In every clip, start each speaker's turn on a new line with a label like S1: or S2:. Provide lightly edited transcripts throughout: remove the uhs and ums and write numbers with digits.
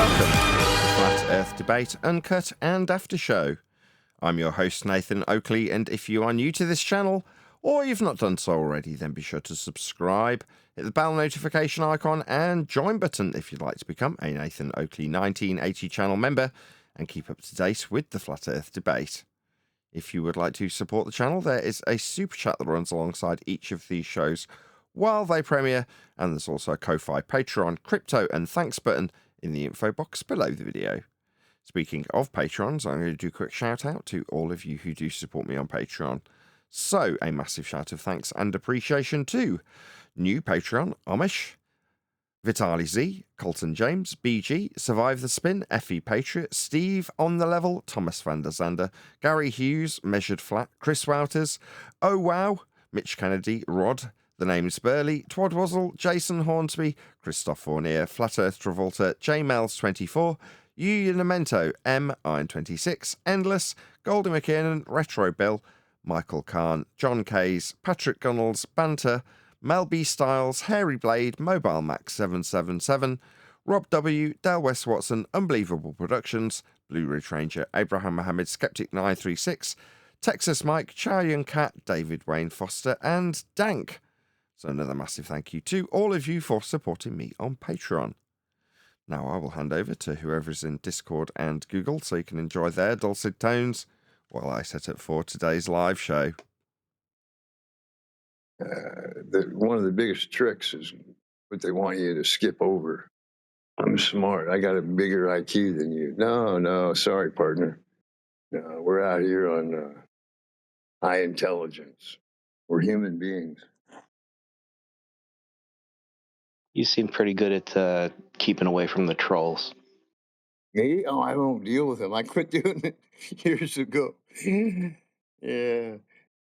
S1: welcome to the Flat Earth Debate, Uncut and After Show. I'm your host, Nathan Oakley, and if you are new to this channel, or you've not done so already, then be sure to subscribe, hit the bell notification icon, and join button if you'd like to become a Nathan Oakley 1980 channel member and keep up to date with the Flat Earth Debate. If you would like to support the channel, there is a super chat that runs alongside each of these shows while they premiere, and there's also a Ko-Fi, Patreon, crypto, and thanks button in the info box below the video. Speaking of Patrons, I'm going to do a quick shout out to all of you who do support me on Patreon. So, a massive shout of thanks and appreciation to new Patreon, Amish, Vitali Z, Colton James, BG, Survive the Spin, FE Patriot, Steve on the Level, Thomas van der Zander, Gary Hughes, Measured Flat, Chris Wouters, Oh Wow, Mitch Kennedy, Rod, The Name's Burley, Twadwazzle, Jason Hornsby, Christoph Fournier, Flat Earth Travolta, J Mels 24, Yu Unamento, M Iron 26, Endless, Goldie McKiernan, Retro Bill, Michael Kahn, John Kays, Patrick Gunnels, Banter, Mel B. Styles, Hairy Blade, Mobile Max 777, Rob W., Del West Watson, Unbelievable Productions, Blue Ridge Ranger, Abraham Mohammed, Skeptic 936, Texas Mike, Chow Yun Cat, David Wayne Foster, and Dank. So another massive thank you to all of you for supporting me on Patreon. Now I will hand over to whoever's in Discord and Google so you can enjoy their dulcet tones while I set up for today's live show.
S2: One of the biggest tricks is what they want you to skip over. I'm smart. I got a bigger IQ than you. No, sorry, partner. No, we're out here on high intelligence. We're human beings.
S3: You seem pretty good at keeping away from the trolls.
S2: Me? Oh, I don't deal with them. I quit doing it years ago. Yeah.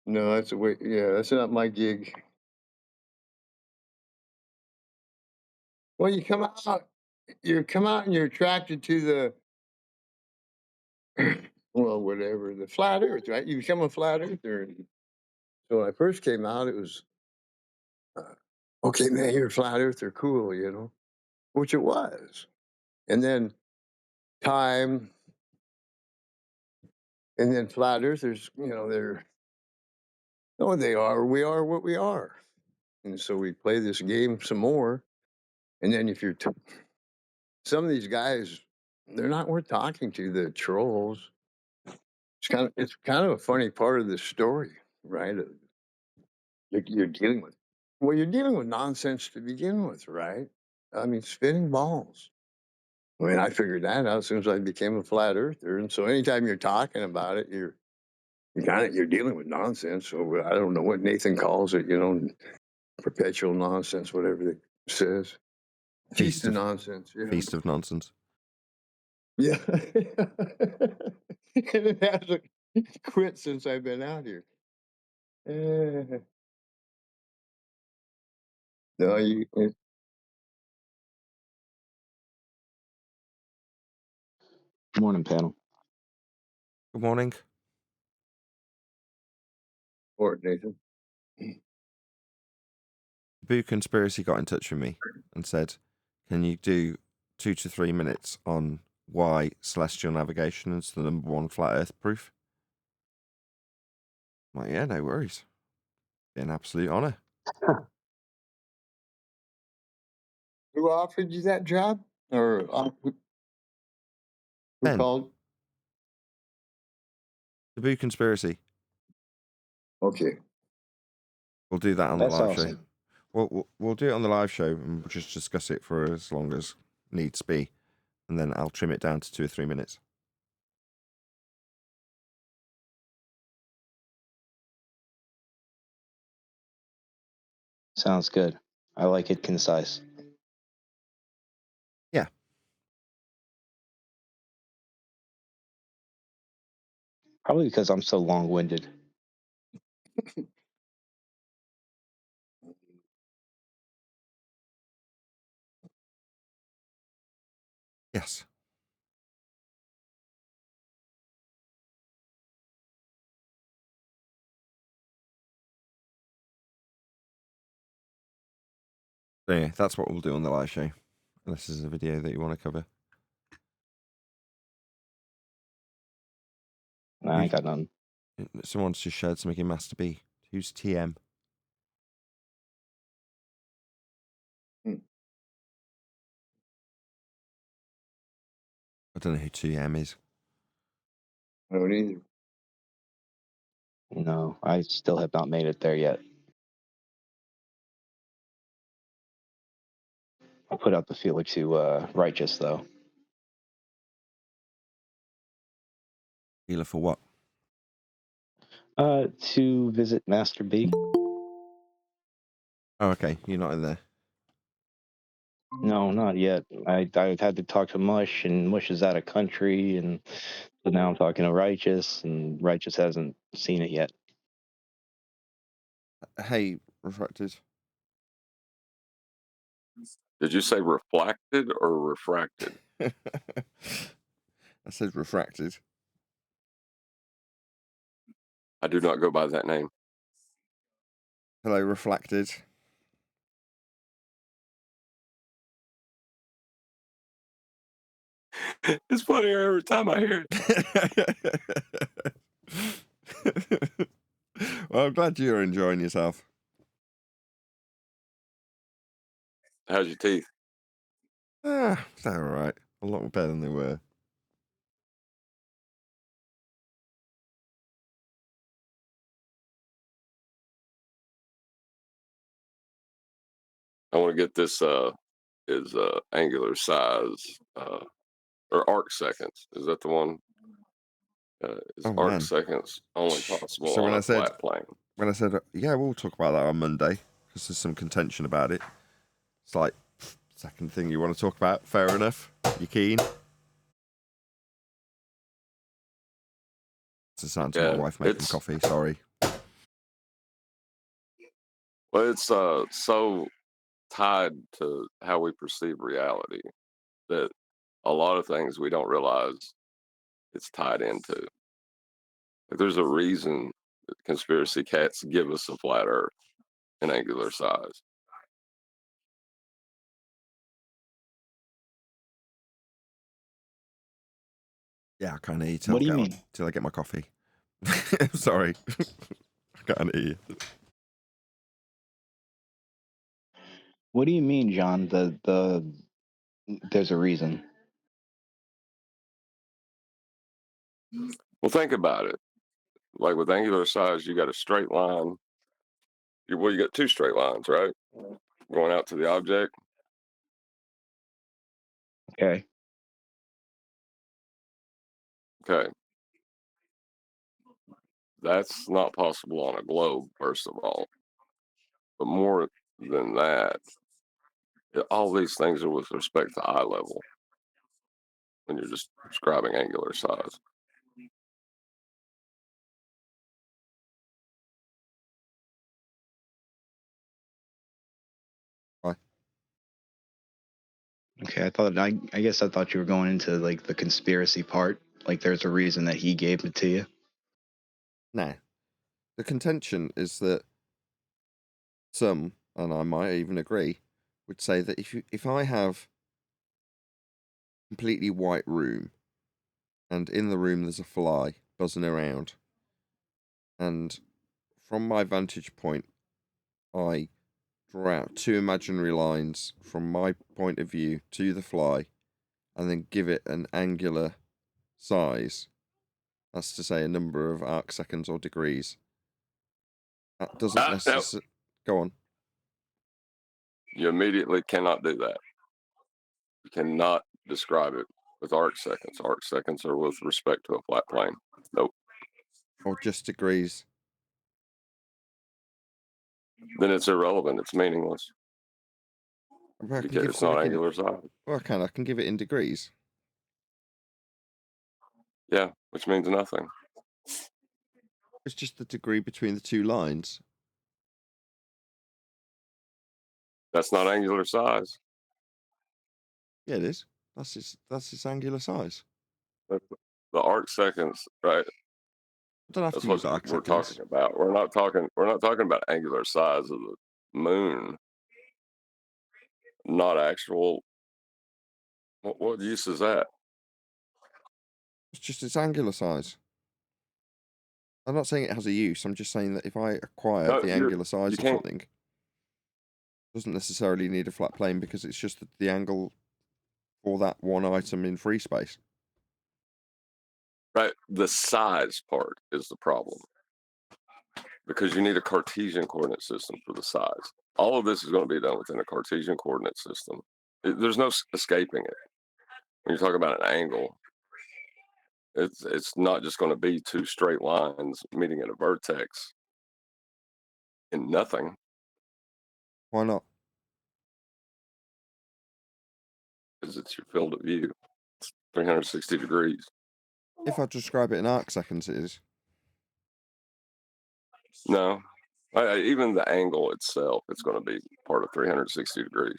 S2: No, that's a way. Yeah, that's not my gig. Well, you come out and you're attracted to the well, whatever, the flat earth, right? You become a flat earther. So when I first came out, it was okay, man, you're a flat earther, cool, which it was. And then time, and then flat earthers, they are, we are what we are. And so we play this game some more. And then if some of these guys, they're not worth talking to, the trolls. It's kind of a funny part of the story, right? You're dealing with, well, you're dealing with nonsense to begin with, right? I mean, spinning balls. I mean, I figured that out as soon as I became a flat earther. And so anytime you're talking about it, you're dealing with nonsense. So I don't know what Nathan calls it, perpetual nonsense, whatever it says. Feast of nonsense. Yeah.
S1: Feast of nonsense.
S2: Yeah. And it hasn't quit since I've been out here. No,
S3: Good morning, panel.
S1: Good morning.
S2: or Nathan.
S1: Taboo Conspiracy got in touch with me and said, can you do 2 to 3 minutes on why celestial navigation is the #1 flat earth proof? I'm like, yeah, no worries. Be an absolute honour.
S2: Who offered you that job? Or who
S1: Ben.
S2: called?
S1: Taboo Conspiracy.
S2: Okay.
S1: We'll do that on the
S3: That's
S1: live show.
S3: awesome.
S1: We'll do it on the live show and we'll just discuss it for as long as needs be. And then I'll trim it down to 2 or 3 minutes.
S3: Sounds good. I like it concise.
S1: Yeah.
S3: Probably because I'm so long-winded.
S1: Yes. So yeah, that's what we'll do on the live show. Unless there's a video that you want to cover.
S3: Nah, I ain't got none.
S1: Someone's just shared something in Master B. Who's TM?
S2: Hmm.
S1: I don't know who TM is.
S2: I don't either.
S3: No, I still have not made it there yet. I put out the feeler to Righteous, though.
S1: Healer for what?
S3: To visit Master B.
S1: Oh, okay. You're not in there.
S3: No, not yet. I had to talk to Mush, and Mush is out of country, and so now I'm talking to Righteous, and Righteous hasn't seen it yet.
S1: Hey, Refracted.
S4: Did you say reflected or refracted?
S1: I said Refracted.
S4: I do not go by that name.
S1: Hello, Reflected.
S4: It's funny every time I hear it.
S1: Well, I'm glad you're enjoying yourself.
S4: How's your teeth?
S1: They're all right. A lot better than they were.
S4: I want to get this is angular size or arc seconds. Is that the one? Is
S1: Oh,
S4: arc
S1: man.
S4: seconds only possible
S1: So
S4: on a flat plane?
S1: When I said, yeah, we'll talk about that on Monday, because there's some contention about it. It's like, second thing you want to talk about, fair enough. You keen? It's a sound to my wife making coffee, sorry.
S4: Well, it's so tied to how we perceive reality that a lot of things we don't realize it's tied into. Like, there's a reason that conspiracy cats give us a flat Earth in angular size.
S1: Yeah, I can't hear you
S3: What do you mean?
S1: till I get my coffee. Sorry. I can't hear you.
S3: What do you mean, John? There's a reason.
S4: Well, think about it. Like with angular size, you got a straight line. You got two straight lines, right? Going out to the object.
S3: Okay.
S4: Okay. That's not possible on a globe, first of all. But more than that, all these things are with respect to eye level when you're just describing angular size.
S1: Why?
S3: Okay, I guess I thought you were going into like the conspiracy part. Like there's a reason that he gave it to you.
S1: Nah. The contention is that some, and I might even agree, would say that if I have a completely white room, and in the room there's a fly buzzing around, and from my vantage point, I draw out two imaginary lines from my point of view to the fly, and then give it an angular size. That's to say, a number of arc seconds or degrees. That doesn't
S4: No.
S1: necessarily. Go on.
S4: You immediately cannot do that. You cannot describe it with arc seconds. Arc seconds are with respect to a flat plane. Nope.
S1: Or just degrees.
S4: Then it's irrelevant. It's meaningless. Because it's not angular size.
S1: Well, I can give it in degrees.
S4: Yeah, which means nothing.
S1: It's just the degree between the two lines.
S4: That's not angular size.
S1: Yeah, it is. That's its angular size.
S4: The arc seconds, right?
S1: I don't have
S4: That's
S1: to use
S4: what
S1: arc
S4: we're
S1: seconds.
S4: talking about. We're not talking about angular size of the moon. Not actual. What use is that?
S1: It's just its angular size. I'm not saying it has a use. I'm just saying that if I acquire
S4: No,
S1: the angular size
S4: you
S1: of
S4: can't.
S1: something, it doesn't necessarily need a flat plane because it's just the angle for that one item in free space.
S4: Right, the size part is the problem because you need a Cartesian coordinate system for the size. All of this is going to be done within a Cartesian coordinate system. There's no escaping it. When you talk about an angle, it's not just going to be two straight lines meeting at a vertex in nothing.
S1: Why not?
S4: Because it's your field of view. It's 360 degrees.
S1: If I describe it in arc seconds, it is.
S4: No, even the angle itself, it's going to be part of 360 degrees.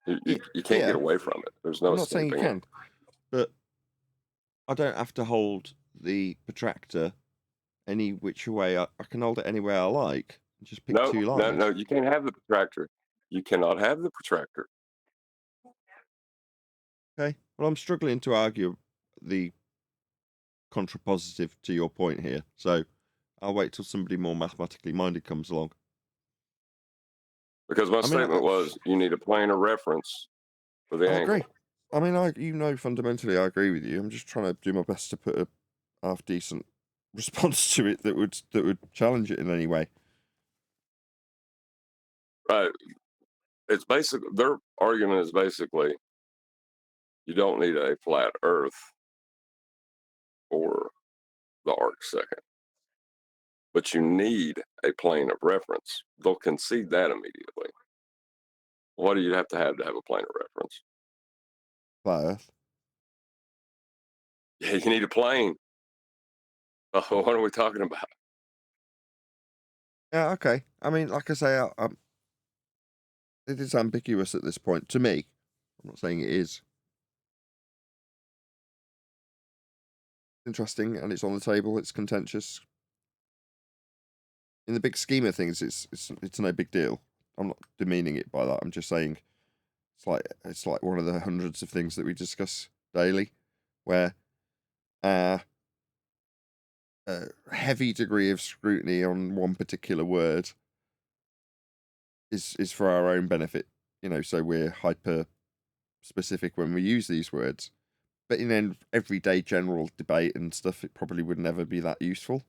S4: You can't
S1: Yeah.
S4: get away from it. There's no
S1: I'm not saying you
S4: escaping it.
S1: can, but I don't have to hold the protractor any which way. I can hold it any way I like. Just pick
S4: No,
S1: two
S4: no,
S1: lines.
S4: no. You can't have the protractor. You cannot have the protractor.
S1: Okay. Well, I'm struggling to argue the contrapositive to your point here, so I'll wait till somebody more mathematically minded comes along.
S4: Because my statement was you need a plane of reference for the
S1: I
S4: angle.
S1: agree. I mean, fundamentally I agree with you. I'm just trying to do my best to put a half decent response to it that would challenge it in any way.
S4: Right. It's basically their argument is basically you don't need a flat Earth for the arc second, but you need a plane of reference. They'll concede that immediately. What do you have to have a plane of reference?
S1: Flat Earth.
S4: Yeah, you need a plane. Oh, what are we talking about?
S1: Yeah, okay. I mean, like I say, it is ambiguous at this point to me. I'm not saying it is. Interesting, and it's on the table. It's contentious. In the big scheme of things, it's no big deal. I'm not demeaning it by that. I'm just saying it's like one of the hundreds of things that we discuss daily, where a heavy degree of scrutiny on one particular word is for our own benefit. So we're hyper specific when we use these words. But in everyday general debate and stuff, it probably would never be that useful.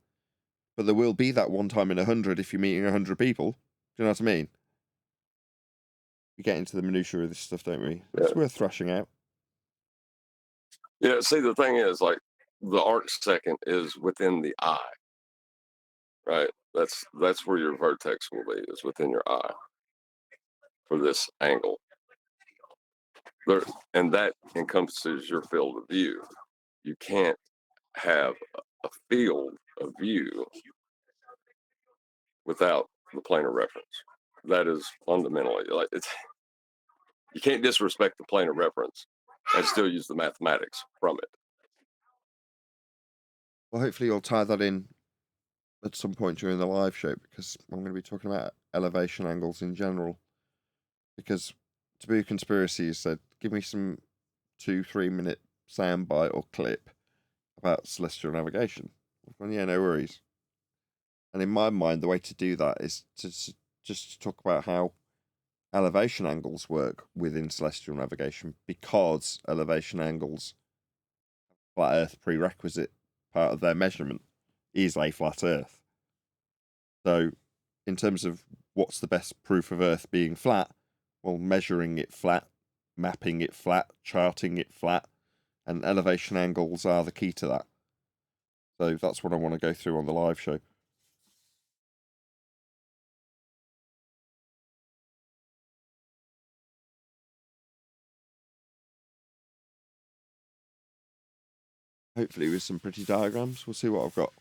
S1: But there will be that one time in 100 if you're meeting 100 people. Do you know what I mean? We get into the minutiae of this stuff, don't we?
S4: Yeah.
S1: It's worth thrashing out.
S4: Yeah, see, the thing is, like, the arc second is within the eye, right? That's where your vertex will be, is within your eye for this angle. And that encompasses your field of view. You can't have a field of view without the plane of reference. That is fundamentally, like, you can't disrespect the plane of reference and still use the mathematics from it.
S1: Well, hopefully you'll tie that in at some point during the live show, because I'm going to be talking about elevation angles in general. Because Taboo Conspiracy said, give me some 2-3 minute soundbite or clip about celestial navigation. I've gone, yeah, no worries. And in my mind, the way to do that is to just talk about how elevation angles work within celestial navigation, because elevation angles, flat Earth prerequisite part of their measurement, is a flat Earth. So, in terms of what's the best proof of Earth being flat, well, measuring it flat, mapping it flat, charting it flat, and elevation angles are the key to that. So that's what I want to go through on the live show. Hopefully with some pretty diagrams. We'll see what I've got.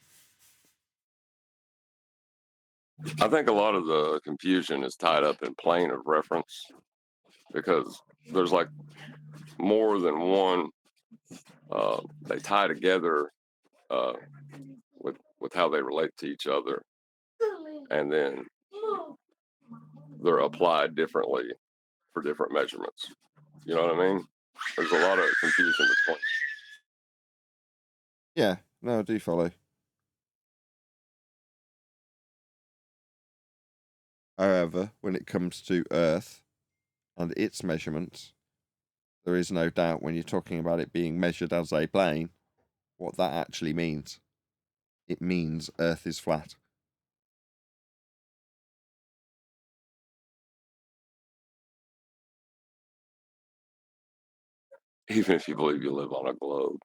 S4: I think a lot of the confusion is tied up in plane of reference because there's like more than one. They tie together with how they relate to each other, and then they're applied differently for different measurements. You know what I mean? There's a lot of confusion between.
S1: Yeah, no, I do follow. However, when it comes to Earth and its measurements, there is no doubt when you're talking about it being measured as a plane, what that actually means. It means Earth is flat.
S4: Even if you believe you live on a globe.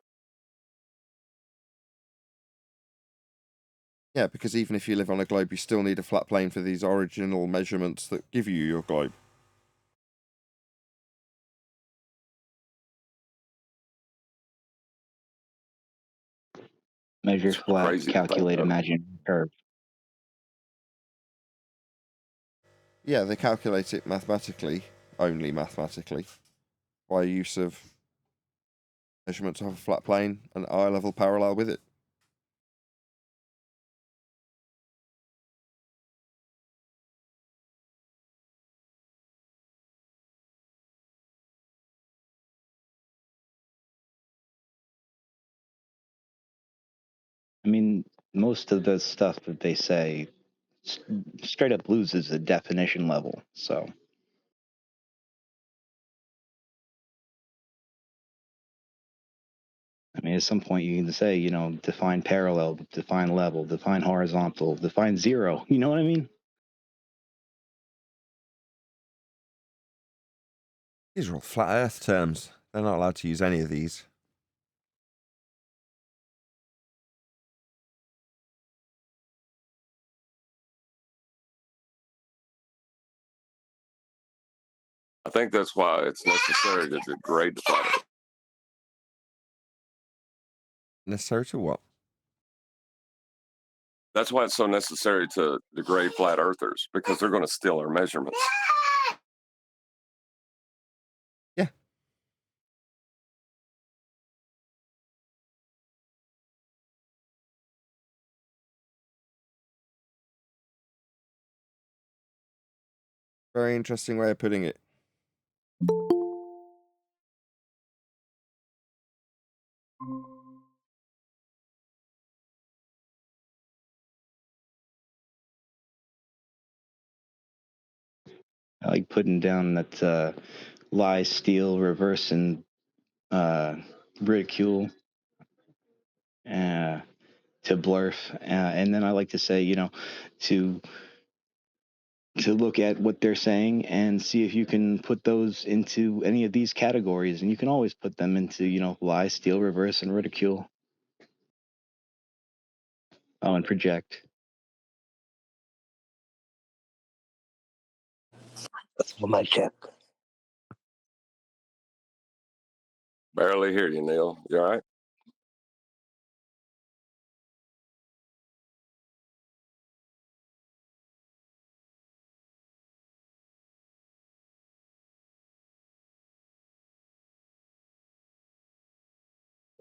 S1: Yeah, because even if you live on a globe, you still need a flat plane for these original measurements that give you your globe.
S3: Measure
S4: It's
S3: flat,
S4: crazy to think
S3: calculate
S4: of.
S3: imaginary curve.
S1: Yeah, they calculate it mathematically, only mathematically, by use of measurements of a flat plane and eye level parallel with it.
S3: I mean, most of the stuff that they say straight up loses the definition level. So, I mean, at some point you can say, define parallel, define level, define horizontal, define zero. You know what I mean?
S1: These are all flat Earth terms. They're not allowed to use any of these.
S4: I think that's why it's necessary to degrade the flat Earth.
S1: Necessary to what?
S4: That's why it's so necessary to degrade flat earthers, because they're going to steal our measurements.
S1: Yeah. Very interesting way of putting it.
S3: I like putting down that lie, steal, reverse, and ridicule, to blurf, and then I like to say, to look at what they're saying and see if you can put those into any of these categories, and you can always put them into, lie, steal, reverse, and ridicule. Oh, and project.
S5: That's for my check.
S4: Barely hear you, Neil. You all right?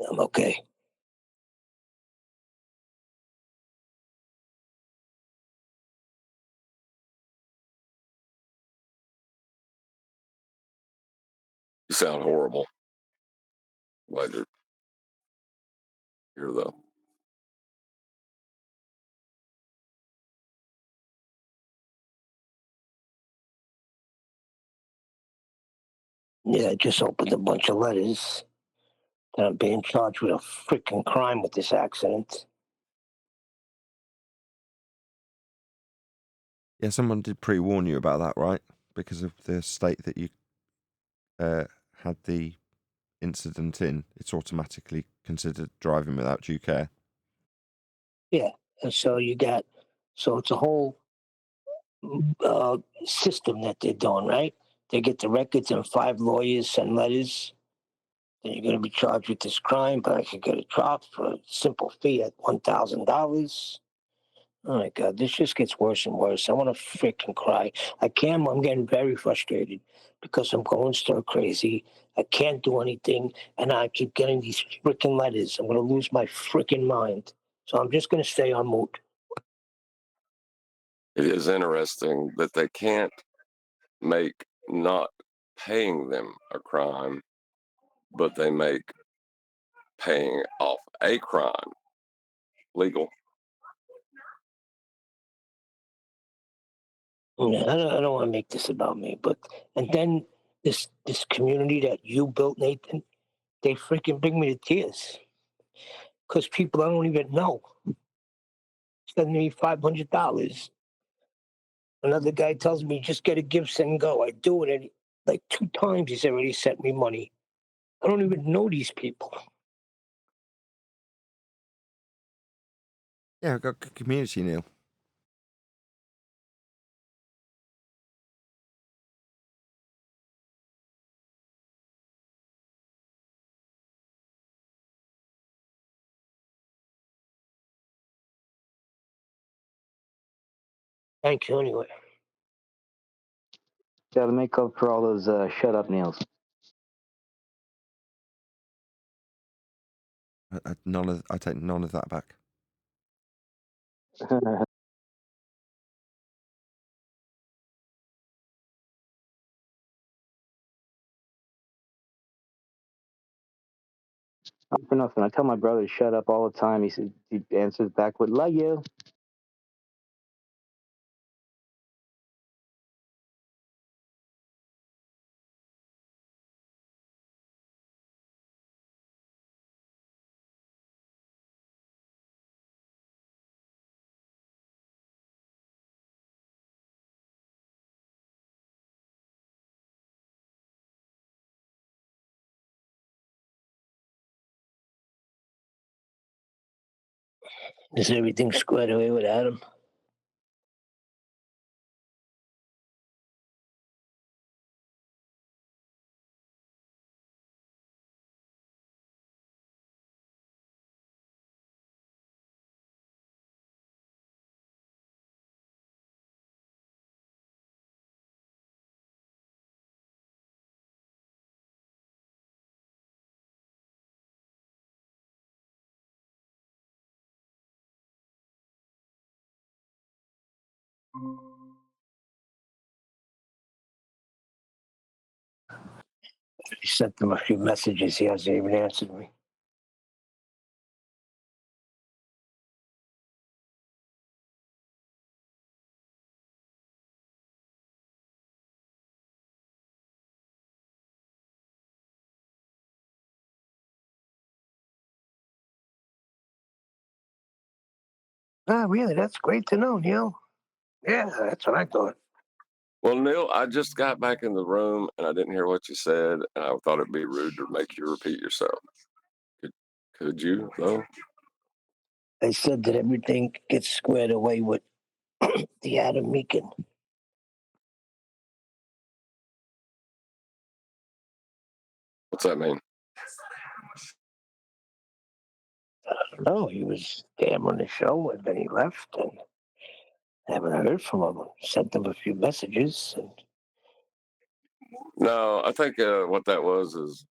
S5: I'm okay.
S4: You sound horrible. Glad you're here, though.
S5: Yeah, I just opened a bunch of letters that I'm being charged with a freaking crime with this accident.
S1: Yeah, someone did pre-warn you about that, right? Because of the state that you had the incident in, it's automatically considered driving without due care.
S5: Yeah, and so it's a whole system that they're doing, right? They get the records and 5 lawyers send letters. Then you're going to be charged with this crime, but I could get it dropped for a simple fee at $1,000. Oh my God, this just gets worse and worse. I want to freaking cry. I'm getting very frustrated because I'm going stir crazy. I can't do anything, and I keep getting these freaking letters. I'm going to lose my freaking mind. So I'm just going to stay on mute.
S4: It is interesting that they can't make not paying them a crime, but they make paying off a crime legal.
S5: I don't want to make this about me, but and then this community that you built, Nathan, they freaking bring me to tears because people I don't even know send me $500. Another guy tells me just get a gift, send and go. I do it, and like 2 times he's already sent me money. I don't even know these people.
S1: Yeah, I've got a good community, Neil.
S5: Thank you anyway.
S3: Got to make up for all those shut up nails.
S1: I take none of that back.
S3: Not for nothing. I tell my brother to shut up all the time. He answers back with "love you."
S5: Is everything squared away with Adam? He sent them a few messages. He hasn't even answered me. Ah, really? That's great to know, Neil. Yeah, that's what I thought.
S4: Well, Neil, I just got back in the room and I didn't hear what you said, and I thought it'd be rude to make you repeat yourself. Could you, though?
S5: I said that everything gets squared away with the Adam Meekin.
S4: What's that mean?
S5: No, he was damn on the show, and then he left, and I haven't heard from him. Sent him a few messages, and
S4: No, I think what that was is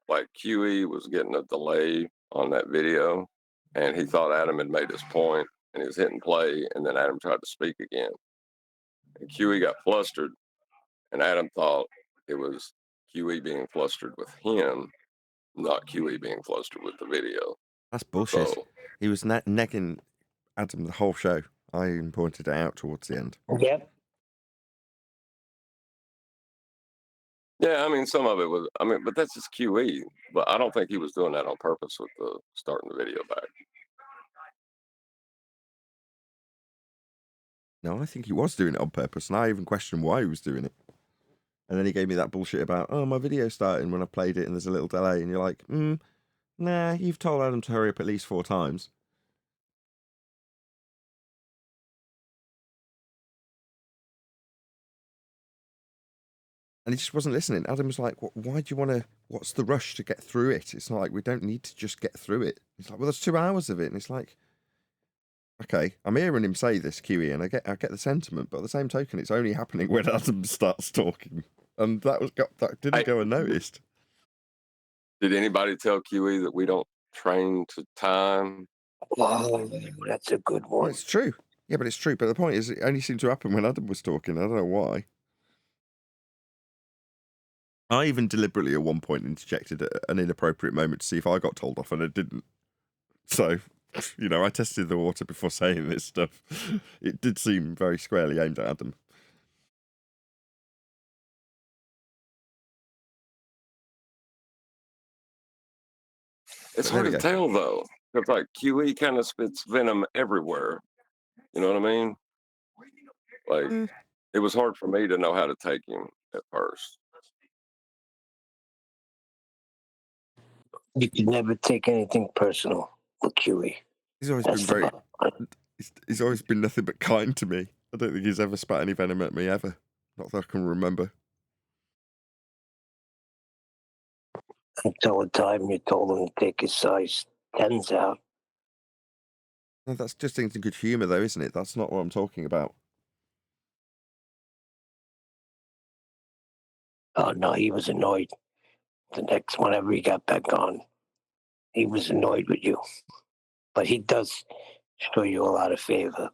S4: like QE was getting a delay on that video, and he thought Adam had made his point, and he was hitting play, and then Adam tried to speak again. And QE got flustered, and Adam thought it was QE being flustered with him, not QE being flustered with the video.
S1: That's bullshit.
S4: So,
S1: He was negging Adam the whole show. I even pointed it out towards the end.
S5: yep.
S4: yeah, I mean, some of it was, but that's just QE. But I don't think he was doing that on purpose with the starting the video back.
S1: No, I think he was doing it on purpose, and I even questioned why he was doing it. And then he gave me that bullshit about, oh, my video's starting when I played it and there's a little delay. And you're like, nah, you've told Adam to hurry up at least 4 times. And he just wasn't listening. Adam was like, why do you want to, what's the rush to get through it? It's not like, we don't need to just get through it. He's like, well, there's 2 hours of it. And it's like, okay, I'm hearing him say this, QE, and I get the sentiment, but at the same token, it's only happening when Adam starts talking. And that didn't go unnoticed.
S4: Did anybody tell QE that we don't train to time?
S5: Oh, that's a good
S1: Well,
S5: one.
S1: it's true. Yeah, but it's true. But the point is, it only seemed to happen when Adam was talking. I don't know why. I even deliberately at one point interjected at an inappropriate moment to see if I got told off, and it didn't. So, I tested the water before saying this stuff. It did seem very squarely aimed at Adam.
S4: It's
S1: But there
S4: hard
S1: we
S4: to
S1: go.
S4: tell though, because like QE kind of spits venom everywhere. You know what I mean? Like
S1: Mm.
S4: it was hard for me to know how to take him at first.
S5: You could never take anything personal with QE.
S1: He's always
S5: That's
S1: been
S5: the
S1: very.
S5: bottom line.
S1: He's always been nothing but kind to me. I don't think he's ever spat any venom at me ever. Not that I can remember.
S5: Until the time you told him to take his size 10s out.
S1: No, that's just into good humour, though, isn't it? That's not what I'm talking about.
S5: Oh no, he was annoyed. The next whenever he got back on, he was annoyed with you. But he does show you a lot of favor.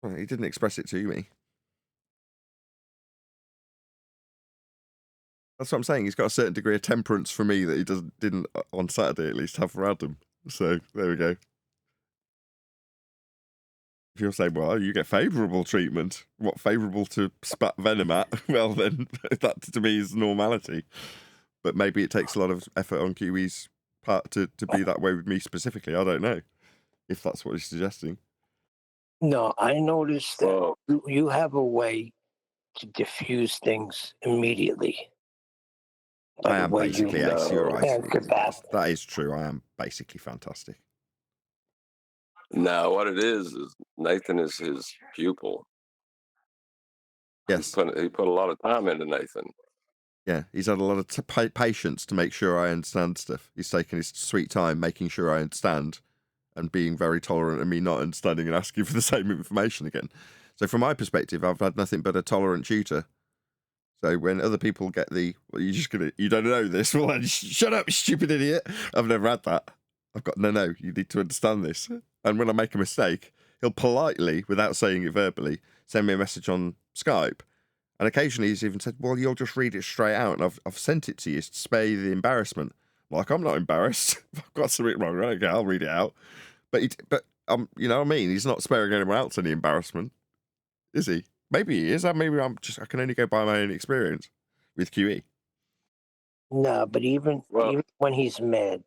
S1: Well, he didn't express it to me. That's what I'm saying. He's got a certain degree of temperance for me that he didn't on Saturday at least have for Adam. So there we go. If you're saying, well, you get favourable treatment, what favourable to spat venom at? Well, then that to me is normality. But maybe it takes a lot of effort on QE's part to be that way with me specifically. I don't know if that's what he's suggesting.
S5: No, I noticed that
S4: Well,
S5: you have a way to diffuse things immediately. By
S1: I
S5: the
S1: am
S5: way
S1: basically
S5: you
S1: ace. You're right.
S5: answer that.
S1: That is true. I am basically fantastic.
S4: no, what it is Nathan is his pupil.
S1: Yes.
S4: He put a lot of time into Nathan.
S1: Yeah, he's had a lot of patience to make sure I understand stuff. He's taken his sweet time making sure I understand and being very tolerant of me not understanding and asking for the same information again. So from my perspective, I've had nothing but a tolerant tutor. So when other people get the, well, you don't know this, well then shut up, you stupid idiot. I've never had that. I've got, no, you need to understand this. And when I make a mistake, he'll politely, without saying it verbally, send me a message on Skype. And occasionally he's even said, well, you'll just read it straight out and I've sent it to you to spare you the embarrassment. Like, I'm not embarrassed. If I've got something wrong, okay, I'll read it out. But you know what I mean? He's not sparing anyone else any embarrassment, is he? Maybe he is. Maybe I can only go by my own experience with QE.
S5: No, but even when he's mad,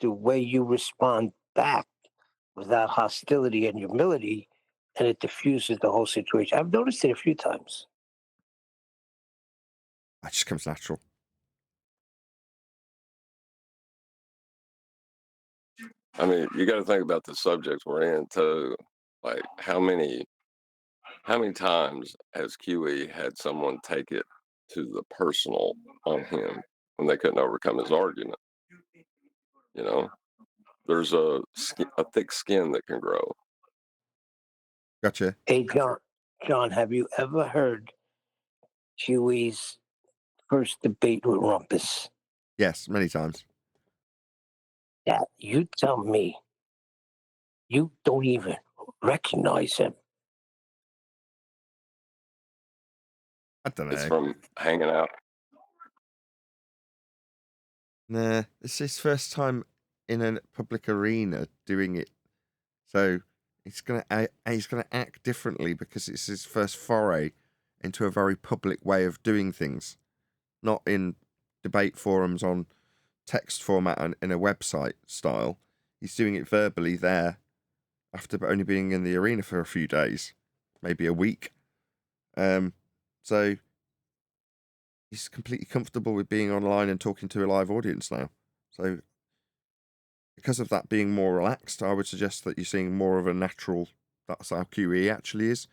S5: the way you respond back without hostility and humility, and it diffuses the whole situation. I've noticed it a few times.
S1: That just comes natural.
S4: I mean, you got to think about the subjects we're in too. Like how many times has QE had someone take it to the personal on him when they couldn't overcome his argument? You know, there's a thick skin that can grow.
S1: Gotcha.
S5: Hey, John, have you ever heard QE's first debate with Rumpus?
S1: Yes, many times.
S5: Yeah, you tell me you don't even recognize him.
S1: I don't know.
S4: It's from hanging out.
S1: Nah, it's his first time in a public arena doing it. So he's gonna act differently because it's his first foray into a very public way of doing things, not in debate forums on text format and in a website style. He's doing it verbally there after only being in the arena for a few days, maybe a week. So he's completely comfortable with being online and talking to a live audience now. So because of that being more relaxed, I would suggest that you're seeing more of a natural, that's how QE actually is.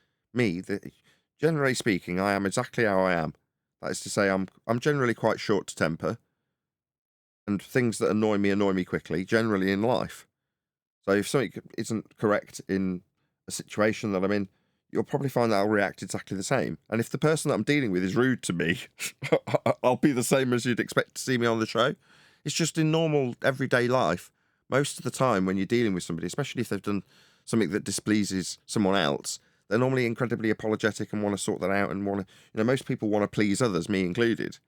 S1: Generally speaking, I am exactly how I am. That is to say, I'm generally quite short to temper, and things that annoy me quickly, generally in life. So if something isn't correct in a situation that I'm in, you'll probably find that I'll react exactly the same. And if the person that I'm dealing with is rude to me, I'll be the same as you'd expect to see me on the show. It's just in normal, everyday life. Most of the time when you're dealing with somebody, especially if they've done something that displeases someone else, they're normally incredibly apologetic and want to sort that out and want to, most people want to please others, me included.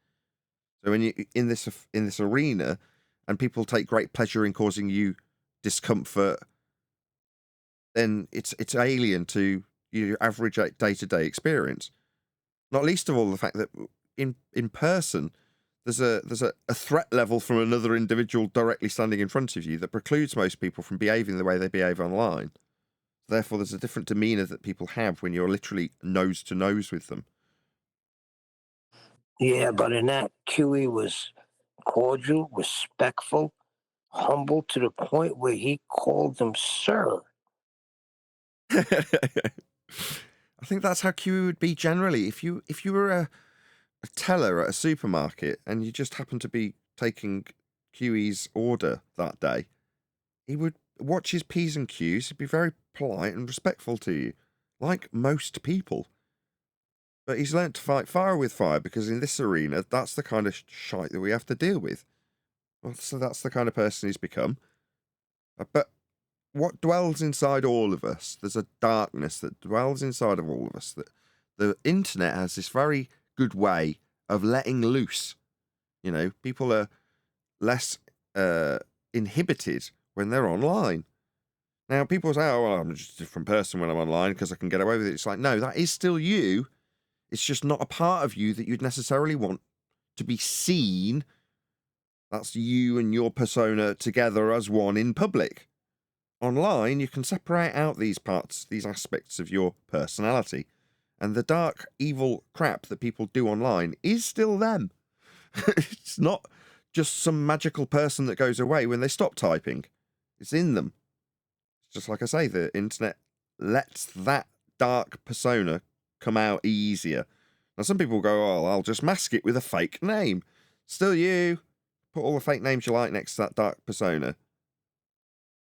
S1: So when you in this arena, and people take great pleasure in causing you discomfort, then it's alien to your average day-to-day experience. Not least of all the fact that in person, there's a threat level from another individual directly standing in front of you that precludes most people from behaving the way they behave online. Therefore, there's a different demeanor that people have when you're literally nose to nose with them.
S5: Yeah, but in that, QE was cordial, respectful, humble to the point where he called them sir.
S1: I think that's how QE would be generally. If you were a teller at a supermarket and you just happened to be taking QE's order that day, he would watch his P's and Q's. He'd be very polite and respectful to you, like most people. But he's learnt to fight fire with fire, because in this arena, that's the kind of shite that we have to deal with. Well, so that's the kind of person he's become. But what dwells inside all of us, there's a darkness that dwells inside of all of us, that the internet has this very good way of letting loose. You know, people are less inhibited when they're online. Now, people say, oh, well, I'm just a different person when I'm online because I can get away with it. It's like, no, that is still you. It's just not a part of you that you'd necessarily want to be seen. That's you and your persona together as one in public. Online, you can separate out these parts, these aspects of your personality. And the dark, evil crap that people do online is still them. It's not just some magical person that goes away when they stop typing. It's in them. Just like I say, the internet lets that dark persona come out easier. Now, some people go, oh, I'll just mask it with a fake name. Still you. Put all the fake names you like next to that dark persona.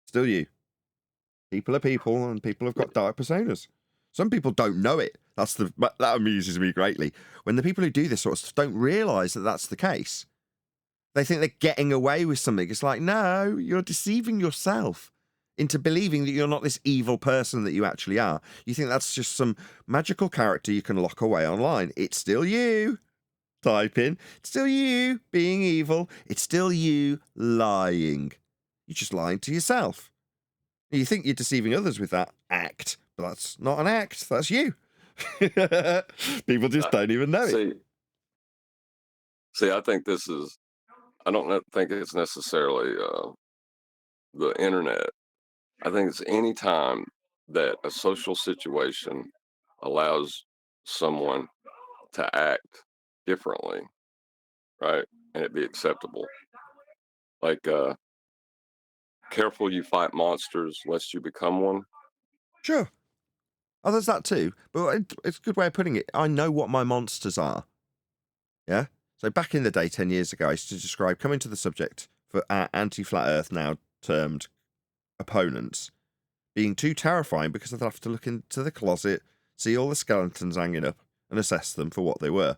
S1: Still you. People are people, and people have got dark personas. Some people don't know it. That amuses me greatly. When the people who do this sort of stuff don't realise that that's the case. They think they're getting away with something. It's like, no, you're deceiving yourself into believing that you're not this evil person that you actually are. You think that's just some magical character you can lock away online. It's still you. Type in. It's still you being evil. It's still you lying. You're just lying to yourself. You think you're deceiving others with that act, but that's not an act. That's you. People just don't even know it.
S4: See, I think I don't think it's necessarily the internet. I think it's any time that a social situation allows someone to act differently, right? And it be acceptable. Like, careful you fight monsters lest you become one.
S1: Sure. Oh, there's that too. But it's a good way of putting it. I know what my monsters are. Yeah? So back in the day, 10 years ago, I used to describe coming to the subject for our anti-flat earth, now termed opponents, being too terrifying because I'd have to look into the closet, see all the skeletons hanging up, and assess them for what they were,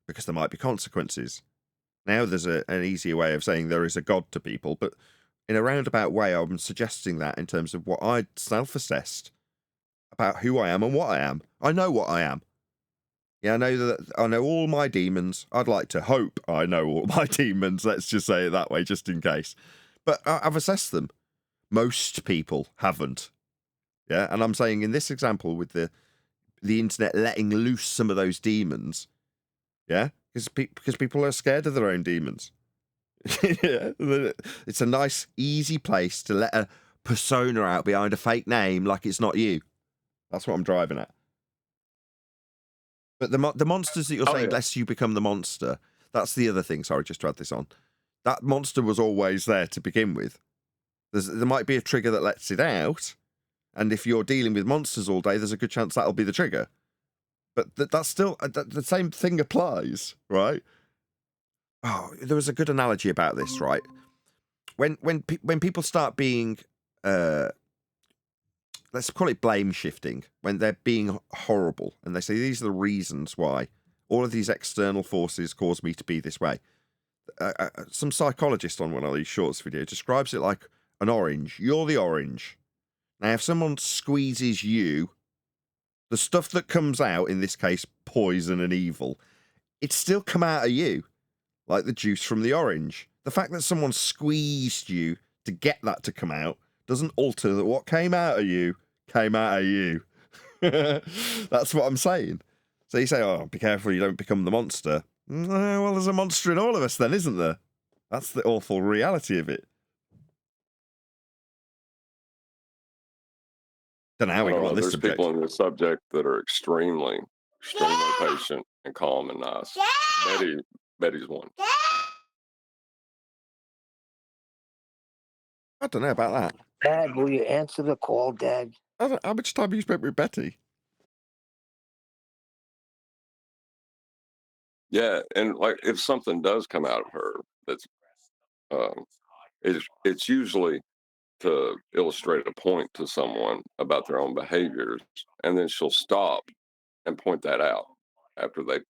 S1: because there might be consequences. Now there's an easier way of saying there is a God to people, but in a roundabout way, I'm suggesting that in terms of what I'd self-assessed about who I am and what I am. I know what I am. Yeah, I know all my demons. I'd like to hope I know all my demons. Let's just say it that way, just in case. But I've assessed them. Most people haven't. Yeah, and I'm saying in this example with the internet letting loose some of those demons, yeah, because people are scared of their own demons. Yeah, it's a nice, easy place to let a persona out behind a fake name like it's not you. That's what I'm driving at. But the monsters that you're saying, lest you become the monster, that's the other thing. Sorry, just to add this on. That monster was always there to begin with. There might be a trigger that lets it out, and if you're dealing with monsters all day, there's a good chance that'll be the trigger. But that's still, the same thing applies, right? Oh, there was a good analogy about this, right? When people start being, let's call it blame shifting, when they're being horrible, and they say these are the reasons why all of these external forces cause me to be this way. Some psychologist on one of these shorts videos describes it like an orange. You're the orange. Now, if someone squeezes you, the stuff that comes out, in this case, poison and evil, it's still come out of you, like the juice from the orange. The fact that someone squeezed you to get that to come out doesn't alter that what came out of you came out of you. That's what I'm saying. So you say, oh, be careful you don't become the monster. Well, there's a monster in all of us then, isn't there? That's the awful reality of it. Don't know how
S4: I
S1: we
S4: don't
S1: got
S4: know.
S1: on this
S4: There's
S1: subject.
S4: people in this subject that are extremely patient and calm and nice. Betty's one.
S1: I don't know about that.
S5: Dad, will you answer the call, Dad?
S1: How much time have you spent with Betty?
S4: Yeah, and like if something does come out of her that's it's usually to illustrate a point to someone about their own behaviors, and then she'll stop and point that out after they,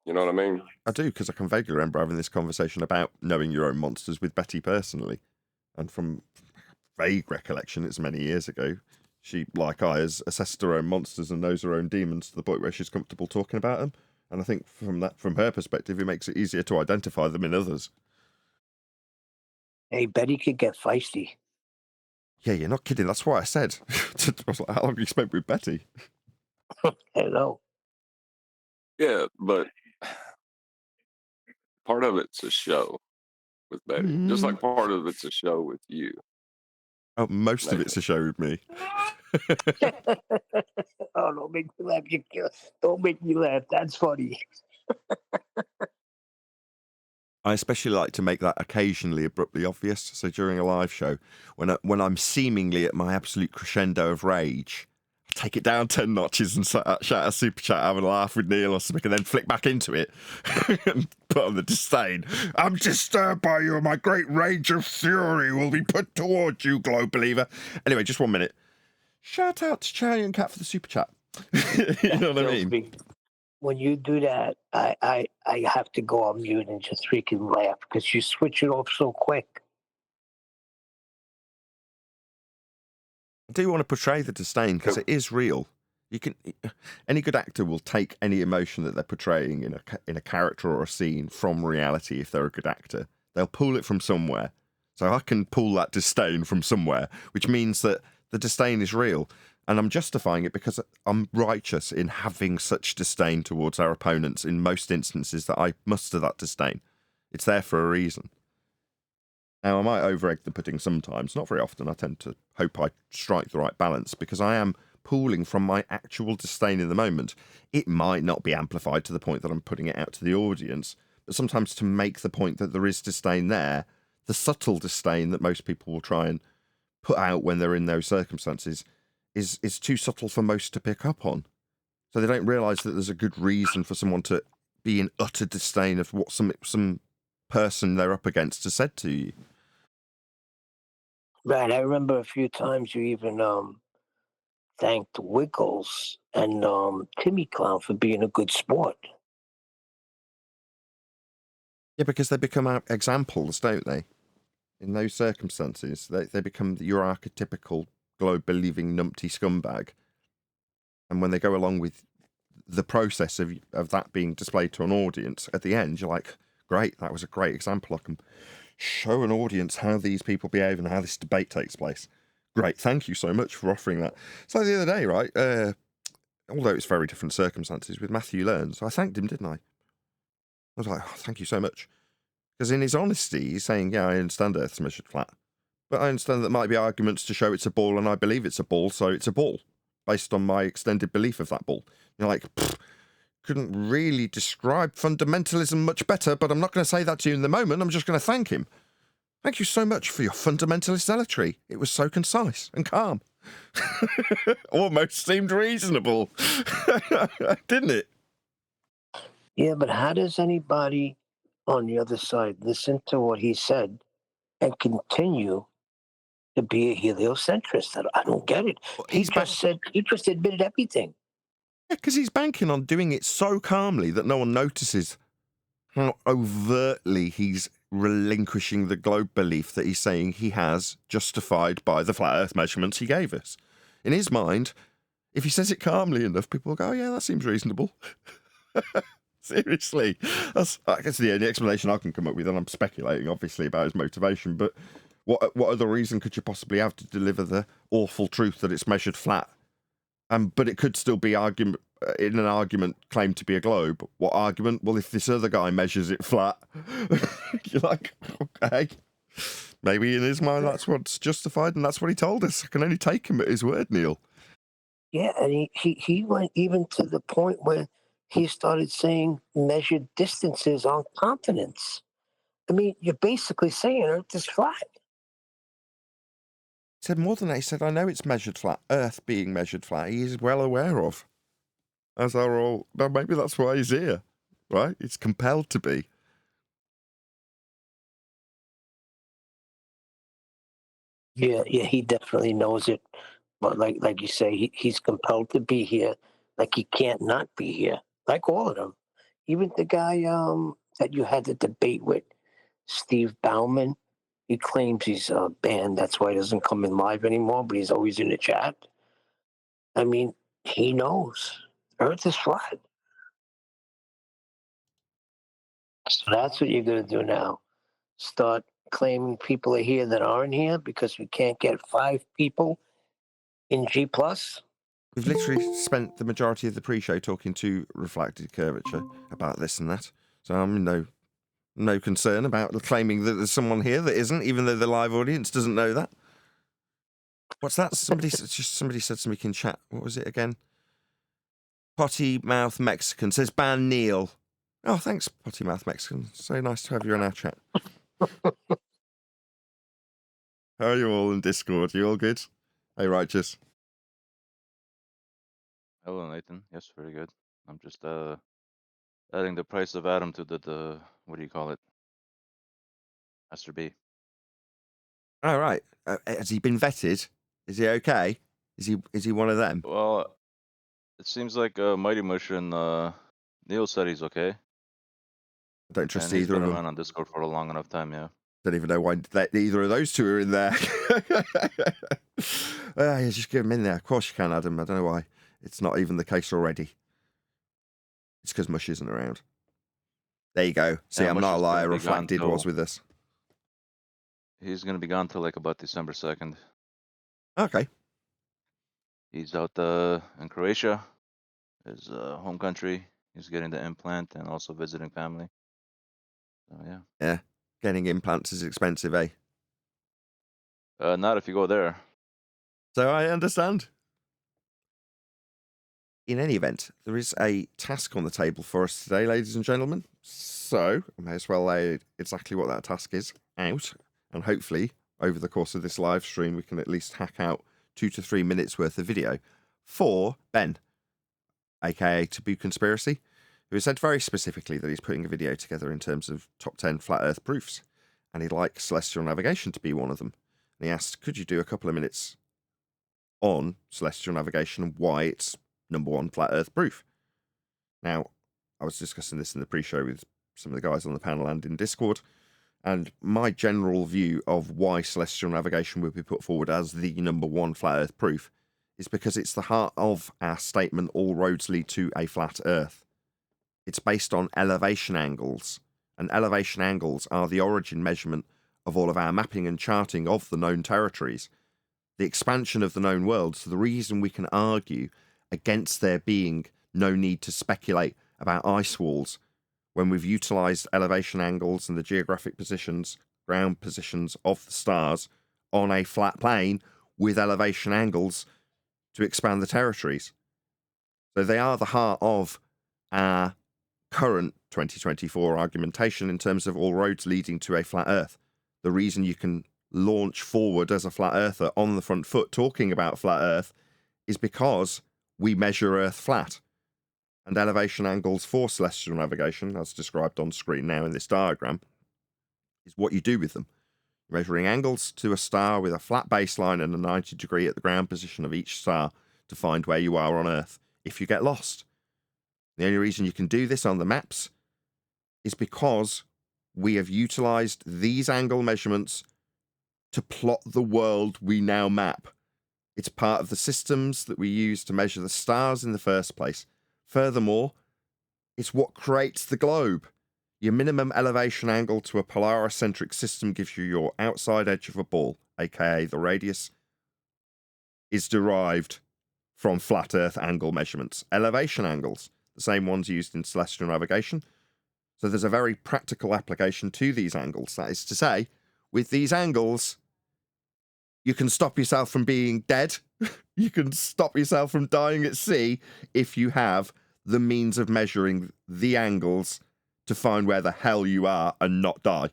S4: you know what I mean?
S1: I do, because I can vaguely remember having this conversation about knowing your own monsters with Betty personally. And from vague recollection, it's many years ago, she, like I, has assessed her own monsters and knows her own demons to the point where she's comfortable talking about them. And I think from her perspective, it makes it easier to identify them in others.
S5: Hey, Betty could get feisty.
S1: Yeah, you're not kidding. That's what I said. I was like, how long have you spent with Betty?
S5: Hello.
S4: Yeah, but part of it's a show with Betty, just like part of it's a show with you.
S1: Oh, most of
S4: Nathan.
S1: it's a show with me.
S5: Oh, don't make me laugh. Don't make me laugh. That's funny.
S1: I especially like to make that occasionally abruptly obvious. So during a live show, when I'm seemingly at my absolute crescendo of rage, I take it down 10 notches and shout a super chat, have a laugh with Neil or something, and then flick back into it and put on the disdain. I'm disturbed by you, and my great rage of fury will be put towards you, globe believer. Anyway, just 1 minute. Shout out to Charlie and Cat for the super chat. You know what I mean?
S5: When you do that, I have to go on mute and just freaking laugh because you switch it off so quick.
S1: I do want to portray the disdain because it is real. Any good actor will take any emotion that they're portraying in a character or a scene from reality. If they're a good actor, they'll pull it from somewhere. So I can pull that disdain from somewhere, which means that the disdain is real, and I'm justifying it because I'm righteous in having such disdain towards our opponents in most instances that I muster that disdain. It's there for a reason. Now, I might over-egg the pudding sometimes, not very often. I tend to hope I strike the right balance because I am pulling from my actual disdain in the moment. It might not be amplified to the point that I'm putting it out to the audience, but sometimes to make the point that there is disdain there, the subtle disdain that most people will try and put out when they're in those circumstances is too subtle for most to pick up on. So they don't realise that there's a good reason for someone to be in utter disdain of what some person they're up against has said to you.
S5: Right. I remember a few times you even thanked Wiggles and Timmy Clown for being a good sport.
S1: Yeah, because they become examples, don't they? In those circumstances, they become your archetypical globe-believing numpty scumbag. And when they go along with the process of that being displayed to an audience, at the end, you're like, great, that was a great example. I can show an audience how these people behave and how this debate takes place. Great, thank you so much for offering that. So the other day, right, although it's very different circumstances, with Matthew Learns, I thanked him, didn't I? I was like, oh, thank you so much. Because in his honesty, he's saying, yeah, I understand Earth's measured flat. But I understand that there might be arguments to show it's a ball, and I believe it's a ball, so it's a ball, based on my extended belief of that ball. You're like, couldn't really describe fundamentalism much better, but I'm not going to say that to you in the moment. I'm just going to thank him. Thank you so much for your fundamentalist zealotry. It was so concise and calm. Almost seemed reasonable. Didn't it?
S5: Yeah, but how does anybody on the other side listen to what he said and continue to be a heliocentrist? I don't get it.
S1: Well,
S5: He just admitted everything.
S1: Yeah, because he's banking on doing it so calmly that no one notices how overtly he's relinquishing the globe belief that he's saying he has, justified by the flat Earth measurements he gave us. In his mind, if he says it calmly enough, people will go, oh, yeah, that seems reasonable. Seriously. I guess the only explanation I can come up with, and I'm speculating, obviously, about his motivation, but what other reason could you possibly have to deliver the awful truth that it's measured flat? But it could still be in an argument, claim to be a globe. What argument? Well, if this other guy measures it flat, you're like, okay. Maybe in his mind that's what's justified, and that's what he told us. I can only take him at his word, Neil.
S5: Yeah, and he went even to the point where he started saying measured distances on continents. I mean, you're basically saying Earth is flat.
S1: He said more than that. He said, I know it's measured flat. Earth being measured flat, he is well aware of. As are all. Well, maybe that's why he's here, right? It's compelled to be.
S5: Yeah, he definitely knows it. But like you say, he's compelled to be here. Like he can't not be here. Like all of them. Even the guy that you had the debate with, Steve Bauman, he claims he's banned. That's why he doesn't come in live anymore, but he's always in the chat. I mean, he knows Earth is flat. So that's what you're going to do now. Start claiming people are here that aren't here because we can't get 5 people in G+.
S1: We've literally spent the majority of the pre-show talking to Refracted Curvature about this and that. So I'm in no concern about claiming that there's someone here that isn't, even though the live audience doesn't know that. What's that? Somebody said something in chat. What was it again? Potty Mouth Mexican says ban Neil. Oh, thanks, Potty Mouth Mexican. So nice to have you in our chat. How are you all in Discord? You all good? Hey, Righteous.
S6: Hello, Nathan. Yes, very good. I'm just adding the price of Adam to the what do you call it? Master B.
S1: All right. Has he been vetted? Is he okay? Is he one of them?
S6: Well, it seems like Mighty Mush and Neil said he's okay.
S1: I don't trust
S6: And he's
S1: either
S6: been
S1: of them.
S6: around on Discord for a long enough time, yeah.
S1: Don't even know why either of those two are in there. Yeah, just get them in there. Of course you can, Adam. I don't know why. It's not even the case already. It's because Mush isn't around. There you go. See,
S6: Yeah,
S1: I'm
S6: Mush
S1: not a
S6: is gonna
S1: liar.
S6: be gone
S1: Refracted
S6: till-
S1: was with us.
S6: He's gonna be gone till like about December 2nd.
S1: Okay.
S6: He's out in Croatia, his home country. He's getting the implant and also visiting family. So yeah.
S1: Yeah. Getting implants is expensive, eh?
S6: Not if you go there.
S1: So I understand. In any event, there is a task on the table for us today, ladies and gentlemen. So I may as well lay exactly what that task is out. And hopefully, over the course of this live stream, we can at least hack out 2 to 3 minutes worth of video for Ben, aka Taboo Conspiracy, who has said very specifically that he's putting a video together in terms of top 10 flat earth proofs. And he'd like celestial navigation to be one of them. And he asked, could you do a couple of minutes on celestial navigation and why it's number 1 flat earth proof? Now, I was discussing this in the pre-show with some of the guys on the panel and in Discord, and my general view of why celestial navigation would be put forward as the number 1 flat earth proof is because it's the heart of our statement, all roads lead to a flat earth. It's based on elevation angles, and elevation angles are the origin measurement of all of our mapping and charting of the known territories, the expansion of the known world. So the reason we can argue against there being no need to speculate about ice walls when we've utilized elevation angles and the geographic positions, ground positions of the stars on a flat plane with elevation angles to expand the territories. So they are the heart of our current 2024 argumentation in terms of all roads leading to a flat earth. The reason you can launch forward as a flat earther on the front foot talking about flat earth is because we measure earth flat. And elevation angles for celestial navigation, as described on screen now in this diagram, is what you do with them. Measuring angles to a star with a flat baseline and a 90 degree at the ground position of each star to find where you are on Earth if you get lost. The only reason you can do this on the maps is because we have utilized these angle measurements to plot the world we now map. It's part of the systems that we use to measure the stars in the first place. Furthermore, it's what creates the globe. Your minimum elevation angle to a polaricentric system gives you your outside edge of a ball, aka the radius, is derived from flat Earth angle measurements. Elevation angles, the same ones used in celestial navigation. So there's a very practical application to these angles. That is to say, with these angles, you can stop yourself from being dead. You can stop yourself from dying at sea if you have the means of measuring the angles to find where the hell you are and not die.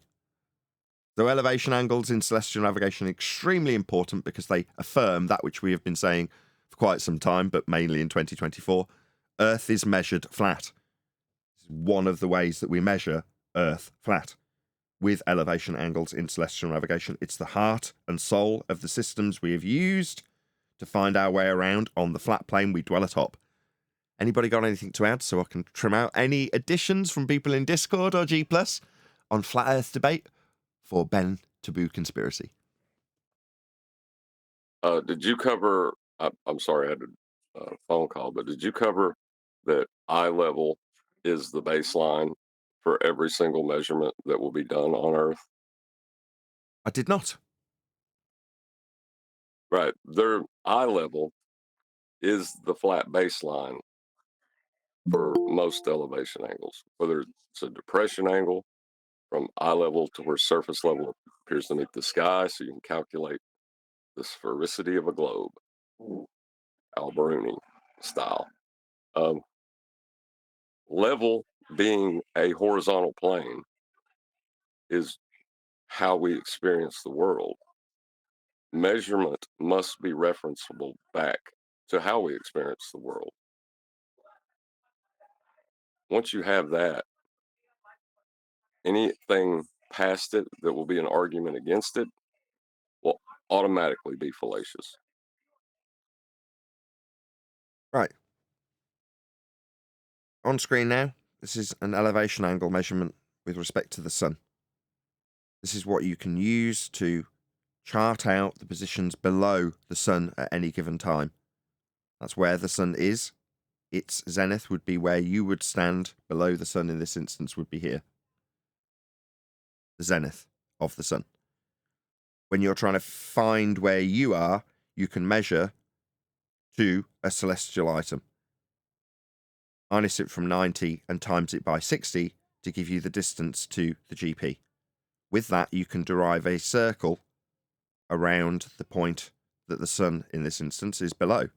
S1: So elevation angles in celestial navigation are extremely important because they affirm that which we have been saying for quite some time, but mainly in 2024. Earth is measured flat. This is one of the ways that we measure Earth flat. With elevation angles in celestial navigation, it's the heart and soul of the systems we have used to find our way around on the flat plane we dwell atop. Anybody got anything to add so I can trim out any additions from people in Discord or G+ on Flat Earth debate for Ben Taboo Conspiracy?
S4: Did you cover? I'm sorry, I had a phone call, but did you cover that eye level is the baseline for every single measurement that will be done on Earth?
S1: I did not.
S4: Right, their eye level is the flat baseline for most elevation angles, whether it's a depression angle from eye level to where surface level appears to meet the sky, so you can calculate the sphericity of a globe, Alberuni style. Level being a horizontal plane is how we experience the world. Measurement must be referenceable back to how we experience the world. Once you have that, anything past it that will be an argument against it will automatically be fallacious.
S1: Right. On screen now, this is an elevation angle measurement with respect to the sun. This is what you can use to chart out the positions below the sun at any given time. That's where the sun is. Its zenith would be where you would stand. Below the sun in this instance would be here. The zenith of the sun. When you're trying to find where you are, you can measure to a celestial item. Minus it from 90 and times it by 60 to give you the distance to the GP. With that, you can derive a circle around the point that the sun, in this instance, is below.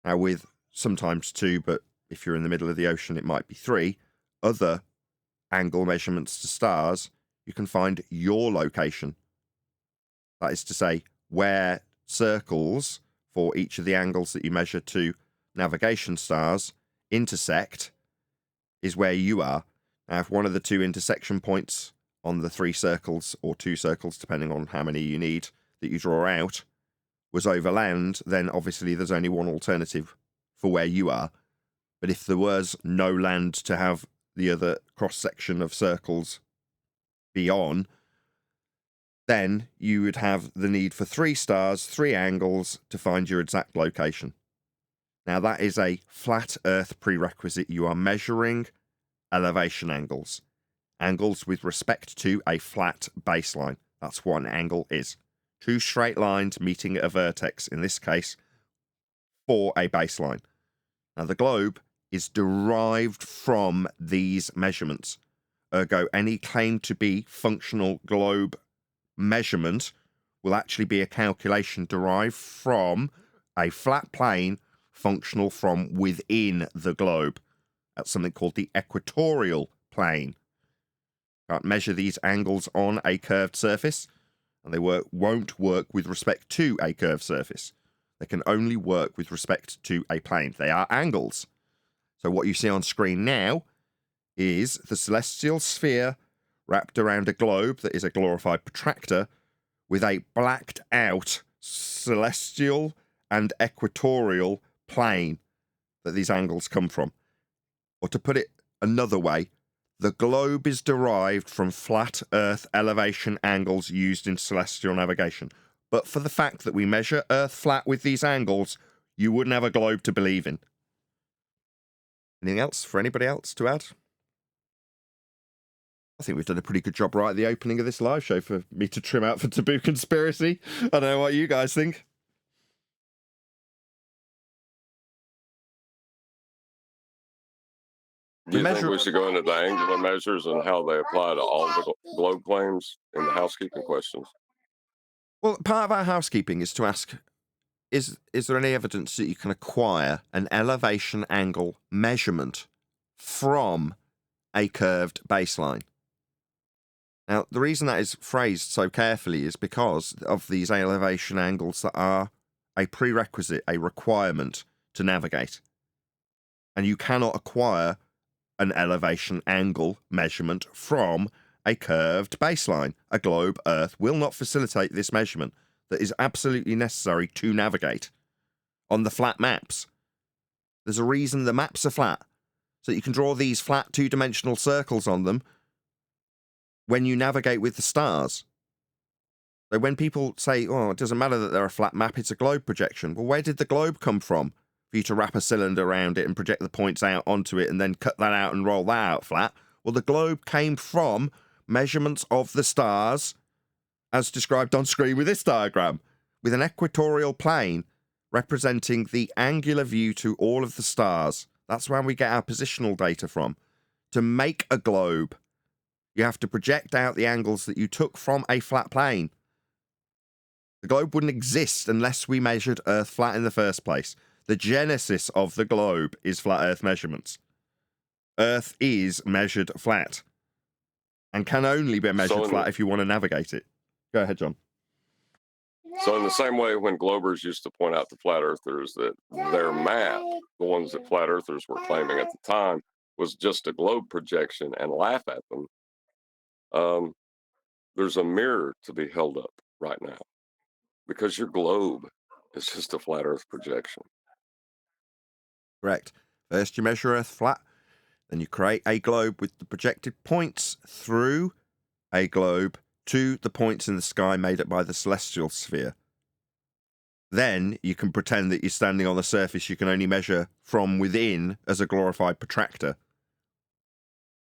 S1: Now, with sometimes 2, but if you're in the middle of the ocean, it might be 3, other angle measurements to stars, you can find your location. That is to say, where circles for each of the angles that you measure to navigation stars intersect is where you are. Now, if one of the 2 intersection points on the 3 circles, or 2 circles, depending on how many you need, that you draw out, was over land, then obviously there's only one alternative for where you are. But if there was no land to have the other cross-section of circles be on, then you would have the need for 3 stars, 3 angles to find your exact location. Now, that is a flat Earth prerequisite. You are measuring elevation angles. Angles with respect to a flat baseline. That's what an angle is. 2 straight lines meeting at a vertex, in this case, for a baseline. Now, the globe is derived from these measurements. Ergo, any claim to be functional globe measurement will actually be a calculation derived from a flat plane functional from within the globe. That's something called the equatorial plane. Can't measure these angles on a curved surface, and they won't work with respect to a curved surface. They can only work with respect to a plane. They are angles. So what you see on screen now is the celestial sphere wrapped around a globe that is a glorified protractor with a blacked out celestial and equatorial plane that these angles come from. Or to put it another way, the globe is derived from flat Earth elevation angles used in celestial navigation. But for the fact that we measure Earth flat with these angles, you wouldn't have a globe to believe in. Anything else for anybody else to add? I think we've done a pretty good job right at the opening of this live show for me to trim out for Taboo Conspiracy. I don't know what you guys think.
S4: Do
S1: The
S4: you think
S1: measure.
S4: we should go into the angular measures and how they apply to all the globe claims in the housekeeping questions?
S1: Well, part of our housekeeping is to ask: is there any evidence that you can acquire an elevation angle measurement from a curved baseline? Now, the reason that is phrased so carefully is because of these elevation angles that are a prerequisite, a requirement to navigate. And you cannot acquire an elevation angle measurement from a curved baseline. A globe Earth will not facilitate this measurement that is absolutely necessary to navigate on the flat maps. There's a reason the maps are flat, so that you can draw these flat two-dimensional circles on them when you navigate with the stars. So when people say, oh, it doesn't matter that they're a flat map, it's a globe projection. Well, where did the globe come from for you to wrap a cylinder around it and project the points out onto it and then cut that out and roll that out flat? Well, the globe came from measurements of the stars as described on screen with this diagram, with an equatorial plane representing the angular view to all of the stars. That's where we get our positional data from. To make a globe, you have to project out the angles that you took from a flat plane. The globe wouldn't exist unless we measured Earth flat in the first place. The genesis of the globe is flat Earth measurements. Earth is measured flat and can only be measured flat if you want to navigate it. Go ahead, John.
S4: So in the same way when Globers used to point out to flat earthers that their map, the ones that flat earthers were claiming at the time, was just a globe projection and laugh at them, there's a mirror to be held up right now because your globe is just a flat earth projection.
S1: Correct. First you measure Earth flat, then you create a globe with the projected points through a globe to the points in the sky made up by the celestial sphere. Then you can pretend that you're standing on the surface you can only measure from within as a glorified protractor.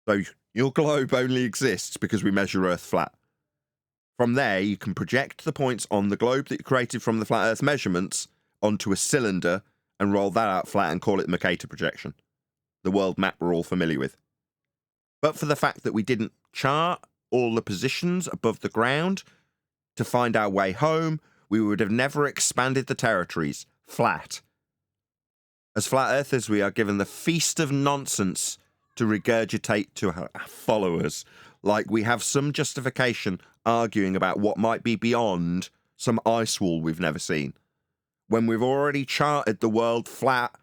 S1: So your globe only exists because we measure Earth flat. From there, you can project the points on the globe that you created from the flat Earth measurements onto a cylinder and roll that out flat and call it the Mercator projection, the world map we're all familiar with. But for the fact that we didn't chart all the positions above the ground to find our way home, we would have never expanded the territories flat. As flat earthers, we are given the feast of nonsense to regurgitate to our followers, like we have some justification arguing about what might be beyond some ice wall we've never seen. When we've already charted the world flat,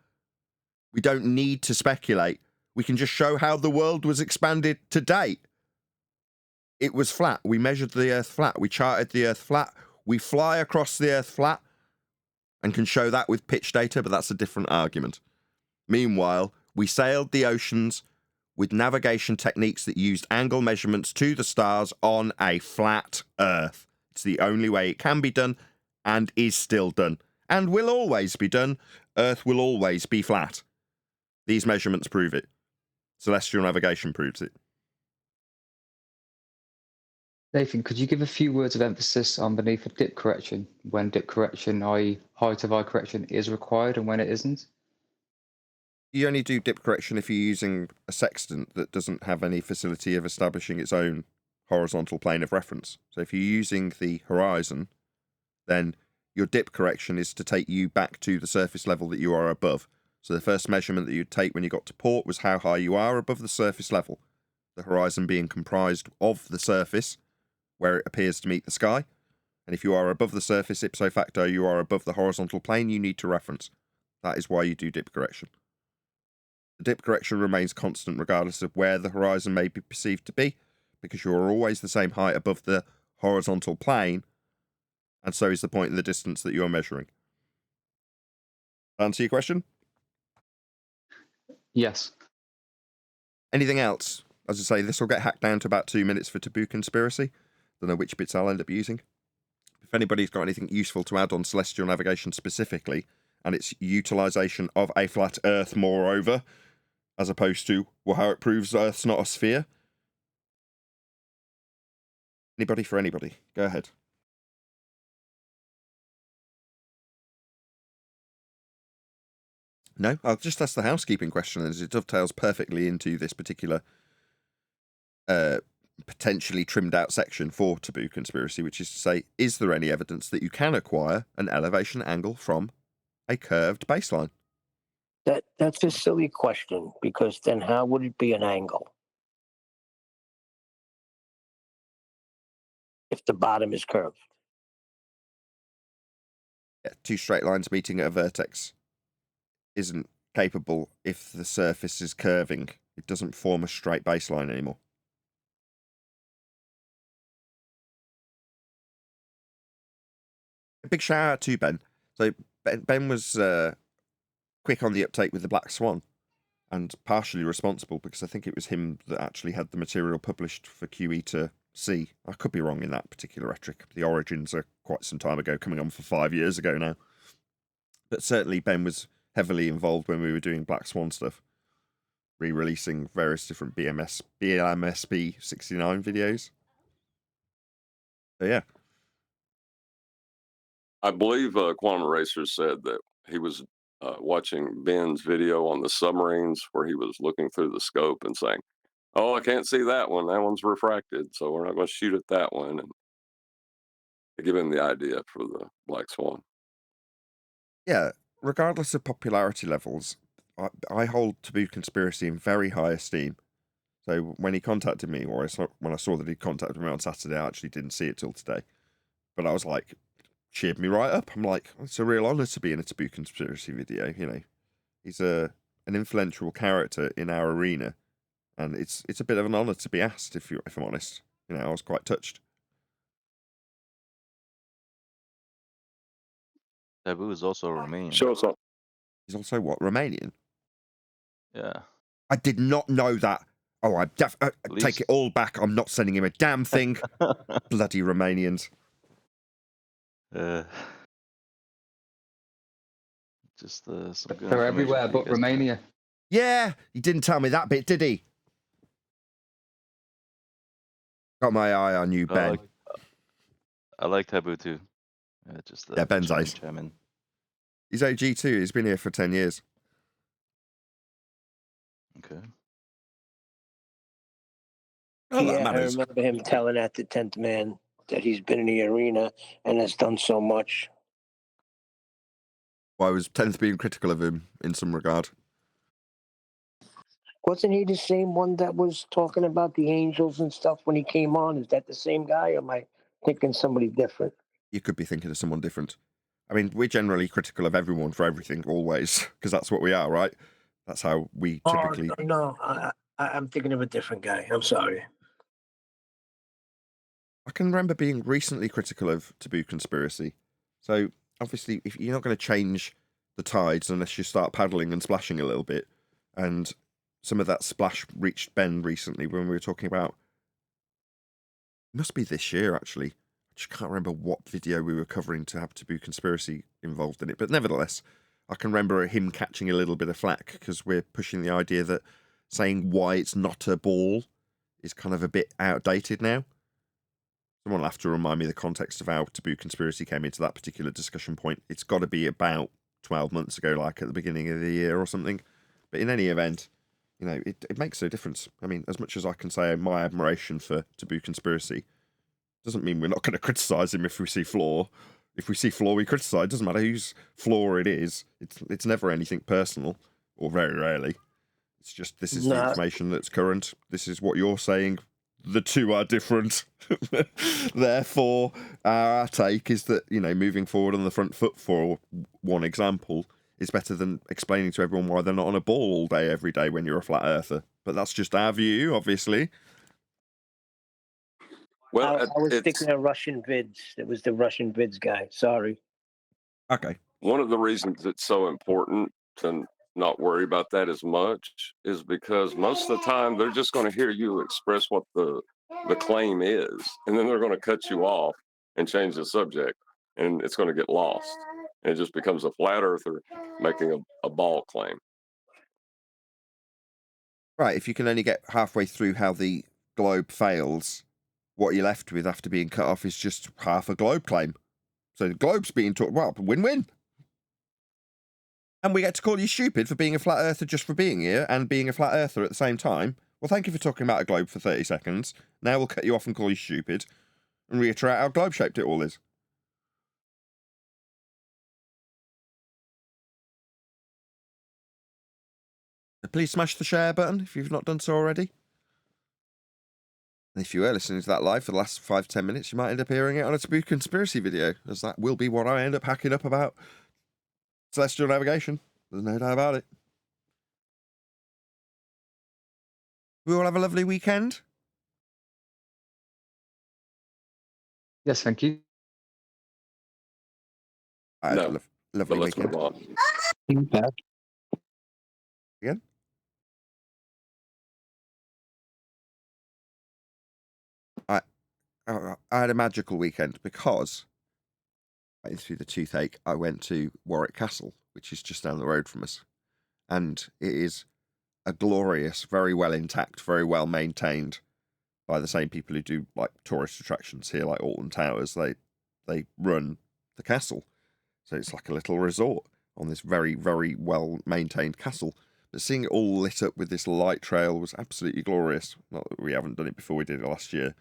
S1: we don't need to speculate. We can just show how the world was expanded to date. It was flat. We measured the Earth flat. We charted the Earth flat. We fly across the Earth flat and can show that with pitch data, but that's a different argument. Meanwhile, we sailed the oceans with navigation techniques that used angle measurements to the stars on a flat Earth. It's the only way it can be done and is still done and will always be done. Earth will always be flat. These measurements prove it. Celestial navigation proves it.
S7: Nathan, could you give a few words of emphasis on beneath a dip correction, when dip correction, i.e. height of eye correction, is required and when it isn't?
S1: You only do dip correction if you're using a sextant that doesn't have any facility of establishing its own horizontal plane of reference. So if you're using the horizon, then your dip correction is to take you back to the surface level that you are above. So the first measurement that you'd take when you got to port was how high you are above the surface level. The horizon being comprised of the surface, where it appears to meet the sky. And if you are above the surface, ipso facto, you are above the horizontal plane you need to reference. That is why you do dip correction. The dip correction remains constant regardless of where the horizon may be perceived to be, because you are always the same height above the horizontal plane, and so is the point in the distance that you are measuring. Answer your question?
S7: Yes.
S1: Anything else? As I say, this will get hacked down to about 2 minutes for Taboo Conspiracy. Don't know which bits I'll end up using. If anybody's got anything useful to add on celestial navigation specifically, and its utilisation of a flat Earth moreover, as opposed to how it proves Earth's not a sphere. Anybody for anybody? Go ahead. No, I'll just ask the housekeeping question, as it dovetails perfectly into this particular potentially trimmed out section for Taboo Conspiracy, which is to say, is there any evidence that you can acquire an elevation angle from a curved baseline?
S5: That's a silly question, because then how would it be an angle if the bottom is curved?
S1: Yeah, two straight lines meeting at a vertex isn't capable if the surface is curving. It doesn't form a straight baseline anymore. A big shout out to Ben. So Ben was quick on the uptake with the Black Swan, and partially responsible because I think it was him that actually had the material published for QE to see. I could be wrong in that particular rhetoric. The origins are quite some time ago, coming on for 5 years ago now. But certainly Ben was heavily involved when we were doing Black Swan stuff, re-releasing various different BLMSB 69 videos. So yeah.
S4: I believe Quantum Racer said that he was watching Ben's video on the submarines where he was looking through the scope and saying, "Oh, I can't see that one. That one's refracted, so we're not going to shoot at that one." And to give him the idea for the Black Swan.
S1: Yeah, regardless of popularity levels, I hold Taboo Conspiracy in very high esteem. So when he contacted me, or when I saw that he contacted me on Saturday, I actually didn't see it till today. But I was like, cheered me right up. I'm like, it's a real honour to be in a Taboo Conspiracy video. You know, he's an influential character in our arena, and it's a bit of an honour to be asked. If I'm honest, you know, I was quite touched.
S6: Taboo is also Romanian.
S4: Show us up.
S1: He's also what, Romanian?
S6: Yeah.
S1: I did not know that. Oh, I take it all back. I'm not sending him a damn thing. Bloody Romanians.
S6: Just some good
S7: They're
S6: information
S7: everywhere
S6: for you
S7: but
S6: guys.
S7: Romania.
S1: Yeah, he didn't tell me that bit, did he? Got my eye on you, Ben.
S6: I like Taboo too.
S1: Yeah, Ben's ace.
S6: Chairman.
S1: He's OG too. He's been here for 10 years.
S6: Okay.
S1: Oh, that
S5: Yeah, I
S1: matters.
S5: remember him telling at the 10th Man that he's been in the arena and has done so much.
S1: Well, I was tend to being critical of him in some regard.
S5: Wasn't he the same one that was talking about the angels and stuff when he came on? Is that the same guy, or am I thinking somebody different?
S1: You could be thinking of someone different. I mean, we're generally critical of everyone for everything, always, because that's what we are, right? That's how we typically...
S5: Oh, no, I'm thinking of a different guy. I'm sorry.
S1: I can remember being recently critical of Taboo Conspiracy. So, obviously, if you're not going to change the tides unless you start paddling and splashing a little bit, and some of that splash reached Ben recently when we were talking about... It must be this year, actually. I just can't remember what video we were covering to have Taboo Conspiracy involved in it. But nevertheless, I can remember him catching a little bit of flack because we're pushing the idea that saying why it's not a ball is kind of a bit outdated now. Someone will have to remind me the context of how Taboo Conspiracy came into that particular discussion point. It's got to be about 12 months ago, like at the beginning of the year or something. But in any event, you know, it makes no difference. I mean, as much as I can say my admiration for Taboo Conspiracy, doesn't mean we're not going to criticise him if we see flaw. If we see flaw, we criticise. It doesn't matter whose flaw it is. It's never anything personal, or very rarely. It's just, this is the information that's current. This is what you're saying. The two are different. Therefore, our take is that, you know, moving forward on the front foot, for one example, is better than explaining to everyone why they're not on a ball all day, every day when you're a flat earther. But that's just our view, obviously.
S4: Well,
S5: I was thinking of Russian vids. It was the Russian vids guy. Sorry.
S1: Okay.
S4: One of the reasons it's so important to not worry about that as much is because most of the time they're just going to hear you express what the claim is, and then they're going to cut you off and change the subject, and it's going to get lost. And it just becomes a flat earther making a ball claim.
S1: Right, if you can only get halfway through how the globe fails, what you're left with after being cut off is just half a globe claim. So the globe's being taught, well, win-win. And we get to call you stupid for being a flat earther just for being here and being a flat earther at the same time. Well, thank you for talking about a globe for 30 seconds. Now we'll cut you off and call you stupid and reiterate how globe-shaped it all is. Please smash the share button if you've not done so already. And if you were listening to that live for the last 5 to 10 minutes, you might end up hearing it on a Taboo conspiracy video, as that will be what I end up hacking up about celestial navigation. There's no doubt about it. We all have a lovely weekend.
S7: Yes, thank you.
S1: I had
S4: No,
S1: a lovely
S4: but let's
S1: weekend.
S4: move on.
S1: Again? I had a magical weekend because, through the toothache, I went to Warwick Castle, which is just down the road from us. And it is a glorious, very well intact, very well maintained by the same people who do like tourist attractions here, like Alton Towers. They run the castle. So it's like a little resort on this very, very well maintained castle. But seeing it all lit up with this light trail was absolutely glorious. Not that we haven't done it before, we did it last year.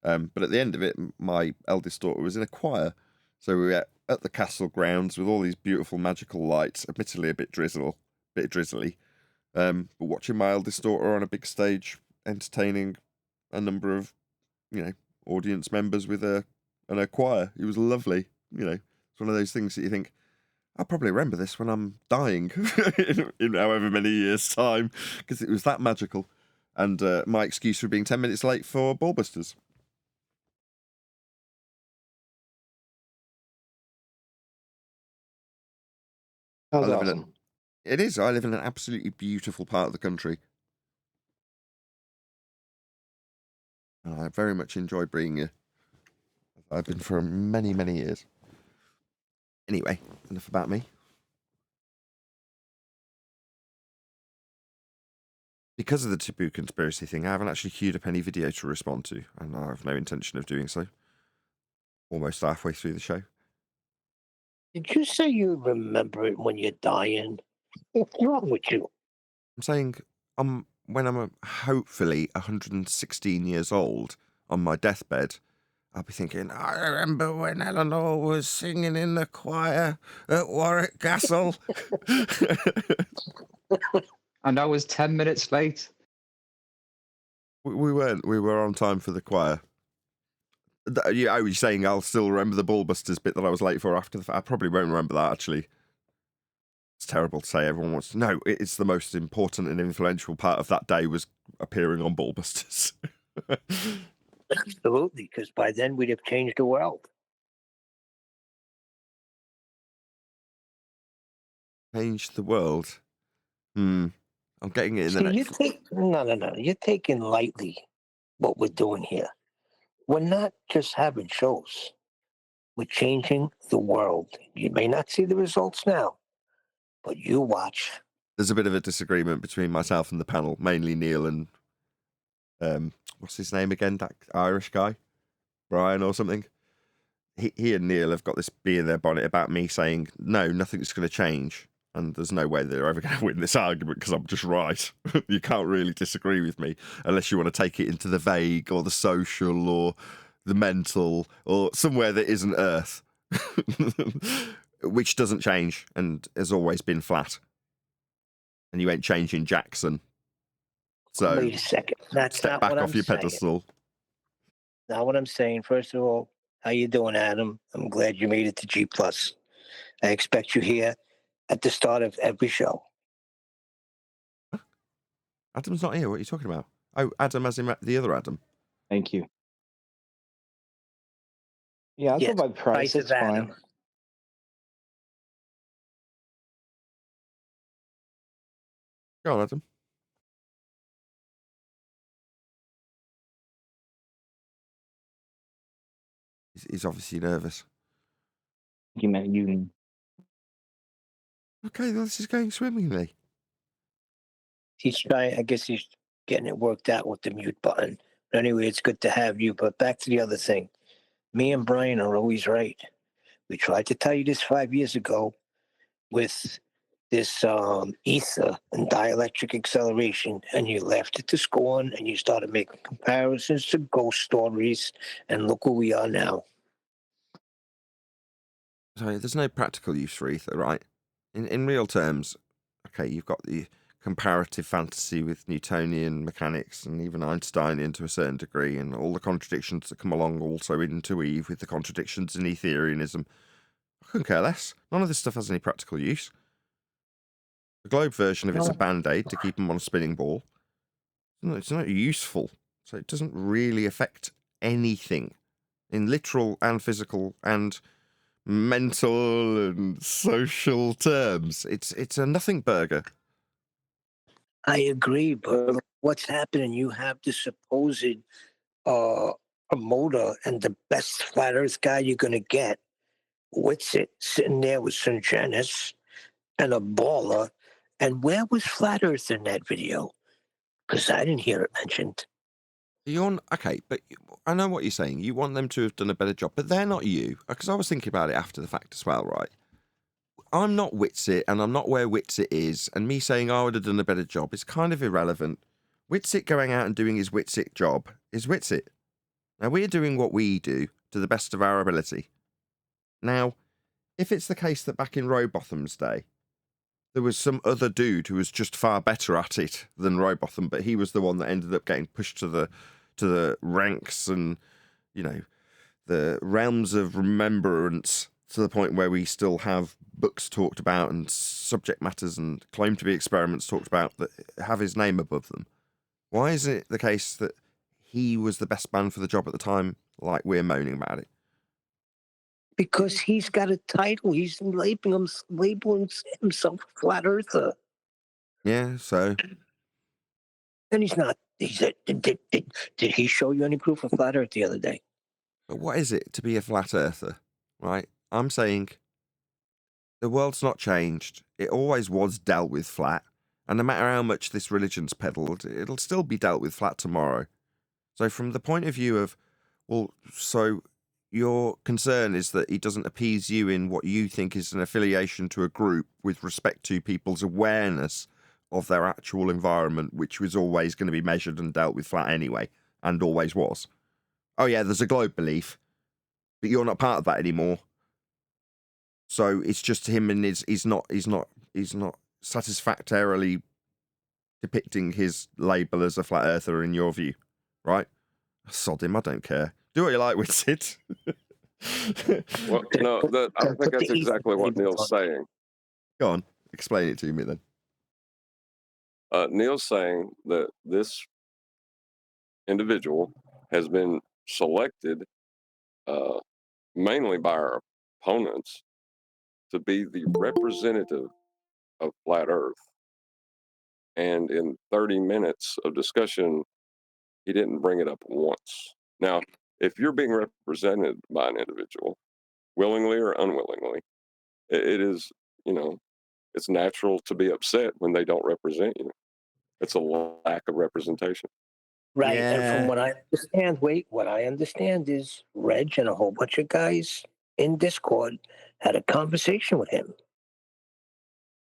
S1: But at the end of it, my eldest daughter was in a choir. So we were at the castle grounds with all these beautiful magical lights, admittedly a bit drizzly. But watching my eldest daughter on a big stage entertaining a number of, audience members with her and her choir, it was lovely. It's one of those things that you think, I'll probably remember this when I'm dying in however many years' time, because it was that magical. And my excuse for being 10 minutes late for Ballbusters.
S3: That was
S1: I live in
S3: awesome.
S1: It is. I live in an absolutely beautiful part of the country. And I very much enjoy being here. I've been for many, many years. Anyway, enough about me. Because of the Taboo conspiracy thing, I haven't actually queued up any video to respond to, and I have no intention of doing so. Almost halfway through the show.
S5: Did you say you remember it when you're dying? What's wrong with you?
S1: I'm saying when I'm hopefully 116 years old on my deathbed, I'll be thinking, I remember when Eleanor was singing in the choir at Warwick Castle.
S7: And I was 10 minutes late.
S1: We weren't. We were on time for the choir. I was saying I'll still remember the Ballbusters bit that I was late for after the fact. I probably won't remember that, actually. It's terrible to say. Everyone wants to know. It's the most important and influential part of that day was appearing on Ballbusters.
S5: Absolutely, because by then we'd have changed the world.
S1: Changed the world. I'm getting it in the next...
S5: No. You're taking lightly what we're doing here. We're not just having shows. We're changing the world. You may not see the results now, but you watch.
S1: There's a bit of a disagreement between myself and the panel, mainly Neil and what's his name again? That Irish guy, Brian or something. He and Neil have got this bee in their bonnet about me saying no, nothing's going to change, and there's no way they're ever going to win this argument because I'm just right. You can't really disagree with me unless you want to take it into the vague or the social or the mental or somewhere that isn't Earth, which doesn't change and has always been flat. And you ain't changing Jackson. So
S5: wait a second. That's
S1: step
S5: not
S1: back
S5: what
S1: off
S5: I'm
S1: your
S5: saying.
S1: pedestal.
S5: Not what I'm saying. First of all, how you doing, Adam? I'm glad you made it to G+. I expect you here at the start of every show.
S1: Adam's not here. What are you talking about? Oh, Adam as in the other Adam.
S3: Thank you. Yeah, I'll
S5: Yes,
S3: go by price. It's
S5: Adam.
S3: fine.
S1: Go on, Adam. He's obviously nervous.
S3: You meant you.
S1: Okay, well, this is going swimmingly.
S5: He's trying. I guess he's getting it worked out with the mute button. But anyway, it's good to have you. But back to the other thing. Me and Brian are always right. We tried to tell you this 5 years ago with this ether and dielectric acceleration, and you left it to scorn, and you started making comparisons to ghost stories, and look where we are now.
S1: So there's no practical use for ether, right? In real terms, okay, you've got the comparative fantasy with Newtonian mechanics and even Einsteinian to a certain degree, and all the contradictions that come along also interweave with the contradictions in Ethereanism. I couldn't care less. None of this stuff has any practical use. The globe version of it's a band-aid to keep them on a spinning ball. It's not useful, so it doesn't really affect anything in literal and physical and mental and social terms. It's a nothing burger.
S5: I agree, but what's happening? You have the supposed promoter and the best flat Earth guy you're gonna get, Witsit, sitting there with St. Janice and a baller. And where was Flat Earth in that video? Because I didn't hear it mentioned.
S1: Okay, but I know what you're saying. You want them to have done a better job, but they're not you. Because I was thinking about it after the fact as well, right? I'm not Witsit, and I'm not where Witsit is, and me saying I would have done a better job is kind of irrelevant. Witsit going out and doing his Witsit job is Witsit. Now, we're doing what we do to the best of our ability. Now, if it's the case that back in Rowbotham's day, there was some other dude who was just far better at it than Rowbotham, but he was the one that ended up getting pushed to the ranks and, you know, the realms of remembrance to the point where we still have books talked about and subject matters and claim to be experiments talked about that have his name above them. Why isn't it the case that he was the best man for the job at the time, like we're moaning about it?
S5: Because he's got a title. He's labeling himself a flat earther.
S1: Yeah, so.
S5: And he's not. Did he show you any proof of flat earth the other day?
S1: But what is it to be a flat earther, right? I'm saying the world's not changed. It always was dealt with flat. And no matter how much this religion's peddled, it'll still be dealt with flat tomorrow. So from the point of view of, well, so your concern is that he doesn't appease you in what you think is an affiliation to a group with respect to people's awareness of their actual environment, which was always going to be measured and dealt with flat anyway, and always was. Oh yeah, there's a globe belief, but you're not part of that anymore. So it's just him, and he's not satisfactorily depicting his label as a flat earther in your view, right? Sod him, I don't care. Do what you like with it.
S4: Well, no, I think that's exactly what Neil's saying.
S1: Go on, explain it to me then.
S4: Neil's saying that this individual has been selected mainly by our opponents to be the representative of flat Earth. And in 30 minutes of discussion, he didn't bring it up once. Now, if you're being represented by an individual, willingly or unwillingly, it is, it's natural to be upset when they don't represent you. It's a lack of representation.
S5: Right.
S1: Yeah.
S5: And from what I understand is Reg and a whole bunch of guys in Discord had a conversation with him.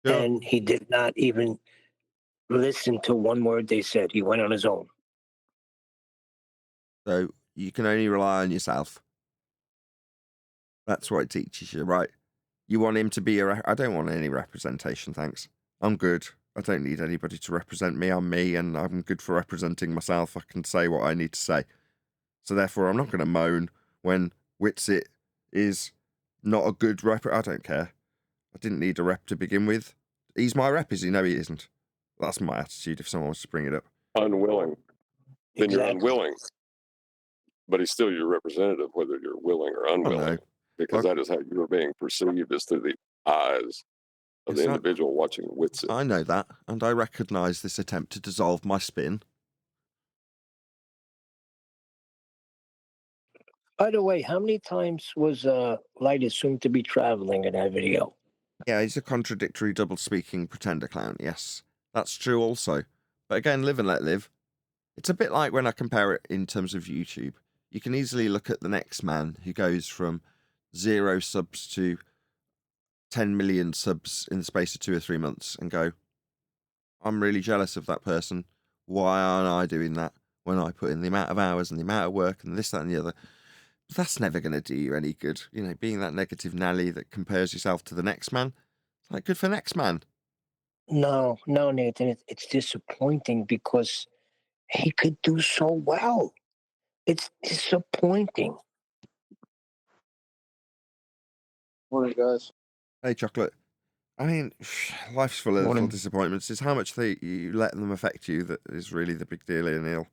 S1: Yeah.
S5: And he did not even listen to one word they said. He went on his own.
S1: So you can only rely on yourself. That's what it teaches you, right? You want him to be I don't want any representation, thanks. I'm good. I don't need anybody to represent me. I'm me, and I'm good for representing myself. I can say what I need to say. So therefore, I'm not going to moan when Witsit is not a good rep. I don't care. I didn't need a rep to begin with. He's my rep, is he? No, he isn't. That's my attitude if someone wants to bring it up.
S4: Unwilling. Then
S5: Exactly.
S4: you're unwilling. But he's still your representative, whether you're willing or unwilling. Because that is how you are being perceived, is through the eyes of the individual watching Witsit.
S1: I know that, and I recognise this attempt to dissolve my spin.
S5: By the way, how many times was Lite assumed to be traveling in that video?
S1: Yeah, he's a contradictory, double-speaking pretender clown, yes. That's true also. But again, live and let live. It's a bit like when I compare it in terms of YouTube. You can easily look at the next man who goes from 0 subs to 10 million subs in the space of 2 or 3 months and go, I'm really jealous of that person. Why aren't I doing that when I put in the amount of hours and the amount of work and this, that, and the other? But that's never going to do you any good. Being that negative Nelly that compares yourself to the next man. It's like, good for next man.
S5: No, Nathan, it's disappointing because he could do so well. It's disappointing.
S8: Morning, guys.
S1: Hey, Chocolate. I mean, life's full of little
S7: Morning.
S1: disappointments. It's how much you let them affect you that is really the big deal here, Neil.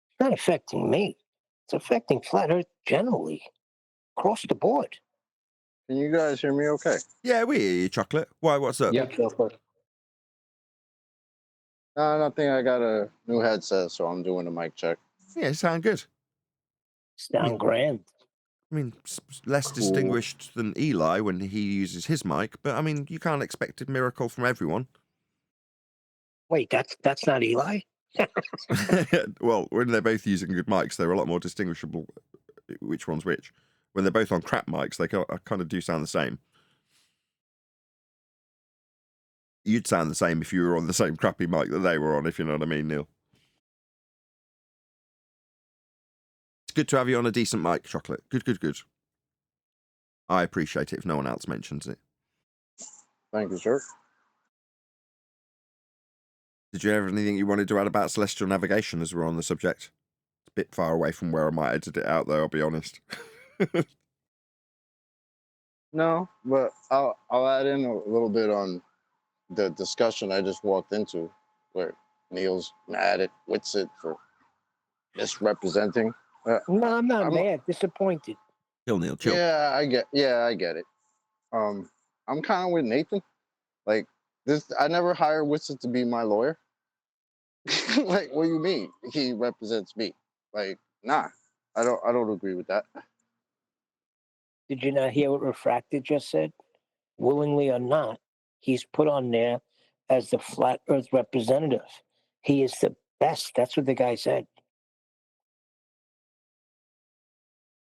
S5: It's not affecting me. It's affecting flat Earth generally, across the board.
S8: Can you guys hear me okay?
S1: Yeah, we hear you, Chocolate. Why, what's up?
S7: Yeah.
S8: Nothing. I got a new headset, so I'm doing a mic check.
S1: Yeah, sound good.
S5: Sound grand.
S1: I mean, less distinguished than Eli when he uses his mic, but I mean, you can't expect a miracle from everyone.
S5: Wait, that's not Eli?
S1: Well, when they're both using good mics, they're a lot more distinguishable which one's which. When they're both on crap mics, they kind of do sound the same. You'd sound the same if you were on the same crappy mic that they were on, if you know what I mean, Neil. It's good to have you on a decent mic, Chocolate. Good. I appreciate it if no one else mentions it.
S8: Thank you, sir.
S1: Did you have anything you wanted to add about celestial navigation as we're on the subject? It's a bit far away from where I might edit it out, though, I'll be honest.
S8: No, but I'll add in a little bit on the discussion I just walked into, where Neil's mad at Witsit for misrepresenting.
S5: No, I'm not mad. Disappointed.
S1: Chill, Neil, chill.
S8: Yeah, I get it. I'm kind of with Nathan. Like this, I never hired Witsit to be my lawyer. Like, what do you mean? He represents me. Like, nah, I don't agree with that.
S5: Did you not hear what Refracted just said? Willingly or not, he's put on there as the flat Earth representative. He is the best. That's what the guy said.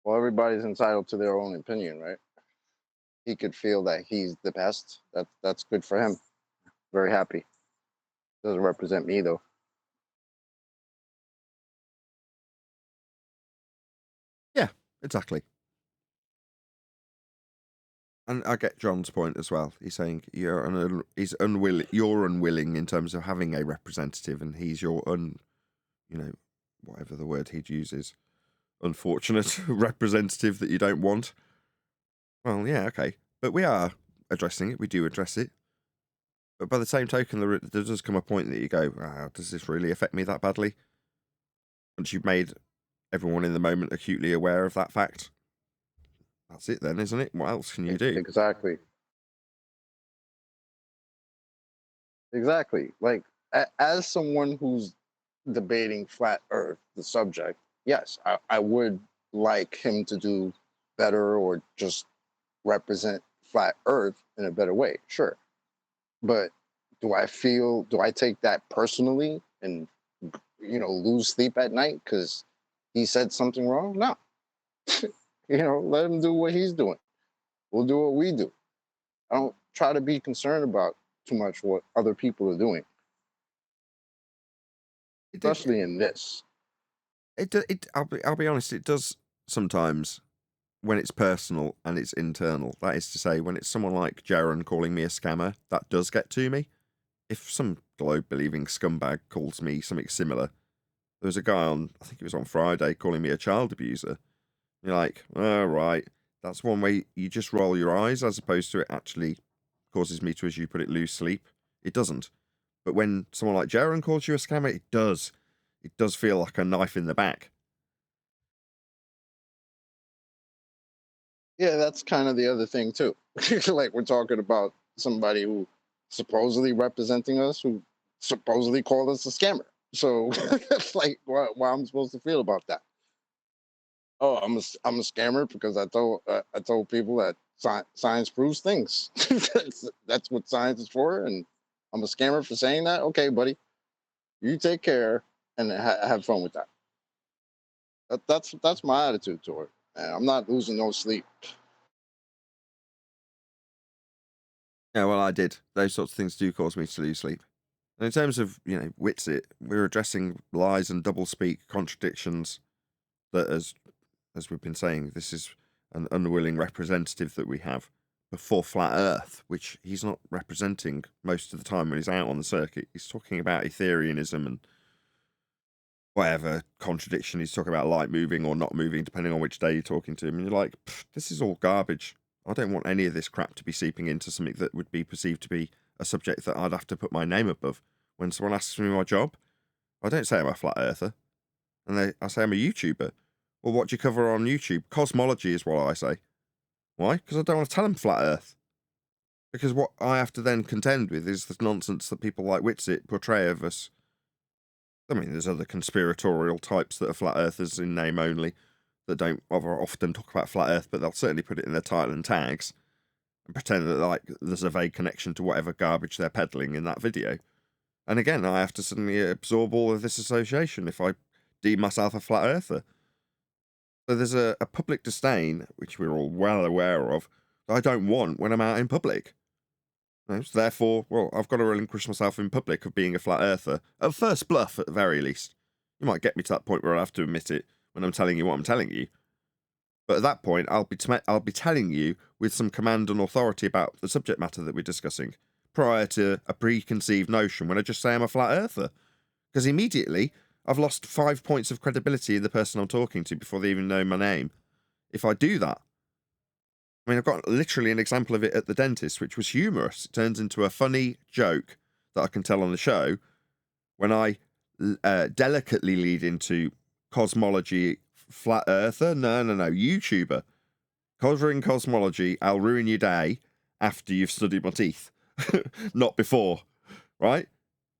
S8: Well, everybody's entitled to their own opinion, right? He could feel that he's the best. That's good for him. Very happy. Doesn't represent me though.
S1: Yeah, exactly. And I get John's point as well. He's saying you're unwilling in terms of having a representative, and he's your whatever the word he'd use is, unfortunate representative that you don't want. Well, yeah, okay, but we are addressing it. We do address it, but by the same token, there does come a point that you go, does this really affect me that badly? Once you've made everyone in the moment acutely aware of that fact, that's it then, isn't it? What else can you do?
S8: Exactly. Like, as someone who's debating flat Earth, the subject, yes, I would like him to do better or just represent flat Earth in a better way. Sure. But do I take that personally and, lose sleep at night because he said something wrong? No. Let him do what he's doing. We'll do what we do. I don't try to be concerned about too much what other people are doing, especially in this.
S1: I'll be honest. It does sometimes when it's personal and it's internal. That is to say, when it's someone like Jaron calling me a scammer, that does get to me. If some globe-believing scumbag calls me something similar, there was a guy I think it was on Friday, calling me a child abuser. You're like, oh, right. That's one way you just roll your eyes as opposed to it actually causes me to, as you put it, lose sleep. It doesn't. But when someone like Jaron calls you a scammer, it does. It does feel like a knife in the back.
S8: Yeah, that's kind of the other thing too. Like, we're talking about somebody who supposedly representing us, who supposedly called us a scammer. So it's like, what I'm supposed to feel about that? Oh, I'm a scammer because I told people that science proves things. That's what science is for, and I'm a scammer for saying that. Okay, buddy, you take care and have fun with that. That's my attitude toward it. And I'm not losing no sleep.
S1: Yeah, well, I did. Those sorts of things do cause me to lose sleep. And in terms of, Witsit, we're addressing lies and doublespeak, contradictions that, as we've been saying, this is an unwilling representative that we have before Flat Earth, which he's not representing most of the time when he's out on the circuit. He's talking about Ethereanism and whatever contradiction. He's talking about light moving or not moving, depending on which day you're talking to him. And you're like, this is all garbage. I don't want any of this crap to be seeping into something that would be perceived to be a subject that I'd have to put my name above. When someone asks me my job, I don't say I'm a flat earther. And I say I'm a YouTuber. Well, what do you cover on YouTube? Cosmology is what I say. Why? Because I don't want to tell them flat earth. Because what I have to then contend with is the nonsense that people like Witsit portray of us. I mean, there's other conspiratorial types that are flat earthers in name only that don't often talk about flat earth, but they'll certainly put it in their title and tags and pretend that there's a vague connection to whatever garbage they're peddling in that video. And again, I have to suddenly absorb all of this association if I deem myself a flat earther. So there's a public disdain, which we're all well aware of, that I don't want when I'm out in public. So therefore, I've got to relinquish myself in public of being a flat earther. At first bluff, at the very least. You might get me to that point where I'll have to admit it when I'm telling you what I'm telling you. But at that point, I'll be telling you with some command and authority about the subject matter that we're discussing, prior to a preconceived notion when I just say I'm a flat earther. Because immediately, I've lost 5 points of credibility in the person I'm talking to before they even know my name. If I do that, I mean, I've got literally an example of it at the dentist, which was humorous. It turns into a funny joke that I can tell on the show when I delicately lead into cosmology, flat earther, no, YouTuber. Covering cosmology, I'll ruin your day after you've studied my teeth, not before, right?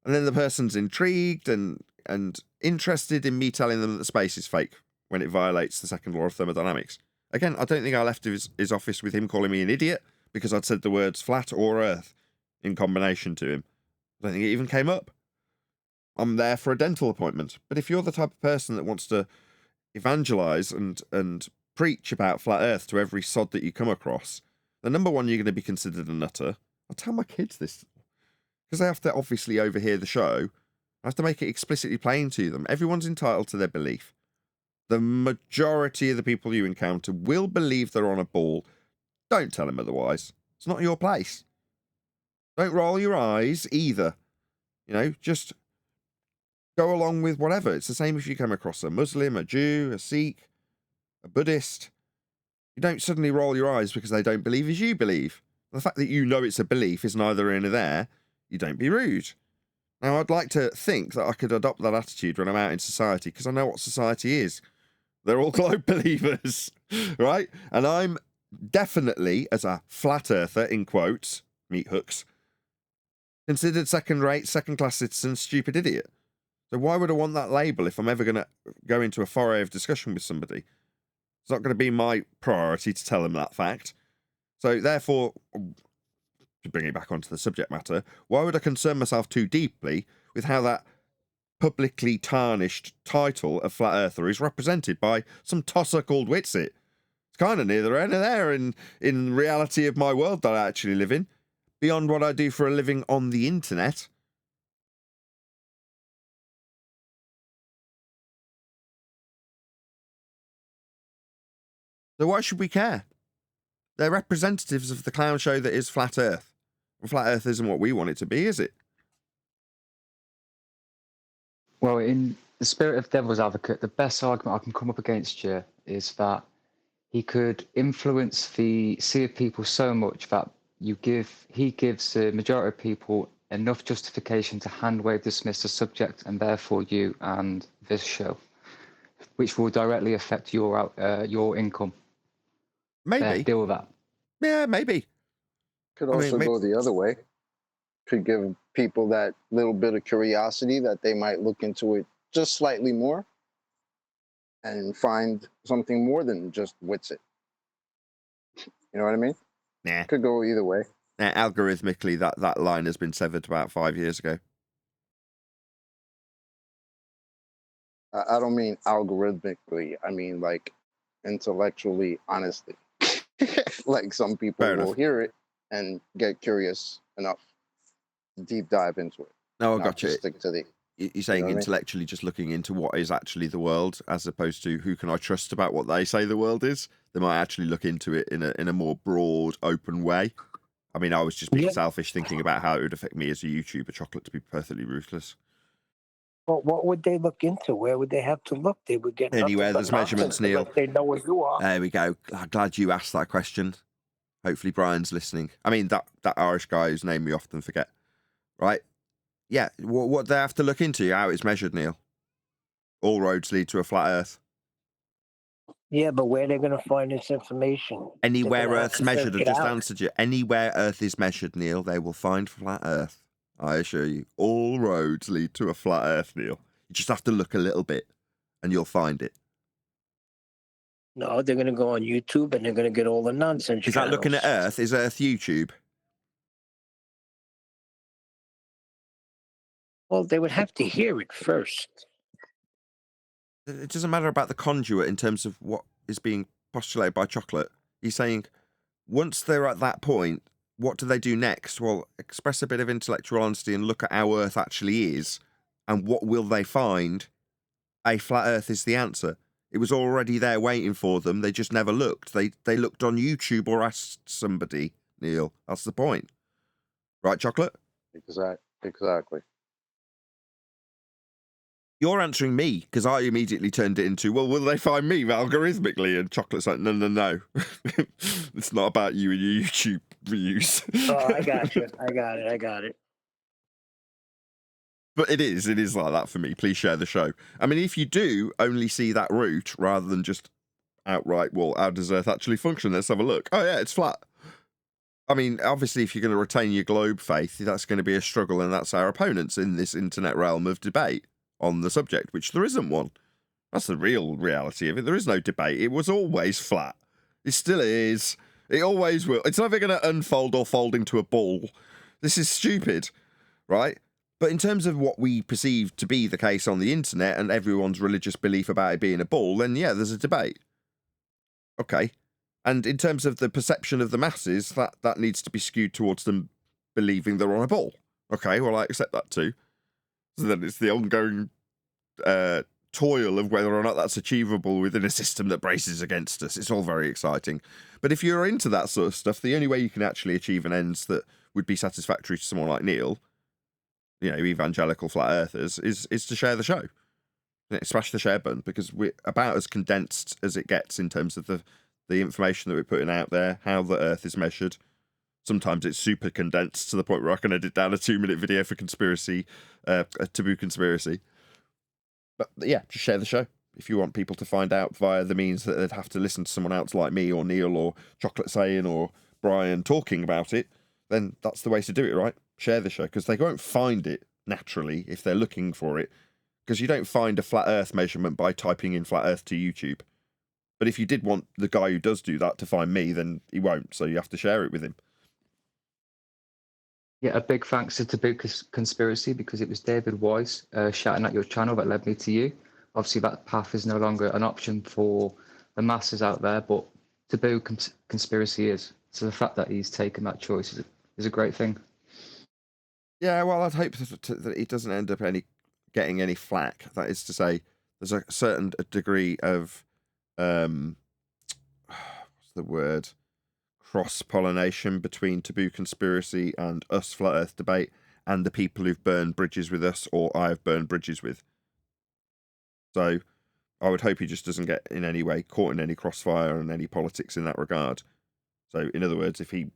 S1: And then the person's intrigued and interested in me telling them that space is fake when it violates the second law of thermodynamics. Again, I don't think I left his office with him calling me an idiot because I'd said the words flat or earth in combination to him. I don't think it even came up. I'm there for a dental appointment. But if you're the type of person that wants to evangelize and preach about flat earth to every sod that you come across, then number one, you're going to be considered a nutter. I tell my kids this because they have to obviously overhear the show. I have to make it explicitly plain to them. Everyone's entitled to their belief. The majority of the people you encounter will believe they're on a ball. Don't tell them otherwise. It's not your place. Don't roll your eyes either. Just go along with whatever. It's the same if you come across a Muslim, a Jew, a Sikh, a Buddhist. You don't suddenly roll your eyes because they don't believe as you believe. The fact that you know it's a belief is neither here nor there. You don't be rude. Now, I'd like to think that I could adopt that attitude when I'm out in society because I know what society is. They're all globe believers, right? And I'm definitely, as a flat earther, in quotes, meat hooks, considered second-rate, second-class citizen, stupid idiot. So why would I want that label if I'm ever going to go into a foray of discussion with somebody? It's not going to be my priority to tell them that fact. So therefore, to bring it back onto the subject matter, why would I concern myself too deeply with how that publicly tarnished title of flat earther is represented by some tosser called Witsit? It's kind of neither here nor there in reality of my world that I actually live in, beyond what I do for a living on the internet. So why should we care? They're representatives of the clown show that is Flat Earth. And Flat Earth isn't what we want it to be, is it?
S7: Well, in the spirit of devil's advocate, the best argument I can come up against you is that he could influence the sea of people so much that he gives the majority of people enough justification to hand-wave dismiss the subject and therefore you and this show, which will directly affect your income.
S1: Maybe.
S7: Deal with that.
S1: Yeah, maybe.
S8: Could also go the other way. Could give people that little bit of curiosity that they might look into it just slightly more and find something more than just Witsit. You know what I mean?
S1: Nah.
S8: Could go either way.
S1: Nah, algorithmically, that line has been severed about 5 years ago.
S8: I don't mean algorithmically. I mean like intellectually, honestly. Like some people will hear it and get curious enough to deep dive into it.
S1: No, I
S8: Not
S1: got you.
S8: just stick to the.
S1: You're saying
S8: know what I mean?
S1: intellectually just looking into what is actually the world, as opposed to who can I trust about what they say the world is. They might actually look into it in a more broad, open way. I mean, I was just being
S5: Yeah.
S1: selfish thinking about how it would affect me as a YouTuber, Chocolate, to be perfectly ruthless.
S5: Well, what would they look into? Where would they have to look? They would get
S1: Anywhere
S5: nothing but
S1: there's measurements,
S5: nonsense
S1: Neil.
S5: unless they know what you are.
S1: There we go. I'm glad you asked that question. Hopefully Brian's listening. I mean, that Irish guy whose name we often forget. Right? Yeah, what they have to look into, how it's measured, Neil. All roads lead to a flat Earth.
S5: Yeah, but where are they going to find this information?
S1: Anywhere
S5: They're gonna have
S1: Earth's
S5: to
S1: measured,
S5: search
S1: I
S5: it
S1: just
S5: out.
S1: answered you. Anywhere Earth is measured, Neil, they will find flat Earth. I assure you. All roads lead to a flat Earth, Neil. You just have to look a little bit and you'll find it.
S5: No, they're going to go on YouTube and they're going to get all the nonsense
S1: Is that looking at
S5: channels.
S1: Earth? Is Earth YouTube?
S5: Well, they would have to hear it first.
S1: It doesn't matter about the conduit in terms of what is being postulated by Chocolate. He's saying once they're at that point, what do they do next? Well, express a bit of intellectual honesty and look at how Earth actually is, and what will they find? A flat Earth is the answer. It was already there waiting for them. They just never looked. They looked on YouTube or asked somebody, Neil. That's the point. Right, Chocolate?
S8: Exactly.
S1: You're answering me, because I immediately turned it into, well, will they find me algorithmically? And Chocolate's like, no. It's not about you and your YouTube views.
S5: Oh, I got you. I got it.
S1: But it is like that for me. Please share the show. I mean, if you do only see that route rather than just outright, well, how does Earth actually function? Let's have a look. Oh, yeah, it's flat. I mean, obviously, if you're going to retain your globe faith, that's going to be a struggle, and that's our opponents in this internet realm of debate on the subject, which there isn't one. That's the real reality of it. There is no debate. It was always flat. It still is. It always will. It's never going to unfold or fold into a ball. This is stupid, right? But in terms of what we perceive to be the case on the internet and everyone's religious belief about it being a ball, then yeah, there's a debate. Okay. And in terms of the perception of the masses, that needs to be skewed towards them believing they're on a ball. Okay, well, I accept that too. So then it's the ongoing toil of whether or not that's achievable within a system that braces against us. It's all very exciting. But if you're into that sort of stuff, the only way you can actually achieve an ends that would be satisfactory to someone like Neil, you know, evangelical flat earthers, is to share the show. Smash the share button, because we're about as condensed as it gets in terms of the information that we're putting out there, how the Earth is measured. Sometimes it's super condensed to the point where I can edit down a 2-minute video for conspiracy, a taboo conspiracy. But yeah, just share the show. If you want people to find out via the means that they'd have to listen to someone else like me or Neil or Chocolate saying or Brian talking about it, then that's the way to do it, right? Share the show, because they won't find it naturally if they're looking for it, because you don't find a flat Earth measurement by typing in flat Earth to YouTube. But if you did want the guy who does do that to find me, then he won't, so you have to share it with him.
S7: Yeah, a big thanks to Taboo Conspiracy, because it was David Wise shouting at your channel that led me to you. Obviously, that path is no longer an option for the masses out there, but Taboo Conspiracy is. So the fact that he's taken that choice is a great thing.
S1: Yeah, well, I'd hope that he doesn't end up getting any flack. That is to say, there's a certain degree of what's the word? Cross-pollination between Taboo Conspiracy and us Flat Earth Debate and the people who've burned bridges with us or I've burned bridges with. So I would hope he just doesn't get in any way caught in any crossfire and any politics in that regard. So in other words, if he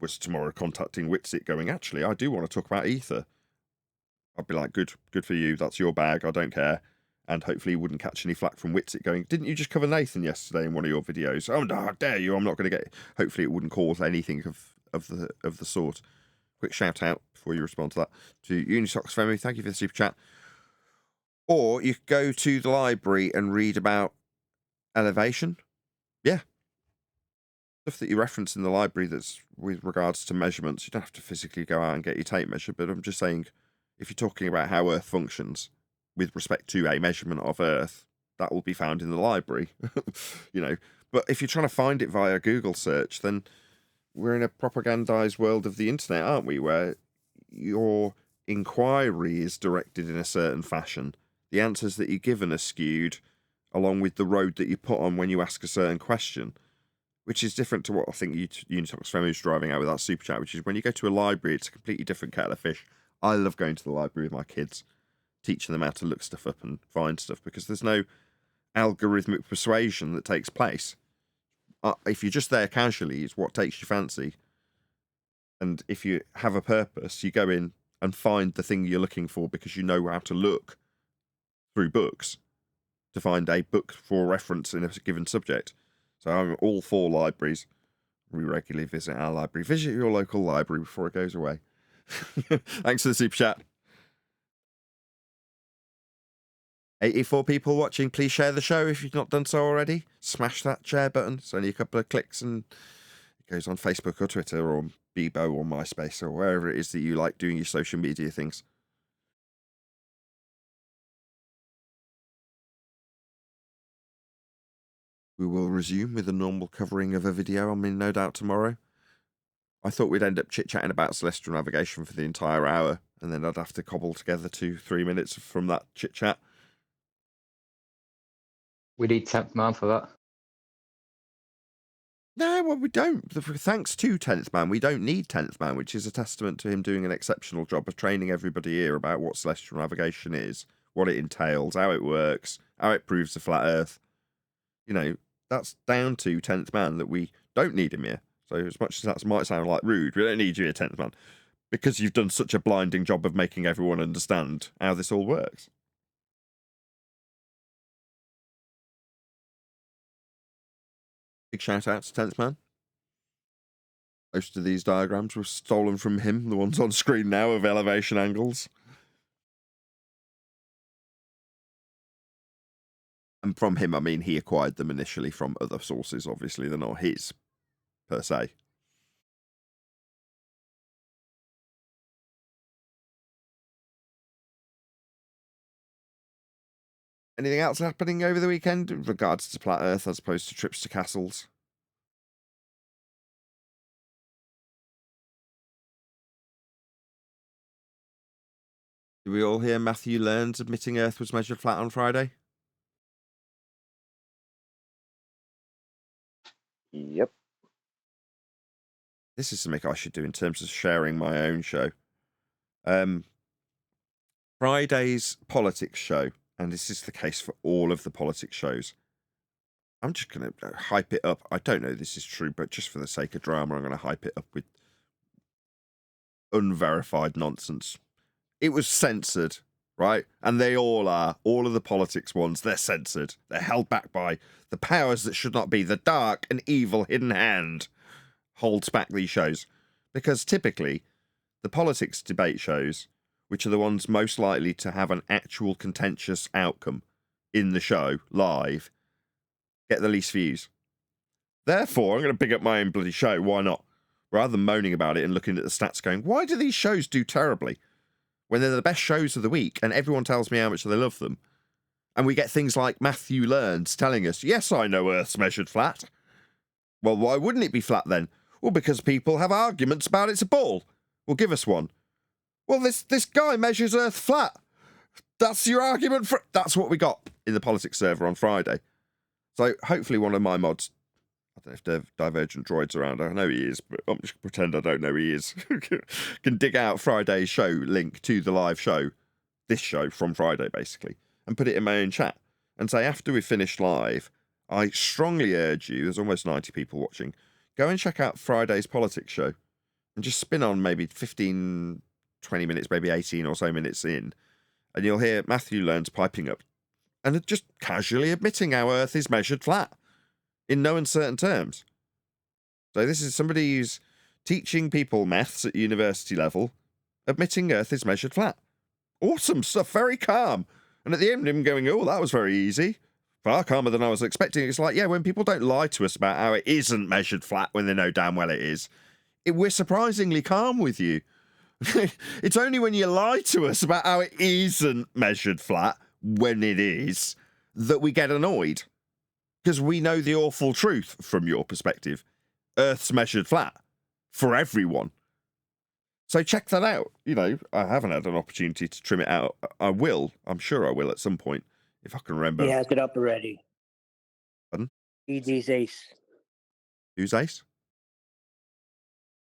S1: was tomorrow contacting Witsit going, actually, I do want to talk about Ether, I'd be like, good for you. That's your bag. I don't care. And hopefully he wouldn't catch any flack from Witsit going, didn't you just cover Nathan yesterday in one of your videos? Oh, no, how dare you? I'm not going to get... Hopefully it wouldn't cause anything of the sort. Quick shout out before you respond to that to Unisocks Femi. Thank you for the super chat. Or you could go to the library and read about elevation. Yeah. Stuff that you reference in the library that's with regards to measurements. You don't have to physically go out and get your tape measured, but I'm just saying, if you're talking about how Earth functions with respect to a measurement of Earth, that will be found in the library. You know, but if you're trying to find it via Google search, then we're in a propagandized world of the internet, aren't we? Where your inquiry is directed in a certain fashion. The answers that you're given are skewed along with the road that you put on when you ask a certain question, which is different to what I think Unitox Femo is driving out with that super chat, which is when you go to a library, it's a completely different kettle of fish. I love going to the library with my kids, teaching them how to look stuff up and find stuff, because there's no algorithmic persuasion that takes place. If you're just there casually, it's what takes your fancy. And if you have a purpose, you go in and find the thing you're looking for because you know how to look through books to find a book for reference in a given subject. So I'm all for libraries. We regularly visit our library. Visit your local library before it goes away. Thanks for the super chat. 84 people watching. Please share the show if you've not done so already. Smash that share button. It's only a couple of clicks and it goes on Facebook or Twitter or Bebo or MySpace or wherever it is that you like doing your social media things. We will resume with a normal covering of a video, no doubt tomorrow. I thought we'd end up chit-chatting about celestial navigation for the entire hour, and then I'd have to cobble together 2-3 minutes from that chit-chat.
S7: We need 10th man for that.
S1: No, well, we don't. Thanks to 10th Man, we don't need 10th Man, which is a testament to him doing an exceptional job of training everybody here about what celestial navigation is, what it entails, how it works, how it proves the flat Earth. That's down to 10th Man that we don't need him here. So as much as that might sound like rude, we don't need you here, 10th Man, because you've done such a blinding job of making everyone understand how this all works. Big shout out to 10th Man. Most of these diagrams were stolen from him, the ones on screen now of elevation angles. And from him, I mean he acquired them initially from other sources, obviously. They're not his, per se. Anything else happening over the weekend in regards to Flat Earth as opposed to trips to castles? Did we all hear Matthew Learns admitting Earth was measured flat on Friday?
S8: Yep.
S1: This is something I should do in terms of sharing my own show. Friday's politics show, and this is the case for all of the politics shows. I'm just going to hype it up. I don't know if this is true, but just for the sake of drama, I'm going to hype it up with unverified nonsense. It was censored, right? And they all are. All of the politics ones, they're censored. They're held back by the powers that should not be. The dark and evil hidden hand holds back these shows. Because typically, the politics debate shows, which are the ones most likely to have an actual contentious outcome in the show, live, get the least views. Therefore, I'm going to pick up my own bloody show. Why not? Rather than moaning about it and looking at the stats going, why do these shows do terribly? When they're the best shows of the week and everyone tells me how much they love them. And we get things like Matthew Learns telling us, yes, I know Earth's measured flat. Well, why wouldn't it be flat then? Well, because people have arguments about it's a ball. Well, give us one. Well, this guy measures Earth flat. That's your argument for... That's what we got in the politics server on Friday. So hopefully one of my mods... I don't know if there's Divergent Droid's around. I know he is, but I'm just going to pretend I don't know he is. Can dig out Friday's show link to the live show, this show from Friday, basically, and put it in my own chat and say, after we finish live, I strongly urge you, there's almost 90 people watching, go and check out Friday's politics show and just spin on maybe 15, 20 minutes, maybe 18 or so minutes in, and you'll hear Matthew Learns piping up and just casually admitting how Earth is measured flat. In no uncertain terms. So this is somebody who's teaching people maths at university level, admitting Earth is measured flat. Awesome stuff, very calm. And at the end, him going, oh, that was very easy. Far calmer than I was expecting. It's like, yeah, when people don't lie to us about how it isn't measured flat when they know damn well it is, we're surprisingly calm with you. It's only when you lie to us about how it isn't measured flat when it is that we get annoyed. Because we know the awful truth from your perspective. Earth's measured flat. for everyone. So check that out. You know, I haven't had an opportunity to trim it out. I will. I'm sure I will at some point if I can remember.
S5: He has it up already.
S1: Pardon?
S5: ED's Ace.
S1: Who's Ace?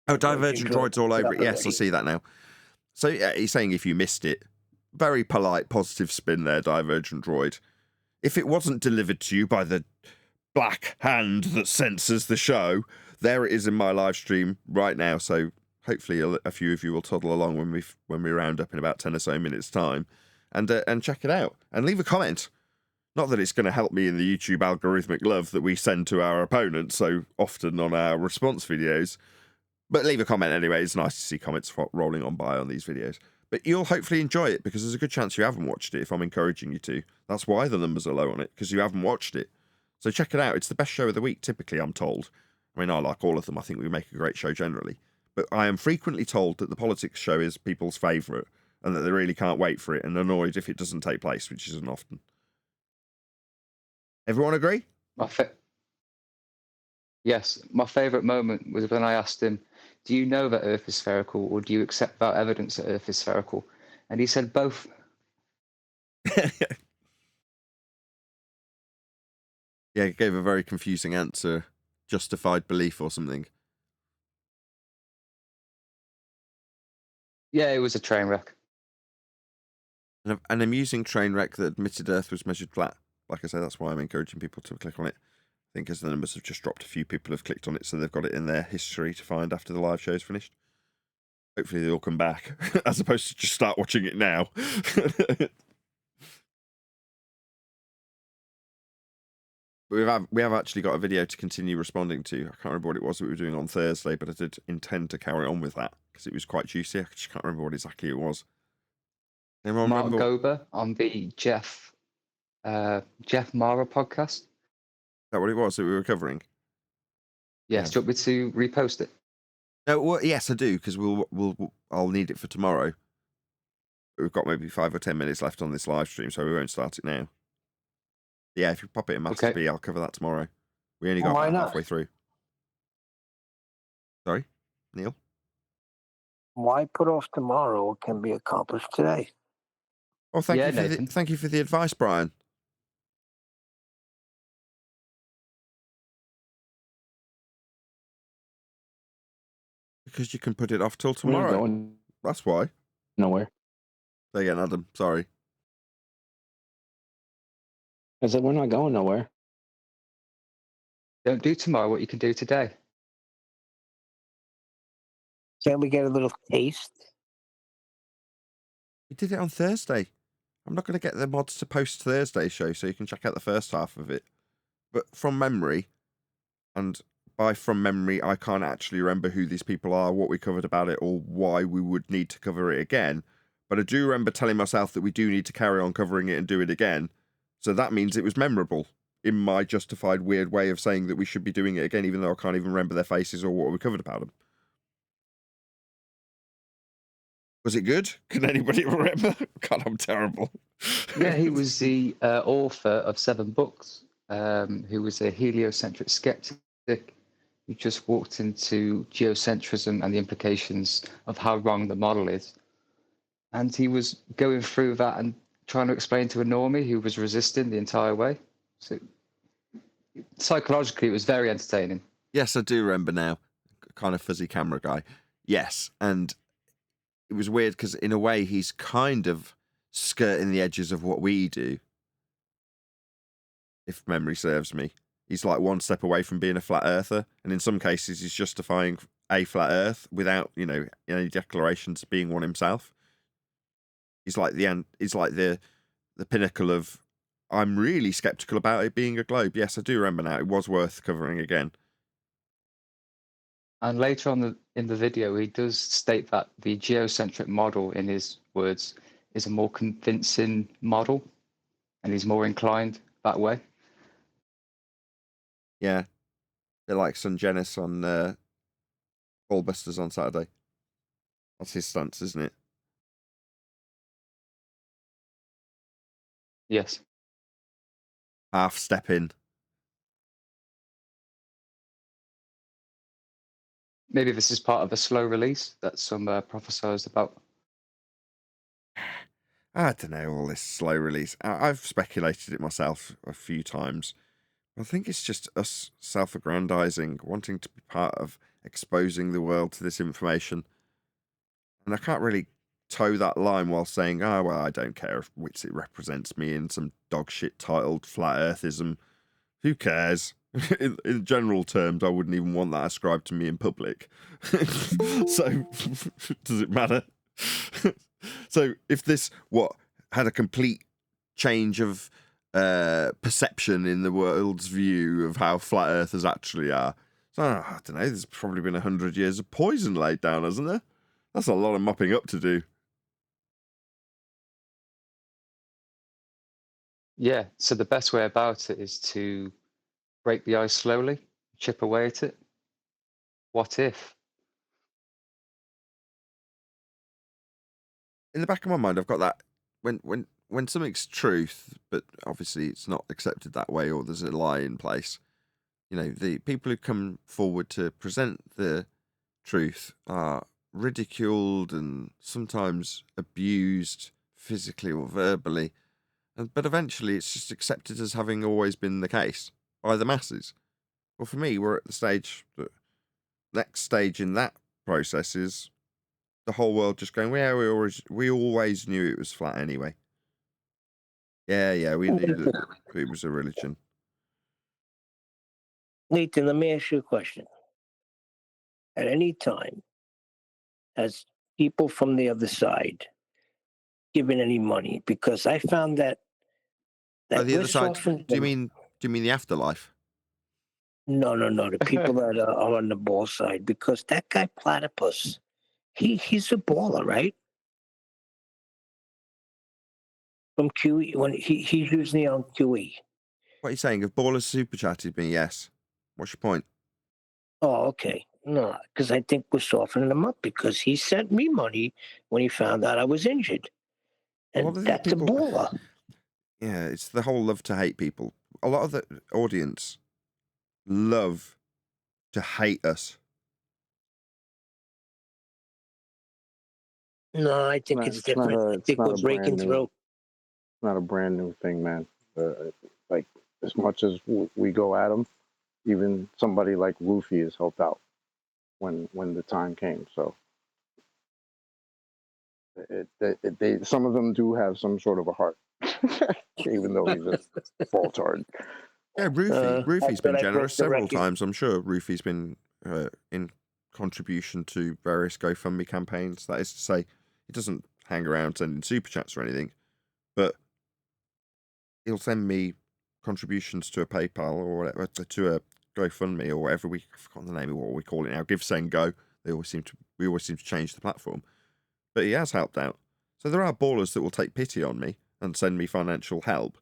S1: Oh, Divergent Droids all over it. Yes, I see that now. So yeah, he's saying if you missed it, very polite, positive spin there, Divergent Droid. If it wasn't delivered to you by the black hand that censors the show, there it is in my live stream right now. So hopefully a few of you will toddle along when we round up in about 10 or so minutes time, and check it out and leave a comment. Not that it's going to help me in the YouTube algorithmic love that we send to our opponents so often on our response videos, but leave a comment anyway. It's nice to see comments rolling on by on these videos. But you'll hopefully enjoy it because there's a good chance you haven't watched it if I'm encouraging you to. That's why the numbers are low on it, because you haven't watched it. So check it out. It's the best show of the week, typically, I'm told. I mean, I like all of them. I think we make a great show generally. But I am frequently told that the politics show is people's favourite and that they really can't wait for it and annoyed if it doesn't take place, which isn't often. Everyone agree?
S7: Yes, my favourite moment was when I asked him, do you know that Earth is spherical, or do you accept without evidence that Earth is spherical? And he said both.
S1: Yeah, he gave a very confusing answer. Justified belief or something.
S7: Yeah, it was a train wreck.
S1: An amusing train wreck that admitted Earth was measured flat. Like I say, that's why I'm encouraging people to click on it. I think as the numbers have just dropped, a few people have clicked on it, so they've got it in their history to find after the live show's finished. Hopefully they'll come back, as opposed to just start watching it now. But we have actually got a video to continue responding to. I can't remember what it was that we were doing on Thursday, but I did intend to carry on with that because it was quite juicy. I just can't remember what exactly it was. Anyone
S7: Mark
S1: remember?
S7: Gober on the Jeff Mara podcast.
S1: Is that what it was that we were covering?
S7: Yes, do you want me to repost it?
S1: No, well, yes, I do, because I'll need it for tomorrow. We've got maybe 5 or 10 minutes left on this live stream, so we won't start it now. Yeah, if you pop it in Master B, I'll cover that tomorrow. We only got about halfway through. Sorry, Neil?
S5: Why put off tomorrow what can be accomplished today?
S1: Oh, thank you for the advice, Brian. Because you can put it off till tomorrow. That's why.
S3: Nowhere.
S1: Say again, Adam. Sorry.
S3: I said we're not going nowhere.
S7: Don't do tomorrow what you can do today.
S5: Can't we get a little taste?
S1: We did it on Thursday. I'm not going to get the mods to post Thursday's show so you can check out the first half of it. But from memory, and by from memory, I can't actually remember who these people are, what we covered about it, or why we would need to cover it again. But I do remember telling myself that we do need to carry on covering it and do it again. So that means it was memorable in my justified weird way of saying that we should be doing it again, even though I can't even remember their faces or what we covered about them. Was it good? Can anybody remember? God, I'm terrible.
S7: Yeah, he was the author of 7 books, who was a heliocentric skeptic who just walked into geocentrism and the implications of how wrong the model is. And he was going through that and trying to explain to a normie who was resisting the entire way. So psychologically, it was very entertaining.
S1: Yes, I do remember now. Kind of fuzzy camera guy. Yes, and it was weird because in a way he's kind of skirting the edges of what we do, if memory serves me. He's like one step away from being a flat earther, and in some cases he's justifying a flat earth without, any declarations of being one himself. He's like the pinnacle of, I'm really skeptical about it being a globe. Yes, I do remember now. It was worth covering again.
S7: And later on in the video, he does state that the geocentric model, in his words, is a more convincing model, and he's more inclined that way.
S1: Yeah. They're like Sun Genis on Ballbusters on Saturday. That's his stance, isn't it?
S7: Yes.
S1: Half step in.
S7: Maybe this is part of a slow release that some prophesized about.
S1: I don't know, all this slow release. I've speculated it myself a few times. I think it's just us self-aggrandizing, wanting to be part of exposing the world to this information. And I can't really toe that line while saying, oh, well, I don't care if it represents me in some dog shit titled flat earthism. Who cares? In general terms, I wouldn't even want that ascribed to me in public. So, does it matter? So, if this, had a complete change of perception in the world's view of how flat earthers actually are. So, I don't know, there's probably been 100 years of poison laid down, hasn't there? That's a lot of mopping up to do.
S7: Yeah, so the best way about it is to break the ice slowly, chip away at it. What if?
S1: In the back of my mind, I've got that when something's truth, but obviously it's not accepted that way, or there's a lie in place. You know, the people who come forward to present the truth are ridiculed and sometimes abused physically or verbally, but eventually it's just accepted as having always been the case by the masses. Well, for me, we're at the stage that next stage in that process is the whole world just going, yeah, we always knew it was flat anyway. Yeah, we knew that it was a religion.
S5: Nathan, let me ask you a question. At any time, has people from the other side given any money? Because I found that
S1: Oh, the
S5: we're
S1: other side.
S5: softened.
S1: Do you mean the afterlife?
S5: No. The people that are on the ball side, because that guy Platypus, he's a baller, right? From QE, when he's usually on QE.
S1: What are you saying? If Ballers super chatted me, yes. What's your point?
S5: Oh, okay. No, because I think we're softening him up because he sent me money when he found out I was injured. And
S1: Well, I think
S5: that's
S1: people,
S5: a baller.
S1: Yeah, it's the whole love to hate people. A lot of the audience love to hate us.
S5: No, I think it's different. I think we're breaking through.
S8: It's not a brand new thing, man. Like, as much as we go at them, even somebody like Luffy has helped out when the time came. So some of them do have some sort of a heart, even though he's a faltard.
S1: Yeah, Rufy's been generous several times. I'm sure Rufy's been in contribution to various GoFundMe campaigns. That is to say, he doesn't hang around sending super chats or anything, but he'll send me contributions to a PayPal or whatever, to a GoFundMe or whatever I've forgotten the name of what we call it now. Give, Send, Go. We always seem to change the platform, but he has helped out. So there are ballers that will take pity on me and send me financial help,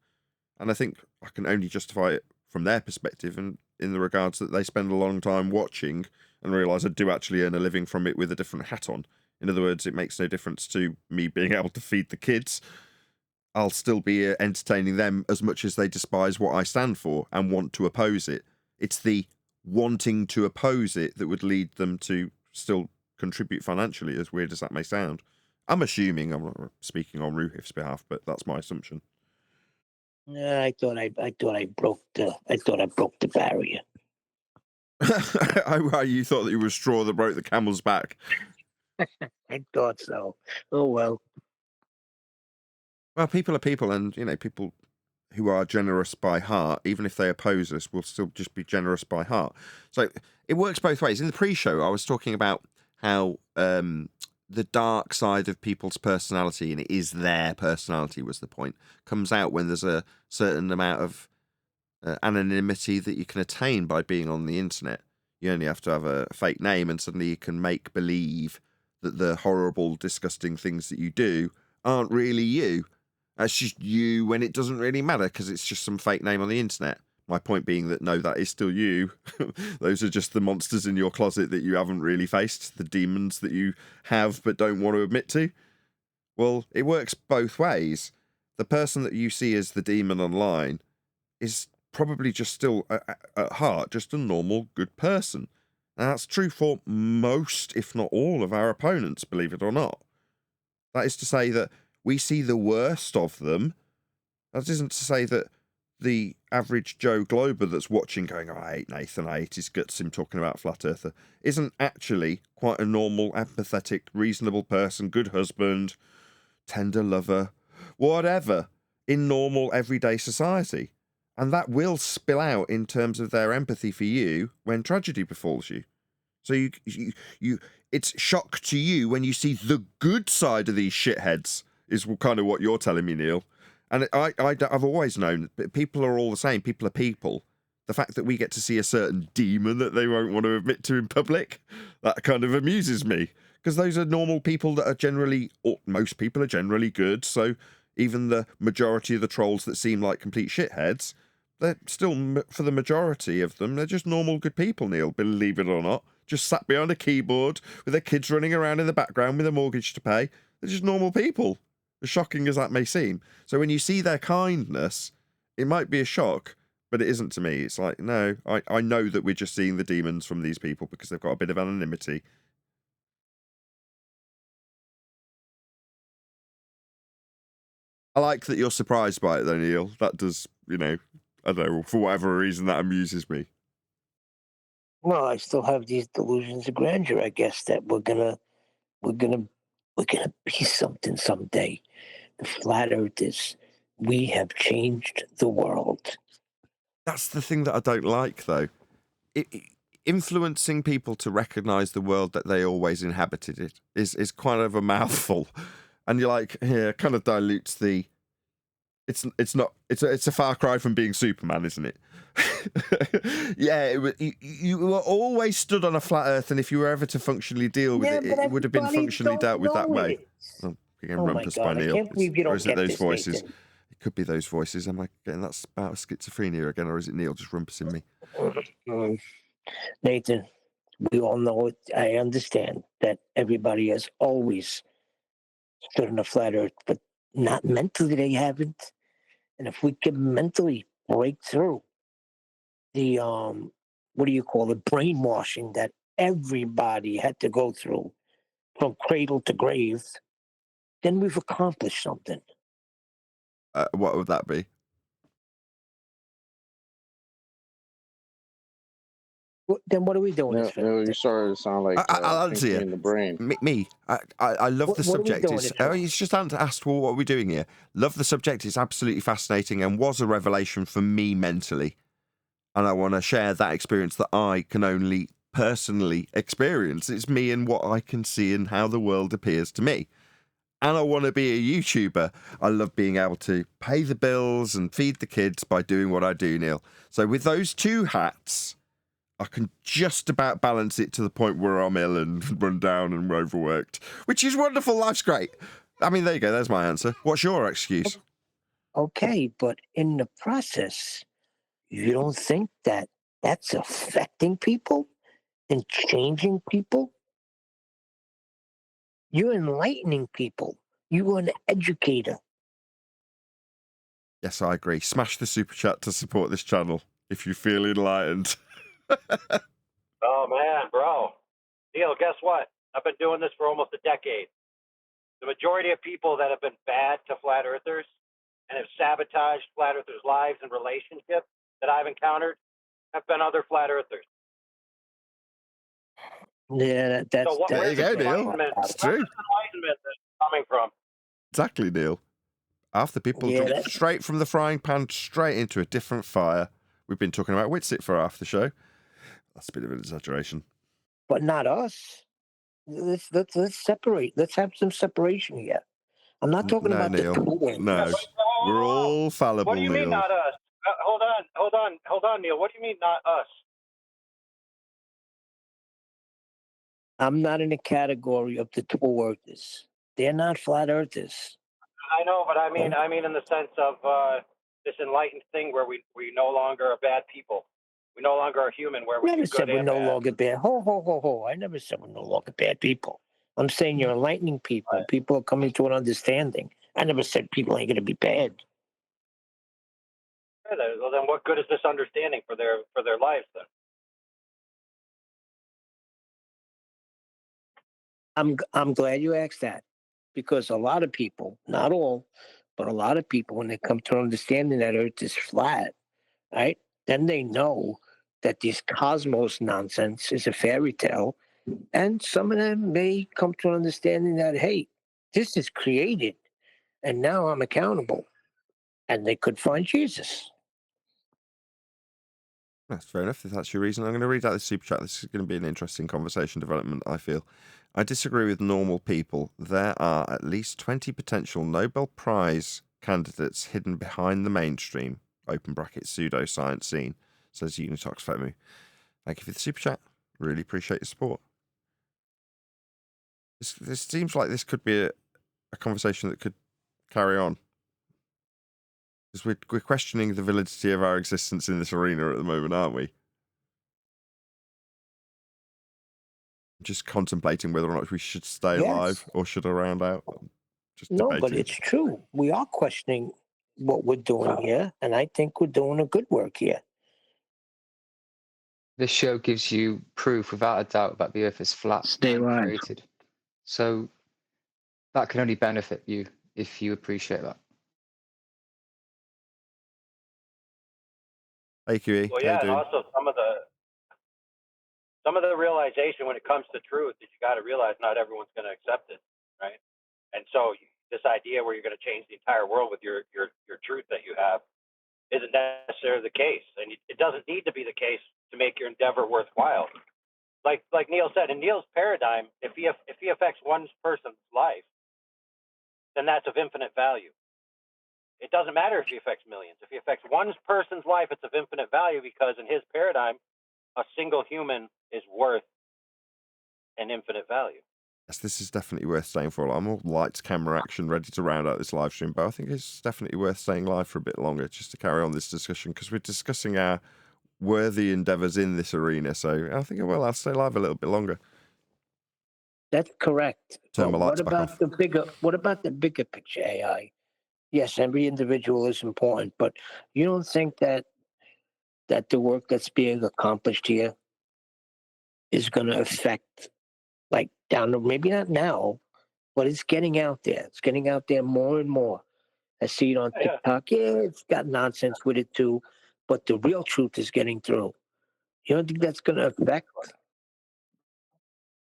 S1: and I think I can only justify it from their perspective and in the regards that they spend a long time watching and realise I do actually earn a living from it with a different hat on. In other words, it makes no difference to me being able to feed the kids. I'll still be entertaining them as much as they despise what I stand for and want to oppose it. It's the wanting to oppose it that would lead them to still contribute financially, as weird as that may sound. I'm assuming, I'm not speaking on Ruhif's behalf, but that's my assumption.
S5: Yeah, I thought I broke the barrier.
S1: You thought that you were a straw that broke the camel's back.
S5: I thought so. Oh well.
S1: Well, people are people, and people who are generous by heart, even if they oppose us, will still just be generous by heart. So it works both ways. In the pre-show, I was talking about how the dark side of people's personality, and it is their personality was the point, comes out when there's a certain amount of anonymity that you can attain by being on the internet. You only have to have a fake name, and suddenly you can make believe that the horrible, disgusting things that you do aren't really you. It's just you when it doesn't really matter because it's just some fake name on the internet. My point being that no, that is still you. Those are just the monsters in your closet that you haven't really faced, the demons that you have but don't want to admit to. Well, it works both ways. The person that you see as the demon online is probably just still at heart just a normal good person, And that's true for most, if not all, of our opponents, believe it or not. That is to say that we see the worst of them. That isn't to say that the average Joe Glober that's watching going, oh, I hate Nathan, I hate his guts, him talking about Flat Earther, isn't actually quite a normal, empathetic, reasonable person, good husband, tender lover, whatever, in normal, everyday society. And that will spill out in terms of their empathy for you when tragedy befalls you. So you it's shock to you when you see the good side of these shitheads, is kind of what you're telling me, Neil. And I've always known that people are all the same. People are people. The fact that we get to see a certain demon that they won't want to admit to in public, that kind of amuses me. Because those are normal people that are generally, or most people are generally good. So even the majority of the trolls that seem like complete shitheads, they're still, for the majority of them, they're just normal good people, Neil, believe it or not. Just sat behind a keyboard with their kids running around in the background with a mortgage to pay. They're just normal people, as shocking as that may seem. So when you see their kindness, it might be a shock, but it isn't to me. It's like, no, I know that we're just seeing the demons from these people because they've got a bit of anonymity. I like that you're surprised by it, though, Neil. That does, I don't know, for whatever reason, that amuses me.
S5: Well, I still have these delusions of grandeur. I guess that we're gonna be something someday. The flat earthers, we have changed the world.
S1: That's the thing that I don't like, though. Influencing people to recognise the world that they always inhabited is kind of a mouthful, and you're like, here, kind of dilutes the. It's a far cry from being Superman, isn't it? Yeah, you were always stood on a flat Earth, and if you were ever to functionally deal with it, it would have been functionally dealt with that way. Oh, again,
S5: Oh my
S1: rumpus by
S5: God! I
S1: Neil.
S5: can't believe you
S1: Or
S5: don't
S1: is it
S5: get
S1: those
S5: this,
S1: voices?
S5: Nathan.
S1: It could be those voices. Am I getting that about schizophrenia again, or is it Neil just rumpusing me?
S5: Nathan, we all know it. I understand that everybody has always stood on a flat Earth, but not mentally. They haven't. And if we can mentally break through the what do you call it, brainwashing that everybody had to go through from cradle to grave, then we've accomplished something.
S1: What would that be?
S5: Then what are we doing this for?
S8: You started to sound like
S1: I'll answer
S8: Pinky
S1: you.
S8: in the brain.
S1: I love the subject.
S5: What are we doing this for?
S1: It's just asked, well, what are we doing here? Love the subject. It's absolutely fascinating and was a revelation for me mentally. And I want to share that experience that I can only personally experience. It's me and what I can see and how the world appears to me. And I want to be a YouTuber. I love being able to pay the bills and feed the kids by doing what I do, Neil. So with those two hats, I can just about balance it to the point where I'm ill and run down and overworked, which is wonderful. Life's great. I mean, there you go. There's my answer. What's your excuse?
S5: Okay, but in the process, you don't think that that's affecting people and changing people? You're enlightening people. You are an educator.
S1: Yes, I agree. Smash the super chat to support this channel if you feel enlightened.
S9: Oh, man, bro. Neil, guess what? I've been doing this for almost a decade. The majority of people that have been bad to flat earthers and have sabotaged flat earthers' lives and relationships that I've encountered have been other flat earthers.
S5: Yeah, that's
S1: there you go, Neil. It's true.
S9: Where's this enlightenment coming from?
S1: Exactly, Neil. Half the people jump straight from the frying pan straight into a different fire. We've been talking about Witsit for half the show. That's a bit of an exaggeration.
S5: But not us. Let's separate. Let's have some separation here. I'm not talking about
S1: Neil.
S5: the cool ones.
S1: No, we're all fallible.
S9: What do you mean,
S1: Neil.
S9: not us? Hold on, Neil. What do you mean, not us?
S5: I'm not in the category of the true earthers. They're not flat earthers.
S9: I know, but I mean in the sense of this enlightened thing where we no longer are bad people. We no longer are human. Where we
S5: never
S9: do
S5: said
S9: good
S5: we're
S9: and
S5: no
S9: bad.
S5: longer bad. Ho. I never said we're no longer bad people. I'm saying you're enlightening people.
S9: Right.
S5: People are coming to an understanding. I never said people ain't going to be bad.
S9: Well, then what good is this understanding for their lives then?
S5: I'm glad you asked that, because a lot of people, not all, but a lot of people, when they come to understanding that Earth is flat, right? Then they know that this cosmos nonsense is a fairy tale, and some of them may come to an understanding that, hey, this is created, and now I'm accountable, and they could find Jesus.
S1: That's fair enough. If that's your reason, I'm going to read out this super chat. This is going to be an interesting conversation development, I feel. I disagree with normal people. There are at least 20 potential Nobel Prize candidates hidden behind the mainstream, open brackets, pseudoscience scene, says Unitox Femu. Thank you for the super chat. Really appreciate your support. This seems like this could be a conversation that could carry on. Because we're questioning the validity of our existence in this arena at the moment, aren't we? Just contemplating whether or not we should stay alive or should I round out. Just
S5: No,
S1: debating.
S5: but it's true. We are questioning what we're doing here, and I think we're doing a good work here.
S7: This show gives you proof without a doubt that the Earth is flat
S5: Stay
S7: and
S5: alive.
S7: created. So that can only benefit you if you appreciate that.
S1: Hey, QE.
S9: Well, yeah, and also some of the realization when it comes to truth is you got to realize not everyone's going to accept it, right? And so this idea where you're going to change the entire world with your truth that you have isn't necessarily the case, and it doesn't need to be the case to make your endeavor worthwhile. Like Neil said, in Neil's paradigm, if he affects one person's life, then that's of infinite value. It doesn't matter if he affects millions. If he affects one person's life, it's of infinite value because in his paradigm, a single human is worth an infinite value.
S1: Yes, this is definitely worth staying for. I'm all lights, camera, action, ready to round out this live stream, but I think it's definitely worth staying live for a bit longer just to carry on this discussion because we're discussing our worthy endeavours in this arena. So I think I'll stay live a little bit longer.
S5: That's correct.
S1: Turn
S5: But
S1: my lights
S5: what
S1: back
S5: about
S1: off.
S5: what about the bigger picture, AI? Yes, every individual is important, but you don't think that the work that's being accomplished here is going to affect, like, down the, maybe not now, but it's getting out there. It's getting out there more and more. I see it on TikTok. Yeah, it's got nonsense with it too, but the real truth is getting through. You don't think that's going to affect?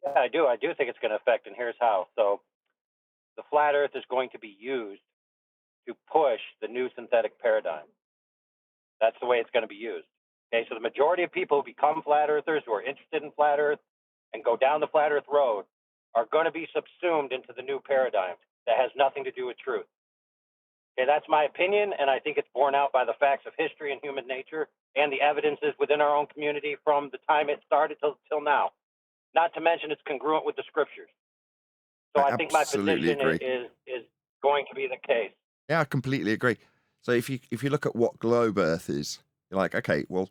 S9: Yeah, I do. I do think it's going to affect, and here's how. So the flat Earth is going to be used to push the new synthetic paradigm. That's the way it's going to be used. Okay, so the majority of people who become flat earthers, who are interested in flat Earth and go down the flat Earth road, are going to be subsumed into the new paradigm that has nothing to do with truth. Okay, that's my opinion, and I think it's borne out by the facts of history and human nature and the evidences within our own community from the time it started till now. Not to mention it's congruent with the scriptures. So I think my position is going to be the case.
S1: Yeah, I completely agree. So if you look at what globe Earth is, you're like, okay, well,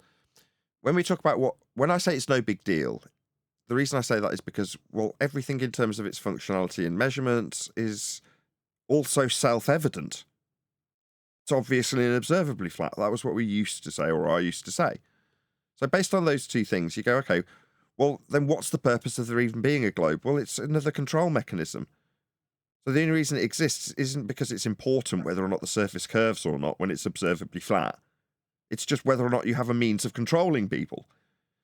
S1: when we talk about when I say it's no big deal, the reason I say that is because, well, everything in terms of its functionality and measurements is also self-evident. It's obviously and observably flat. That was what we used to say, or I used to say. So based on those two things, you go, okay, well, then what's the purpose of there even being a globe? Well, it's another control mechanism. So the only reason it exists isn't because it's important whether or not the surface curves or not when it's observably flat. It's just whether or not you have a means of controlling people.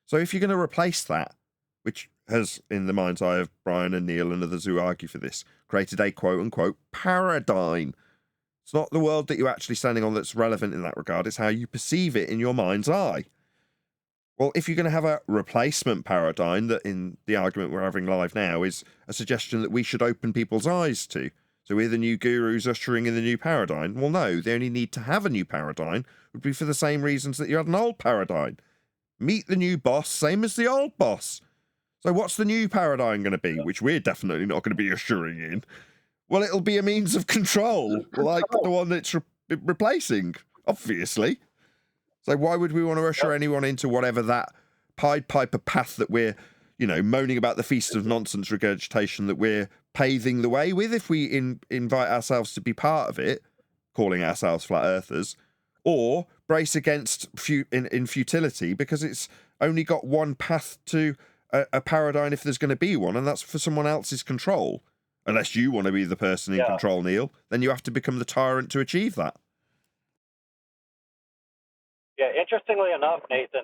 S1: So if you're going to replace that, which has, in the mind's eye of Brian and Neil and others who argue for this, created a quote-unquote paradigm. It's not the world that you're actually standing on that's relevant in that regard. It's how you perceive it in your mind's eye. Well, if you're going to have a replacement paradigm that in the argument we're having live now is a suggestion that we should open people's eyes to, so we're the new gurus ushering in the new paradigm, well, no, the only need to have a new paradigm would be for the same reasons that you had an old paradigm. Meet the new boss, same as the old boss. So what's the new paradigm going to be, which we're definitely not going to be ushering in? Well, it'll be a means of control, like the one that's replacing, obviously. So why would we want to usher anyone into whatever that Pied Piper path that we're, moaning about the Feast of Nonsense regurgitation that we're paving the way with if we invite ourselves to be part of it, calling ourselves flat earthers, or brace against in futility because it's only got one path to a paradigm if there's going to be one, and that's for someone else's control. Unless you want to be the person in control, Neil, then you have to become the tyrant to achieve that.
S9: Yeah, interestingly enough, Nathan,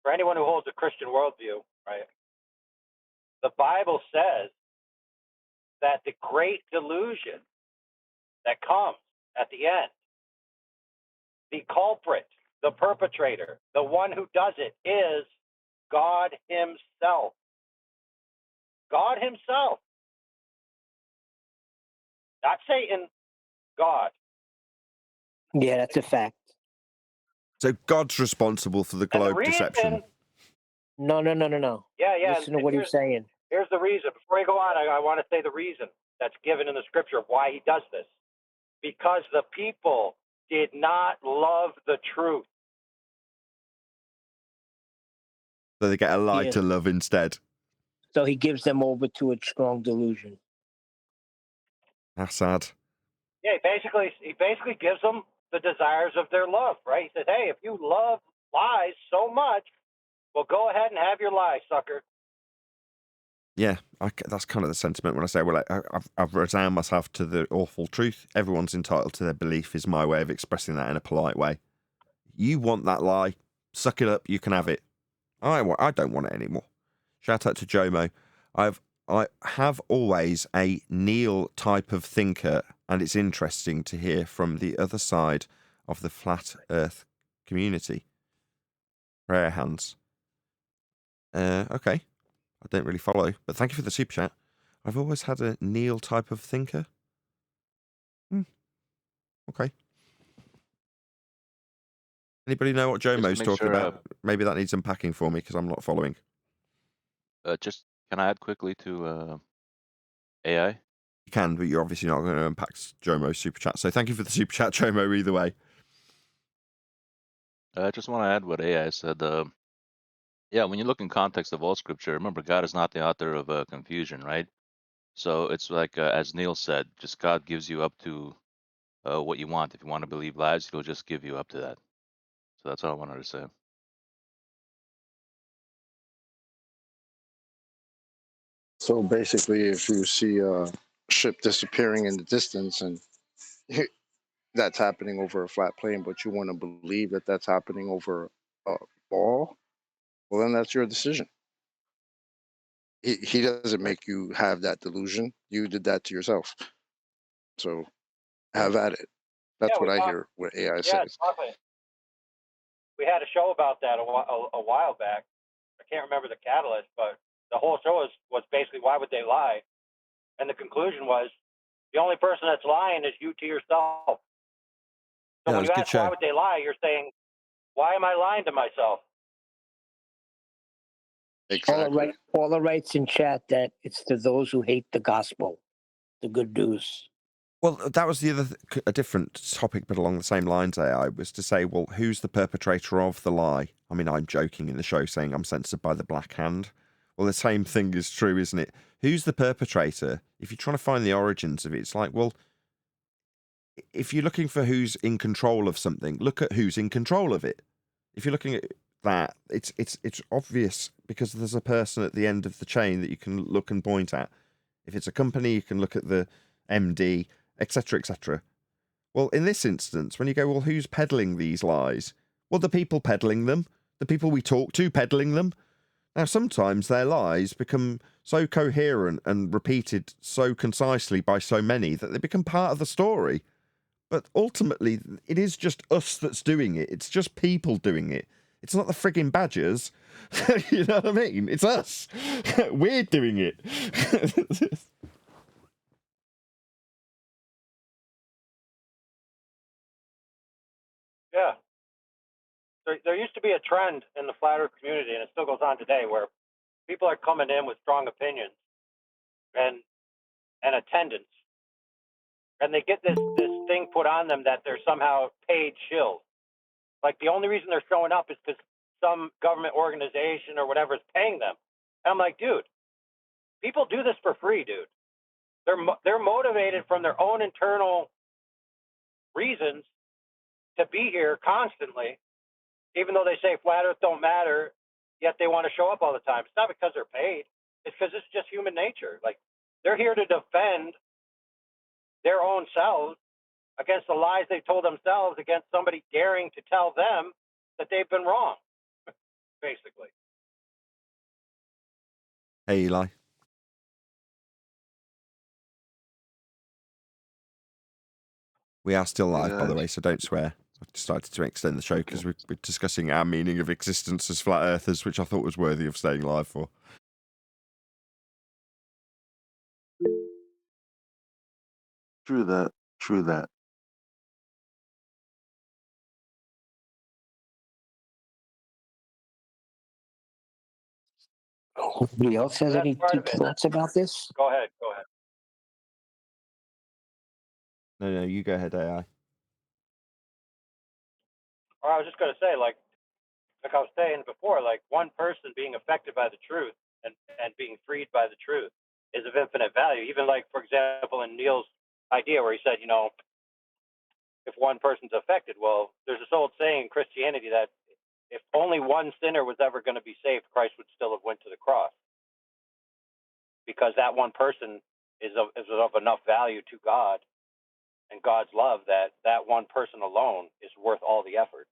S9: for anyone who holds a Christian worldview, right, the Bible says that the great delusion that comes at the end, the culprit, the perpetrator, the one who does it is God himself. God himself. Not Satan, God.
S5: Yeah, that's a fact.
S1: So God's responsible for the globe deception.
S5: No.
S9: Yeah.
S5: Listen to what he's saying.
S9: Here's the reason. Before you go on, I want to say the reason that's given in the scripture of why he does this. Because the people did not love the truth.
S1: So they get a lie to love instead.
S5: So he gives them over to a strong delusion.
S1: That's sad.
S9: Yeah, he basically gives them the desires of their love, right? He says, hey, if you love lies so much, well, go ahead and have your lie, sucker.
S1: Yeah, that's kind of the sentiment when I say, well, I've resigned myself to the awful truth. Everyone's entitled to their belief is my way of expressing that in a polite way. You want that lie, suck it up, you can have it. I don't want it anymore. Shout out to Jomo. I have always a Neil type of thinker, and it's interesting to hear from the other side of the flat earth community. Prayer hands. Okay. I don't really follow, but thank you for the super chat. I've always had a Neil type of thinker. Okay. Anybody know what Jomo's talking about? Maybe that needs unpacking for me because I'm not following.
S6: Just can I add quickly to AI?
S1: You can, but you're obviously not going to unpack Jomo's super chat. So thank you for the super chat, Jomo, either way.
S6: I just want to add what AI said. Yeah, when you look in context of all scripture, remember, God is not the author of confusion, right? So it's like, as Neil said, just God gives you up to what you want. If you want to believe lies, he'll just give you up to that. So that's all I wanted to say.
S8: So basically, if you see a ship disappearing in the distance and that's happening over a flat plane, but you want to believe that that's happening over a ball, well, then that's your decision. He doesn't make you have that delusion. You did that to yourself. So have at it. That's what I hear what AI says.
S9: We had a show about that a while back. I can't remember the catalyst, but the whole show was basically why would they lie? And the conclusion was the only person that's lying is you to yourself. So when you ask why would they lie, you're saying, why am I lying to myself?
S8: Exactly.
S5: All the rights in chat that it's to those who hate the gospel, the good news.
S1: Well, that was the other a different topic, but along the same lines, AI was to say, well, who's the perpetrator of the lie? I mean, I'm joking in the show saying I'm censored by the black hand. Well, the same thing is true, isn't it? Who's the perpetrator? If you're trying to find the origins of it, it's like, well, if you're looking for who's in control of something, look at who's in control of it. If you're looking at that, it's obvious because there's a person at the end of the chain that you can look and point at. If it's a company, you can look at the MD, etc., etc. Well, in this instance, when you go, well, who's peddling these lies? Well, the people peddling them, the people we talk to peddling them. Now, sometimes their lies become so coherent and repeated so concisely by so many that they become part of the story. But ultimately, it is just us that's doing it. It's just people doing it. It's not the frigging badgers. You know what I mean? It's us. We're doing it.
S9: Yeah. There used to be a trend in the flat earth community, and it still goes on today, where people are coming in with strong opinions and attendance. And they get this thing put on them that they're somehow paid shills. Like the only reason they're showing up is because some government organization or whatever is paying them. And I'm like, dude, people do this for free, dude. They're motivated from their own internal reasons to be here constantly, even though they say flat earth don't matter yet they want to show up all the time. It's not because they're paid. It's because it's just human nature. Like, they're here to defend their own selves against the lies they told themselves, against somebody daring to tell them that they've been wrong, basically.
S1: Hey, Eli. We are still live, by the way, so don't swear. I decided to extend the show because we're discussing our meaning of existence as flat earthers, which I thought was worthy of staying live for.
S10: True that. True that.
S5: Anybody else has
S9: That's
S5: any
S9: part
S5: deep
S9: of it.
S5: thoughts about this?
S9: Go ahead. Go ahead.
S1: No, you go ahead, AI.
S9: Or I was just going to say, like I was saying before, like one person being affected by the truth and being freed by the truth is of infinite value. Even like, for example, in Neil's idea where he said, you know, if one person's affected, well, there's this old saying in Christianity that if only one sinner was ever going to be saved, Christ would still have went to the cross, because that one person is of enough value to God and God's love that that one person alone is worth all the effort.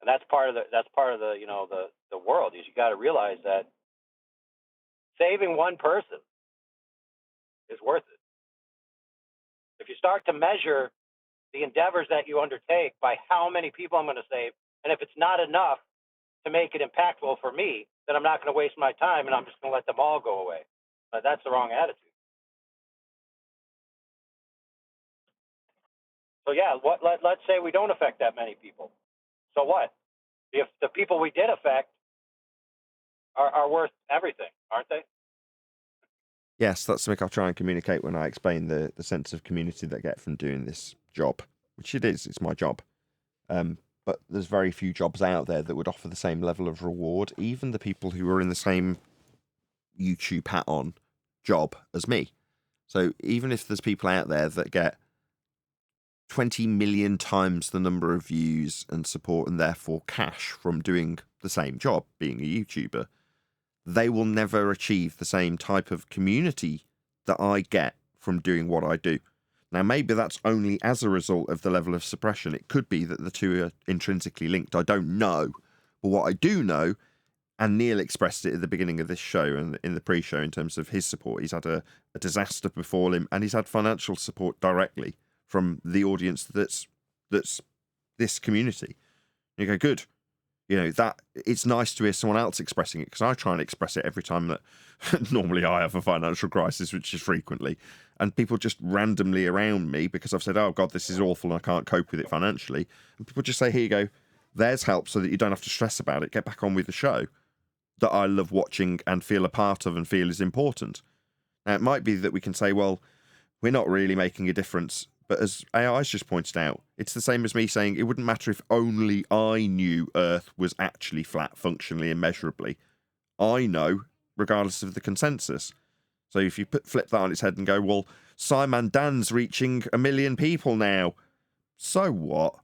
S9: And that's part of the you know, the world is, you got to realize that saving one person is worth it. If you start to measure the endeavors that you undertake by how many people I'm going to save, and if it's not enough to make it impactful for me, then I'm not going to waste my time and I'm just going to let them all go away. But that's the wrong attitude. So yeah, let's say we don't affect that many people. So what? If the people we did affect are worth everything, aren't they?
S1: Yes, that's something I'll try and communicate when I explain the sense of community that I get from doing this job, which it is. It's my job. But there's very few jobs out there that would offer the same level of reward, even the people who are in the same YouTube hat on job as me. So even if there's people out there that get 20 million times the number of views and support and therefore cash from doing the same job, being a YouTuber, they will never achieve the same type of community that I get from doing what I do. Now, maybe that's only as a result of the level of suppression. It could be that the two are intrinsically linked. I don't know. But what I do know, and Neil expressed it at the beginning of this show and in the pre-show in terms of his support, he's had a disaster befall him, and he's had financial support directly from the audience that's this community. You go, good. You know, that it's nice to hear someone else expressing it, because I try and express it every time that normally I have a financial crisis, which is frequently, and people just randomly around me, because I've said, oh God, this is awful and I can't cope with it financially, and people just say, here you go, there's help so that you don't have to stress about it, get back on with the show that I love watching and feel a part of and feel is important. Now, it might be that we can say, well, we're not really making a difference. But as AI's just pointed out, it's the same as me saying it wouldn't matter if only I knew Earth was actually flat functionally and measurably. I know, regardless of the consensus. So if you flip that on its head and go, well, Simon Dan's reaching 1 million people now. So what?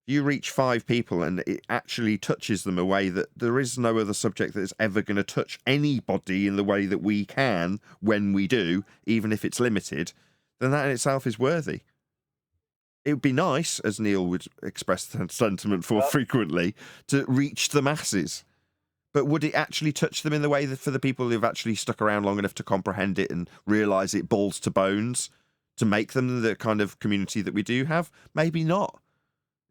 S1: You reach 5 people and it actually touches them a way that there is no other subject that is ever going to touch anybody in the way that we can when we do, even if it's limited, then that in itself is worthy. It would be nice, as Neil would express the sentiment for frequently, to reach the masses. But would it actually touch them in the way that for the people who've actually stuck around long enough to comprehend it and realise it balls to bones to make them the kind of community that we do have? Maybe not.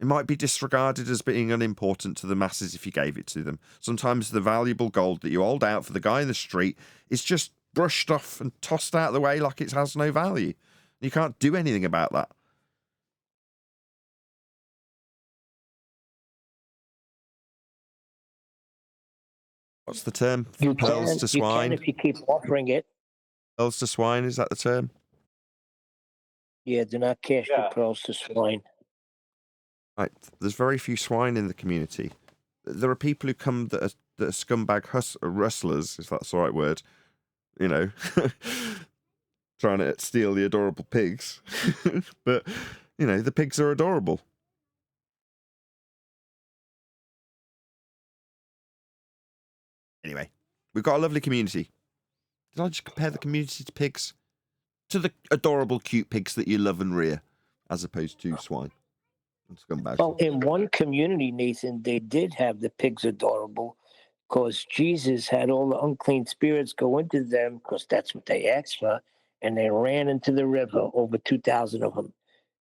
S1: It might be disregarded as being unimportant to the masses if you gave it to them. Sometimes the valuable gold that you hold out for the guy in the street is just brushed off and tossed out of the way like it has no value. You can't do anything about that. What's the term?
S5: You
S1: Pearls
S5: can,
S1: to
S5: you can
S1: swine?
S5: if you keep offering it.
S1: Pearls to swine, is that the term?
S5: Yeah, do not cast your pearls to swine.
S1: Right. There's very few swine in the community. There are people who come that are scumbag rustlers, if that's the right word, you know, trying to steal the adorable pigs. But, you know, the pigs are adorable. Anyway, we've got a lovely community. Did I just compare the community to pigs? To the adorable, cute pigs that you love and rear, as opposed to swine and scumbags.
S5: Well, in one community, Nathan, they did have the pigs adorable because Jesus had all the unclean spirits go into them because that's what they asked for. And they ran into the river, over 2,000 of them.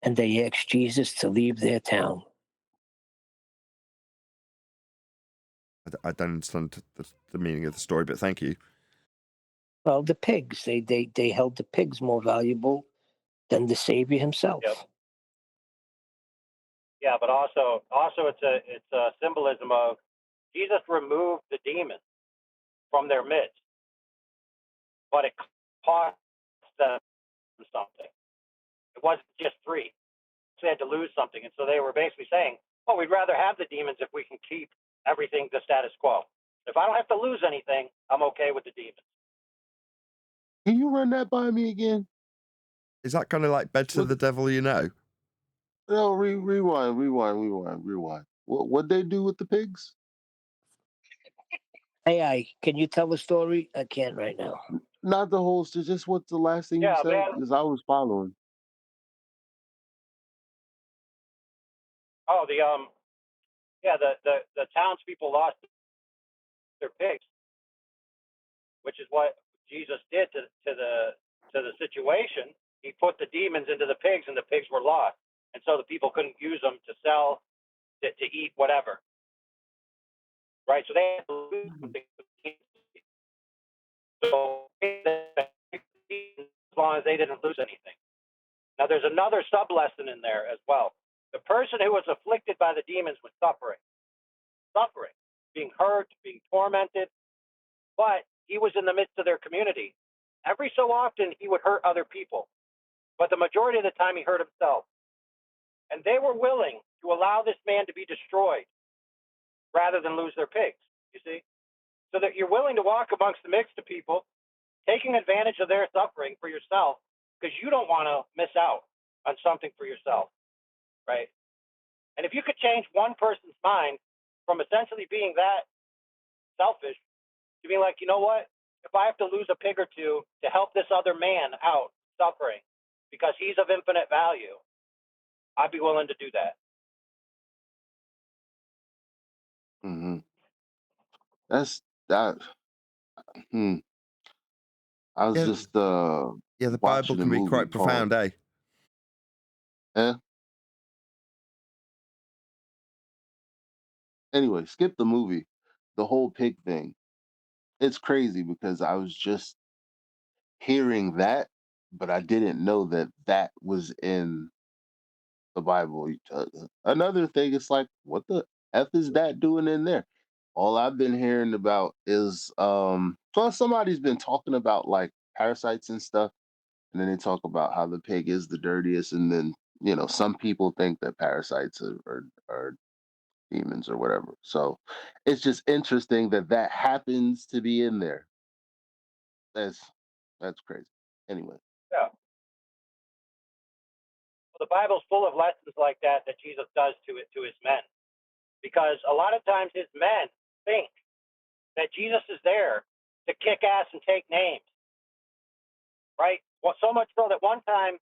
S5: And they asked Jesus to leave their town.
S1: I don't understand the meaning of the story, but thank you.
S5: Well, the pigs, they held the pigs more valuable than the Savior himself.
S9: Yep. Yeah, but also it's a symbolism of Jesus removed the demons from their midst, but it cost them something. It wasn't just free. They had to lose something, and so they were basically saying, "Well, we'd rather have the demons if we can keep everything the status quo. If I don't have to lose anything, I'm okay with the demons."
S10: Can you run that by me again?
S1: Is that kind of like better the devil you know?
S10: No, rewind. What they do with the pigs?
S5: AI, can you tell the story? I can't right now.
S10: Not the whole story, just what the last thing you
S9: Yeah,
S10: said,
S9: man.
S10: because I was following.
S9: Oh, the townspeople lost their pigs, which is what Jesus did to the situation. He put the demons into the pigs, and the pigs were lost, and so the people couldn't use them to sell, to eat, whatever. Right? So they had to lose something. So as long as they didn't lose anything. Now, there's another sub lesson in there as well. The person who was afflicted by the demons was suffering, being hurt, being tormented, but he was in the midst of their community. Every so often, he would hurt other people, but the majority of the time, he hurt himself. And they were willing to allow this man to be destroyed rather than lose their pigs, you see? So that you're willing to walk amongst the mix of people, taking advantage of their suffering for yourself, because you don't want to miss out on something for yourself, right? And if you could change one person's mind from essentially being that selfish to being like, you know what? If I have to lose a pig or two to help this other man out suffering because he's of infinite value, I'd be willing to do that.
S10: Mm-hmm. That's that. I was just
S1: the Bible
S10: watching a
S1: can be
S10: movie
S1: quite
S10: called
S1: profound, eh?
S10: Anyway, skip the movie. The whole pig thing. It's crazy because I was just hearing that, but I didn't know that that was in the Bible. Another thing, it's like, what the F is that doing in there? All I've been hearing about is plus somebody's been talking about like parasites and stuff, and then they talk about how the pig is the dirtiest, and then some people think that parasites are demons or whatever. So it's just interesting that that happens to be in there. That's that's crazy. Anyway.
S9: Yeah. Well, the Bible's full of lessons like that Jesus does to his men, because a lot of times his men think that Jesus is there to kick ass and take names, right? Well, so much so that one time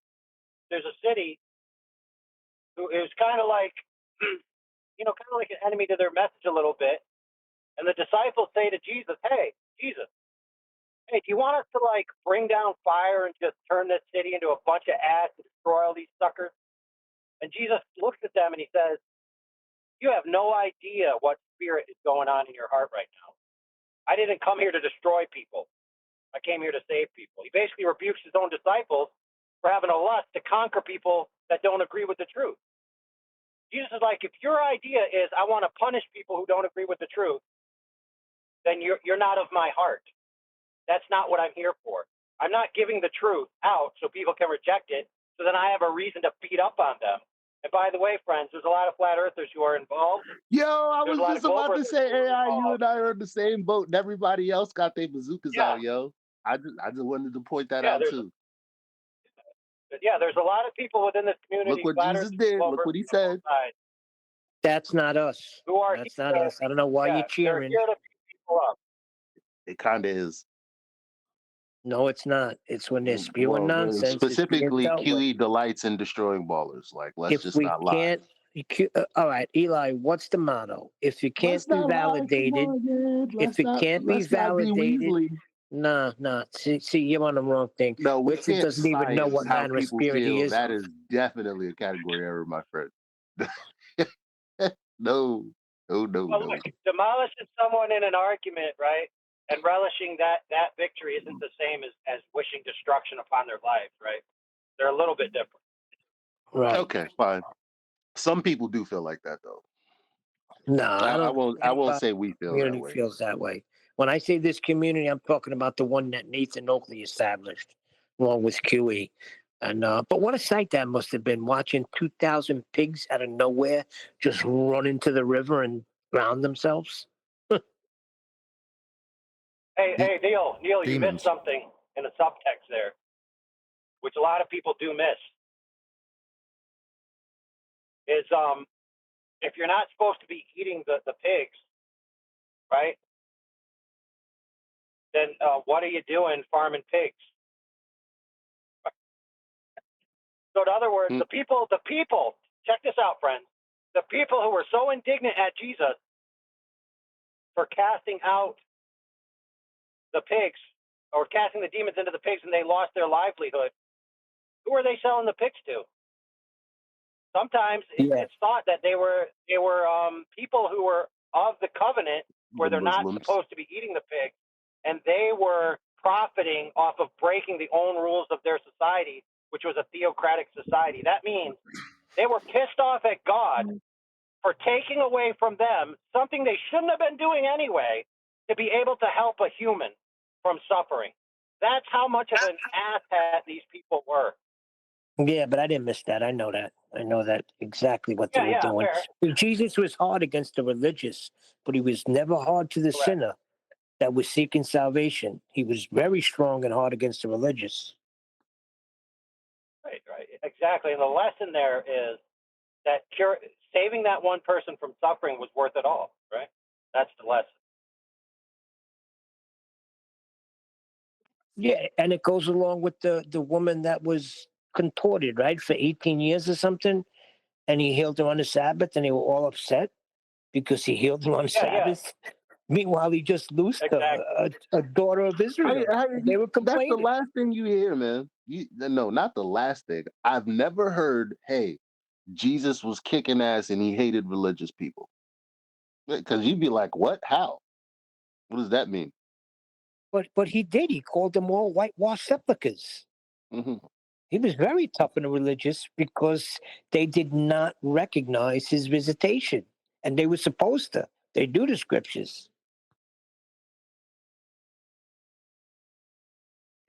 S9: there's a city who is kind of like, kind of like an enemy to their message a little bit, and the disciples say to Jesus, "Hey, Jesus, hey, do you want us to like bring down fire and just turn this city into a bunch of ash and destroy all these suckers?" And Jesus looks at them and he says, "You have no idea what spirit is going on in your heart right now. I didn't come here to destroy people. I came here to save people." He basically rebukes his own disciples for having a lust to conquer people that don't agree with the truth. Jesus is like, if your idea is I want to punish people who don't agree with the truth, then you're not of my heart. That's not what I'm here for. I'm not giving the truth out so people can reject it, so then I have a reason to beat up on them. And by the way, friends, there's a lot of flat earthers who are involved.
S10: Yo, I
S9: There's
S10: was
S9: a lot
S10: just
S9: of
S10: about
S9: global
S10: to say, AI, you and I are in the same boat, and everybody else got their bazookas out, yo. I just wanted to point that out too.
S9: There's a lot of people within this community.
S10: Look what Jesus did. Look what he said.
S5: That's not us.
S9: Who are
S5: That's not us. I don't know why you're cheering.
S9: They're here to beat people up.
S10: It kind of is.
S5: No, it's not. It's when they're spewing
S10: Well,
S5: nonsense. It's being
S10: specifically,
S5: dealt with.
S10: QE delights in destroying ballers. Like, let's
S5: If
S10: just
S5: we
S10: not lie.
S5: can't, all right, Eli, what's the motto? If you can't
S10: Let's
S5: be
S10: not lie. Come
S5: validated,
S10: on, man.
S5: if it can't be
S10: Let's not be
S5: validated,
S10: Weasley.
S5: nah. See, you're on the wrong thing.
S10: No, we
S5: Richard
S10: can't
S5: doesn't even know
S10: science
S5: what
S10: how
S5: manner of
S10: people
S5: spirit he
S10: feel.
S5: is.
S10: That is definitely a category error, my friend. No.
S9: Well, look, demolishing someone in an argument, right, and relishing that victory isn't the same as wishing destruction upon their lives, right? They're a little bit different.
S5: Right.
S10: Okay, fine. Some people do feel like that, though.
S5: No, I don't.
S10: I won't say we feel that
S5: Community
S10: way.
S5: feels that way. When I say this community, I'm talking about the one that Nathan Oakley established, along with QE. And but what a sight that must have been, watching 2,000 pigs out of nowhere just run into the river and drown themselves.
S9: Hey, Neil, you
S1: Demons.
S9: missed something in the subtext there, which a lot of people do miss. Is if you're not supposed to be eating the pigs, right? Then what are you doing farming pigs? So in other words, the people, check this out, friends. The people who were so indignant at Jesus for casting out the pigs or casting the demons into the pigs and they lost their livelihood, who are they selling the pigs to? Sometimes it's thought that they were people who were of the covenant where they're not supposed to be eating the pig, and they were profiting off of breaking the own rules of their society, which was a theocratic society. That means they were pissed off at God for taking away from them something they shouldn't have been doing anyway to be able to help a human from suffering. That's how much of an asshat these people were.
S5: Yeah, but I didn't miss that. I know that. I know that exactly what they were doing.
S9: Fair.
S5: Jesus was hard against the religious, but he was never hard to the
S9: Correct.
S5: sinner that was seeking salvation. He was very strong and hard against the religious.
S9: Right, exactly. And the lesson there is that saving that one person from suffering was worth it all, right? That's the lesson.
S5: Yeah, and it goes along with the woman that was contorted, right, for 18 years or something, and he healed her on the Sabbath, and they were all upset because he healed her on the Sabbath. Meanwhile, he just loosed a daughter of Israel. They were complaining.
S10: That's the last thing you hear, man. No, not the last thing. I've never heard, hey, Jesus was kicking ass and he hated religious people. Because you'd be like, what? How? What does that mean?
S5: But he did. He called them all whitewashed sepulchres.
S10: Mm-hmm.
S5: He was very tough on the religious because they did not recognize his visitation, and they were supposed to. They do the scriptures.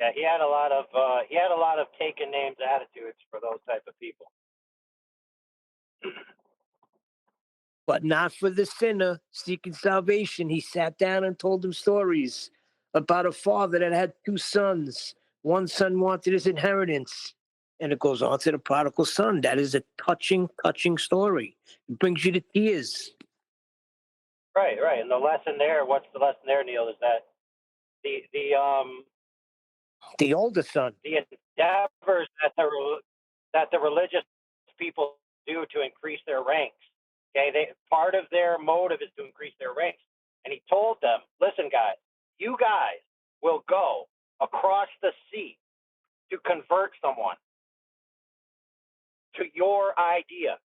S9: Yeah, he had a lot of taken names attitudes for those type of people.
S5: But not for the sinner seeking salvation. He sat down and told them stories about a father that had two sons. One son wanted his inheritance. And it goes on to the prodigal son. That is a touching story. It brings you to tears.
S9: Right. And the lesson there, what's the lesson there, Neil, is that
S5: the older son,
S9: the endeavors that the religious people do to increase their ranks. Okay, part of their motive is to increase their ranks. And he told them, listen, guys, you guys will go across the sea to convert someone to your idea.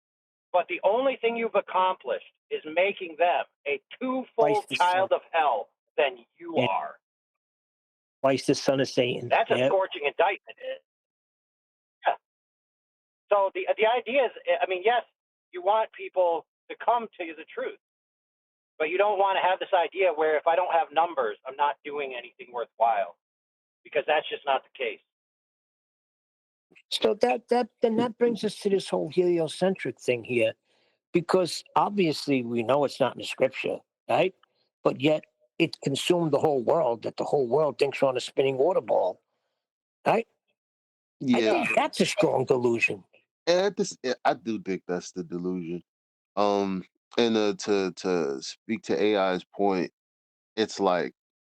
S9: But the only thing you've accomplished is making them a twofold child of hell than you are.
S5: Twice the son of Satan.
S9: That's a scorching indictment. Yeah. So the idea is, I mean, yes, you want people to come to the truth, but you don't want to have this idea where if I don't have numbers, I'm not doing anything worthwhile, because that's just not the case.
S5: So that brings us to this whole heliocentric thing here, because obviously we know it's not in the scripture, right? But yet it consumed the whole world, that the whole world thinks we're on a spinning water ball, right?
S10: Yeah.
S5: I think that's a strong delusion.
S10: And I do think that's the delusion. And to speak to AI's point, it's like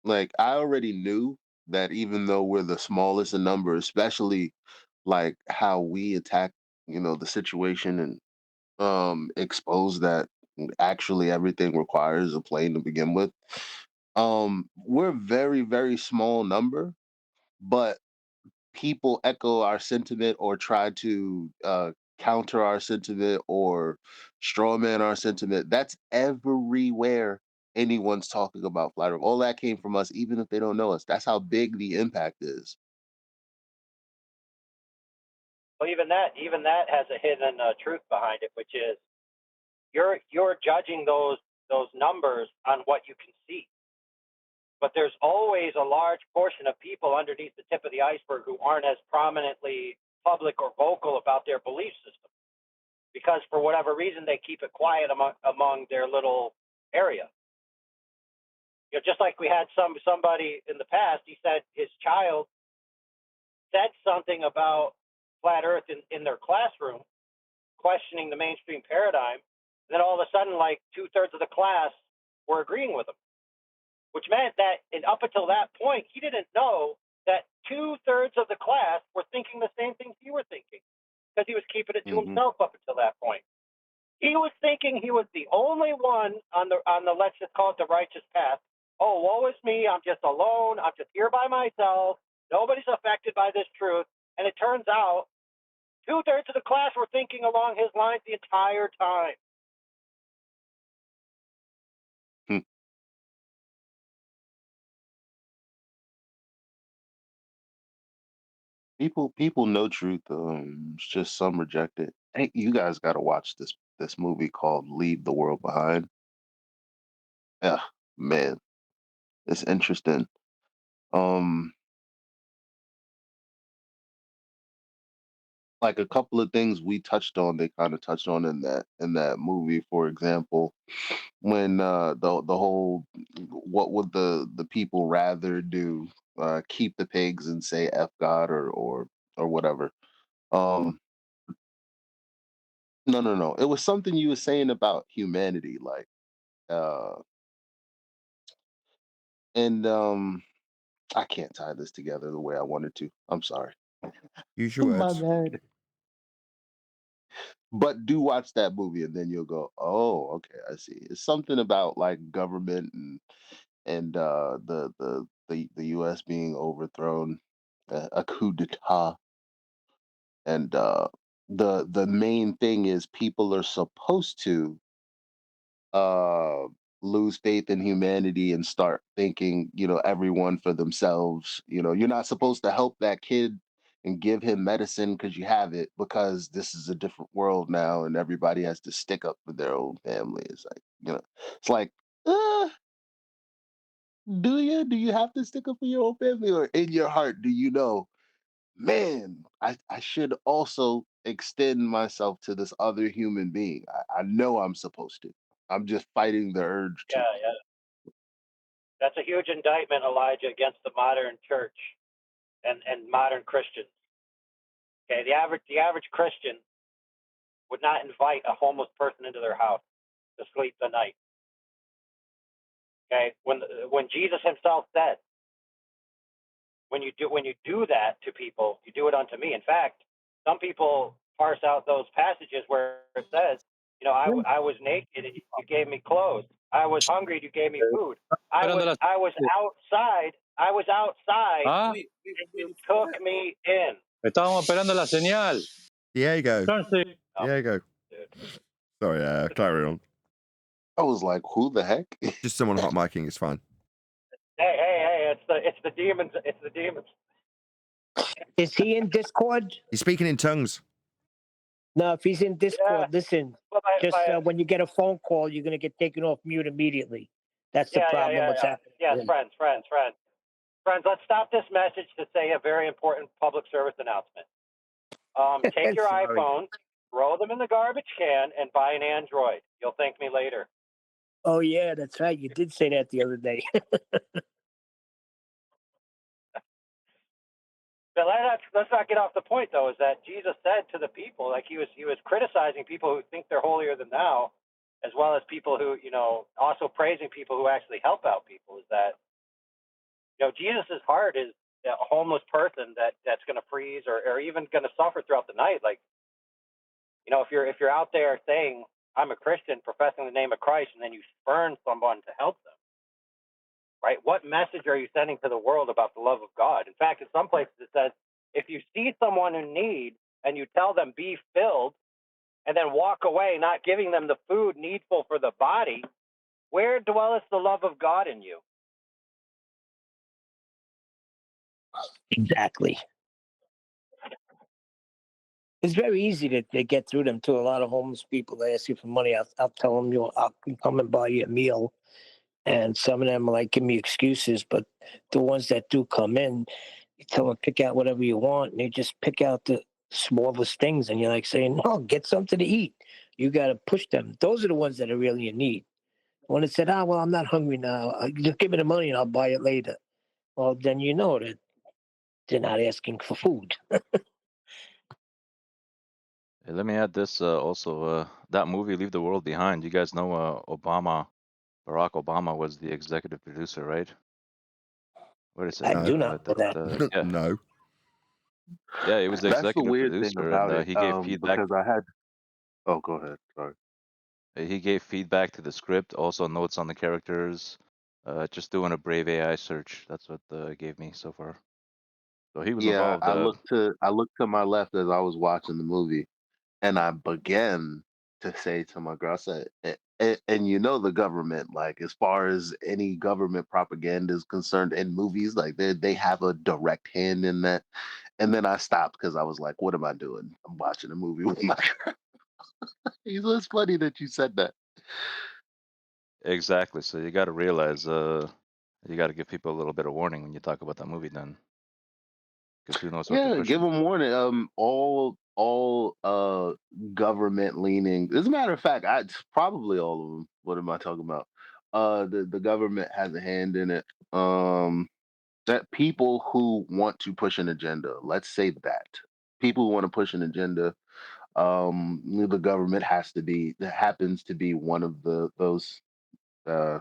S10: Like I already knew that even though we're the smallest in number, especially like how we attack, the situation and expose that actually everything requires a plane to begin with. We're very, very small number, but people echo our sentiment or try to counter our sentiment or strawman our sentiment. That's everywhere anyone's talking about flat Earth. All that came from us, even if they don't know us. That's how big the impact is.
S9: Well, even that has a hidden truth behind it, which is you're judging those numbers on what you can see. But there's always a large portion of people underneath the tip of the iceberg who aren't as prominently public or vocal about their belief system, because for whatever reason they keep it quiet among their little area. Just like we had somebody in the past, he said his child said something about flat Earth in their classroom, questioning the mainstream paradigm. And then all of a sudden, like 2/3 of the class were agreeing with him, which meant that up until that point, he didn't know that 2/3 of the class were thinking the same things he was thinking, because he was keeping it to himself up until that point. He was thinking he was the only one on the let's just call it the righteous path. Oh, woe is me! I'm just alone. I'm just here by myself. Nobody's affected by this truth. And it turns out 2/3 of the class were thinking along his lines the entire time.
S10: Hmm. People know truth. It's just some reject it. Hey, you guys got to watch this movie called Leave the World Behind. Yeah, man, it's interesting. Um, like a couple of things we touched on, they kind of touched on in that movie. For example, when the whole what would the people rather do? Keep the pigs and say F God or whatever. Um, no, no, no. It was something you were saying about humanity, like uh, and I can't tie this together the way I wanted to. I'm sorry.
S1: Use your
S10: My
S1: words.
S10: bad. But do watch that movie and then you'll go, "Oh, okay, I see." It's something about like government and the US being overthrown, a coup d'etat, and the main thing is people are supposed to uh lose faith in humanity and start thinking, everyone for themselves. You're not supposed to help that kid and give him medicine because you have it, because this is a different world now and everybody has to stick up for their own family. It's like, it's like, uh, do you have to stick up for your own family, or in your heart do you know, man, I should also extend myself to this other human being. I know I'm supposed to. I'm just fighting the urge to.
S9: Yeah, yeah. That's a huge indictment, Elijah, against the modern church and modern Christians. Okay, the average Christian would not invite a homeless person into their house to sleep the night. Okay, when Jesus himself said, when you do that to people, you do it unto me. In fact, some people parse out those passages where it says, I was naked and you gave me clothes. I was hungry and you gave me food. I was outside. I was outside
S11: Ah,
S9: and you took me in.
S11: estábamos esperando la señal.
S1: There you go.
S9: Oh,
S1: There you go.
S9: dude.
S1: Sorry, carry on.
S10: I was like, who the heck?
S1: Just someone hot micing is fine.
S9: Hey! It's the demons. It's the demons.
S5: Is he in Discord?
S1: He's speaking in tongues.
S5: No, if he's in Discord,
S9: Yeah.
S5: listen.
S9: Well,
S5: Just when you get a phone call, you're gonna get taken off mute immediately. That's the problem. What's happening?
S9: Yes, friends. Let's stop this message to say a very important public service announcement. Take your
S5: Sorry.
S9: iPhone, throw them in the garbage can, and buy an Android. You'll thank me later.
S5: Oh yeah, that's right. You did say that the other day.
S9: But let's not get off the point, though. Is that Jesus said to the people, like he was criticizing people who think they're holier than thou, as well as people who also praising people who actually help out people. Is that Jesus' heart is a homeless person that's going to freeze or even going to suffer throughout the night. Like, if you're out there saying I'm a Christian, professing the name of Christ, and then you spurn someone to help them, right? What message are you sending to the world about the love of God? In fact, in some places it says, if you see someone in need and you tell them be filled, and then walk away, not giving them the food needful for the body, where dwelleth the love of God in you?
S5: Exactly. It's very easy to get through them to a lot of homeless people. They ask you for money. I'll tell them, I'll come and buy you a meal. And some of them are like, give me excuses. But the ones that do come in, you tell them, pick out whatever you want. And they just pick out the smallest things. And you're like saying, no, get something to eat. You got to push them. Those are the ones that are really in need. When it said, well, I'm not hungry now. Just give me the money and I'll buy it later. Well, then you know that they're not asking for food.
S6: Hey, let me add this also. That movie, Leave the World Behind. You guys know Barack Obama was the executive producer, right? Wait a
S5: I
S6: second.
S5: do not know that.
S6: Yeah,
S1: No.
S6: yeah, he was the
S10: That's the
S6: executive
S10: weird thing
S6: producer,
S10: about
S6: and
S10: it.
S6: he gave feedback.
S10: Because I had. Oh, go ahead. Sorry.
S6: He gave feedback to the script, also notes on the characters. Just doing a Brave AI search. That's what it gave me so far. So he was
S10: Yeah,
S6: involved.
S10: I looked to my left as I was watching the movie, and I began to say to my girl, I said, and the government, like as far as any government propaganda is concerned in movies, like they have a direct hand in that. And then I stopped because I was like, what am I doing? I'm watching a movie with my girl. It's funny that you said that.
S6: Exactly. So you got to realize, you got to give people a little bit of warning when you talk about that movie, then, because who knows what they're
S10: Yeah, give
S6: pushing.
S10: them warning. All government leaning. As a matter of fact, it's probably all of them. What am I talking about? The government has a hand in it. That people who want to push an agenda. Let's say that people who want to push an agenda. The government happens to be one of those uh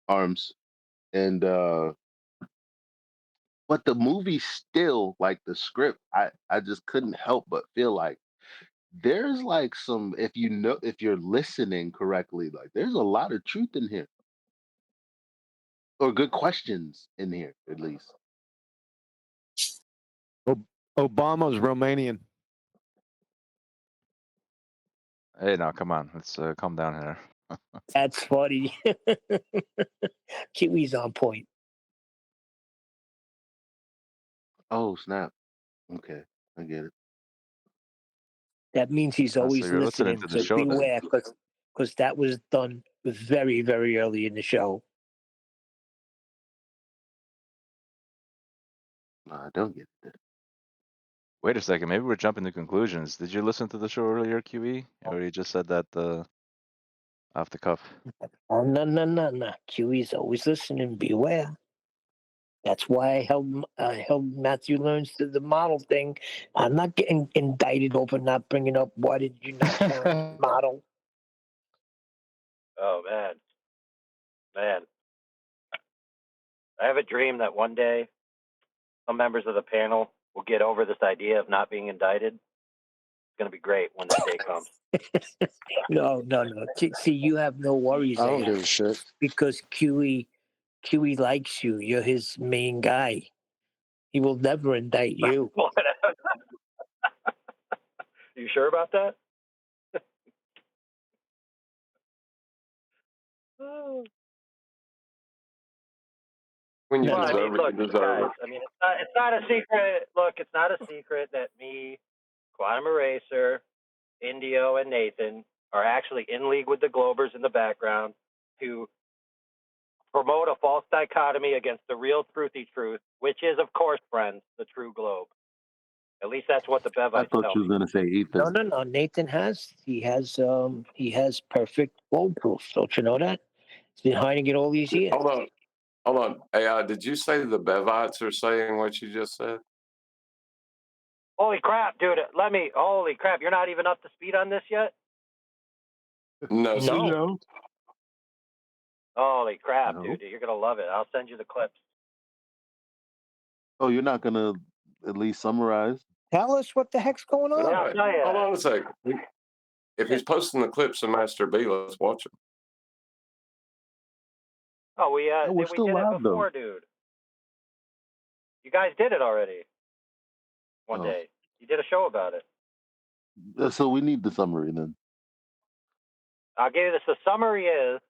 S10: arms, and but the movie still, like the script, I just couldn't help but feel like there's like some, if you're listening correctly, like there's a lot of truth in here, or good questions in here at least.
S12: Obama's Romanian.
S6: Hey, now come on, let's calm down here.
S5: That's funny. Kiwi's on point.
S10: Oh snap. Okay, I get it.
S5: That means he's
S6: So
S5: always
S6: you're listening
S5: listening.
S6: to the
S5: So
S6: show then.
S5: beware, because that was done very, very early in the show.
S10: No, I don't get it.
S6: Wait a second, maybe we're jumping to conclusions. Did you listen to the show earlier, QE? Or you just said that off the cuff?
S5: Oh, no. Kiwi's always listening. Beware. That's why I held Matthew Learns to the model thing. I'm not getting indicted over not bringing up why did you not challenge model.
S9: Oh man, I have a dream that one day some members of the panel will get over this idea of not being indicted. It's going to be great when that day comes.
S5: No. See, you have no worries
S8: I don't
S5: there
S8: give a shit.
S5: because QE likes you. You're his main guy. He will never indict you.
S9: You sure about that?
S4: When you
S5: No.
S9: Well, I mean,
S4: deserve it,
S9: look,
S4: you deserve
S9: guys.
S4: it.
S9: I mean, it's not a secret. Look, it's not a secret that me, Quantum Eraser, Indio, and Nathan are actually in league with the Globers in the background to promote a false dichotomy against the real truthy truth, which is, of course, friends, the true globe. At least that's what the
S10: I
S9: Bevites
S10: thought
S9: tell
S10: you
S9: me.
S10: was gonna say Ethan.
S5: No. Nathan he has perfect foolproof. Don't you know that? He's been hiding it all these years.
S4: Hold on. AI, did you say the Bevites are saying what you just said?
S9: Holy crap, dude! Holy crap! You're not even up to speed on this yet.
S4: No, sir.
S5: No.
S9: Holy crap,
S10: No.
S9: dude! You're gonna love it. I'll send you the clips.
S10: Oh, you're not gonna at least summarize?
S5: Tell us what the heck's going
S4: But
S5: on.
S9: I'll tell you.
S4: hold on a second. If he's posting the clips of Master B, let's watch them.
S9: Oh,
S10: No, we're
S9: we
S10: still
S9: did it
S10: live though.
S9: before, dude. You guys did it already. One
S10: Oh.
S9: day, you did a show about it.
S10: So we need the summary then.
S9: I'll give you this. The summary is,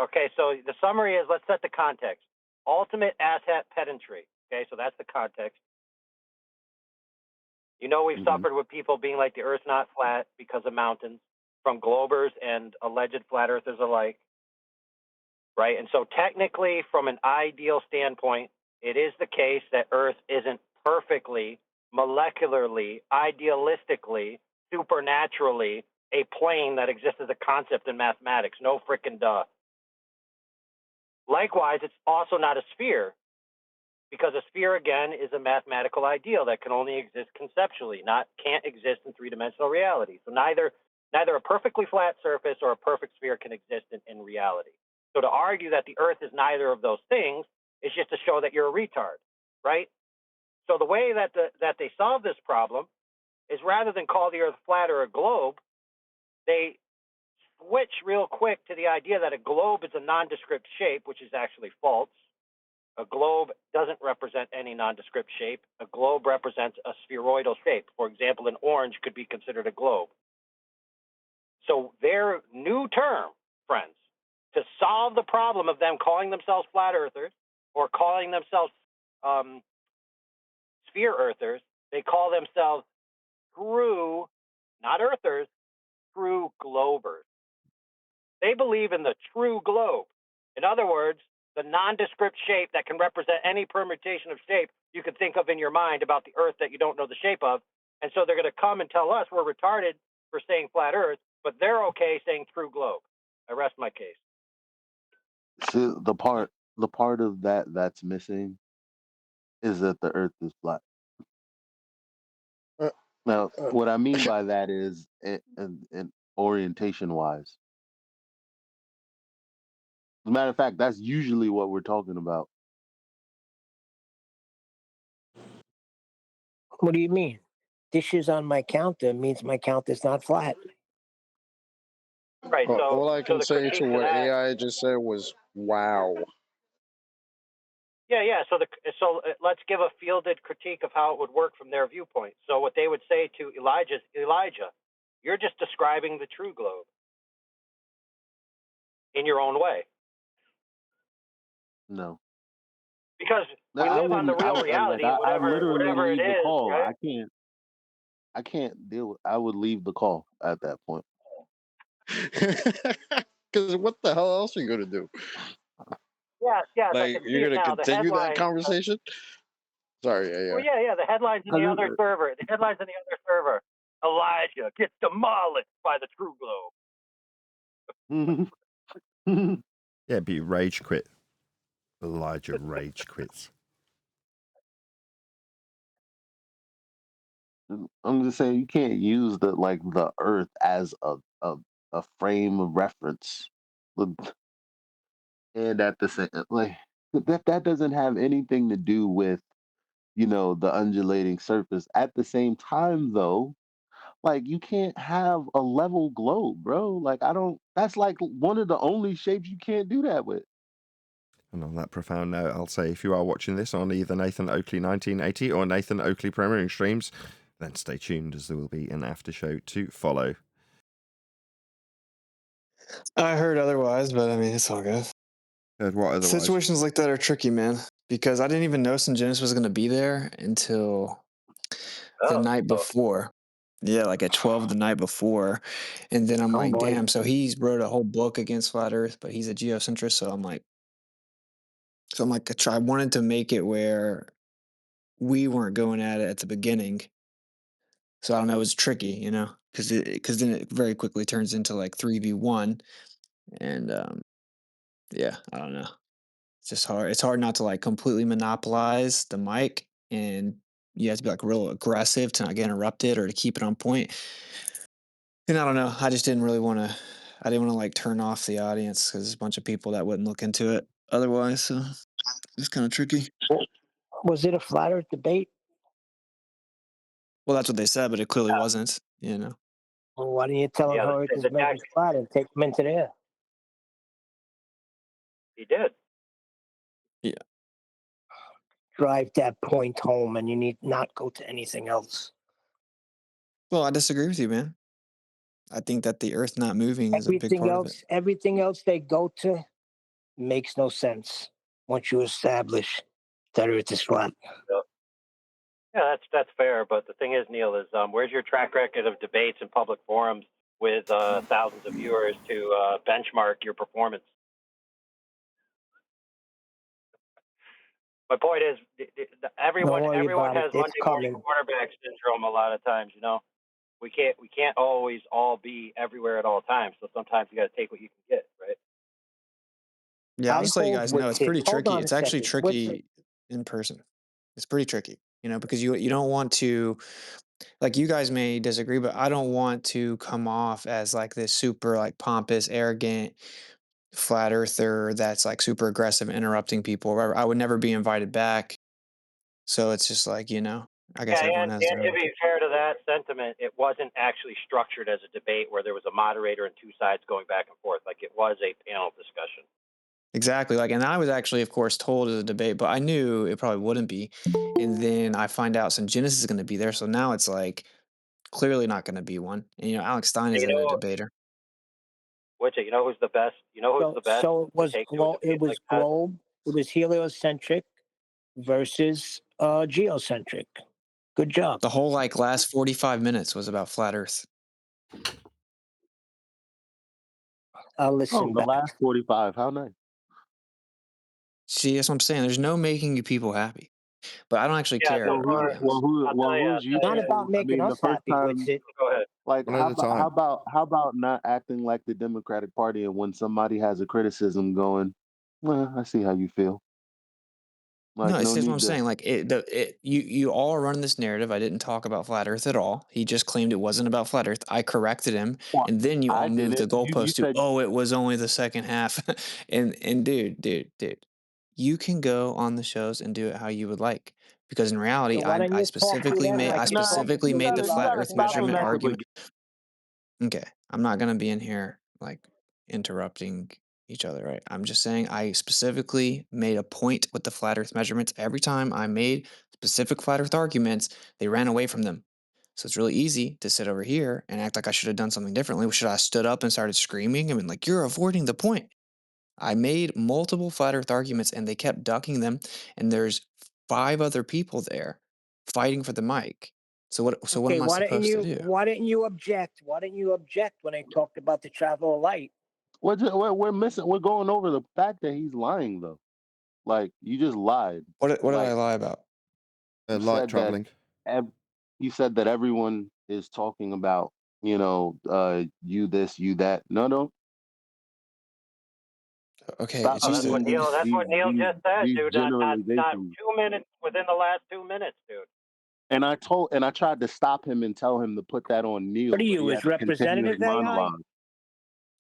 S9: okay, so the summary is, let's set the context. Ultimate asshat pedantry. Okay, so that's the context. You know, we've suffered with people being like the earth's not flat because of mountains, from globers and alleged flat earthers alike. Right? And so technically, from an ideal standpoint, it is the case that earth isn't perfectly, molecularly, idealistically, supernaturally a plane that exists as a concept in mathematics. No frickin' duh. Likewise, it's also not a sphere, because a sphere, again, is a mathematical ideal that can only exist conceptually, can't exist in three-dimensional reality. So neither a perfectly flat surface or a perfect sphere can exist in reality. So to argue that the earth is neither of those things is just to show that you're a retard, right? So the way that they solve this problem is, rather than call the earth flat or a globe, they switch real quick to the idea that a globe is a nondescript shape, which is actually false. A globe doesn't represent any nondescript shape. A globe represents a spheroidal shape. For example, an orange could be considered a globe. So their new term, friends, to solve the problem of them calling themselves flat earthers or calling themselves sphere earthers, they call themselves true, not earthers, true globers. They believe in the true globe. In other words, the nondescript shape that can represent any permutation of shape you could think of in your mind about the earth that you don't know the shape of. And so they're going to come and tell us we're retarded for saying flat earth, but they're okay saying true globe. I rest my case.
S10: See, the part of that that's missing is that the Earth is flat.
S8: Uh,
S10: Now,
S8: uh,
S10: what I mean by that is in orientation wise. As a matter of fact, that's usually what we're talking about.
S5: What do you mean? Dishes on my counter means my counter's not flat.
S9: Right. So
S8: all I can
S9: the
S8: say
S9: critique
S8: to
S9: to
S8: what
S9: that,
S8: AI just said was, "Wow."
S9: yeah. So let's give a fielded critique of how it would work from their viewpoint. So what they would say to Elijah, you're just describing the true globe in your own way,
S10: No,
S9: because
S10: no,
S9: we
S10: I
S9: live on the
S10: wouldn't.
S9: real
S10: Like
S9: reality,
S10: I literally
S9: whatever it
S10: leave the
S9: is,
S10: call.
S9: right?
S10: I can't deal with. I would leave the call at that point.
S8: Because what the hell else are you gonna do?
S9: Yes, I
S8: Like,
S9: can see
S8: you're
S9: it
S8: gonna
S9: now. The
S8: continue that
S9: headline.
S8: conversation? Sorry,
S9: Well,
S8: AI.
S9: yeah. The headlines in the other server. The headlines in the other server. Elijah gets demolished by the true globe.
S1: Yeah, it'd be rage quit. Elijah rage quits.
S10: I'm just saying you can't use the Earth as a frame of reference. And at the same that doesn't have anything to do with the undulating surface. At the same time though, like you can't have a level globe, bro. Like I don't that's like one of the only shapes you can't do that with.
S1: And on that profound note, I'll say if you are watching this on either Nathan Oakley 1980 or Nathan Oakley premiering streams, then stay tuned as there will be an after show to follow.
S13: I heard otherwise, but I mean, it's all good.
S1: Heard what otherwise?
S13: Situations like that are tricky, man, because I didn't even know Scientism was going to be there until the night before. Yeah, like at 12 the night before. And then I'm like,
S5: boy.
S13: damn, so he's wrote a whole book against flat earth, but he's a geocentrist. So I'm like, I wanted to make it where we weren't going at it at the beginning. So I don't know, it was tricky, because then it very quickly turns into like 3v1. And yeah, I don't know. It's just hard. It's hard not to like completely monopolize the mic, and you have to be like real aggressive to not get interrupted or to keep it on point. And I don't know. I just didn't really want to. I didn't want to like turn off the audience because there's a bunch of people that wouldn't look into it otherwise. So it's kind of tricky.
S5: Was it a flat Earth debate?
S13: Well, that's what they said, but it clearly
S9: Yeah.
S13: wasn't. You know.
S5: Well, why didn't you tell him
S9: Yeah,
S5: how Earth is
S9: the
S5: made
S9: text,
S5: is flat and take him into there?
S9: he did.
S13: Yeah.
S5: Drive that point home, and you need not go to anything else.
S13: Well, I disagree with you, man. I think that the Earth not moving is a big part of it.
S5: Everything else they go to makes no sense once you establish that Earth is flat.
S9: So, yeah, that's fair. But the thing is, Neil, is where's your track record of debates and public forums with thousands of viewers to benchmark your performance? My point is, everyone has Monday morning quarterback syndrome. A lot of times, you know, we can't always all be everywhere at all times. So sometimes you got to take what you can get, right?
S13: Yeah, I'll just let you guys know it's pretty tricky.
S5: Hold on
S13: It's
S5: a
S13: actually
S5: second.
S13: tricky in person. It's pretty tricky, you know, because you don't want to, like, you guys may disagree, but I don't want to come off as like this super like pompous, arrogant flat earther that's like super aggressive, interrupting people. Or I would never be invited back. So it's just like, you know, I guess
S9: Yeah,
S13: everyone
S9: and
S13: has their
S9: to
S13: own.
S9: be fair to that sentiment, it wasn't actually structured as a debate where there was a moderator and two sides going back and forth. Like it was a panel discussion.
S13: Exactly. Like, and I was actually, of course, told as a debate, but I knew it probably wouldn't be. And then I find out Scientism is going to be there. So now it's like clearly not going to be one. And, you know, Alex Stein
S9: You
S13: isn't a
S9: know,
S13: debater.
S9: you know who's the best? You know who's the best
S5: So
S9: to take to a debate like that?
S5: globe. It was heliocentric versus geocentric. Good job.
S13: The whole like last 45 minutes was about flat Earth.
S5: I'll
S10: Oh,
S5: listen
S10: the
S5: back.
S10: last 45. How nice.
S13: See, that's what I'm saying. There's no making you people happy. But I don't actually
S9: Yeah,
S13: care.
S9: so
S10: Well,
S13: I'll
S10: who,
S13: be honest.
S10: who's you
S5: It's not
S10: to?
S5: about
S10: I
S5: making
S10: mean, the
S5: us
S10: first
S5: happy,
S10: time,
S5: Wixit.
S9: Go ahead.
S10: like,
S1: One at a time.
S10: how about not acting like the Democratic Party, and when somebody has a criticism going, well, I see how you feel. Like,
S13: No, it's
S10: no
S13: just what
S10: need
S13: I'm
S10: to.
S13: saying. Like you all are running this narrative. I didn't talk about flat Earth at all. He just claimed it wasn't about flat Earth. I corrected him,
S10: Well,
S13: and then you
S10: I
S13: all moved the
S10: didn't. You
S13: goalpost to,
S10: said,
S13: oh, it was only the second half. and dude, you can go on the shows and do it how you would like. Because in reality,
S5: So why don't
S13: I
S5: you talk to
S13: specifically
S5: them
S13: made
S5: like
S13: I
S5: you're talking
S13: specifically
S5: to
S13: made
S5: me
S13: the
S10: you
S5: about
S13: flat
S10: gotta
S13: Earth
S10: stop
S13: measurement
S10: romantically.
S13: argument. Okay, I'm not gonna be in here like interrupting each other, right? I'm just saying I specifically made a point with the flat Earth measurements. Every time I made specific flat Earth arguments, they ran away from them. So it's really easy to sit over here and act like I should have done something differently. Should I have stood up and started screaming? I mean, like, you're avoiding the point. I made multiple flat Earth arguments and they kept ducking them. And there's 5 other people there fighting for the mic. So what am I supposed to do?
S5: Why didn't you object? Why didn't you object when they talked about the travel of light?
S10: We're missing. We're going over the fact that he's lying, though. Like, you just lied.
S13: What did I
S10: Like,
S13: lie about?
S10: you
S1: Light
S10: said that
S1: traveling.
S10: you said that everyone is talking about, you this, you that. No.
S13: Okay,
S10: Stop
S13: it's
S9: Oh,
S13: just
S9: that's
S10: using
S9: what Neil. That's what Neil just said,
S10: these
S9: dude. Not
S10: generalizations.
S9: 2 minutes within the last 2 minutes, dude.
S10: And I tried to stop him and tell him to put that on Neil,
S5: What are
S10: but he
S5: you,
S10: had
S5: his
S10: to continue his
S5: representative AI?
S10: monologue.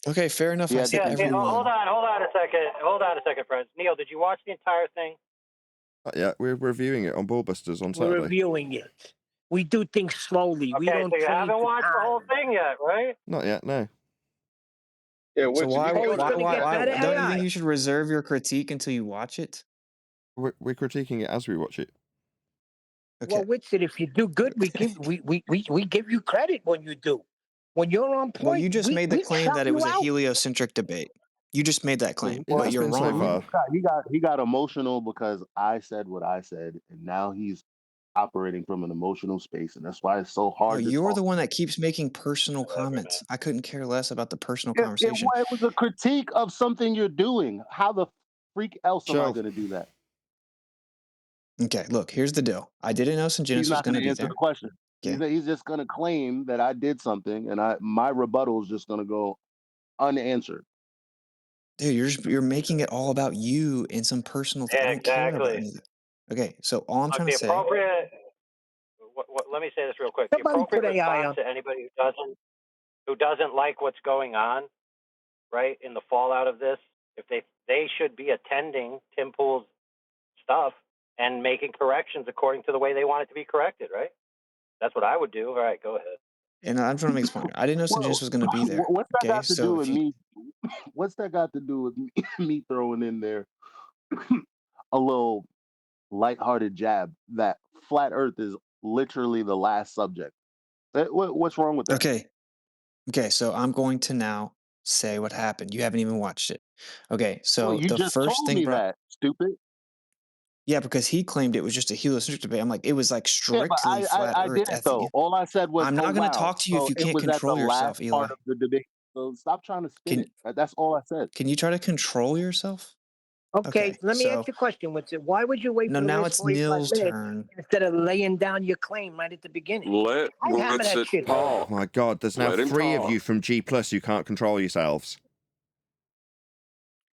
S13: okay. Fair enough.
S10: He
S13: I
S10: had to
S13: said
S9: Yeah,
S10: continue.
S9: hold
S13: everyone.
S9: on a second. Hold on a second, friends. Neil, did you watch the entire thing?
S1: Yeah, we're reviewing it on Ballbusters on
S5: We're
S1: Saturday.
S5: reviewing it. We do things slowly. We
S9: Okay,
S5: don't
S9: so you
S5: train
S9: haven't
S5: to
S9: watched the whole
S5: time.
S9: thing yet, right?
S1: Not yet, no.
S8: Yeah,
S13: So
S8: which you
S5: Oh, it's
S8: can
S5: gonna get
S13: why
S5: better
S13: don't you
S5: AI.
S13: think you should reserve your critique until you watch it?
S1: We're critiquing it as we watch it.
S13: Okay.
S5: Well, Wixit, if you do good, we give you credit when you do. When you're on
S13: Well,
S5: point,
S13: you just made the
S5: we
S13: claim
S5: shout
S13: that it
S5: you
S13: was a
S5: out.
S13: heliocentric debate. You just made that claim,
S1: It
S10: Well,
S13: but
S1: has
S13: you're
S1: been so
S13: wrong.
S1: far.
S10: he got emotional because I said what I said, and now he's operating from an emotional space, and that's why it's so
S13: No,
S10: hard to
S13: you're
S10: talk.
S13: the one that keeps making personal
S9: Whatever, man.
S13: comments. I couldn't care less about the personal
S10: It, it,
S13: conversation.
S10: it was a critique of something you're doing. How the freak else am I
S1: Joe,
S10: going to do that?
S13: Okay, look, here's the deal. I didn't know
S10: He's
S13: Scientism was
S10: not
S13: going
S10: going
S13: to
S10: to
S13: be
S10: answer
S13: there.
S10: the question.
S13: Okay.
S10: He's just going to claim that I did something, and my rebuttal is just going to go unanswered.
S13: Dude, you're making it all about you and some personal thing. I
S9: Yeah,
S13: don't care about
S9: exactly.
S13: anything. Okay, so all I'm
S9: Look,
S13: trying
S9: the
S13: to say,
S9: appropriate. Let me say this real quick. The
S5: Somebody
S9: appropriate
S5: put AI
S9: response
S5: on.
S9: to anybody who doesn't like what's going on, right, in the fallout of this, if they should be attending Tim Pool's stuff and making corrections according to the way they want it to be corrected, right? That's what I would do. All right, go ahead.
S13: And I'm trying to make this point. I didn't know Scientism was going to be there.
S10: What's that
S13: Okay,
S10: got to
S13: so
S10: do
S13: if
S10: with
S13: you
S10: me? What's that got to do with me throwing in there a little lighthearted jab that flat Earth is literally the last subject? What's wrong with that?
S13: Okay, so I'm going to now say what happened. You haven't even watched it. Okay,
S10: Well,
S13: so
S10: you
S13: the
S10: just
S13: first
S10: told
S13: thing
S10: me
S13: brought.
S10: that, stupid.
S13: Yeah, because he claimed it was just a heliocentric debate. I'm like, it was like
S10: Yeah, but
S13: strictly flat
S10: I
S13: Earth.
S10: didn't though. All I said was,
S13: I'm
S10: "Oh
S13: not going to
S10: wow!"
S13: talk to you if
S10: So
S13: you
S10: it
S13: can't
S10: was at the
S13: control
S10: last
S13: yourself, Eli.
S10: part of the debate. So stop trying to spin
S13: Can
S10: it. That's all I said.
S13: can you try to control yourself?
S5: Okay,
S13: Okay,
S5: let me ask
S13: so
S5: you a question, Winston. Why would you wait
S13: no,
S5: for the
S13: now
S5: last
S13: it's
S5: 45
S13: Neil's
S5: minutes
S13: turn.
S5: instead of laying down your claim right at the beginning?
S4: Let
S5: I hammer that
S4: Winston
S5: shit home.
S1: Oh
S4: talk.
S1: my God, there's now
S4: Let him
S1: 3 of
S4: talk.
S1: you from G Plus who can't control yourselves.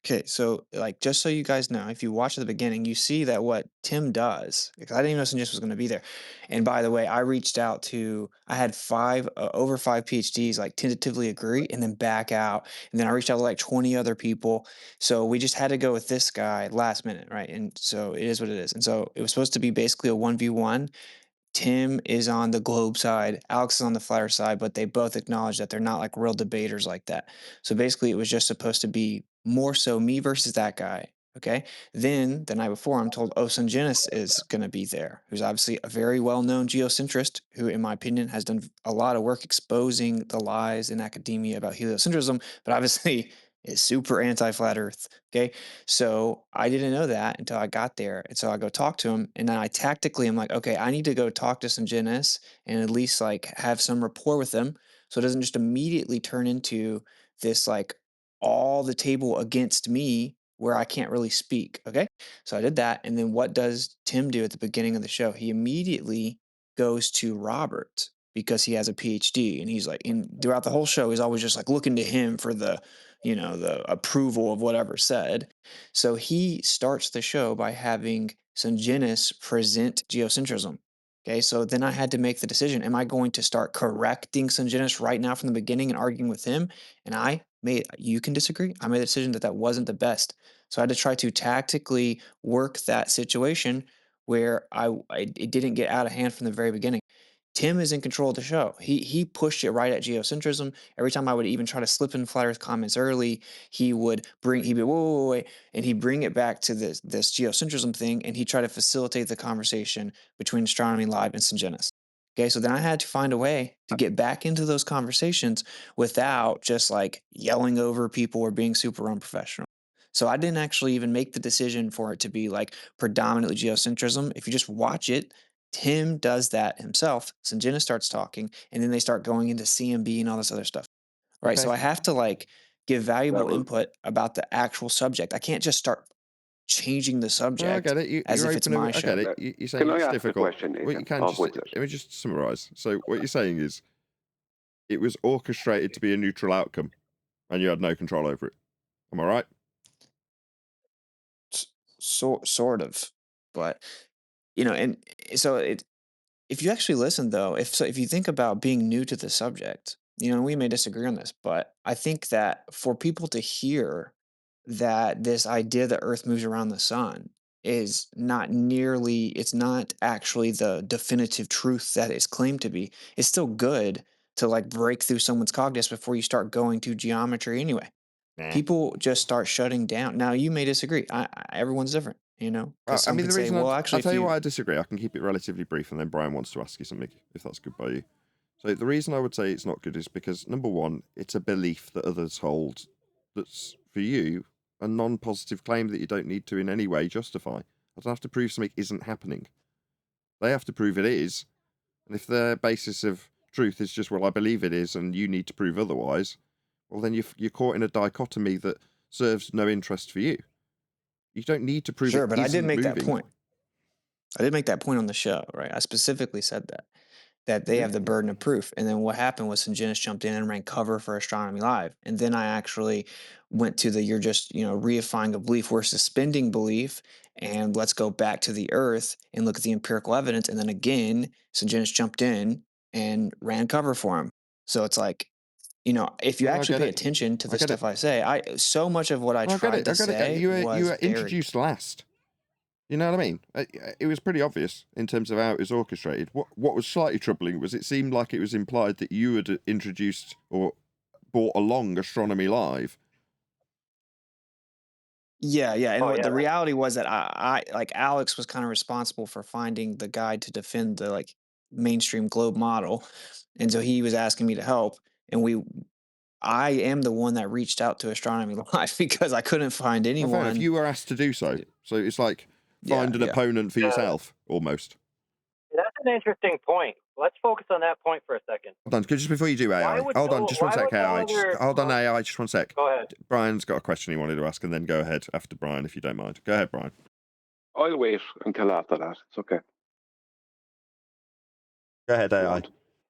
S13: Okay, so like just so you guys know, if you watch at the beginning, you see that what Tim does, because I didn't even know Sanjis was going to be there. And by the way, I reached out to, I had over 5 PhDs like tentatively agree and then back out. And then I reached out to like 20 other people. So we just had to go with this guy last minute, right? And so it is what it is. And so it was supposed to be basically a 1v1. Tim is on the globe side, Alex is on the flatter side, but they both acknowledge that they're not like real debaters like that. So basically, it was just supposed to be more so me versus that guy. Okay. Then the night before, I'm told Osun Genis is going to be there, who's obviously a very well known geocentrist who, in my opinion, has done a lot of work exposing the lies in academia about heliocentrism, but obviously is super anti flat earth. Okay. So I didn't know that until I got there. And so I go talk to him. And then I tactically, I'm like, okay, I need to go talk to some Genis and at least like have some rapport with them. So it doesn't just immediately turn into this like all the table against me where I can't really speak. Okay. So I did that. And then what does Tim do at the beginning of the show? He immediately goes to Robert because he has a PhD. And he's like, and throughout the whole show, he's always just like looking to him for the, the approval of whatever said. So he starts the show by having Sanjinis present geocentrism. Okay, so then I had to make the decision. Am I going to start correcting Sanjinis right now from the beginning and arguing with him? And you can disagree. I made the decision that that wasn't the best. So I had to try to tactically work that situation where it didn't get out of hand from the very beginning. Tim is in control of the show. He pushed it right at geocentrism. Every time I would even try to slip in flat Earth comments early, he'd be wait, and he'd bring it back to this geocentrism thing, and he'd try to facilitate the conversation between Astronomy Live and Syngenis. Okay, so then I had to find a way to get back into those conversations without just like yelling over people or being super unprofessional. So I didn't actually even make the decision for it to be like predominantly geocentrism. If you just watch it, Tim does that himself. Sanjina starts talking, and then they start going into CMB and all this other stuff. Right. So
S1: Okay.
S13: I have to like give valuable
S4: was
S13: input about the actual subject. I can't just start changing the
S1: No, I
S13: subject
S1: get it.
S13: as
S1: You're
S13: if it's
S1: opening.
S13: my
S1: I
S13: show.
S1: get it. You're saying
S14: Can I
S1: it's
S14: ask a
S1: difficult.
S14: question,
S1: What
S14: Nathan,
S1: you can
S14: of
S1: just
S14: witness?
S1: let me just summarize. So what you're saying is it was orchestrated to be a neutral outcome, and you had no control over it. Am I right?
S13: Sort of, but and so if you actually listen though, if you think about being new to the subject, we may disagree on this, but I think that for people to hear that this idea that Earth moves around the sun is it's not actually the definitive truth that it's claimed to be. It's still good to like break through someone's cognitus before you start going to geometry anyway.
S1: Nah.
S13: People just start shutting down. Now you may disagree. Everyone's different, because
S1: I
S13: some
S1: mean,
S13: could
S1: the
S13: say,
S1: reason
S13: well,
S1: I'll
S13: actually, if
S1: tell you
S13: you
S1: why I disagree. I can keep it relatively brief, and then Brian wants to ask you something, if that's good by you. So the reason I would say it's not good is because number one, it's a belief that others hold that's for you a non-positive claim that you don't need to in any way justify. I don't have to prove something isn't happening. They have to prove it is, and if their basis of truth is just, well, I believe it is, and you need to prove otherwise, well, then you're caught in a dichotomy that serves no interest for you. You don't need to prove
S13: sure,
S1: it
S13: but I did
S1: isn't
S13: make that
S1: moving.
S13: point. I did make that point on the show, right? I specifically said that they
S1: Yeah.
S13: have the burden of proof. And then what happened was Sanjinis jumped in and ran cover for Astronomy Live. And then I actually went to you're just, reifying a belief. We're suspending belief and let's go back to the earth and look at the empirical evidence. And then again, Sanjinis jumped in and ran cover for him. So it's like, if you
S1: No, I
S13: actually
S1: get
S13: pay
S1: it.
S13: attention to
S1: I
S13: the
S1: get it.
S13: stuff I say, so much of what I
S1: No, I get
S13: tried
S1: it.
S13: to
S1: I get it.
S13: say
S1: You
S13: was
S1: were
S13: buried.
S1: introduced last. You know what I mean? It was pretty obvious in terms of how it was orchestrated. What was slightly troubling was it seemed like it was implied that you had introduced or brought along Astronomy Live.
S13: Yeah, and
S9: Oh, yeah,
S13: the
S9: that-
S13: reality was that I like Alex was kind of responsible for finding the guide to defend the like mainstream globe model, and so he was asking me to help, and I am the one that reached out to Astronomy Live because I couldn't find
S1: Well, fair enough.
S13: anyone.
S1: You were asked to do so. So it's like find an
S13: Yeah.
S1: opponent for
S9: Yeah.
S1: yourself, almost.
S9: That's an interesting point. Let's focus on that point for a second.
S1: Hold on, just before you do AI. Hold on, just one sec, AI. Hold on, AI, just one sec.
S9: Go ahead.
S1: Brian's got a question he wanted to ask, and then go ahead after Brian, if you don't mind. Go ahead, Brian.
S14: I'll wait until after that. It's okay.
S1: Go ahead, AI.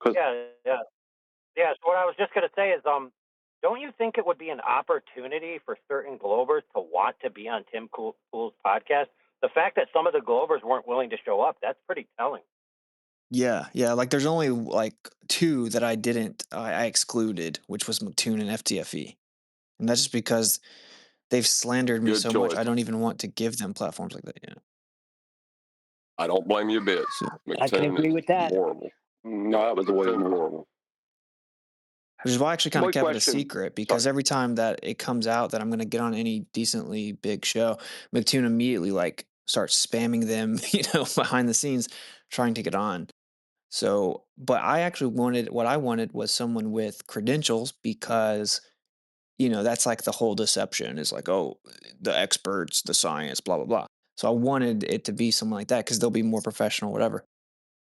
S9: Yeah. So what I was just going to say is, don't you think it would be an opportunity for certain Globers to want to be on Tim Pool's podcast? The fact that some of the Globers weren't willing to show up, that's pretty telling.
S13: Yeah. Like there's only like 2 that I excluded, which was Mattoon and FTFE, and that's just because they've slandered me
S4: Good
S13: so
S4: choice.
S13: much. I don't even want to give them platforms like that. Yeah.
S4: I don't blame you a bit.
S5: I can agree with that.
S4: Horrible.
S14: No, that was the way.
S4: Horrible.
S13: Which is why I actually kind
S14: My
S13: of kept it a
S14: question-
S13: secret, because every time that it comes out that I'm going to get on any decently big show, McToon immediately like starts spamming them, behind the scenes, trying to get on. So, but what I wanted was someone with credentials, because, that's like the whole deception is like, oh, the experts, the science, blah, blah, blah. So I wanted it to be someone like that because they'll be more professional, whatever.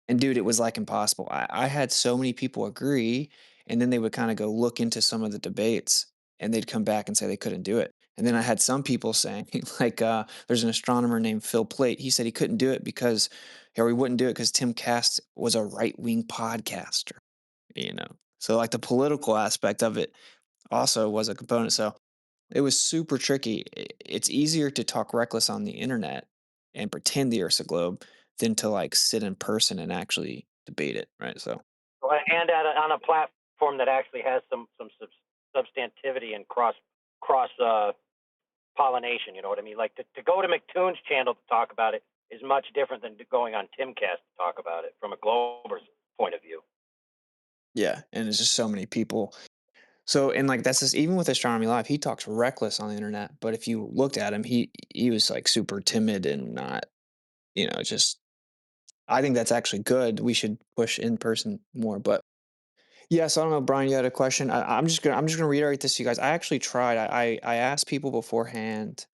S13: And dude, it was like impossible. I had so many people agree, and then they would kind of go look into some of the debates, and they'd come back and say they couldn't do it. And then I had some people saying, like, there's an astronomer named Phil Plait. He said he couldn't do it or he wouldn't do it because Tim Cast was a right wing podcaster. So like the political aspect of it also was a component. So it was super tricky. It's easier to talk reckless on the internet and pretend the Earth's a globe than to like sit in person and actually debate it, right? So
S9: And on a platform that actually has some substantivity and cross pollination. You know what I mean? Like to go to McToon's channel to talk about it is much different than going on Timcast to talk about it from a Glober's point of view.
S13: yeah, and it's just so many people. So, and like that's just even with Astronomy Live, he talks reckless on the internet. But if you looked at him, he was like super timid and not, just. I think that's actually good. We should push in person more. But yes, I don't know, Brian. You had a question. I'm just gonna reiterate this to you guys. I actually tried. I asked people beforehand,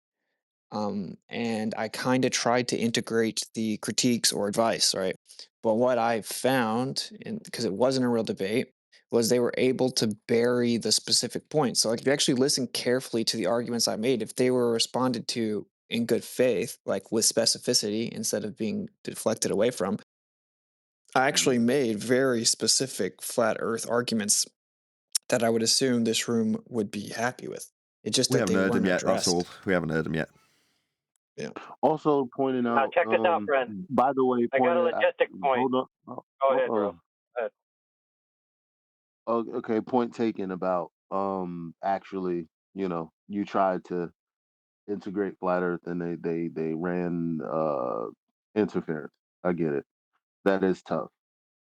S13: and I kind of tried to integrate the critiques or advice, right? But what I found, because it wasn't a real debate, was they were able to bury the specific points. So, like, if you actually listen carefully to the arguments I made, if they were responded to in good faith, like with specificity instead of being deflected away from, I actually made very specific flat Earth arguments that I would assume this room would be happy with. It's just
S1: We
S13: that they
S1: haven't heard
S13: weren't
S1: him yet, that's
S13: addressed.
S1: all. We haven't heard him yet.
S13: Yeah.
S10: Also pointing out.
S9: Check this out, friend.
S10: By the way,
S9: I got a
S10: pointing out-
S9: logistic point.
S10: Hold on.
S9: Go ahead, bro. Go ahead.
S10: Oh, okay. Point taken about actually, you tried to integrate flat Earth and they ran interference. I get it. That is tough.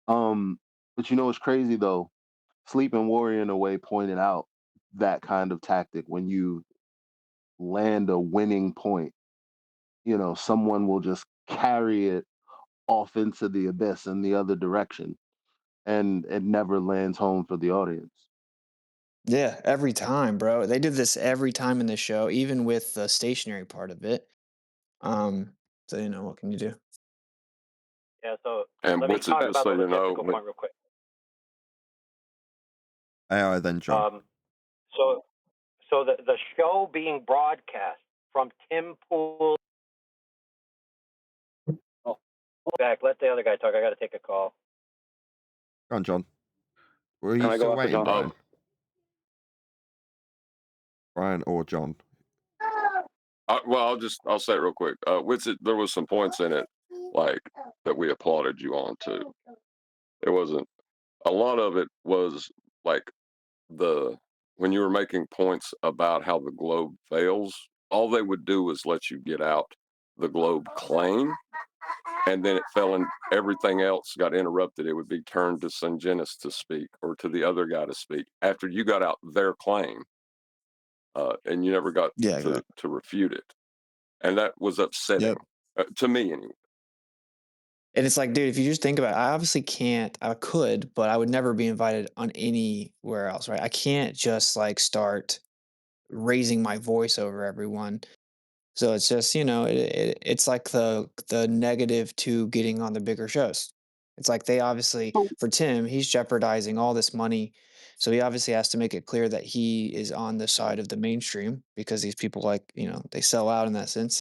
S10: But it's crazy though. Sleeping Warrior in a way pointed out that kind of tactic when you land a winning point. Someone will just carry it off into the abyss in the other direction, and it never lands home for the audience.
S13: Yeah, every time, bro. They did this every time in the show, even with the stationary part of it. So what can you do?
S9: Yeah, so
S4: And
S9: let me
S4: what's it
S9: talk
S4: just
S9: about
S4: so
S9: the
S4: you know?
S9: logistical point real quick.
S1: AI then, John.
S9: So the show being broadcast from Tim Pool. Back, let the other guy talk. I got to take a call.
S1: Go on, John. Were
S14: Can
S1: you
S14: I
S1: still
S14: go after
S1: waiting,
S14: John?
S1: Brian? Brian or John?
S4: I'll say it real quick. There was some points in it, like that we applauded you on too. It wasn't a lot of it was like when you were making points about how the globe fails, all they would do is let you get out the globe claim, and then it fell in, everything else got interrupted. It would be turned to Scientism to speak, or to the other guy to speak after you got out their claim, and you never got
S13: Yeah,
S4: to refute it, and that was upsetting to me anyway.
S13: And it's like, dude, if you just think about it, I obviously can't, I could, but I would never be invited on anywhere else, right? I can't just like start raising my voice over everyone. So it's just, it's like the negative to getting on the bigger shows. It's like they obviously, for Tim, he's jeopardizing all this money. So he obviously has to make it clear that he is on the side of the mainstream because these people they sell out in that sense.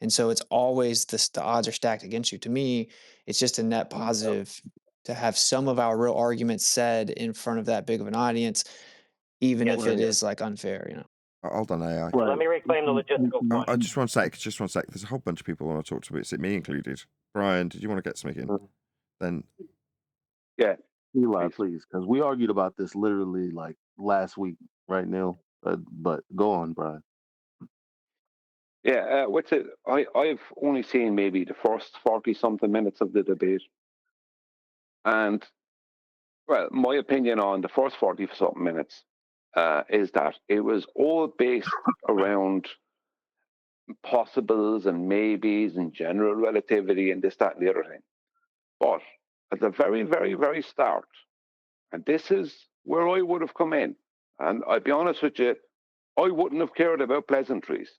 S13: And so it's always the odds are stacked against you. To me, it's just a net positive to have some of our real arguments said in front of that big of an audience, even if it is like unfair.
S1: Hold on, AI.
S9: Let me reclaim the logistical point.
S1: I just one sec. There's a whole bunch of people I want to talk to, but me included. Brian, did you want to get something in? Then,
S14: Yeah,
S10: Eli, please, because we argued about this literally like last week, right, Neil? But go on, Brian.
S14: yeah. What's it? I've only seen maybe the first 40-something minutes of the debate, and well, my opinion on the first 40-something minutes is that it was all based around possibles and maybes and general relativity and this, that, and the other thing. But at the very, very, very start, and this is where I would have come in, and I'll be honest with you, I wouldn't have cared about pleasantries.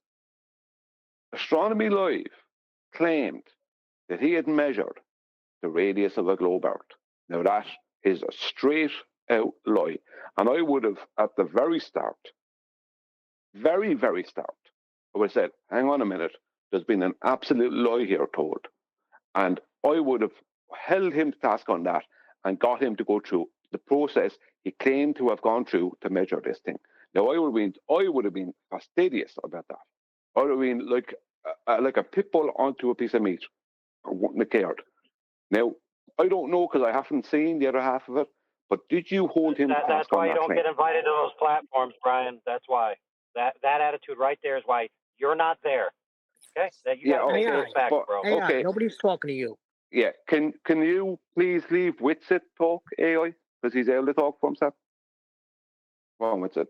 S14: Astronomy Live claimed that he had measured the radius of a globe Earth. Now that is a straight out lie. And I would have, at the very start, very, very start, I would have said, hang on a minute, there's been an absolute lie here told. And I would have held him to task on that and got him to go through the process he claimed to have gone through to measure this thing. Now I would have been fastidious about that. I would have been like a pit bull onto a piece of meat. I wouldn't have cared. Now I don't know because I haven't seen the other half of it. But did you hold him to task on that?
S9: That's why you don't
S14: claim?
S9: get invited to those platforms, Brian. That's why. That attitude right there is why you're not there. Okay? That you got to take this back, bro.
S14: Okay.
S5: Nobody's talking to you.
S14: Yeah. Can you please leave Witsit talk, AI? Because he's able to talk for himself. Well, Witsit.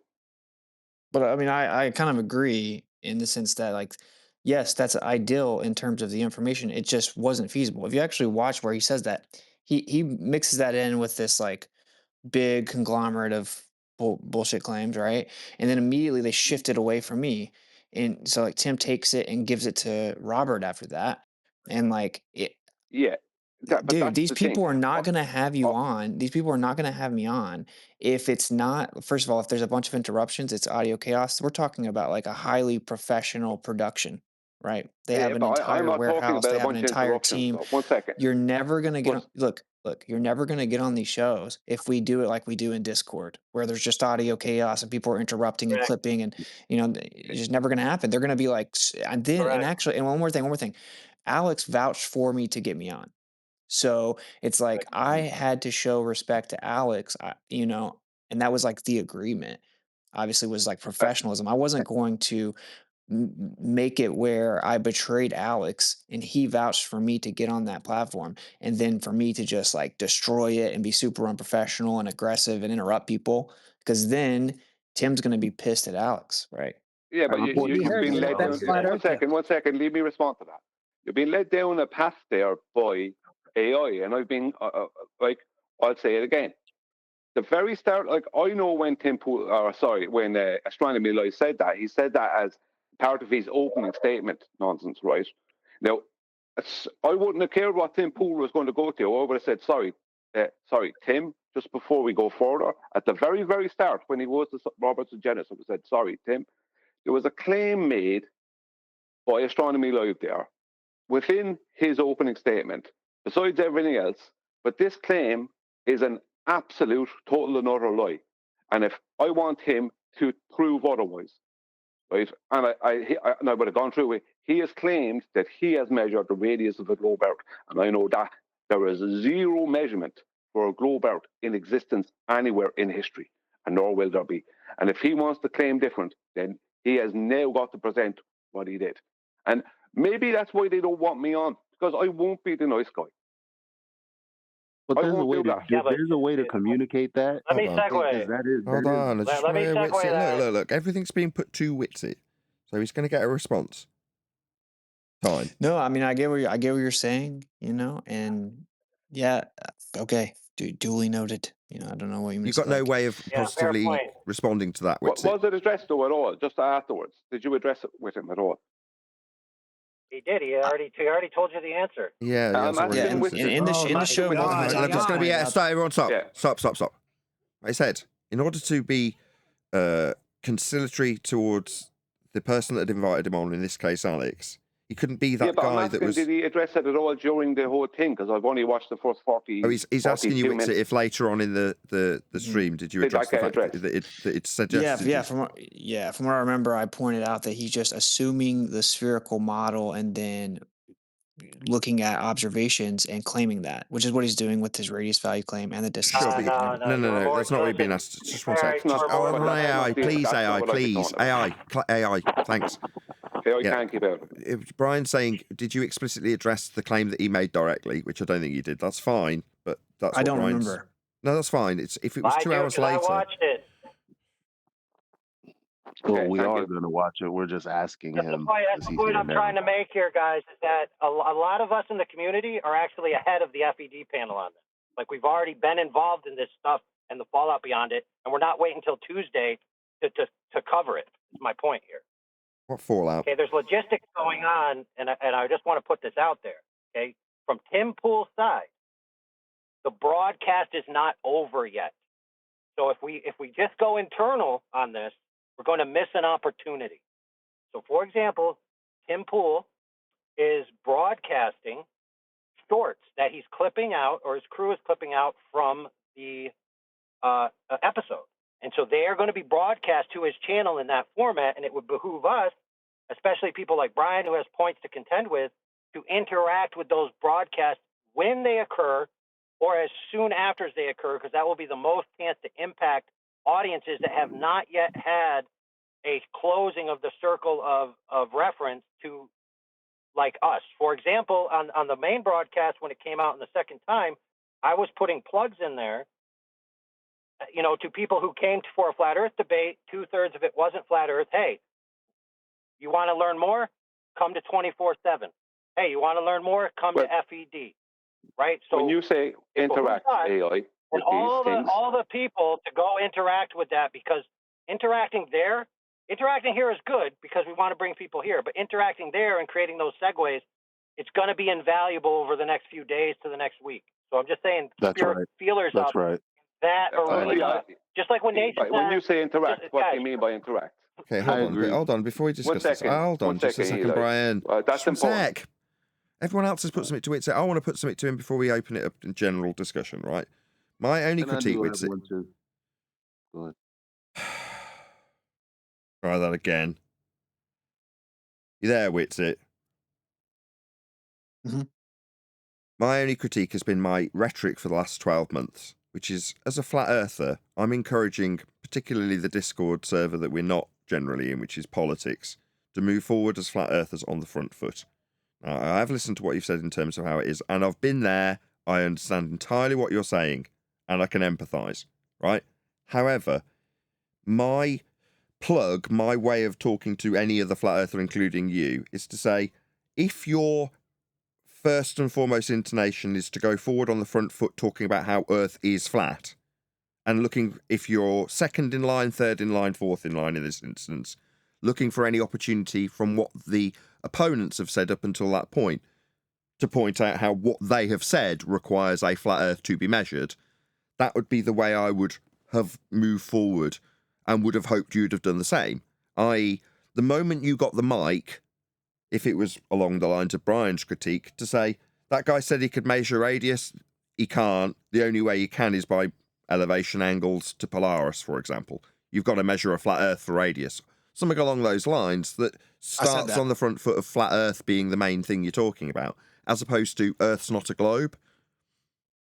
S13: But I mean, I kind of agree in the sense that, like, yes, that's ideal in terms of the information. It just wasn't feasible. If you actually watch where he says that, he mixes that in with this like big conglomerate of bullshit claims, right? And then immediately they shift it away from me, and so like Tim takes it and gives it to Robert after that, and like it.
S14: Yeah.
S13: Dude, these people are not going to have you on. These people are not going to have me on if it's not, first of all, if there's a bunch of interruptions, it's audio chaos. We're talking about like a highly professional production, right? They have an entire warehouse. They have an entire team.
S14: 1 second.
S13: You're never going to get on, look, you're never going to get on these shows if we do it like we do in Discord, where there's just audio chaos and people are interrupting and clipping, and it's just never going to happen. They're going to be like, and then, and actually, and one more thing, Alex vouched for me to get me on. So it's like I had to show respect to Alex, and that was like the agreement. Obviously, was like professionalism. I wasn't going to make it where I betrayed Alex and he vouched for me to get on that platform, and then for me to just like destroy it and be super unprofessional and aggressive and interrupt people, because then Tim's going to be pissed at Alex, right?
S14: Yeah, but you've been led down. 1 second. Leave me respond to that. You've been led down a path there by AI, and I've been like, I'll say it again. The very start, like I know when when Astronomy Live said that, he said that as part of his opening statement. Nonsense, right? Now, I wouldn't have cared what Tim Pool was going to go to. I would have said, sorry, Tim, just before we go further, at the very, very start, when he was the Roberts and Genesis, I would have said, sorry, Tim, there was a claim made by Astronomy Live there within his opening statement, besides everything else, but this claim is an absolute, total and utter lie. And if I want him to prove otherwise, right, and I would have gone through it, he has claimed that he has measured the radius of the globe Earth, and I know that there is zero measurement for a globe Earth in existence anywhere in history, and nor will there be. And if he wants to claim different, then he has now got to present what he did. And Maybe that's why they don't want me on, because I won't be the nice guy.
S10: But
S14: I
S10: there's a
S14: won't
S10: way
S14: do
S10: to
S14: that.
S9: Yeah, but
S10: there's a way to communicate that.
S9: let me
S1: Hold on.
S10: Because
S9: segue.
S10: that is
S1: Hold on. I just
S9: Let me
S1: want to
S9: segue that.
S1: Look. Everything's being put to Witsy, so he's going to get a response. Time.
S13: No, I mean I get what you're saying, you know, and yeah, okay, duly noted. You know, I don't know what you
S1: You've
S13: missed.
S1: got no
S13: like,
S1: way of
S9: Yeah, fair
S1: positively
S9: point.
S1: responding to that, Witsy.
S14: Was it addressed though at all? Just afterwards, did you address it with him at all?
S9: He did. He already told you the answer.
S1: Yeah,
S14: I'm
S1: that's already
S14: asking
S13: in,
S14: with
S1: answered.
S13: in the
S14: Oh,
S13: in the
S14: my
S13: show,
S14: God.
S13: notes,
S1: I'm just going to be. Stop, everyone, stop.
S14: Yeah.
S1: Stop. I said, in order to be conciliatory towards the person that had invited him on, in this case, Alex, he couldn't be that
S14: but I'm
S1: guy
S14: asking,
S1: that was.
S14: did he address it at all during the whole thing? Because I've only watched the first 40.
S1: Oh, he's asking you, Witsy, if later on in the stream did you
S14: Did
S1: address
S14: that
S1: the
S14: get
S1: fact that it suggested?
S13: from what I remember, I pointed out that he's just assuming the spherical model and then looking at observations and claiming that, which is what he's doing with his radius value claim and the distance.
S1: Sure,
S13: taken.
S1: but no. That's not what you've been asked. Just one sec. Just AI, please, AI, please, AI. Thanks.
S14: I can't keep out.
S1: Brian's saying, did you explicitly address the claim that he made directly? Which I don't think you did. That's fine, but that's.
S13: I
S1: what
S13: don't
S1: Brian's...
S13: remember.
S1: No, that's fine. It's if it was 2 hours later.
S9: I watched it.
S10: Well, we are going to watch it. We're just asking him.
S9: That's the point I'm trying to make here, guys, is that a lot of us in the community are actually ahead of the FED panel on this. Like, we've already been involved in this stuff and the fallout beyond it, and we're not waiting until Tuesday to cover it. Is my point here.
S1: What fallout?
S9: Okay, there's logistics going on, and I just want to put this out there. Okay, from Tim Pool's side, the broadcast is not over yet. So if we just go internal on this, we're going to miss an opportunity. So, for example, Tim Pool is broadcasting shorts that he's clipping out, or his crew is clipping out from the episode. And so they are going to be broadcast to his channel in that format, and it would behoove us, especially people like Brian, who has points to contend with, to interact with those broadcasts when they occur or as soon after they occur, because that will be the most chance to impact audiences that have not yet had a closing of the circle of reference to, like us. For example, on the main broadcast, when it came out in the second time, I was putting plugs in there, to people who came for a flat earth debate. 2/3 of it wasn't flat earth. Hey, you want to learn more? Come to 24/7. Hey, you want to learn more? Come to FED. Right? So
S14: when you say interact AI with
S9: all
S14: these things,
S9: all the people to go interact with that, because interacting here is good because we want to bring people here, but interacting there and creating those segues, it's going to be invaluable over the next few days to the next week. So I'm just saying, keep your feelers out. That arena, just like when Nathan said,
S14: when you say interact, what do you mean by interact?
S1: Okay, hold on. Before we discuss this, hold on just a second, Brian.
S14: That's important.
S1: Sec. Everyone else has put something to it. So I want to put something to him before we open it up in general discussion, right? My only critique with it.
S10: Go ahead.
S1: Try that again. You there, Witsit?
S13: Mm-hmm.
S1: My only critique has been my rhetoric for the last 12 months, which is, as a flat earther, I'm encouraging particularly the Discord server that we're not generally in, which is politics, to move forward as flat earthers on the front foot. Now, I have listened to what you've said in terms of how it is, and I've been there. I understand entirely what you're saying, and I can empathise, right? However, my way of talking to any other flat earther, including you, is to say, if your first and foremost intonation is to go forward on the front foot talking about how Earth is flat, and looking, if you're second in line, third in line, fourth in line in this instance, looking for any opportunity from what the opponents have said up until that point to point out how what they have said requires a flat Earth to be measured, that would be the way I would have moved forward and would have hoped you'd have done the same. I.e., the moment you got the mic, if it was along the lines of Brian's critique, to say, that guy said he could measure radius, he can't. The only way he can is by elevation angles to Polaris, for example. You've got to measure a flat Earth for radius. Something along those lines that starts on the front foot of flat Earth being the main thing you're talking about, as opposed to Earth's not a globe.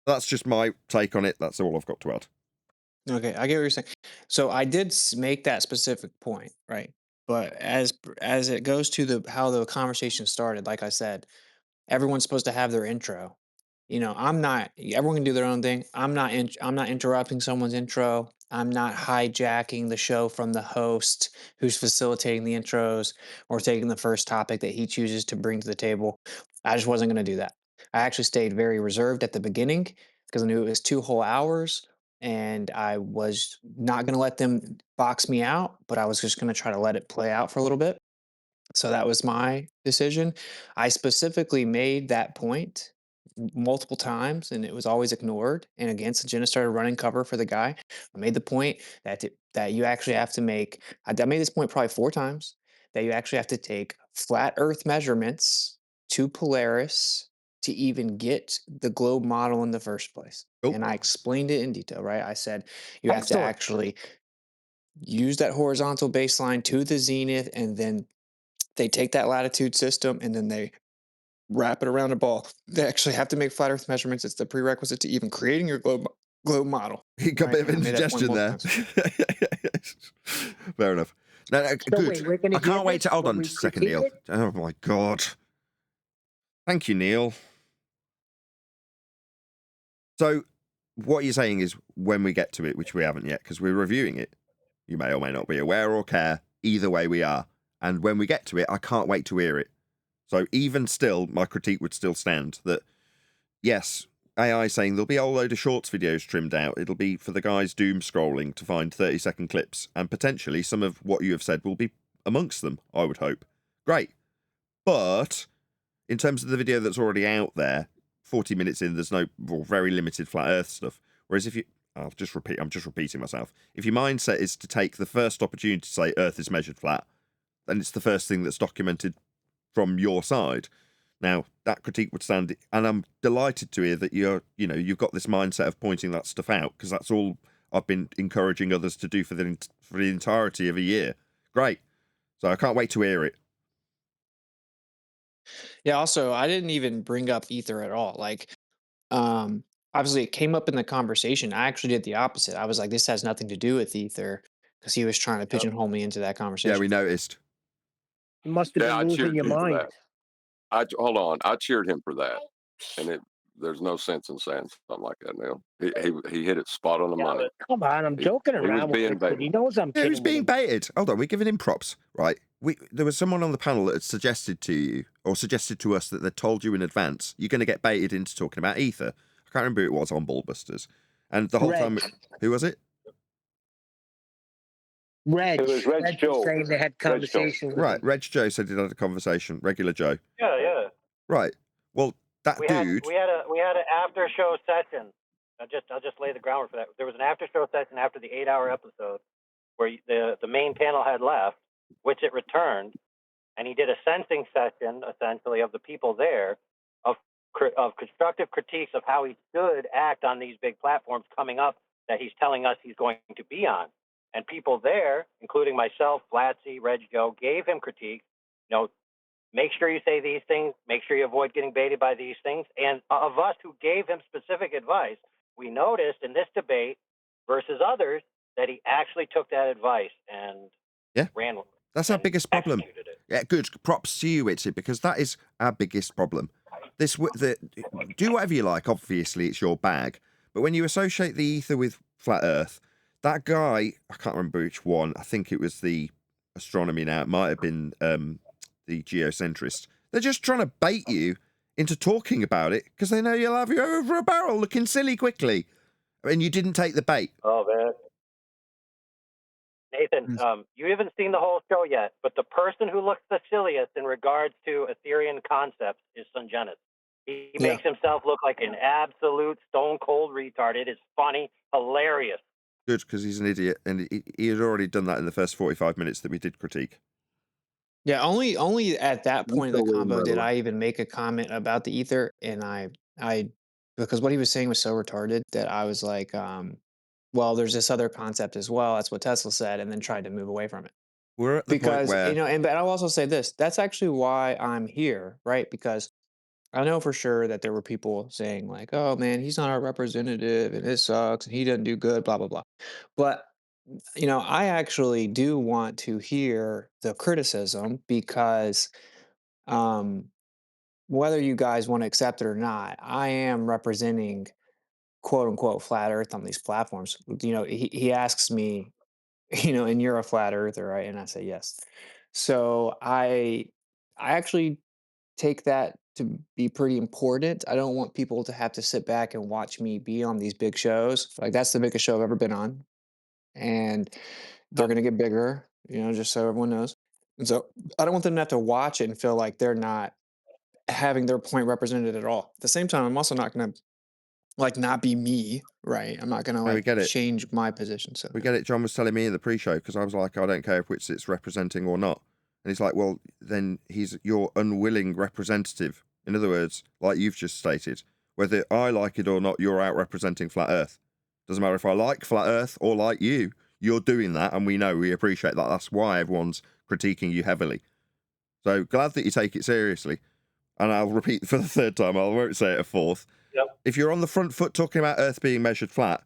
S1: That's just my take on it. That's all I've got to add.
S13: Okay, I get what you're saying. So I did make that specific point, right? But as it goes to the how the conversation started, like I said, everyone's supposed to have their intro. You know, I'm not. Everyone can do their own thing. I'm not interrupting someone's intro. I'm not hijacking the show from the host who's facilitating the intros or taking the first topic that he chooses to bring to the table. I just wasn't going to do that. I actually stayed very reserved at the beginning because I knew it was 2 whole hours and I was not going to let them box me out, but I was just going to try to let it play out for a little bit. So that was my decision. I specifically made that point multiple times and it was always ignored. And again, so Jenna started running cover for the guy. I made the point that you actually have to make, I made this point probably 4 times, that you actually have to take flat earth measurements to Polaris to even get the globe model in the first place.
S1: Oh.
S13: And I explained it in detail, right? I said you have to
S5: Excellent.
S13: actually use that horizontal baseline to the zenith, and then they take that latitude system and then they wrap it around a ball. They actually have to make flat Earth measurements. It's the prerequisite to even creating your globe model.
S1: He got a bit of indigestion there. Fair enough. No,
S5: So
S1: good.
S5: wait, we're gonna
S1: I can't
S5: hear
S1: wait
S5: this
S1: to hold
S5: when
S1: on
S5: we
S1: just a second,
S5: critique
S1: Neil.
S5: it?
S1: Oh my god. Thank you, Neil. So, what you're saying is when we get to it, which we haven't yet, because we're reviewing it, you may or may not be aware or care. Either way, we are. And when we get to it, I can't wait to hear it. So, even still, my critique would still stand that, yes, AI saying there'll be a whole load of shorts videos trimmed out. It'll be for the guys doom scrolling to find 30-second clips. And potentially some of what you have said will be amongst them, I would hope. Great. But in terms of the video that's already out there, 40 minutes in, there's no very limited flat earth stuff. Whereas if you, I'm just repeating myself. If your mindset is to take the first opportunity to say earth is measured flat, then it's the first thing that's documented from your side. Now, that critique would stand, and I'm delighted to hear that you've got this mindset of pointing that stuff out, because that's all I've been encouraging others to do for the entirety of a year. Great. So I can't wait to hear it.
S13: Yeah, also, I didn't even bring up ether at all. Like, obviously it came up in the conversation. I actually did the opposite. I was like, this has nothing to do with ether because he was trying to pigeonhole me into that
S1: Yeah,
S13: conversation.
S1: we noticed.
S5: You must have
S4: Yeah, I
S5: been losing
S4: cheered
S5: your
S4: him for
S5: mind.
S4: that. Hold on. I cheered him for that, and there's no sense in saying something like that, Neil. He hit it spot on the money.
S5: Come on, I'm joking
S4: He was
S5: around with
S4: being
S5: this, but he
S4: baited.
S5: knows I'm
S1: Yeah,
S5: kidding
S1: who's
S5: with
S1: being
S5: him.
S1: baited? Hold on, we're giving him props, right? There was someone on the panel that had suggested to you, or suggested to us, that they told you in advance you're going to get baited into talking about ether. I can't remember who it was on Ballbusters, and the whole time, who was it?
S5: Reg.
S14: It was Reg
S5: was
S14: Joe.
S5: saying they had
S14: Reg Joe.
S5: conversation with
S1: Right,
S5: him.
S1: Reg Joe said he had a conversation. Regular Joe.
S9: Yeah.
S1: Right. Well, that
S9: We
S1: dude.
S9: had an after show session. I'll just lay the groundwork for that. There was an after show session after the 8-hour episode where the main panel had left, which it returned, and he did a sensing session essentially of the people there of constructive critiques of how he should act on these big platforms coming up that he's telling us he's going to be on. And people there, including myself, Flatsy, Reg Joe, gave him critiques. Make sure you say these things. Make sure you avoid getting baited by these things. And of us who gave him specific advice, we noticed in this debate versus others that he actually took that advice and ran with it.
S1: That's our biggest problem. Yeah, good. Props to you, Itzy, because that is our biggest problem. Do whatever you like. Obviously, it's your bag. But when you associate the ether with flat Earth, that guy, I can't remember which one. I think it was the astronomy now. It might have been the geocentrist. They're just trying to bait you into talking about it because they know you'll have you over a barrel looking silly quickly. And you didn't take the bait.
S9: Oh, man. Nathan, you haven't seen the whole show yet, but the person who looks the silliest in regards to Ethereum concepts is Sungenis. He makes himself look like an absolute stone cold retard. It is funny, hilarious.
S1: Good, because he's an idiot, and he had already done that in the first 45 minutes that we did critique.
S13: Yeah, only at that point of the combo did I even make a comment about the ether, and I because what he was saying was so retarded that I was like, well, there's this other concept as well. That's what Tesla said, and then tried to move away from it.
S1: We're at the point where
S13: but I'll also say this. That's actually why I'm here, right? Because I know for sure that there were people saying like, "Oh man, he's not our representative, and it sucks, and he doesn't do good," blah blah blah. But I actually do want to hear the criticism because um, whether you guys want to accept it or not, I am representing quote unquote flat earth on these platforms. He asks me, and you're a flat earther, right? And I say yes. So I actually take that to be pretty important. I don't want people to have to sit back and watch me be on these big shows. Like that's the biggest show I've ever been on. And they're gonna get bigger, just so everyone knows. And so I don't want them to have to watch it and feel like they're not having their point represented at all. At the same time, I'm also not gonna like not be me, right? I'm not gonna
S1: No, we
S13: like
S1: get it.
S13: change my position. So
S1: We get it. John was telling me in the pre-show because I was like, I don't care if it's representing or not, and he's like, well, then he's your unwilling representative. In other words, like you've just stated, whether I like it or not, you're out representing flat Earth. Doesn't matter if I like flat Earth or like you. You're doing that, and we appreciate that. That's why everyone's critiquing you heavily. So glad that you take it seriously. And I'll repeat for the third time. I won't say it a fourth.
S9: Yep.
S1: If you're on the front foot talking about Earth being measured flat,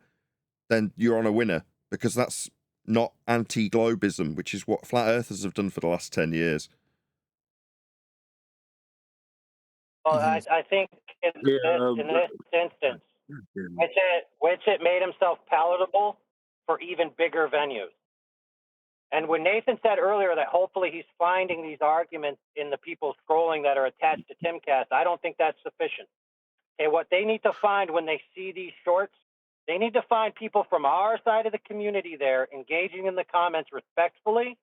S1: then you're on a winner, because that's not anti-globism, which is what flat earthers have done for the last 10 years.
S9: Well, I think in this instance, Witsit made himself palatable for even bigger venues. And when Nathan said earlier that hopefully he's finding these arguments in the people scrolling that are attached to Timcast, I don't think that's sufficient. Okay, what they need to find when they see these shorts, they need to find people from our side of the community there engaging in the comments respectfully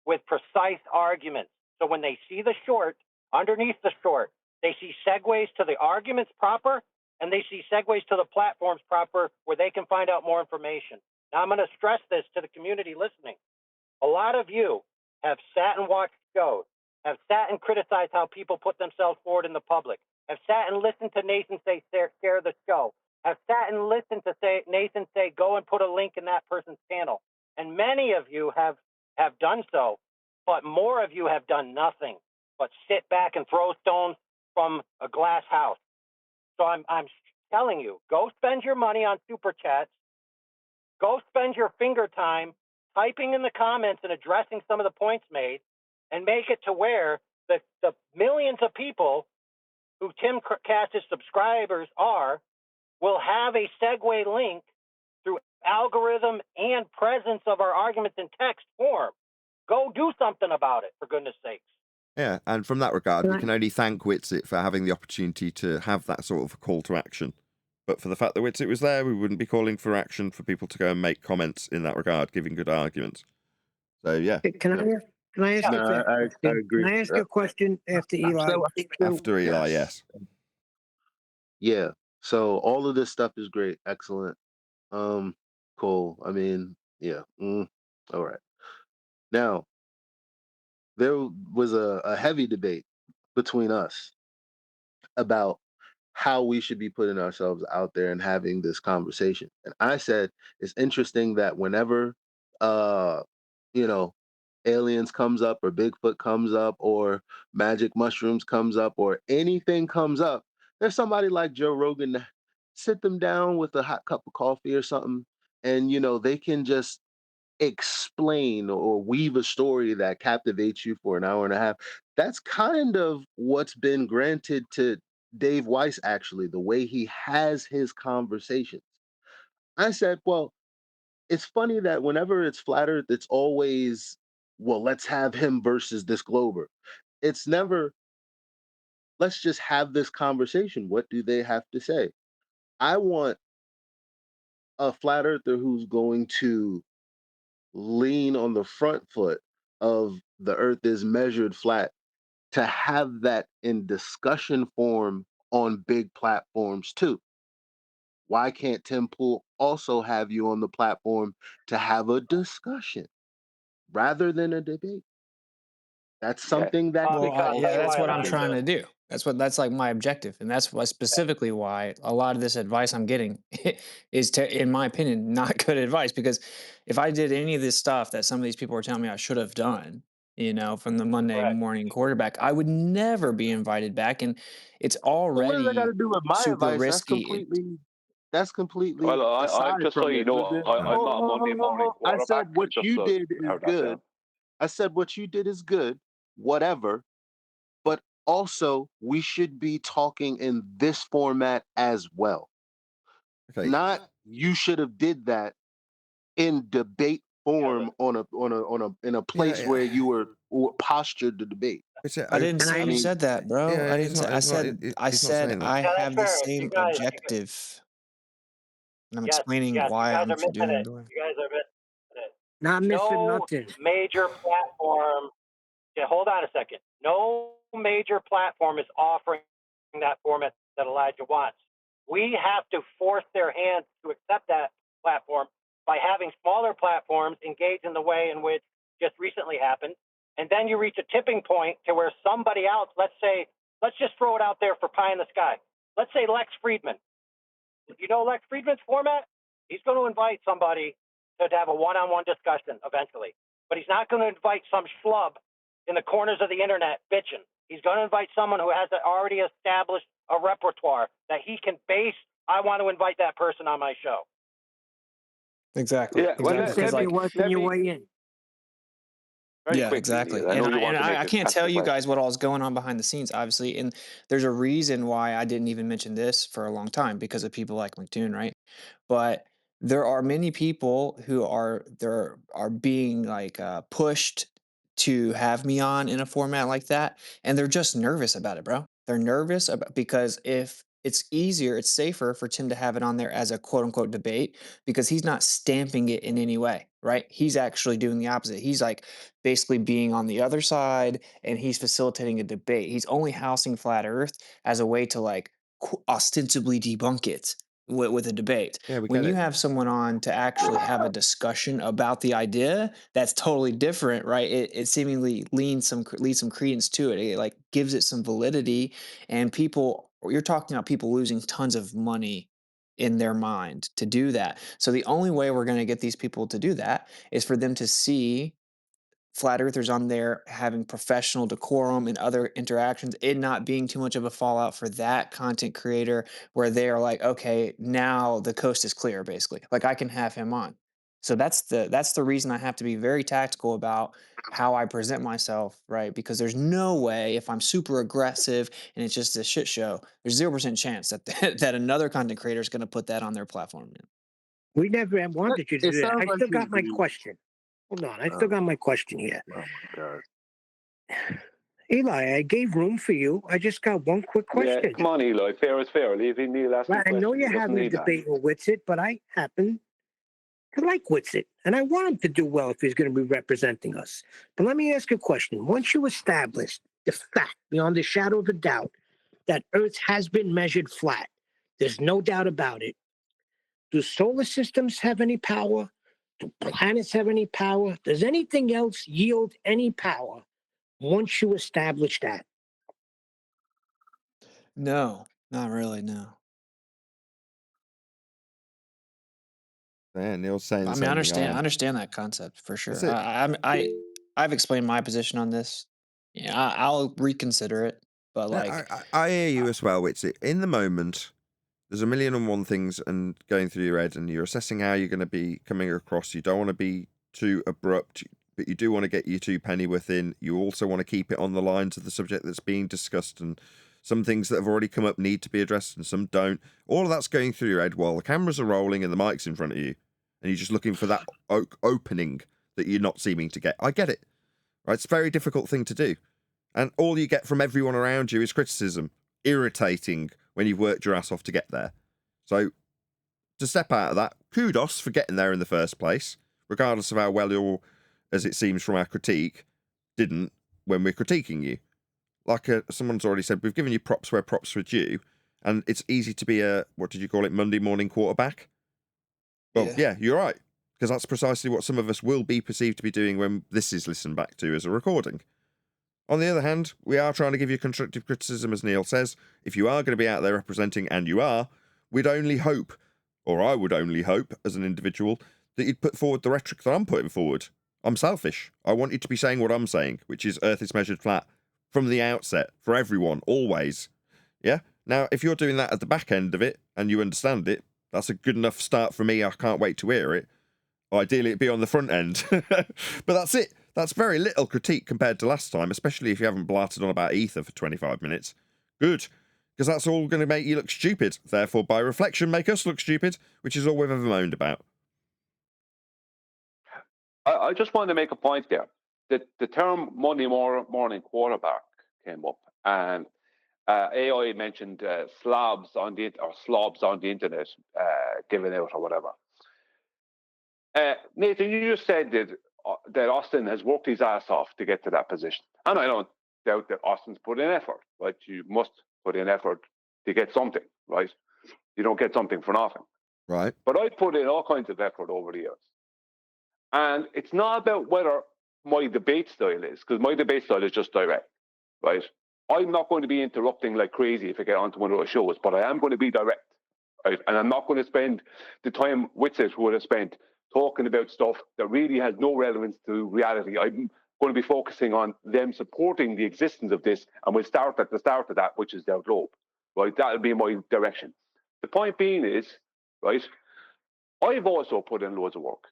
S9: with precise arguments. So when they see the short, underneath the short, they see segues to the arguments proper, and they see segues to the platforms proper where they can find out more information. Now, I'm going to stress this to the community listening. A lot of you have sat and watched shows, have sat and criticized how people put themselves forward in the public, have sat and listened to Nathan say, share the show, have sat and listened to Nathan say, go and put a link in that person's channel. And many of you have done so, but more of you have done nothing but sit back and throw stones from a glass house. So I'm telling you, go spend your money on super chats, go spend your finger time typing in the comments and addressing some of the points made, and make it to where the millions of people who Timcast's subscribers will have a segue link through algorithm and presence of our arguments in text form. Go do something about it, for goodness sakes.
S1: Yeah, and from that regard, we can only thank Witsit for having the opportunity to have that sort of a call to action. But for the fact that Witsit was there, we wouldn't be calling for action for people to go and make comments in that regard, giving good arguments. So, yeah.
S5: Can I ask
S10: I agree.
S5: Can I ask you a question after Eli?
S1: After Eli, yes.
S10: Yeah. So all of this stuff is great. Excellent. Cool. I mean, yeah. All right. Now, there was a heavy debate between us about how we should be putting ourselves out there and having this conversation. And I said it's interesting that whenever you know, aliens comes up or Bigfoot comes up or magic mushrooms comes up or anything comes up, there's somebody like Joe Rogan to sit them down with a hot cup of coffee or something, and they can just explain or weave a story that captivates you for an hour and a half. That's kind of what's been granted to Dave Weiss, actually, the way he has his conversations. I said, well, it's funny that whenever it's flat earth, it's always, well, let's have him versus this glober. It's never, let's just have this conversation. What do they have to say? I want a flat earther who's going to lean on the front foot of the earth is measured flat, to have that in discussion form on big platforms too. Why can't Tim Pool also have you on the platform to have a discussion rather than a debate? That's something that
S13: that's what I'm trying to do. That's like my objective, and that's specifically why a lot of this advice I'm getting is, in my opinion, not good advice. Because if I did any of this stuff that some of these people are telling me I should have done, from the Monday morning quarterback, I would never be invited back, and it's
S10: What does that got
S13: already
S10: to do with my
S13: super
S10: advice? That's
S13: risky.
S10: completely. That's completely
S14: Well, I
S10: aside
S14: just so
S10: from
S14: you
S10: it.
S14: know, I'm
S10: Oh,
S14: not a Monday morning
S10: I
S14: quarterback.
S10: said what
S14: Just
S10: you
S14: so
S10: did
S14: you
S10: is
S14: heard that
S10: good.
S14: down.
S10: I said what you did is good, whatever. But also, we should be talking in this format as well.
S1: Okay.
S10: Not you should have did that in debate form in a place where you were postured to debate.
S7: I didn't say you said that, bro.
S1: Yeah,
S7: I
S1: he's
S7: didn't say.
S1: not.
S7: I
S1: He's not.
S7: said. I
S1: He's not
S7: said
S1: saying that.
S7: I
S9: Yeah, that's
S7: have the
S9: fair.
S7: same objective, and I'm
S9: Yes,
S7: explaining
S9: yes, you
S7: why
S9: guys
S7: I'm
S9: are missing
S7: doing
S9: it.
S7: the way.
S9: You guys are missing it.
S5: Not missing
S9: No
S5: nothing.
S9: major platform. Yeah, hold on a second. No major platform is offering that format that Elijah wants. We have to force their hand to accept that platform by having smaller platforms engage in the way in which just recently happened. And then you reach a tipping point to where somebody else, let's just throw it out there for pie in the sky. Let's say Lex Friedman. You know Lex Friedman's format? He's going to invite somebody to have a one-on-one discussion eventually. But he's not going to invite some schlub in the corners of the internet bitching. He's going to invite someone who has already established a repertoire that he can base. I want to invite that person on my show.
S7: Exactly.
S14: Yeah, well,
S7: Exactly.
S5: Except
S14: let
S5: you're
S14: me
S5: working your way in.
S14: very
S7: Yeah,
S14: quickly,
S7: exactly.
S14: Neil. I
S7: And
S14: know
S7: I
S14: you
S7: and
S14: want to
S7: I,
S14: make
S7: I
S14: it.
S7: can't
S14: Ask
S7: tell
S14: the
S7: you
S14: question.
S7: guys what all is going on behind the scenes, obviously. And there's a reason why I didn't even mention this for a long time because of people like McToon, right? But there are many people who are being like pushed to have me on in a format like that, and they're just nervous about it, bro. They're nervous about because if it's easier, it's safer for Tim to have it on there as a quote unquote debate because he's not stamping it in any way, right? He's actually doing the opposite. He's like basically being on the other side and he's facilitating a debate. He's only housing flat earth as a way to like ostensibly debunk it with a debate.
S1: Yeah, we
S7: When
S1: get
S7: you
S1: it.
S7: have someone on to actually have a discussion about the idea, that's totally different, right? It seemingly leads some credence to it. It like gives it some validity, and you're talking about people losing tons of money in their mind to do that. So the only way we're going to get these people to do that is for them to see flat earthers on there having professional decorum and other interactions, it not being too much of a fallout for that content creator where they are like, okay, now the coast is clear, basically. Like I can have him on. So that's the reason I have to be very tactical about how I present myself, right? Because there's no way if I'm super aggressive and it's just a shit show, there's 0% chance that that another content creator is going to put that on their platform.
S5: We never wanted you to
S10: It
S5: do that.
S10: sounds
S5: I
S10: like
S5: still
S10: he's
S5: got my
S10: being.
S5: question. Hold on. I still got my question here.
S10: Oh my God.
S5: Eli, I gave room for you. I just got one quick
S14: Yeah,
S5: question.
S14: come on, Eli. Fair is fair. Leave Neil asking
S5: Right, I know
S14: questions. He
S5: you're
S14: doesn't
S5: having a
S14: need that.
S5: debate with Witsit, but I happen to like Witsit, and I want him to do well if he's going to be representing us. But let me ask you a question. Once you establish the fact, beyond the shadow of a doubt, that Earth has been measured flat, there's no doubt about it. Do solar systems have any power? Do planets have any power? Does anything else yield any power once you establish that?
S7: No, not really, no.
S1: Yeah, Neil's saying the
S7: I mean,
S1: same thing I
S7: I
S1: am.
S7: understand that concept for sure.
S1: That's it.
S7: I've explained my position on this. Yeah, I'll reconsider it, but
S1: No,
S7: like,
S1: I hear you as well. It's in the moment. There's a million and one things and going through your head, and you're assessing how you're going to be coming across. You don't want to be too abrupt, but you do want to get your two pennyworth in. You also want to keep it on the lines of the subject that's being discussed, and some things that have already come up need to be addressed, and some don't. All of that's going through your head while the cameras are rolling and the mic's in front of you, and you're just looking for that opening that you're not seeming to get. I get it, right? It's a very difficult thing to do, and all you get from everyone around you is criticism, irritating when you've worked your ass off to get there. So to step out of that, kudos for getting there in the first place, regardless of how well you're, as it seems from our critique, didn't when we're critiquing you. Like someone's already said, we've given you props where props were due, and it's easy to be a, what did you call it, Monday morning quarterback? Well, yeah, you're right, because that's precisely what some of us will be perceived to be doing when this is listened back to as a recording. On the other hand, we are trying to give you constructive criticism, as Neil says. If you are going to be out there representing, and you are, we'd only hope, or I would only hope, as an individual, that you'd put forward the rhetoric that I'm putting forward. I'm selfish. I want you to be saying what I'm saying, which is Earth is measured flat from the outset, for everyone, always. Yeah? Now, if you're doing that at the back end of it, and you understand it, That's a good enough start for me. I can't wait to hear it. Ideally, it'd be on the front end. But that's it. That's very little critique compared to last time, especially if you haven't blatted on about Ether for 25 minutes. Good. Because that's all going to make you look stupid. Therefore, by reflection, make us look stupid, which is all we've ever moaned about.
S14: I just wanted to make a point there. The term Monday morning quarterback came up, and AI mentioned slobs on the internet given out or whatever. Nathan, you just said that Austin has worked his ass off to get to that position, and I don't doubt that Austin's put in effort. Right, you must put in effort to get something. Right, you don't get something for nothing.
S1: Right.
S14: But I put in all kinds of effort over the years, and it's not about whether my debate style is, because my debate style is just direct. Right, I'm not going to be interrupting like crazy if I get onto one of those shows, but I am going to be direct. Right, and I'm not going to spend the time Witsit would have spent talking about stuff that really has no relevance to reality. I'm going to be focusing on them supporting the existence of this, and we'll start at the start of that, which is their globe. Right, that'll be my direction. The point being is, right, I've also put in loads of work,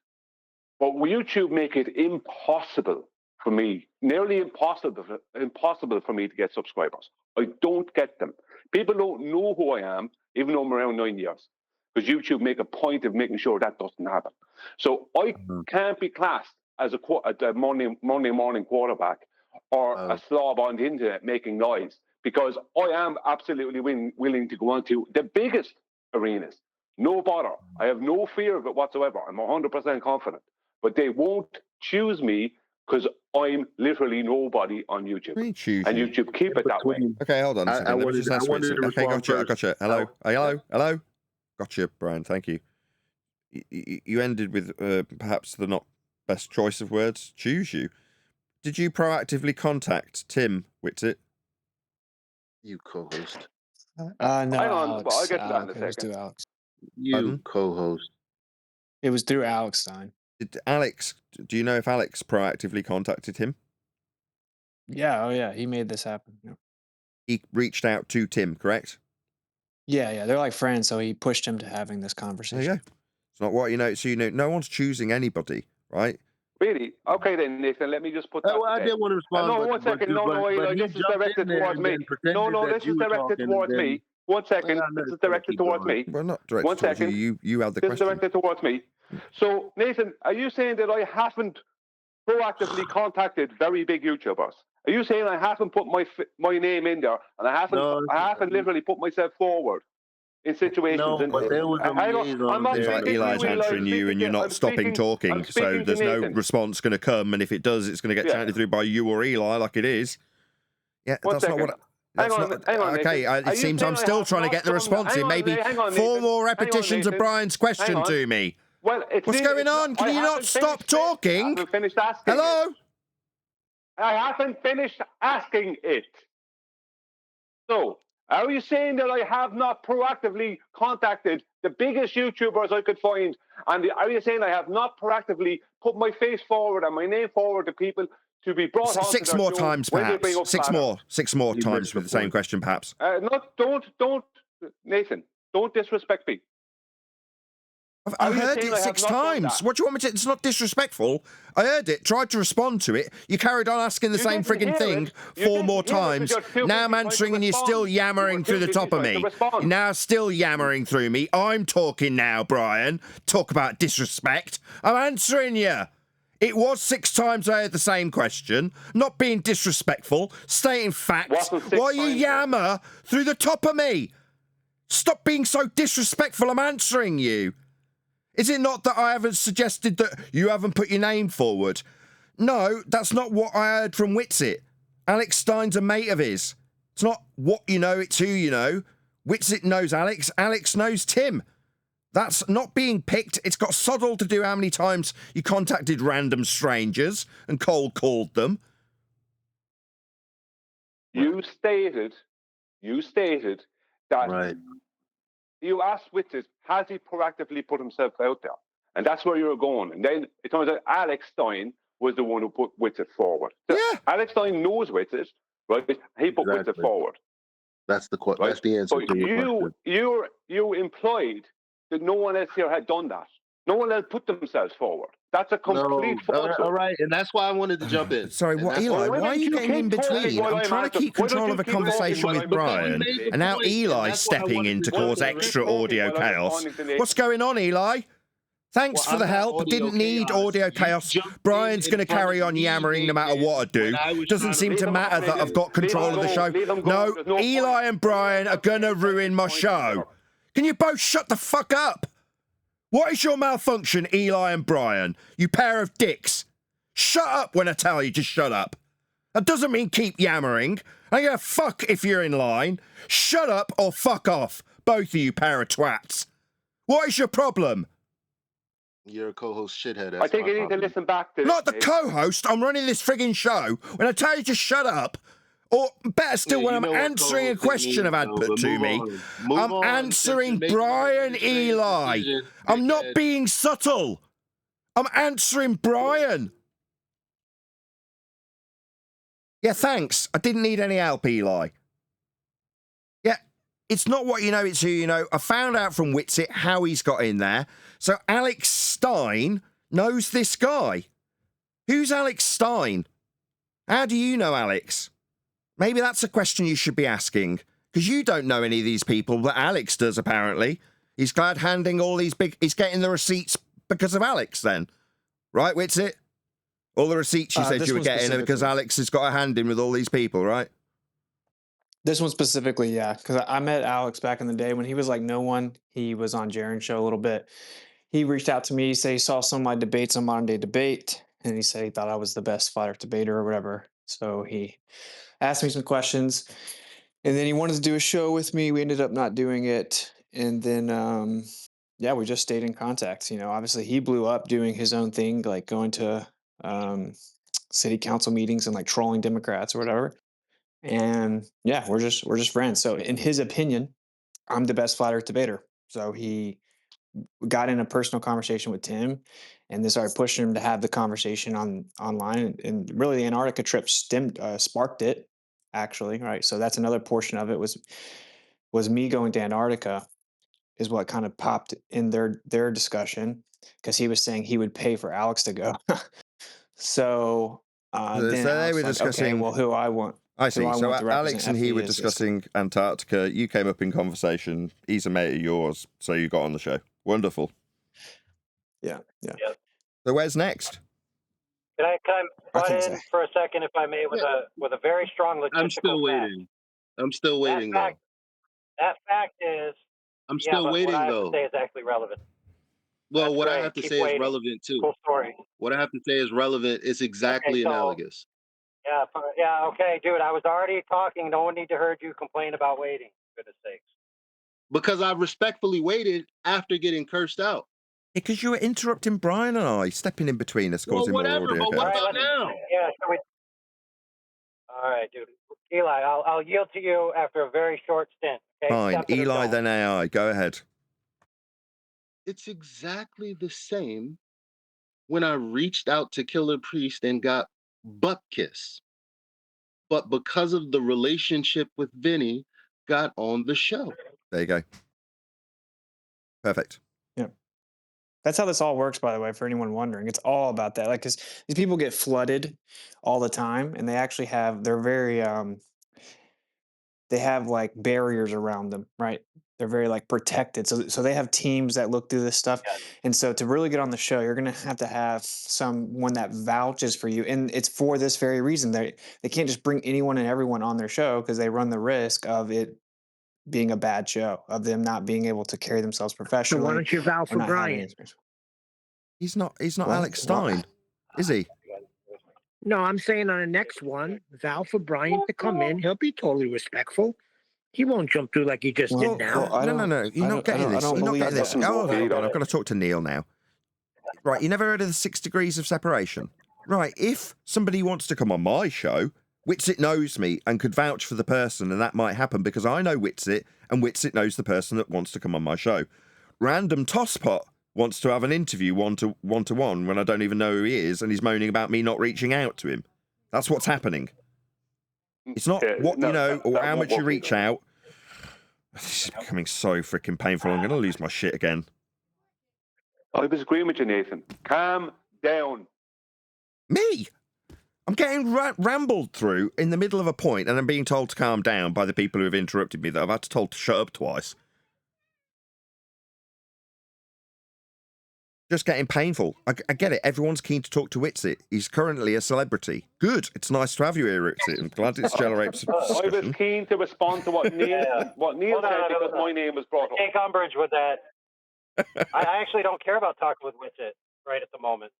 S14: but YouTube make it impossible for me, nearly impossible for me to get subscribers. I don't get them. People don't know who I am, even though I'm around 9 years, because YouTube make a point of making sure that doesn't happen. So I can't be classed as a Monday morning quarterback or a slob on the internet making noise, because I am absolutely willing to go on to the biggest arenas. No bother. I have no fear of it whatsoever. I'm 100% confident. But they won't choose me because I'm literally nobody on YouTube. And YouTube keep it that way.
S1: Okay, hold on a second. Okay, gotcha. Hello. Gotcha, Brian. Thank you. You ended with perhaps the not best choice of words. Choose you. Did you proactively contact Tim Witsit?
S10: You co-host.
S13: No,
S14: Hang on,
S13: Alex.
S14: well, I'll get to that in a
S13: It was
S14: second.
S13: through Alex.
S10: You co-host.
S13: It was through Alex Stein.
S1: Do you know if Alex proactively contacted him?
S13: Yeah, yeah, he made this happen. Yeah.
S1: He reached out to Tim, correct?
S13: Yeah, they're like friends, so he pushed him to having this conversation.
S1: There you go. It's not what you know. So no one's choosing anybody, right?
S14: Really? Okay then, Nathan, let me just put that
S10: I did want to respond.
S14: No, one second. No, this is directed towards me. No, this is directed towards me. 1 second. This is directed towards me.
S1: Well, not directed
S14: 1
S1: towards
S14: second.
S1: you had the
S14: this
S1: question.
S14: This is directed towards me. So, Nathan, are you saying that I haven't proactively contacted very big YouTubers? Are you saying I haven't put my name in there, and I haven't literally put myself forward in situations?
S10: No, but there was a liaison.
S1: Seems like Eli's answering you, and you're not stopping talking, so there's no response going to come. And if it does, it's going to get chanted through by you or Eli, like it is. Yeah, that's not what. Hang on, okay, it seems I'm still trying to get the response in. Maybe 4 more repetitions of Brian's question to me.
S14: Well,
S1: what's going on? Can you not stop talking?
S14: I haven't finished asking.
S1: Hello?
S14: I haven't finished asking it. So, are you saying that I have not proactively contacted the biggest YouTubers I could find? And are you saying I have not proactively put my face forward and my name forward to people to be brought on?
S1: 6 more times, perhaps. 6 more times with the same question, perhaps.
S14: Don't, Nathan, don't disrespect me.
S1: I heard it 6 times. What do you want me to? It's not disrespectful. I heard it, tried to respond to it. You carried on asking the same frigging thing 4 more times. Now I'm answering and you're still yammering through the top of me. You're now still yammering through me. I'm talking now, Brian. Talk about disrespect. I'm answering you. It was 6 times I heard the same question. Not being disrespectful, stating facts. While you yammer through the top of me. Stop being so disrespectful. I'm answering you. Is it not that I haven't suggested that you haven't put your name forward? No, that's not what I heard from Witsit. Alex Stein's a mate of his. It's not what you know, it's who you know. Witsit knows Alex, Alex knows Tim. That's not being picked. It's got sod all to do how many times you contacted random strangers and cold called them.
S14: You stated that... Right. You asked Witsit, has he proactively put himself out there? And that's where you're going. And then it turns out Alex Stein was the one who put Witsit forward. So yeah. Alex Stein knows Witsit, right? He put Witsit forward.
S10: That's the answer to your question.
S14: You implied that no one else here had done that. No one else put themselves forward. That's a complete falsehood.
S10: All right, and that's why I wanted to jump in.
S1: Sorry,
S10: And
S1: what,
S10: that's
S1: Eli?
S14: why
S1: Why are
S14: don't
S1: you
S14: you
S1: getting in
S14: keep talking
S1: between?
S14: while
S1: I'm
S14: I'm
S1: trying to
S14: answering?
S1: keep
S14: Why don't
S1: control
S14: you
S1: of a
S14: keep talking
S1: conversation
S14: while
S1: with
S14: I'm
S1: Brian,
S10: made the
S1: and now
S10: point, and
S1: Eli's
S10: that's what I
S1: stepping
S10: wanted
S1: in
S10: to
S1: to
S10: jump
S1: cause
S10: in.
S1: extra
S14: talking
S1: audio
S14: while I'm
S1: chaos.
S14: responding to the-
S1: What's going on, Eli? Thanks
S10: Well,
S1: for the
S10: I'm not
S1: help.
S10: audio
S1: Didn't need
S10: chaos.
S1: audio
S10: You
S1: chaos.
S10: jumped
S1: Brian's
S10: in
S1: going to
S10: front
S1: carry
S10: of
S1: on
S10: me,
S1: yammering no matter
S10: Nathan,
S1: what I do.
S10: when I was
S1: Doesn't
S10: trying to
S1: seem to
S14: Leave
S1: matter
S14: them
S1: that I've got control of the show.
S14: Leave them go.
S1: No,
S14: There's no
S1: Eli
S14: point.
S1: and Brian are going to ruin my show. Can you both shut the fuck up? What is your malfunction, Eli and Brian? You pair of dicks. Shut up when I tell you to shut up. That doesn't mean keep yammering. I give a fuck if you're in line. Shut up or fuck off, both of you pair of twats. What is your problem?
S10: You're a co-host shithead.
S14: I
S10: That's
S14: think
S10: my
S14: you need to
S10: problem.
S14: listen back to
S1: Not the
S14: this.
S1: co-host. I'm running this frigging show. When I tell you to shut up, or better still,
S10: Yeah,
S1: when
S10: you
S1: I'm
S10: know what
S1: answering a
S10: co-hosting
S1: question I've
S10: means,
S1: had
S10: though,
S1: put
S10: but
S1: to
S10: move
S1: me,
S10: on. Move
S1: I'm
S10: on,
S1: answering
S10: since you're making an
S1: Brian
S10: administrative
S1: Eli.
S10: decision,
S1: I'm not
S10: dickhead.
S1: being subtle. I'm answering Brian. Yeah, thanks. I didn't need any help, Eli. Yeah, it's not what you know, it's who you know. I found out from Witsit how he's got in there. So Alex Stein knows this guy. Who's Alex Stein? How do you know Alex? Maybe that's a question you should be asking, because you don't know any of these people, but Alex does, apparently. He's glad handing all these big... He's getting the receipts because of Alex, then. Right, Witsit? All the receipts you said
S13: This
S1: you were
S13: one
S1: getting are because
S13: specifically.
S1: Alex has got a hand in with all these people, right?
S13: This one specifically, yeah, because I met Alex back in the day when he was like no one. He was on Jaren's show a little bit. He reached out to me. He said he saw some of my debates on Modern Day Debate, and he said he thought I was the best flat earth debater or whatever. So he asked me some questions, and then he wanted to do a show with me. We ended up not doing it, and then yeah, we just stayed in contact. You know, obviously he blew up doing his own thing, like going to city council meetings and like trolling Democrats or whatever. And yeah, we're just friends. So in his opinion, I'm the best flat earth debater. So he got in a personal conversation with Tim, and then started pushing him to have the conversation online. And really, the Antarctica trip sparked it, actually. Right. So that's another portion of it was me going to Antarctica is what kind of popped in their discussion, because he was saying he would pay for Alex to go. So
S1: So
S13: then
S1: they
S13: Alex
S1: were
S13: was like, okay,
S1: discussing...
S13: well, who I want.
S1: I
S13: Who
S1: see.
S13: I
S1: So
S13: want to represent
S1: Alex and he
S13: FE
S1: were
S13: is
S1: discussing Antarctica. You came up in conversation. He's a mate of yours, so you got on the show. Wonderful.
S13: yeah.
S1: So where's next?
S9: Can I butt
S13: can't
S9: in
S13: say.
S9: for a second, if I may, with a very strong logistical
S10: I'm still
S9: fact?
S10: waiting. I'm still waiting, though.
S9: That fact is,
S10: I'm
S9: yeah,
S10: still
S9: but
S10: waiting,
S9: what I have
S10: though.
S9: to say is actually relevant.
S10: Well,
S9: That's
S10: what I
S9: great.
S10: have to
S9: Keep
S10: say is
S9: waiting.
S10: relevant, too.
S9: Cool story.
S10: What I have to say is relevant. It's exactly
S9: Okay, so
S10: analogous.
S9: yeah, okay, dude. I was already talking. No one need to heard you complain about waiting. For goodness sakes.
S10: Because I respectfully waited after getting cursed out.
S1: Because you were interrupting Brian and I, stepping in between us,
S10: Well,
S1: causing more
S10: whatever,
S1: audio
S10: but what
S1: chaos.
S10: about now?
S9: Yeah. All right, dude. Eli, I'll yield to you after a very short stint. Okay.
S1: Fine.
S9: Accept it or
S1: Eli,
S9: don't.
S1: then AI. Go ahead.
S10: It's exactly the same when I reached out to Killer Priest and got butt kiss. But because of the relationship with Vinny, got on the show.
S1: There you go. Perfect.
S13: Yeah. That's how this all works, by the way, for anyone wondering. It's all about that. Like, because these people get flooded all the time, and they actually they're very, they have like barriers around them, right? They're very like protected. So they have teams that look through this stuff. And so to really get on the show, you're going to have someone that vouches for you. And it's for this very reason. They can't just bring anyone and everyone on their show, because they run the risk of it being a bad show, of them not being able to carry themselves professionally.
S5: So why don't you vow for
S13: or not having
S5: Brian?
S13: experience.
S1: He's not
S13: What?
S1: Alex Stein, is he?
S5: No, I'm saying on the next one, vow for Brian to come in. He'll be totally respectful. He won't jump through like he just did now.
S1: No. You're not getting this. You're not getting this. Oh, hold on. I've got to talk to Neil now. Right. You never heard of the 6 degrees of separation? Right. If somebody wants to come on my show, Witsit knows me and could vouch for the person, and that might happen because I know Witsit, and Witsit knows the person that wants to come on my show. Random tosspot wants to have an interview one-to-one when I don't even know who he is, and he's moaning about me not reaching out to him. That's what's happening. It's not or how much you reach out. This is becoming so freaking painful. I'm going to lose my shit again.
S14: I was agreeing with you, Nathan. Calm down.
S1: Me? I'm getting rambled through in the middle of a point, and I'm being told to calm down by the people who have interrupted me that I've had to told to shut up twice. Just getting painful. I get it. Everyone's keen to talk to Witsit. He's currently a celebrity. Good. It's nice to have you here, Witsit. I'm glad it's generated some discussion.
S14: I was keen to respond to what Neil said because my name was brought up.
S9: Take umbrage with that. I actually don't care about talking with Witsit right at the moment.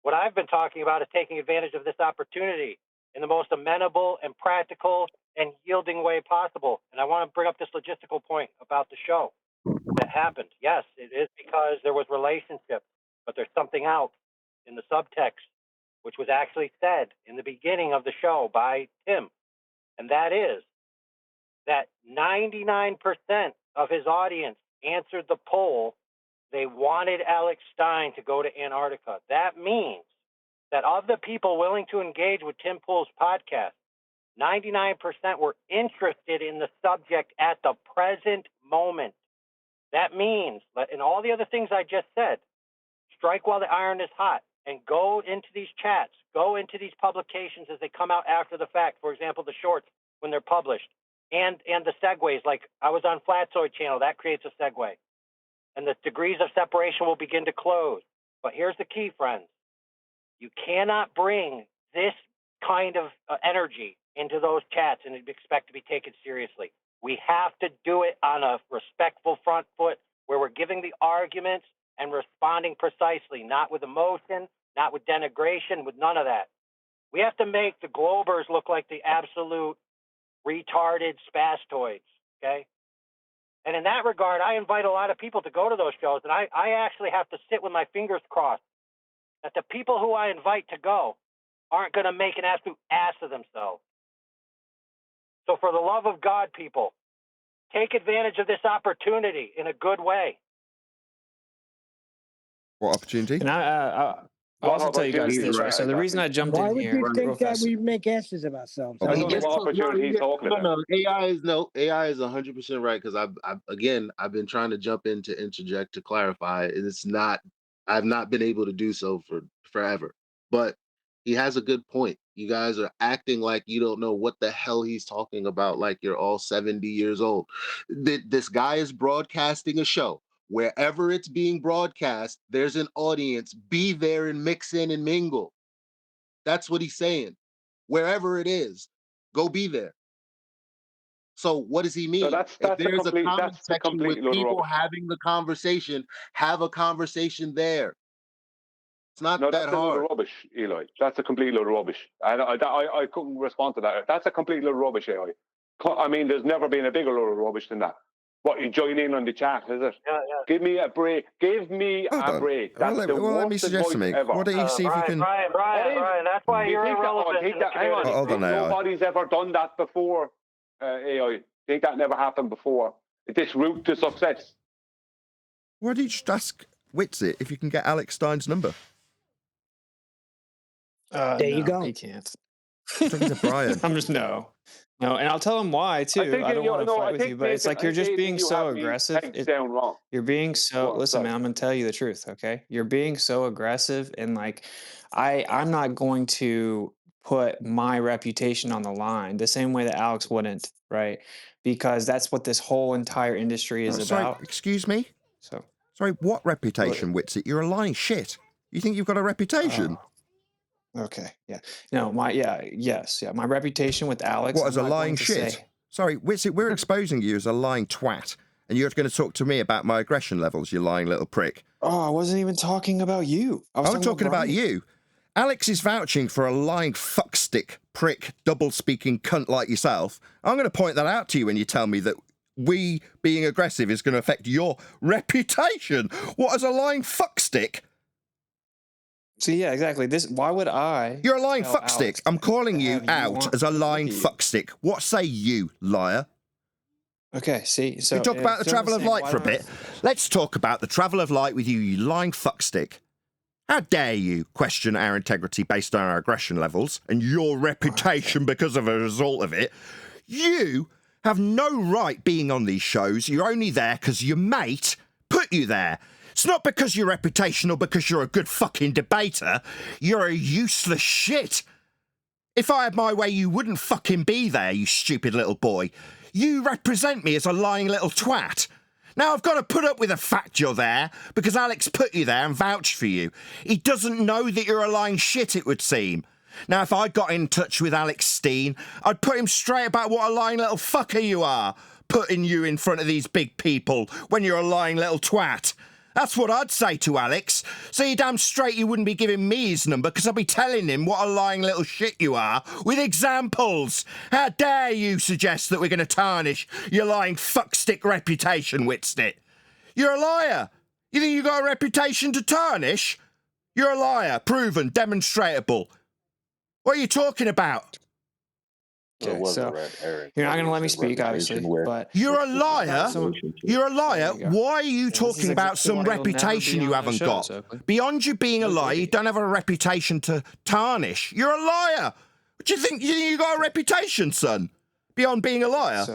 S9: What I've been talking about is taking advantage of this opportunity in the most amenable and practical and yielding way possible. And I want to bring up this logistical point about the show that happened. Yes, it is because there was relationship, but there's something else in the subtext, which was actually said in the beginning of the show by Tim. And that is that 99% of his audience answered the poll. They wanted Alex Stein to go to Antarctica. That means that of the people willing to engage with Tim Pool's podcast, 99% were interested in the subject at the present moment. That means that in all the other things I just said, strike while the iron is hot and go into these chats, go into these publications as they come out after the fact. For example, the shorts when they're published and the segues, like I was on Flatzoid channel, that creates a segue. And the degrees of separation will begin to close. But here's the key, friends. You cannot bring this kind of energy into those chats and expect to be taken seriously. We have to do it on a respectful front foot where we're giving the arguments and responding precisely, not with emotion, not with denigration, with none of that. We have to make the Globers look like the absolute retarded spastoids, okay? And in that regard, I invite a lot of people to go to those shows, and I actually have to sit with my fingers crossed that the people who I invite to go aren't going to make an absolute ass of themselves. So for the love of God, people, take advantage of this opportunity in a good way.
S1: What opportunity?
S13: And I'll also tell you guys this, right? So the reason I jumped in here,
S15: Why would you think that we make asses of ourselves?
S14: I don't know what opportunity he's talking about.
S10: AI is 100% right because I've been trying to jump in to interject to clarify, and I've not been able to do so for forever. But he has a good point. You guys are acting like you don't know what the hell he's talking about, like you're all 70 years old. This guy is broadcasting a show. Wherever it's being broadcast, there's an audience. Be there and mix in and mingle. That's what he's saying. Wherever it is, go be there. So what does he mean?
S14: So that's
S10: if there's a comment
S14: that's
S10: section with people having the conversation, have a conversation there. It's not that hard.
S14: That's a load of rubbish, Eli. That's a complete load of rubbish. I couldn't respond to that. That's a complete load of rubbish, Eli. I mean, there's never been a bigger load of rubbish than that. What, you join in on the chat, is it?
S9: Yeah.
S14: Give me a break. Give me a break. That's the worst advice ever.
S1: What do you see if you can...
S9: Brian, that's why you're irrelevant.
S14: Hang on. Nobody's ever done that before, AI. Think that never happened before. This route to success.
S1: Why don't you just ask Witsit if you can get Alex Stein's number?
S15: There you go.
S13: He can't.
S1: Talking to Brian.
S13: I'm just no, and I'll tell him why too. I don't want to fight with you, but it's like you're just being so aggressive.
S14: Down wrong.
S13: You're being so. Listen, man, I'm gonna tell you the truth. Okay, you're being so aggressive, and like, I'm not going to put my reputation on the line the same way that Alex wouldn't, right? Because that's what this whole entire industry is about.
S1: Excuse me.
S13: So
S1: sorry, what reputation, Witsit? You're a lying shit. You think you've got a reputation?
S13: Okay. Yeah. No, my reputation with Alex.
S1: What, as a lying shit? Sorry, Witsit, we're exposing you as a lying twat, and you're going to talk to me about my aggression levels, you lying little prick.
S13: Oh, I wasn't even talking about you.
S1: I'm talking about you. Alex is vouching for a lying fuckstick, prick, double-speaking cunt like yourself. I'm going to point that out to you when you tell me that we being aggressive is going to affect your reputation. What, as a lying fuckstick?
S13: See, yeah, exactly. Why would I?
S1: You're a lying fuckstick. I'm calling you out as a lying fuckstick. What say you, liar?
S13: Okay, see, so...
S1: We talk about the travel of light for a bit. Let's talk about the travel of light with you, you lying fuckstick. How dare you question our integrity based on our aggression levels and your reputation because of a result of it? You have no right being on these shows. You're only there because your mate put you there. It's not because you're reputational, because you're a good fucking debater. You're a useless shit. If I had my way, you wouldn't fucking be there, you stupid little boy. You represent me as a lying little twat. Now I've got to put up with the fact you're there, because Alex put you there and vouched for you. He doesn't know that you're a lying shit, it would seem. Now, if I got in touch with Alex Steen, I'd put him straight about what a lying little fucker you are, putting you in front of these big people when you're a lying little twat. That's what I'd say to Alex. So you damn straight you wouldn't be giving me his number, because I'd be telling him what a lying little shit you are, with examples. How dare you suggest that we're going to tarnish your lying fuckstick reputation, Whitstick? You're a liar. You think you got a reputation to tarnish? You're a liar, proven, demonstrable. What are you talking about?
S13: Okay, so you're not going to let me speak, obviously, but...
S1: You're a liar? You're a liar? Why are you talking about some reputation you haven't got? Beyond you being a liar, you don't have a reputation to tarnish. You're a liar! Do you think you got a reputation, son? Beyond being a liar?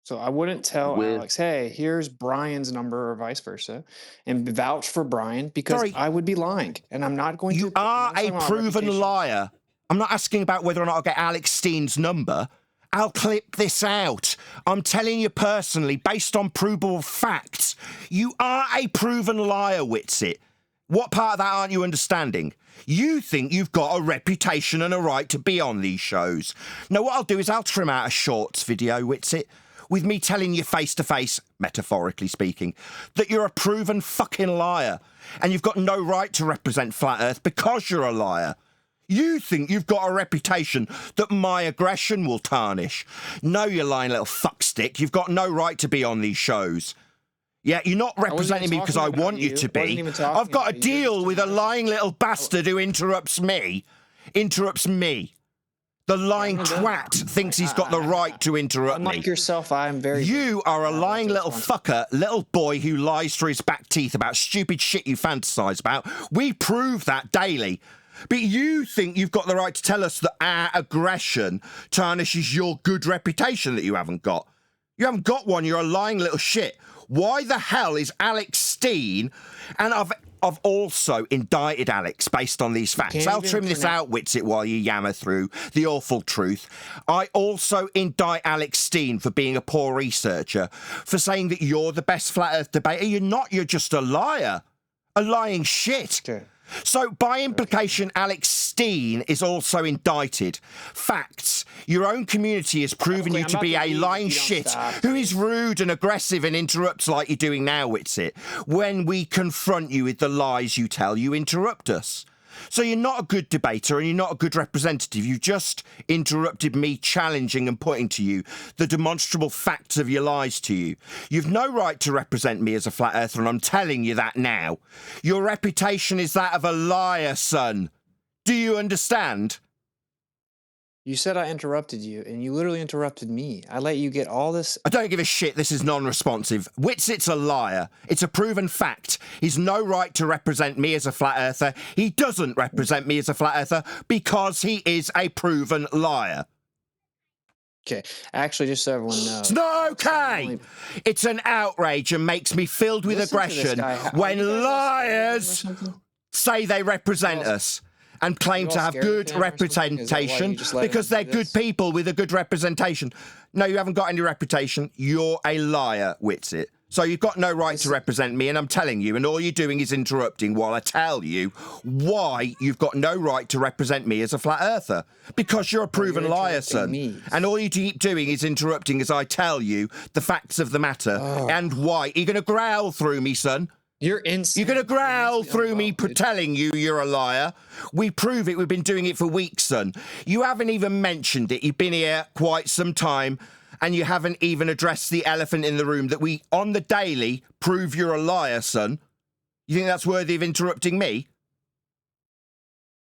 S13: So I wouldn't tell Alex, hey, here's Brian's number or vice versa, and vouch for Brian, because I would be lying, and I'm not going to...
S1: You are a proven liar. I'm not asking about whether or not I'll get Alex Steen's number. I'll clip this out. I'm telling you personally, based on provable facts, you are a proven liar, Whitsit. What part of that aren't you understanding? You think you've got a reputation and a right to be on these shows. Now, what I'll do is I'll trim out a shorts video, Whitsit, with me telling you face-to-face, metaphorically speaking, that you're a proven fucking liar, and you've got no right to represent Flat Earth because you're a liar. You think you've got a reputation that my aggression will tarnish. No, you lying little fuckstick. You've got no right to be on these shows. Yeah, you're not representing me because I want you to be. I've got a deal with a lying little bastard who interrupts me. The lying twat thinks he's got the right to interrupt me.
S13: Unlike yourself, I'm very...
S1: You are a lying little fucker, little boy who lies through his back teeth about stupid shit you fantasise about. We prove that daily. But you think you've got the right to tell us that our aggression tarnishes your good reputation that you haven't got. You haven't got one, you're a lying little shit. Why the hell is Alex Steen... And I've also indicted Alex based on these facts. I'll trim this out, Whitsit, while you yammer through the awful truth. I also indict Alex Steen for being a poor researcher, for saying that you're the best Flat Earth debater. You're not, you're just a liar. A lying shit. Okay. So, by implication, Alex Steen is also indicted. Facts. Your own community has proven you to be a lying shit who is rude and aggressive and interrupts like you're doing now, Whitsit. When we confront you with the lies you tell, you interrupt us. So you're not a good debater and you're not a good representative. You just interrupted me challenging and putting to you the demonstrable facts of your lies to you. You've no right to represent me as a flat earther, and I'm telling you that now. Your reputation is that of a liar, son. Do you understand?
S13: You said I interrupted you, and you literally interrupted me. I let you get all this...
S1: I don't give a shit. This is non-responsive. Whitsit's a liar. It's a proven fact. He's no right to represent me as a flat earther. He doesn't represent me as a flat earther because he is a proven liar.
S13: Okay, actually, just so everyone knows...
S1: It's not okay! It's an outrage and makes me filled with aggression when liars say they represent us and claim to have good representation because they're good people with a good representation. No, you haven't got any reputation. You're a liar, Whitsit. So you've got no right to represent me, and I'm telling you, and all you're doing is interrupting while I tell you why you've got no right to represent me as a flat earther. Because you're a proven liar, son. And all you keep doing is interrupting as I tell you the facts of the matter and why. You're going to growl through me, son.
S13: You're insane.
S1: You're going to growl through me telling you you're a liar. We prove it. We've been doing it for weeks, son. You haven't even mentioned it. You've been here quite some time, and you haven't even addressed the elephant in the room that we, on the daily, prove you're a liar, son. You think that's worthy of interrupting me?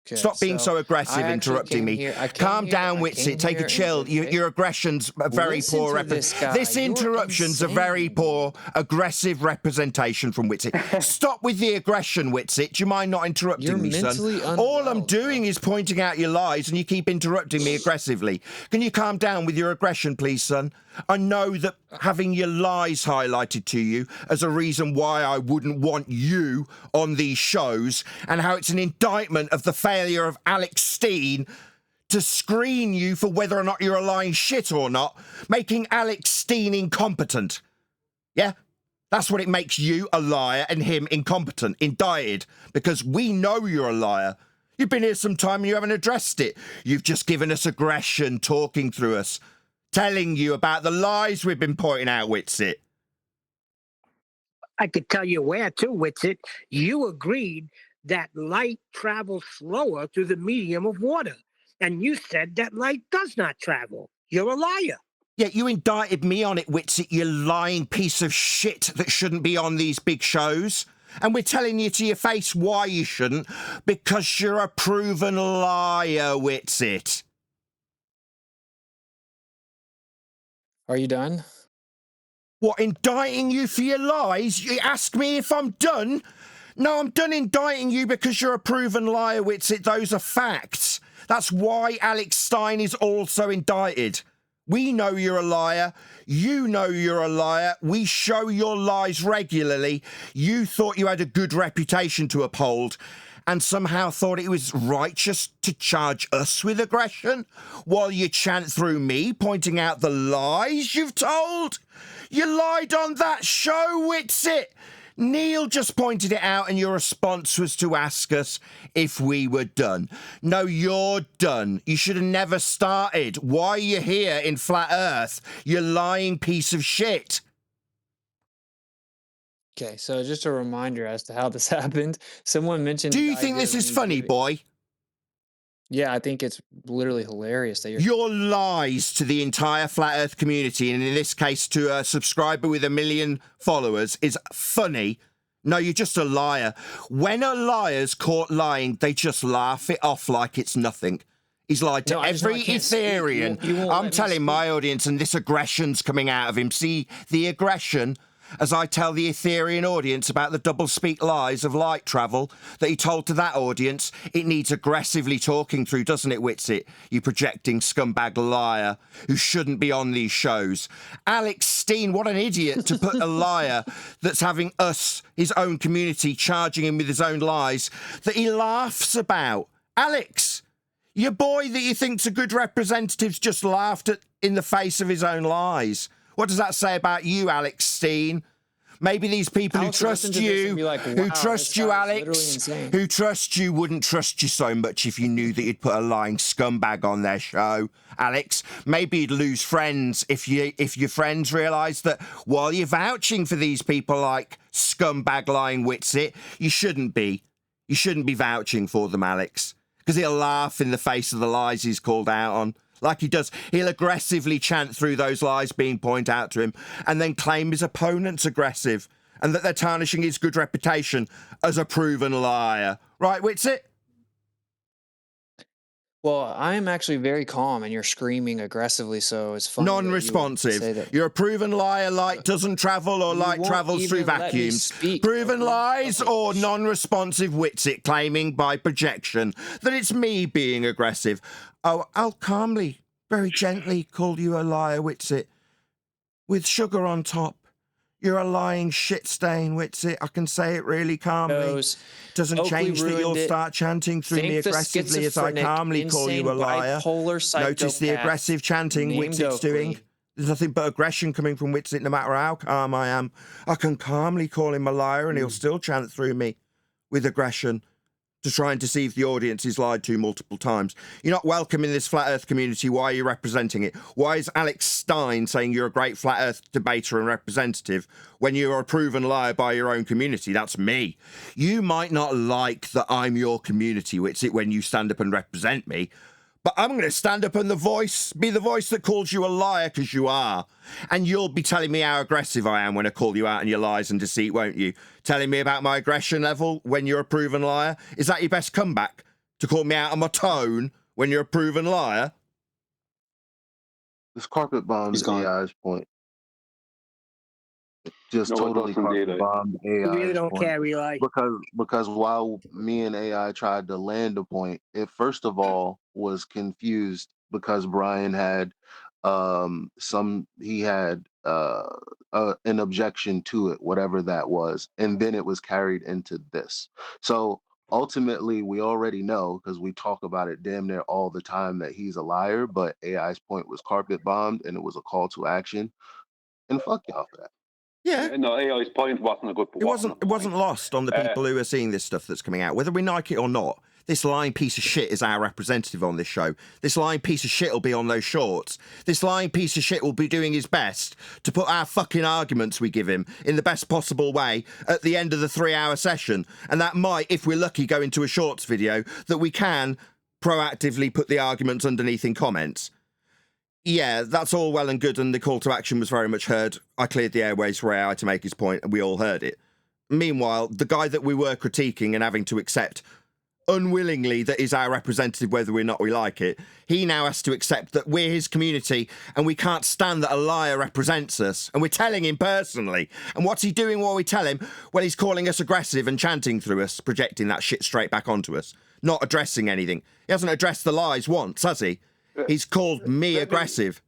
S13: Okay,
S1: Stop being so aggressive, interrupting me. Calm down, Whitsit. Take a chill. Your aggression's a very poor This interruption's a very poor, aggressive representation from Whitsit. Stop with the aggression, Whitsit. Do you mind not interrupting me, son? All I'm doing is pointing out your lies, and you keep interrupting me aggressively. Can you calm down with your aggression, please, son? I know that having your lies highlighted to you as a reason why I wouldn't want you on these shows, and how it's an indictment of the failure of Alex Steen to screen you for whether or not you're a lying shit or not, making Alex Steen incompetent. Yeah? That's what it makes you a liar and him incompetent, indicted, because we know you're a liar. You've been here some time and you haven't addressed it. You've just given us aggression, talking through us, telling you about the lies we've been pointing out, Witsit.
S15: I could tell you where too, Witsit. You agreed that light travels slower through the medium of water. And you said that light does not travel. You're a liar.
S1: Yeah, you indicted me on it, Witsit, you lying piece of shit that shouldn't be on these big shows. And we're telling you to your face why you shouldn't, because you're a proven liar, Witsit.
S13: Are you done?
S1: What, indicting you for your lies? You ask me if I'm done? No, I'm done indicting you because you're a proven liar, Witsit. Those are facts. That's why Alex Stein is also indicted. We know you're a liar. You know you're a liar. We show your lies regularly. You thought you had a good reputation to uphold and somehow thought it was righteous to charge us with aggression while you chant through me, pointing out the lies you've told. You lied on that show, Witsit. Neil just pointed it out and your response was to ask us if we were done. No, you're done. You should have never started. Why are you here in Flat Earth? You lying piece of shit.
S13: Okay, so just a reminder as to how this happened. Someone mentioned...
S1: Do you think this is funny, boy?
S13: Yeah, I think it's literally hilarious that
S1: your lies to the entire Flat Earth community, and in this case to a subscriber with 1 million followers, is funny. No, you're just a liar. When a liar's caught lying, they just laugh it off like it's nothing. He's lied to every Ethereum. I'm telling my audience, and this aggression's coming out of him. See the aggression as I tell the Ethereum audience about the double-speak lies of light travel that he told to that audience. It needs aggressively talking through, doesn't it, Witsit? You projecting scumbag liar who shouldn't be on these shows. Alex Steen, what an idiot to put a liar that's having us, his own community, charging him with his own lies that he laughs about. Alex, your boy that you think's a good representative's just laughed at in the face of his own lies. What does that say about you, Alex Steen? Maybe these people who trust you, who trust you, Alex, who trust you wouldn't trust you so much if you knew that you'd put a lying scumbag on their show, Alex. Maybe you'd lose friends if your friends realised that while you're vouching for these people like scumbag lying Witsit, you shouldn't be. You shouldn't be vouching for them, Alex, because he'll laugh in the face of the lies he's called out on. Like he does, he'll aggressively chant through those lies being pointed out to him and then claim his opponent's aggressive and that they're tarnishing his good reputation as a proven liar. Right, Witsit?
S13: Well, I'm actually very calm and you're screaming aggressively, so it's funny.
S1: Non-responsive. You're a proven liar. Light doesn't travel or light travels through vacuums. Proven lies or non-responsive Witsit claiming by projection that it's me being aggressive. Oh, I'll calmly, very gently call you a liar, Witsit, with sugar on top. You're a lying shit stain, Witsit. I can say it really calmly. Doesn't change that you'll start chanting through me aggressively as I calmly call you a liar. Notice the aggressive chanting Witsit's doing. There's nothing but aggression coming from Witsit no matter how calm I am. I can calmly call him a liar and he'll still chant through me with aggression to try and deceive the audience he's lied to multiple times. You're not welcome in this Flat Earth community. Why are you representing it? Why is Alex Stein saying you're a great Flat Earth debater and representative when you're a proven liar by your own community? That's me. You might not like that I'm your community, Witsit, when you stand up and represent me, but I'm going to stand up and be the voice that calls you a liar, because you are. And you'll be telling me how aggressive I am when I call you out on your lies and deceit, won't you? Telling me about my aggression level when you're a proven liar? Is that your best comeback? To call me out on my tone when you're a proven liar?
S10: This carpet bombs AI's point. Just totally carpet bombed AI's
S15: point. We really don't care, we like.
S10: Because while me and AI tried to land a point, it first of all was confused because Brian had He had an objection to it, whatever that was, and then it was carried into this. So ultimately, we already know, because we talk about it damn near all the time, that he's a liar. But AI's point was carpet bombed, and it was a call to action. And fuck y'all for that.
S1: Yeah.
S14: No, AI's point wasn't a good point.
S1: It wasn't lost on the people who are seeing this stuff that's coming out, whether we like it or not. This lying piece of shit is our representative on this show. This lying piece of shit will be on those shorts. This lying piece of shit will be doing his best to put our fucking arguments we give him in the best possible way at the end of the 3-hour session. And that might, if we're lucky, go into a shorts video that we can proactively put the arguments underneath in comments. Yeah, that's all well and good, and the call to action was very much heard. I cleared the airways for AI to make his point, and we all heard it. Meanwhile, the guy that we were critiquing and having to accept unwillingly that is our representative whether or not we like it, he now has to accept that we're his community and we can't stand that a liar represents us, and we're telling him personally. And what's he doing while we tell him? Well, he's calling us aggressive and chanting through us, projecting that shit straight back onto us, not addressing anything. He hasn't addressed the lies once, has he? He's called me aggressive.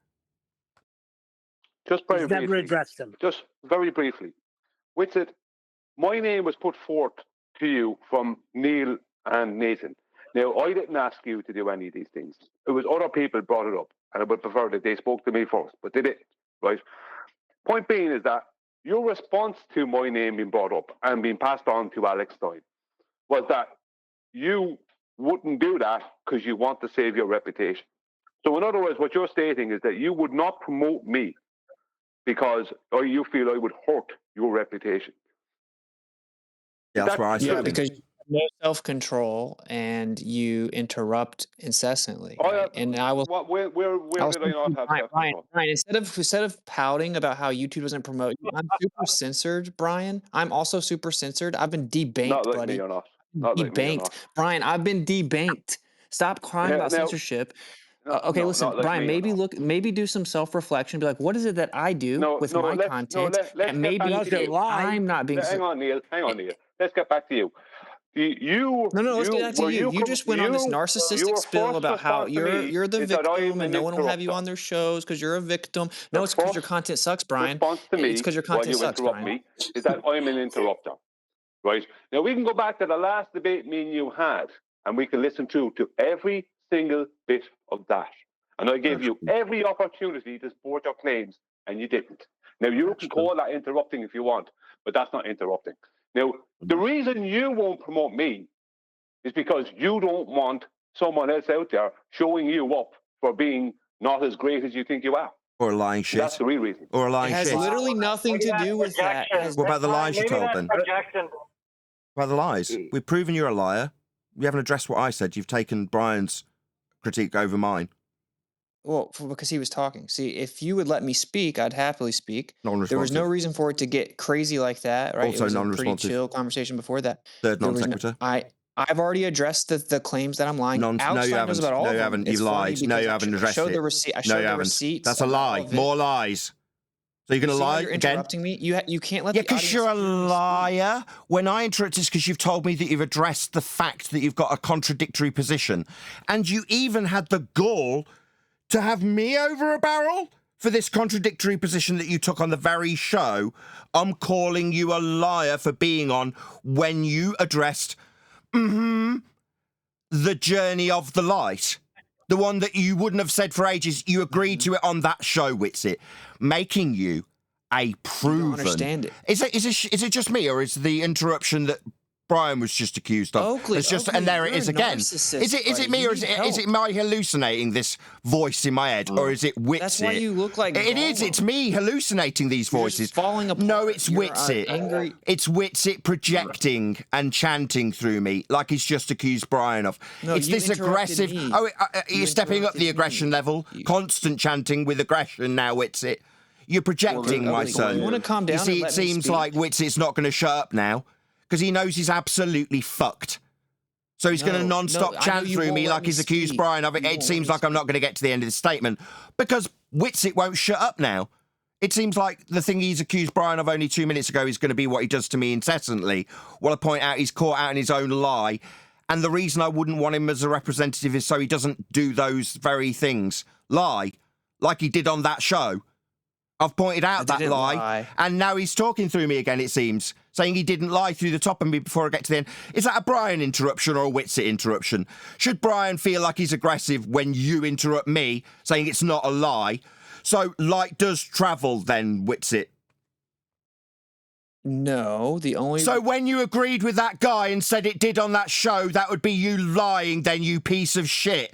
S14: Just very
S15: Never
S14: briefly.
S15: addressed them.
S14: Just very briefly. With it, my name was put forth to you from Neil and Nathan. Now, I didn't ask you to do any of these things. It was other people brought it up, and I would prefer that they spoke to me first, but they didn't, right? Point being is that your response to my name being brought up and being passed on to Alex Stein was that you wouldn't do that because you want to save your reputation. So in other words, what you're stating is that you would not promote me because you feel I would hurt your reputation.
S1: Yeah, that's where I
S13: Yeah, because you have no self-control and you interrupt incessantly. Right? And I will.
S14: Where did I not have self-control?
S13: Brian, instead of pouting about how YouTube doesn't promote you, I'm super censored, Brian. I'm also super censored. I've been debanked,
S14: Not like
S13: buddy.
S14: me, you're not. Not like me, you're not.
S13: Brian, I've been debanked. Stop crying about censorship. Okay, listen, Brian. Maybe do some self-reflection. Be like, what is it that I do with my content? And maybe I'm not being.
S14: Hang on, Neil. Let's get back to you.
S13: Let's get back to you. You just went on this narcissistic spill about how you're the victim and no one will have you on their shows because you're a victim. No, it's because your content sucks, Brian. It's because your content sucks, Brian.
S14: Me is that I'm an interrupter, right? Now we can go back to the last debate me and you had, and we can listen to every single bit of that. And I gave you every opportunity to support your claims, and you didn't. Now, you can call that interrupting if you want, but that's not interrupting. Now, the reason you won't promote me is because you don't want someone else out there showing you up for being not as great as you think you are.
S1: Or a lying shit.
S14: That's the real reason.
S1: Or a lying shit.
S13: It has literally nothing to do with that.
S1: What about the lies you told then?
S9: Projection.
S1: What about the lies? We've proven you're a liar. You haven't addressed what I said. You've taken Brian's critique over mine.
S13: Well, because he was talking. See, if you would let me speak, I'd happily speak.
S1: Non-responsive.
S13: There was no reason for it to get crazy like that, right?
S1: Also
S13: it was
S1: non-responsive.
S13: a pretty chill conversation before that.
S1: Third non-sequitur.
S13: I've already addressed the claims that I'm lying.
S1: No, you haven't. No, you haven't. You've lied. No, you haven't addressed it.
S13: I showed the receipts.
S1: That's a lie. More lies. So you're going to lie
S13: you're
S1: again?
S13: Interrupting me. You can't let.
S1: Yeah, because you're a liar. When I interrupt, it's because you've told me that you've addressed the fact that you've got a contradictory position, and you even had the gall to have me over a barrel for this contradictory position that you took on the very show. I'm calling you a liar for being on when you addressed the journey of the light. The one that you wouldn't have said for ages. You agreed to it on that show, Witsit, making you a proven.
S13: You don't understand it.
S1: Is it just me, or is the interruption that Brian was just accused of?
S13: Oakley,
S1: and there it is again. Is it me, or is it my hallucinating this voice in my head, or is it Witsit?
S13: That's why you look like
S1: it is. It's me hallucinating these voices.
S13: Falling apart.
S1: No, it's Witsit.
S13: Angry.
S1: It's Witsit projecting and chanting through me like he's just accused Brian of.
S13: No,
S1: it's this aggressive.
S13: Me.
S1: You're stepping up the aggression level. Constant chanting with aggression now, Witsit. You're projecting, my son.
S13: You want to calm down?
S1: You see, it seems like Witsit's not going to shut up now because he knows he's absolutely fucked. So he's going to non-stop chant through me like he's accused Brian of it. It seems like I'm not going to get to the end of the statement because Witsit won't shut up now. It seems like the thing he's accused Brian of only 2 minutes ago is going to be what he does to me incessantly. Well, I point out he's caught out in his own lie. And the reason I wouldn't want him as a representative is so he doesn't do those very things. Lie. like he did on that show. I've pointed out that
S13: didn't
S1: lie, and now he's talking through me again, it seems, saying he didn't lie through the top of me before I get to the end. Is that a Brian interruption or a Witsit interruption? Should Brian feel like he's aggressive when you interrupt me, saying it's not a lie? So light does travel then, Witsit?
S13: No, the only...
S1: So when you agreed with that guy and said it did on that show, that would be you lying then, you piece of shit.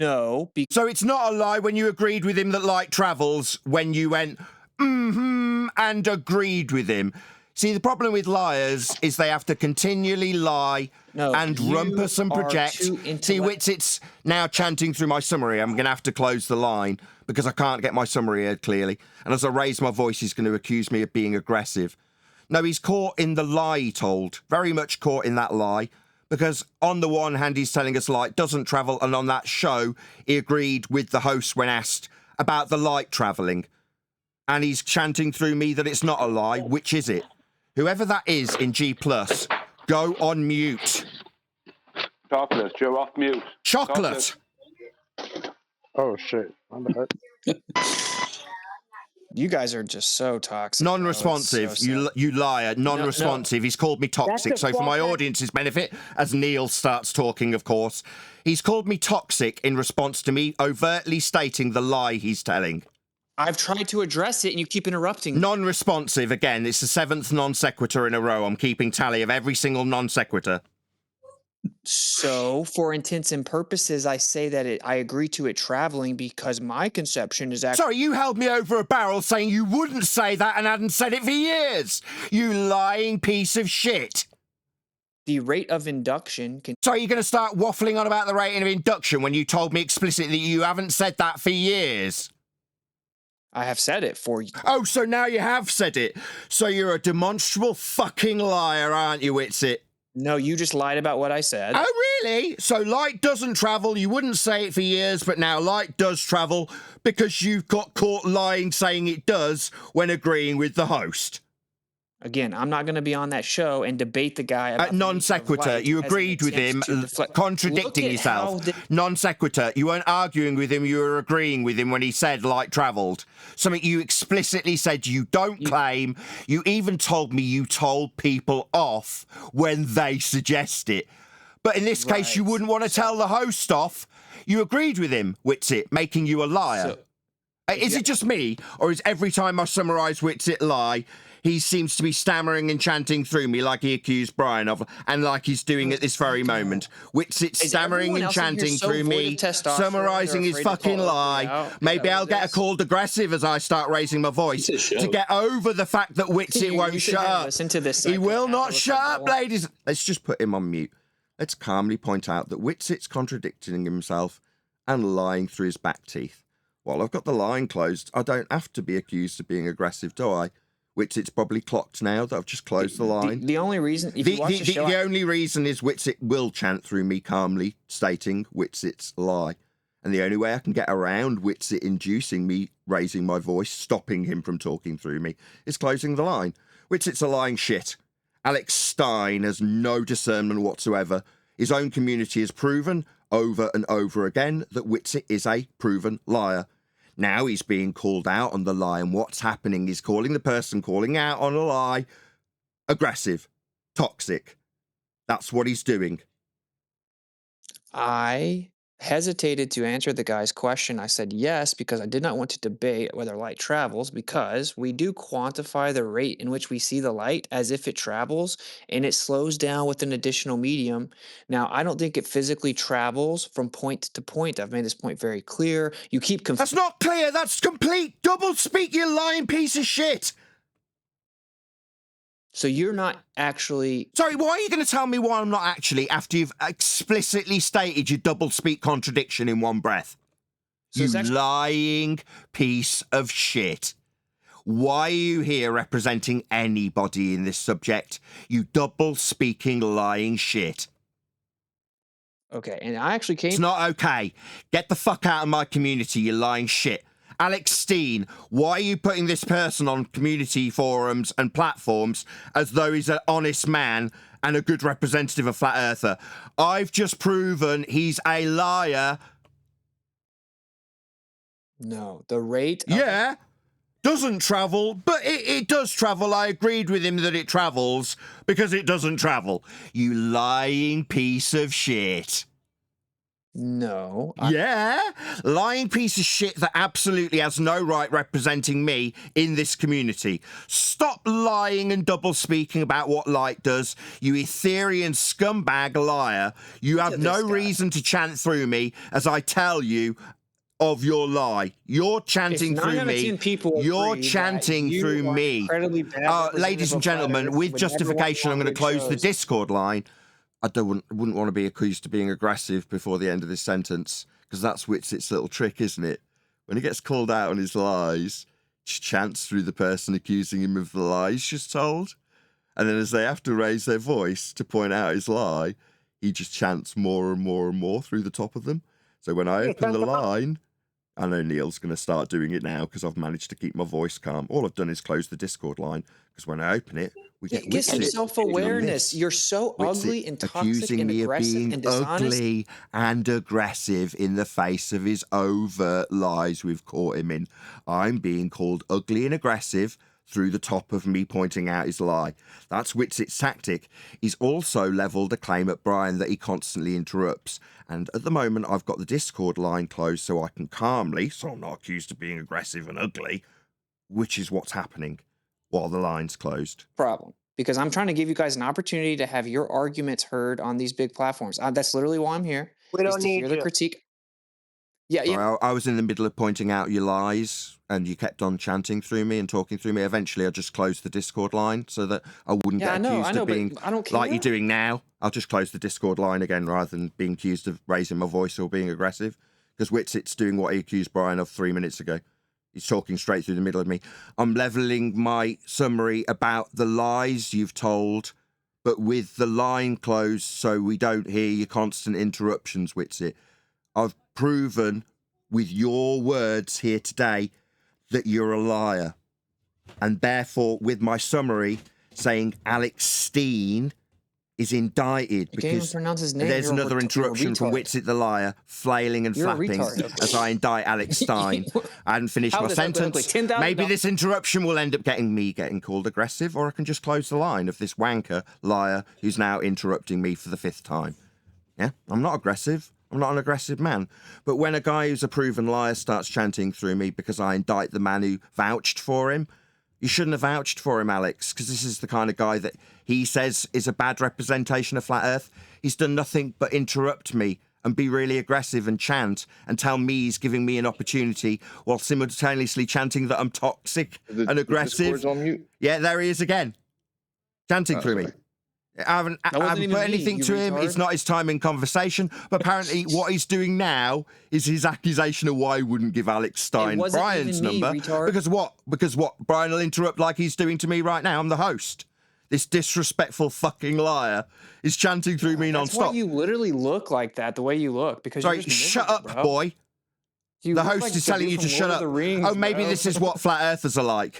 S13: No.
S1: So it's not a lie when you agreed with him that light travels, when you went, and agreed with him. See, the problem with liars is they have to continually lie and rumpus and project. See, Witsit's now chanting through my summary. I'm going to have to close the line because I can't get my summary here clearly. And as I raise my voice, he's going to accuse me of being aggressive. No, he's caught in the lie he told. Very much caught in that lie. Because on the one hand, he's telling us light doesn't travel, and on that show, he agreed with the host when asked about the light travelling. And he's chanting through me that it's not a lie. Which is it? Whoever that is in G+, go on mute.
S14: Chocolate, you're off mute.
S1: Chocolate!
S8: Oh, shit. My bad.
S13: You guys are just so toxic.
S1: Non-responsive. You liar. Non-responsive. He's called me toxic. So for my audience's benefit, as Neil starts talking, of course, he's called me toxic in response to me overtly stating the lie he's telling.
S13: I've tried to address it and you keep interrupting.
S1: Non-responsive. Again, it's the 7th non-sequitur in a row. I'm keeping tally of every single non-sequitur.
S13: So, for intents and purposes, I say that I agree to it traveling because my conception is actually...
S1: Sorry, you held me over a barrel saying you wouldn't say that and hadn't said it for years. You lying piece of shit.
S13: The rate of induction can...
S1: So you're going to start waffling on about the rate of induction when you told me explicitly that you haven't said that for years?
S13: I have said it for you.
S1: Oh, so now you have said it. So you're a demonstrable fucking liar, aren't you, Witsit?
S13: No, you just lied about what I said.
S1: Oh, really? So light doesn't travel. You wouldn't say it for years, but now light does travel because you've got caught lying saying it does when agreeing with the host.
S13: Again, I'm not going to be on that show and debate the guy about...
S1: non sequitur, you agreed with him, contradicting yourself. Non sequitur, you weren't arguing with him, you were agreeing with him when he said light travelled. Something you explicitly said you don't claim. You even told me you told people off when they suggest it. But in this case, you wouldn't want to tell the host off. You agreed with him, Witsit, making you a liar. Is it just me, or is every time I summarise Witsit lie, he seems to be stammering and chanting through me like he accused Brian of, and like he's doing at this very moment. Witsit's stammering and chanting through me, summarising his fucking lie. Maybe I'll get called aggressive as I start raising my voice to get over the fact that Witsit won't shut up. He will not shut up, ladies. Let's just put him on mute. Let's calmly point out that Witsit's contradicting himself and lying through his back teeth. While I've got the line closed, I don't have to be accused of being aggressive, do I? Witsit probably clocked now that I've just closed the line.
S13: The only reason... The
S1: only reason is Witsit will chant through me calmly, stating Witsit's lie. And the only way I can get around Witsit inducing me raising my voice, stopping him from talking through me, is closing the line. Witsit's a lying shit. Alex Stein has no discernment whatsoever. His own community has proven over and over again that Witsit is a proven liar. Now he's being called out on the lie, and what's happening is calling the person calling out on a lie aggressive, toxic. That's what he's doing.
S13: I hesitated to answer the guy's question. I said yes because I did not want to debate whether light travels, because we do quantify the rate in which we see the light as if it travels, and it slows down with an additional medium. Now, I don't think it physically travels from point to point. I've made this point very clear. You keep...
S1: That's not clear. That's complete double speak, you lying piece of shit.
S13: So you're not actually...
S1: Sorry, why are you going to tell me why I'm not actually after you've explicitly stated your double-speak contradiction in one breath? So you lying piece of shit. Why are you here representing anybody in this subject? You double-speaking lying shit.
S13: Okay, and I actually came...
S1: It's not okay. Get the fuck out of my community, you lying shit. Alex Steen, why are you putting this person on community forums and platforms as though he's an honest man and a good representative of Flat Earther? I've just proven he's a liar
S13: No, the rate.
S1: Yeah. Doesn't travel, but it does travel. I agreed with him that it travels because it doesn't travel. You lying piece of shit.
S13: No.
S1: Yeah, lying piece of shit that absolutely has no right representing me in this community. Stop lying and double speaking about what Lite does, you Ethereum scumbag liar. You have no reason to chant through me as I tell you of your lie. You're chanting through me. You're chanting through me. Ladies and gentlemen, with justification, I'm going to close the Discord line. I wouldn't want to be accused of being aggressive before the end of this sentence, because that's Witsit's little trick, isn't it? When he gets called out on his lies, just chants through the person accusing him of the lie he's just told. And then as they have to raise their voice to point out his lie, he just chants more and more and more through the top of them. So when I open the line, I know Neil's going to start doing it now because I've managed to keep my voice calm. All I've done is close the Discord line, because when I open it, we get
S13: some self-awareness. You're so ugly and toxic and aggressive and dishonest.
S1: Ugly and aggressive in the face of his overt lies we've caught him in. I'm being called ugly and aggressive through the top of me pointing out his lie. That's Witsit's tactic. He's also levelled a claim at Brian that he constantly interrupts. And at the moment, I've got the Discord line closed so I can calmly, so I'm not accused of being aggressive and ugly, which is what's happening while the line's closed.
S13: Problem. Because I'm trying to give you guys an opportunity to have your arguments heard on these big platforms. That's literally why I'm here.
S15: We don't need
S13: the critique. Yeah.
S1: I was in the middle of pointing out your lies, and you kept on chanting through me and talking through me. Eventually, I just closed the Discord line so that I wouldn't get accused of being
S13: I don't care.
S1: like you're doing now. I'll just close the Discord line again rather than being accused of raising my voice or being aggressive, because Witsit's doing what he accused Brian of 3 minutes ago. He's talking straight through the middle of me. I'm levelling my summary about the lies you've told, but with the line closed so we don't hear your constant interruptions, Witsit. I've proven with your words here today that you're a liar. And therefore, with my summary saying Alex Steen is indicted because there's another interruption from Witsit the liar, flailing and flapping as I indict Alex Stein. I hadn't finished my sentence. Maybe this interruption will end up getting me getting called aggressive, or I can just close the line of this wanker liar who's now interrupting me for the 5th time. Yeah, I'm not aggressive. I'm not an aggressive man. But when a guy who's a proven liar starts chanting through me because I indict the man who vouched for him, you shouldn't have vouched for him, Alex, because this is the kind of guy that he says is a bad representation of Flat Earth. He's done nothing but interrupt me and be really aggressive and chant and tell me he's giving me an opportunity while simultaneously chanting that I'm toxic and aggressive.
S16: On mute.
S1: Yeah, there he is again, chanting through me. I haven't put anything to him. It's not his time in conversation. But apparently what he's doing now is his accusation of why he wouldn't give Alex Stein Brian's number. Because what? Because what? Brian will interrupt like he's doing to me right now. I'm the host. This disrespectful fucking liar is chanting through me non-stop.
S13: That's why you literally look like that, the way you look. Because
S1: sorry, shut up, bro. Boy. The host is telling you to shut up. Oh, maybe this is what flat earthers are like.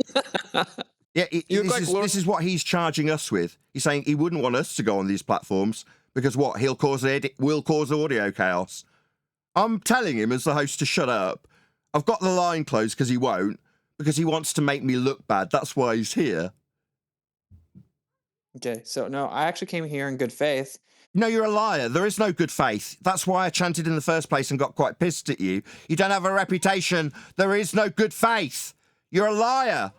S1: Yeah, this is what he's charging us with. He's saying he wouldn't want us to go on these platforms because what? We'll cause audio chaos. I'm telling him as the host to shut up. I've got the line closed because he won't, because he wants to make me look bad. That's why he's here.
S13: Okay, so no, I actually came here in good faith.
S1: No, you're a liar. There is no good faith. That's why I chanted in the first place and got quite pissed at you. You don't have a reputation. There is no good faith. You're a liar.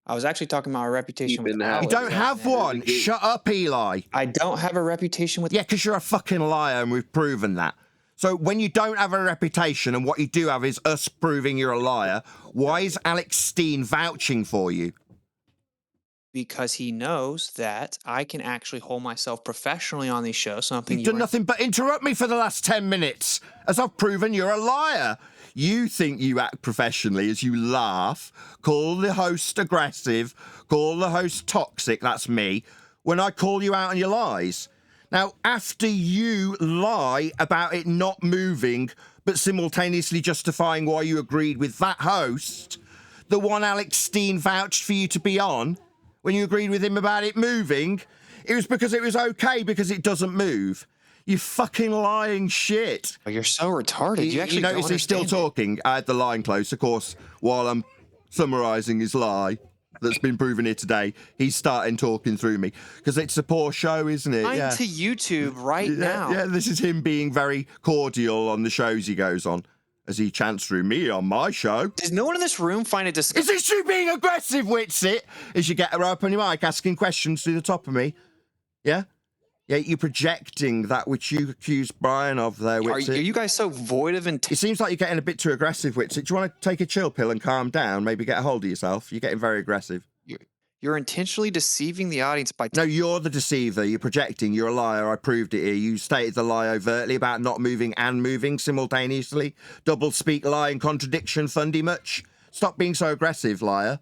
S13: I was actually talking about a reputation with
S1: you don't have one. Shut up, Eli.
S13: I don't have a reputation with...
S1: Yeah, because you're a fucking liar and we've proven that. So when you don't have a reputation and what you do have is us proving you're a liar, why is Alex Steen vouching for you?
S13: Because he knows that I can actually hold myself professionally on these shows.
S1: You've done nothing but interrupt me for the last 10 minutes, as I've proven you're a liar. You think you act professionally as you laugh, call the host aggressive, call the host toxic, that's me, when I call you out on your lies. Now, after you lie about it not moving, but simultaneously justifying why you agreed with that host, the one Alex Steen vouched for you to be on, when you agreed with him about it moving, it was because it was okay because it doesn't move. You fucking lying shit.
S13: Oh, you're so retarded. You actually
S1: notice
S13: don't
S1: he's still
S13: understand it.
S1: talking. I had the line close, of course, while I'm summarising his lie that's been proven here today. He's starting talking through me because it's a poor show, isn't it?
S13: Going to YouTube right now.
S1: Yeah, this is him being very cordial on the shows he goes on as he chants through me on my show.
S13: Does no one in this room find it disgusting?
S1: Is this you being aggressive, Witsit? As you get her up on your mic asking questions through the top of me? Yeah? Yeah, you're projecting that which you accused Brian of there, Witsit.
S13: Are you guys so void of intent?
S1: It seems like you're getting a bit too aggressive, Witsit. Do you want to take a chill pill and calm down? Maybe get a hold of yourself? You're getting very aggressive.
S13: You're intentionally deceiving the audience by...
S1: No, you're the deceiver. You're projecting. You're a liar. I proved it here. You stated the lie overtly about not moving and moving simultaneously. Double speak, lie, and contradiction, fundy much? Stop being so aggressive, liar.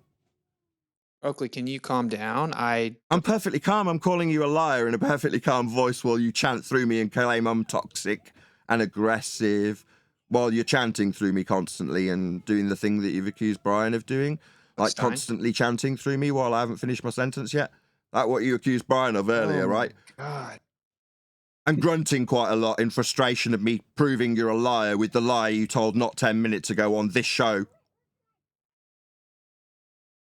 S13: Oakley, can you calm down? I'm
S1: perfectly calm. I'm calling you a liar in a perfectly calm voice while you chant through me and claim I'm toxic and aggressive while you're chanting through me constantly and doing the thing that you've accused Brian of doing. Like constantly chanting through me while I haven't finished my sentence yet. Like what you accused Brian of earlier, right?
S13: God.
S1: And grunting quite a lot in frustration of me proving you're a liar with the lie you told not 10 minutes ago on this show.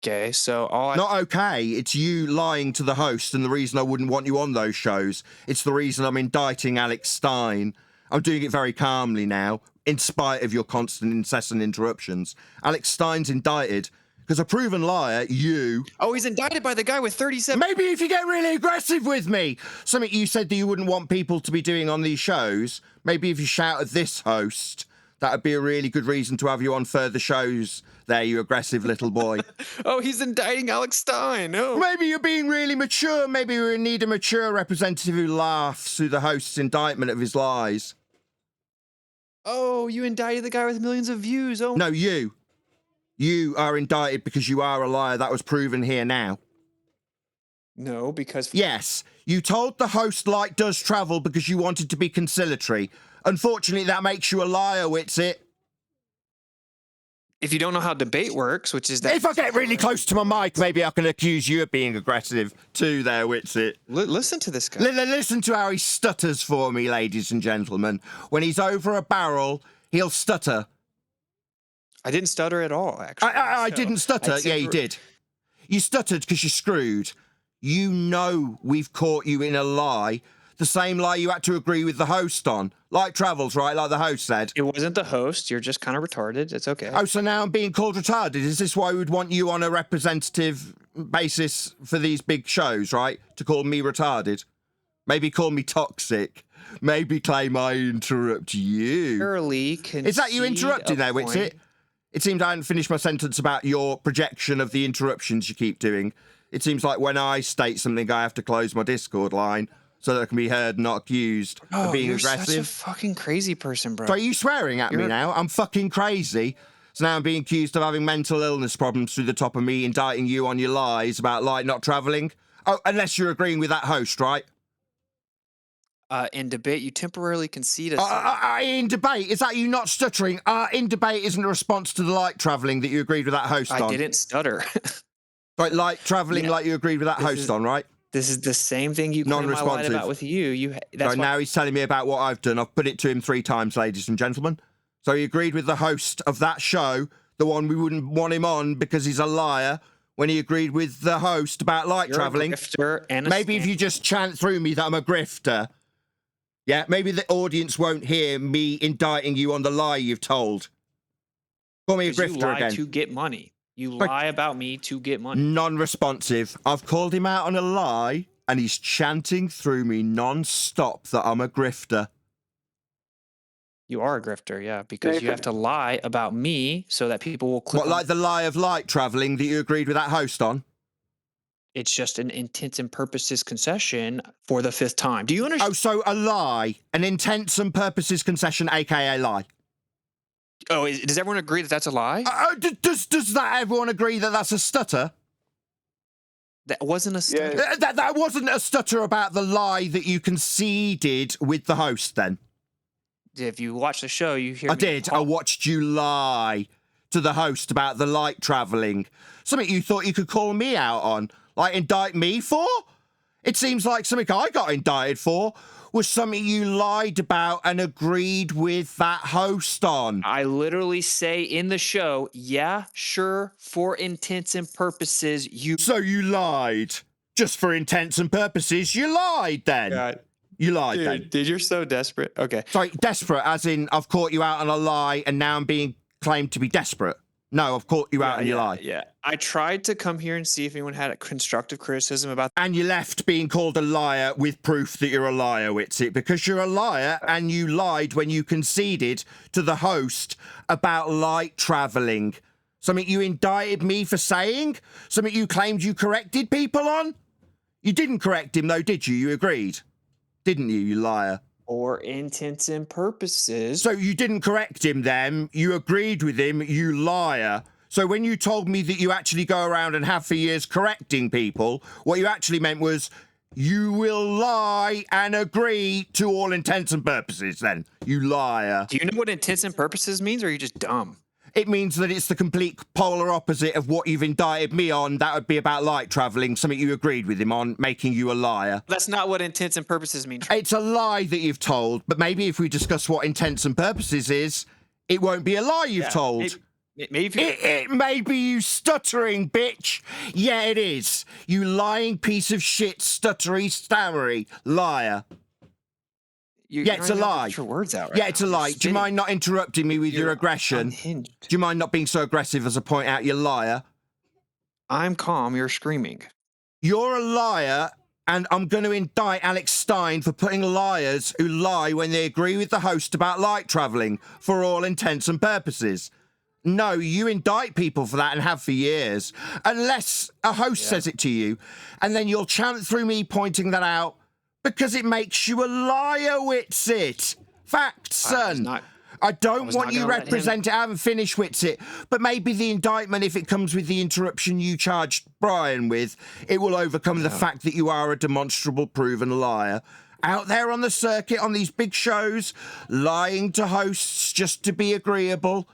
S13: Okay, so
S1: Not okay. It's you lying to the host and the reason I wouldn't want you on those shows. It's the reason I'm indicting Alex Stein. I'm doing it very calmly now, in spite of your constant incessant interruptions. Alex Stein's indicted because a proven liar, you...
S13: Oh, he's indicted by the guy with 37...
S1: Maybe if you get really aggressive with me, something you said that you wouldn't want people to be doing on these shows, maybe if you shout at this host, that would be a really good reason to have you on further shows there, you aggressive little boy.
S13: Oh, he's indicting Alex Stein. Oh.
S1: Maybe you're being really mature. Maybe we need a mature representative who laughs through the host's indictment of his lies.
S13: Oh, you indicted the guy with millions of views. Oh.
S1: No, you. You are indicted because you are a liar. That was proven here now.
S13: No, because...
S1: Yes, you told the host Lite does travel because you wanted to be conciliatory. Unfortunately, that makes you a liar, Witsit.
S13: If you don't know how debate works, which is that...
S1: If I get really close to my mic, maybe I can accuse you of being aggressive too there, Witsit.
S13: Listen to this guy.
S1: Listen to how he stutters for me, ladies and gentlemen. When he's over a barrel, he'll stutter.
S13: I didn't stutter at all, actually.
S1: I didn't stutter. Yeah, you did. You stuttered because you're screwed. You know we've caught you in a lie. The same lie you had to agree with the host on. Like travels, right? Like the host said.
S13: It wasn't the host. You're just kind of retarded. It's okay.
S1: Oh, so now I'm being called retarded. Is this why we'd want you on a representative basis for these big shows, right? To call me retarded? Maybe call me toxic. Maybe claim I interrupt you. Is that you interrupting there, Witsit? It seems I hadn't finished my sentence about your projection of the interruptions you keep doing. It seems like when I state something, I have to close my Discord line so that I can be heard and not accused of being aggressive.
S13: You're such a fucking crazy person, bro.
S1: So are you swearing at me now? I'm fucking crazy. So now I'm being accused of having mental illness problems through the top of me indicting you on your lies about Lite not travelling. Oh, unless you're agreeing with that host, right?
S13: In debate, you temporarily concede
S1: in debate? Is that you not stuttering? In debate isn't a response to the Lite travelling that you agreed with that host on.
S13: I didn't stutter.
S1: Right, Lite travelling like you agreed with that host on, right?
S13: This is the same thing you claim I lied about with you.
S1: That's now he's telling me about what I've done. I've put it to him 3 times, ladies and gentlemen. So he agreed with the host of that show, the one we wouldn't want him on because he's a liar, when he agreed with the host about Lite travelling. Maybe if you just chant through me that I'm a grifter. Yeah, maybe the audience won't hear me indicting you on the lie you've told. Call me a grifter
S13: you lie
S1: again.
S13: To get money. You lie about me to get money.
S1: Non-responsive. I've called him out on a lie, and he's chanting through me non-stop that I'm a grifter.
S13: You are a grifter, yeah, because you have to lie about me so that people will click.
S1: What, like the lie of Lite travelling that you agreed with that host on?
S13: It's just an intents and purposes concession for the 5th time. Do you understand?
S1: Oh, so a lie, an intents and purposes concession, aka lie.
S13: Oh, does everyone agree that that's a lie?
S1: Does that everyone agree that that's a stutter?
S13: That wasn't a stutter.
S1: Yeah. That wasn't a stutter about the lie that you conceded with the host, then?
S13: If you watch the show, you hear
S1: I did. I watched you lie to the host about the Lite travelling. Something you thought you could call me out on. Like, indict me for? It seems like something I got indicted for was something you lied about and agreed with that host on.
S16: I literally say in the show, yeah, sure, for intents and purposes, you...
S1: So you lied. Just for intents and purposes, you lied then.
S16: God.
S1: You lied then.
S16: Dude, you're so desperate. Okay.
S1: Sorry, desperate as in I've caught you out on a lie and now I'm being claimed to be desperate. No, I've caught you out on your lie.
S16: Yeah. I tried to come here and see if anyone had a constructive criticism about...
S1: And you left being called a liar with proof that you're a liar, Witsit, because you're a liar and you lied when you conceded to the host about light travelling. Something you indicted me for saying? Something you claimed you corrected people on? You didn't correct him though, did you? You agreed. Didn't you, you liar?
S16: For intents and purposes.
S1: So you didn't correct him then, you agreed with him, you liar. So when you told me that you actually go around and have for years correcting people, what you actually meant was you will lie and agree to all intents and purposes then, you liar.
S16: Do you know what intents and purposes means, or are you just dumb?
S1: It means that it's the complete polar opposite of what you've indicted me on. That would be about light travelling, something you agreed with him on, making you a liar.
S16: That's not what intents and purposes mean.
S1: It's a lie that you've told, but maybe if we discuss what intents and purposes is, it won't be a lie you've told.
S16: Maybe
S1: it may be you stuttering bitch. Yeah, it is. You lying piece of shit, stuttery, stammery, liar. Yeah, it's a lie.
S16: Your words out right
S1: yeah, it's a lie. Do you mind not interrupting me with your aggression?
S16: Unhinged.
S1: Do you mind not being so aggressive as I point out, you liar?
S16: I'm calm, you're screaming.
S1: You're a liar, and I'm going to indict Alex Stein for putting liars who lie when they agree with the host about light travelling for all intents and purposes. No, you indict people for that and have for years, unless a host says it to you, and then you'll chant through me pointing that out because it makes you a liar, Witsit. Fact, son. I don't want you represent it. I haven't finished, Witsit, but maybe the indictment, if it comes with the interruption you charged Brian with, it will overcome the fact that you are a demonstrable, proven liar. Out there on the circuit, on these big shows, lying to hosts just to be agreeable,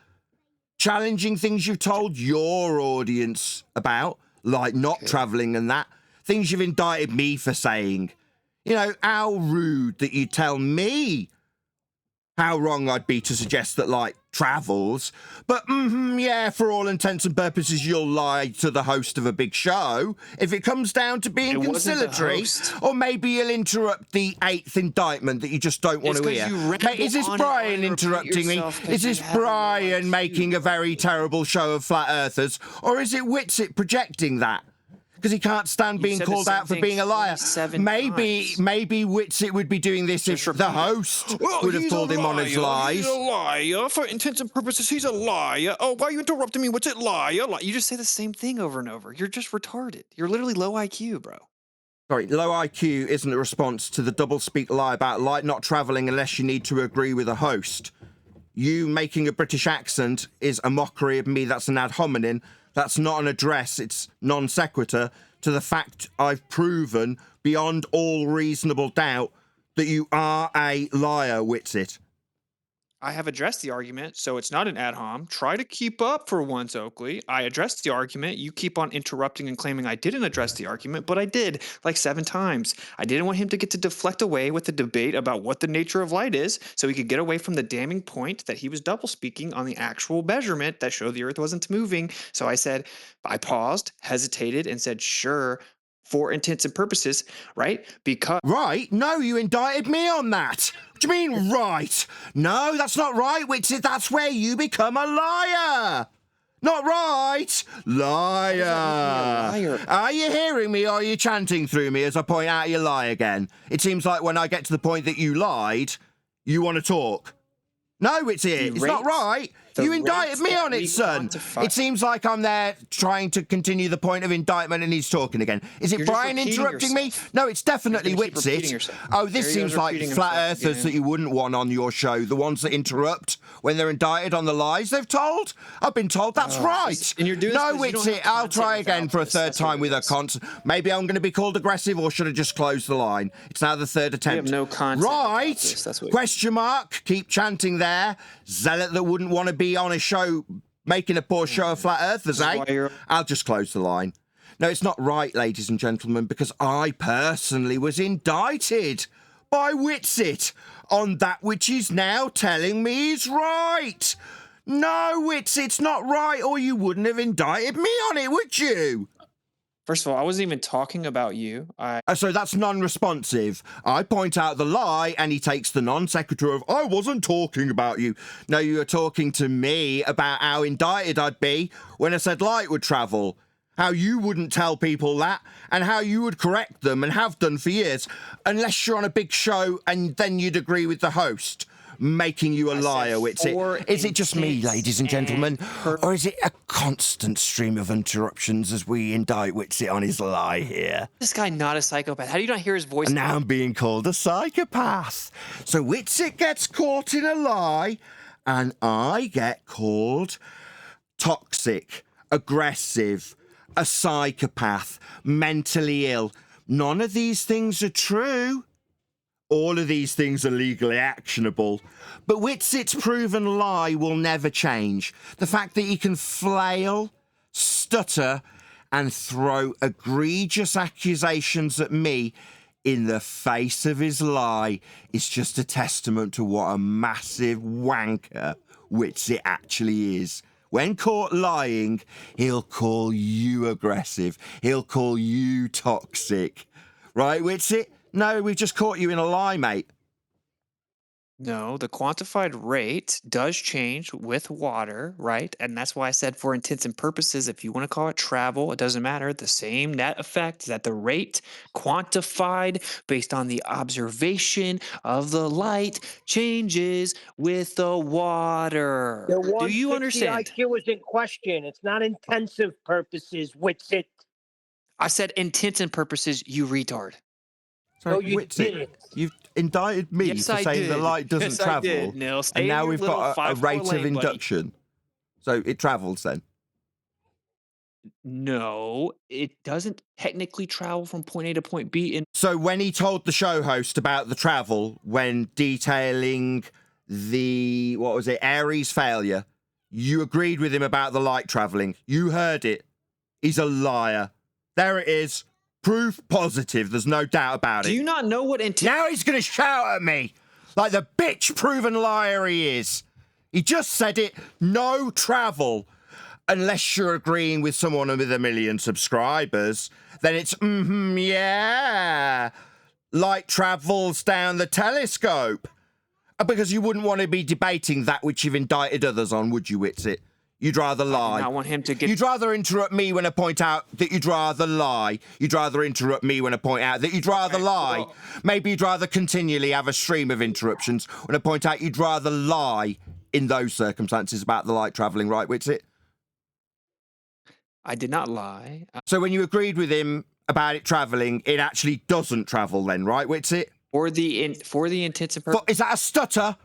S1: challenging things you've told your audience about, like not travelling and that, things you've indicted me for saying. You know, how rude that you tell me how wrong I'd be to suggest that, like, travels. But, yeah, for all intents and purposes, you'll lie to the host of a big show if it comes down to being conciliatory. Or maybe you'll interrupt the 8th indictment that you just don't want to hear. Mate, is this Brian interrupting me? Is this Brian making a very terrible show of flat earthers? Or is it Witsit projecting that? Because he can't stand being called out for being a liar. Maybe Witsit would be doing this if the host would have called him on his lies.
S16: He's a liar. For intents and purposes, he's a liar. Oh, why are you interrupting me? What's it, liar? You just say the same thing over and over. You're just retarded. You're literally low IQ, bro.
S1: Sorry, low IQ isn't a response to the double-speak lie about light not travelling unless you need to agree with a host. You making a British accent is a mockery of me. That's an ad hominem. That's not an address, it's non sequitur to the fact I've proven beyond all reasonable doubt that you are a liar, Witsit.
S16: I have addressed the argument, so it's not an ad hom. Try to keep up for once, Oakley. I addressed the argument. You keep on interrupting and claiming I didn't address the argument, but I did, like 7 times. I didn't want him to get to deflect away with the debate about what the nature of light is, so he could get away from the damning point that he was double speaking on the actual measurement that showed the Earth wasn't moving. So I said, I paused, hesitated, and said, sure, for intents and purposes, right? Because...
S1: Right? No, you indicted me on that. What do you mean, right? No, that's not right, Witsit. That's where you become a liar. Not right. Liar. Are you hearing me or are you chanting through me as I point out you lie again? It seems like when I get to the point that you lied, you want to talk. No, Witsit, it's not right. You indicted me on it, son. It seems like I'm there trying to continue the point of indictment and he's talking again. Is it Brian interrupting me? No, it's definitely Witsit. Oh, this seems like flat earthers that you wouldn't want on your show. The ones that interrupt when they're indicted on the lies they've told. I've been told that's right. No, Witsit, I'll try again for a third time with a constant. Maybe I'm going to be called aggressive or should I just close the line? It's now the 3rd attempt.
S16: We have no concept.
S1: Right? Question mark. Keep chanting there. Zealot that wouldn't want to be on a show making a poor show of flat earthers, eh? I'll just close the line. No, it's not right, ladies and gentlemen, because I personally was indicted by Witsit on that which he's now telling me is right. No, Witsit's not right, or you wouldn't have indicted me on it, would you?
S16: First of all, I wasn't even talking about you.
S1: So that's non-responsive. I point out the lie, and he takes the non-sequitur of, I wasn't talking about you. No, you were talking to me about how indicted I'd be when I said Lite would travel. How you wouldn't tell people that, and how you would correct them, and have done for years, unless you're on a big show, and then you'd agree with the host, making you a liar, Witsit. Is it just me, ladies and gentlemen, or is it a constant stream of interruptions as we indict Witsit on his lie here?
S16: This guy not a psychopath. How do you not hear his voice?
S1: And now I'm being called a psychopath. So Witsit gets caught in a lie, and I get called toxic, aggressive, a psychopath, mentally ill. None of these things are true. All of these things are legally actionable. But Witsit's proven lie will never change. The fact that he can flail, stutter, and throw egregious accusations at me in the face of his lie is just a testament to what a massive wanker Witsit actually is. When caught lying, he'll call you aggressive. He'll call you toxic. Right, Witsit? No, we've just caught you in a lie, mate.
S16: No, the quantified rate does change with water, right? And that's why I said for intents and purposes, if you want to call it travel, it doesn't matter. The same net effect is that the rate quantified based on the observation of the light changes with the water.
S15: The
S16: Do you
S15: 160
S16: understand?
S15: IQ is in question. It's not intensive purposes, Witsit.
S16: I said intents and purposes, you retard.
S15: No, you
S1: Witsit,
S15: didn't.
S1: you've indicted me
S16: Yes,
S1: for
S16: I
S1: saying the
S16: did.
S1: light doesn't
S16: Yes, I
S1: travel.
S16: did, Neil. Stay
S1: And
S16: in
S1: now
S16: your
S1: we've
S16: little
S1: got a
S16: 5-4
S1: rate of
S16: lane, buddy.
S1: induction. So it travels then.
S16: No, it doesn't technically travel from point A to point B.
S1: So when he told the show host about the travel, when detailing the, what was it, Ares failure, you agreed with him about the light traveling. You heard it. He's a liar. There it is. Proof positive. There's no doubt about it.
S16: Do you not know what
S1: Now he's going to shout at me like the bitch proven liar he is. He just said it. No travel. Unless you're agreeing with someone with 1 million subscribers, then it's, yeah. Light travels down the telescope. Because you wouldn't want to be debating that which you've indicted others on, would you, Witsit? You'd rather lie.
S16: I want him to get.
S1: You'd rather interrupt me when I point out that you'd rather lie. You'd rather interrupt me when I point out that you'd rather lie.
S16: Well,
S1: Maybe you'd rather continually have a stream of interruptions when I point out you'd rather lie in those circumstances about the light travelling, right, Witsit?
S16: I did not lie.
S1: So when you agreed with him about it travelling, it actually doesn't travel then, right, Witsit?
S16: For the intents and purposes.
S1: Is that a stutter?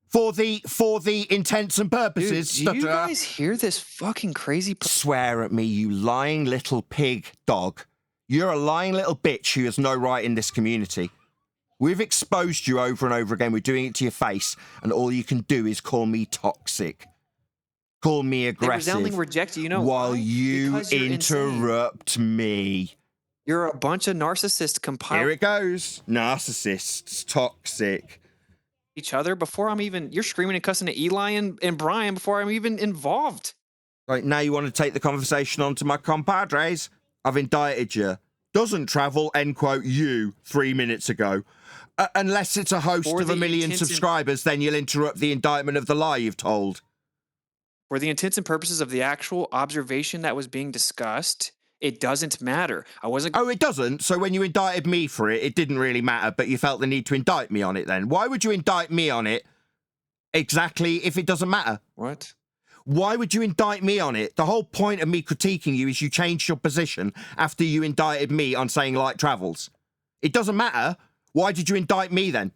S1: For the intents and purposes,
S16: Dude, do you
S1: stutter.
S16: guys hear this fucking crazy?
S1: Swear at me, you lying little pig dog. You're a lying little bitch who has no right in this community. We've exposed you over and over again. We're doing it to your face, and all you can do is call me toxic. Call me
S16: They
S1: aggressive.
S16: resoundingly reject you. You know
S1: while
S16: why?
S1: you
S16: Because you're
S1: interrupt me.
S16: You're a bunch of narcissists
S1: Here it goes. Narcissists, toxic.
S16: Each other before I'm even. You're screaming and cussing at Eli and Brian before I'm even involved.
S1: Right, now you want to take the conversation on to my compadres? I've indicted you. Doesn't travel, end quote, you, 3 minutes ago. Unless it's a host
S16: For
S1: of 1
S16: the
S1: million
S16: intents and-
S1: subscribers, then you'll interrupt the indictment of the lie you've told.
S16: For the intents and purposes of the actual observation that was being discussed, it doesn't matter. I wasn't.
S1: Oh, it doesn't? So when you indicted me for it, it didn't really matter, but you felt the need to indict me on it then? Why would you indict me on it exactly if it doesn't matter?
S16: What?
S1: Why would you indict me on it? The whole point of me critiquing you is you changed your position after you indicted me on saying light travels. It doesn't matter. Why did you indict me then?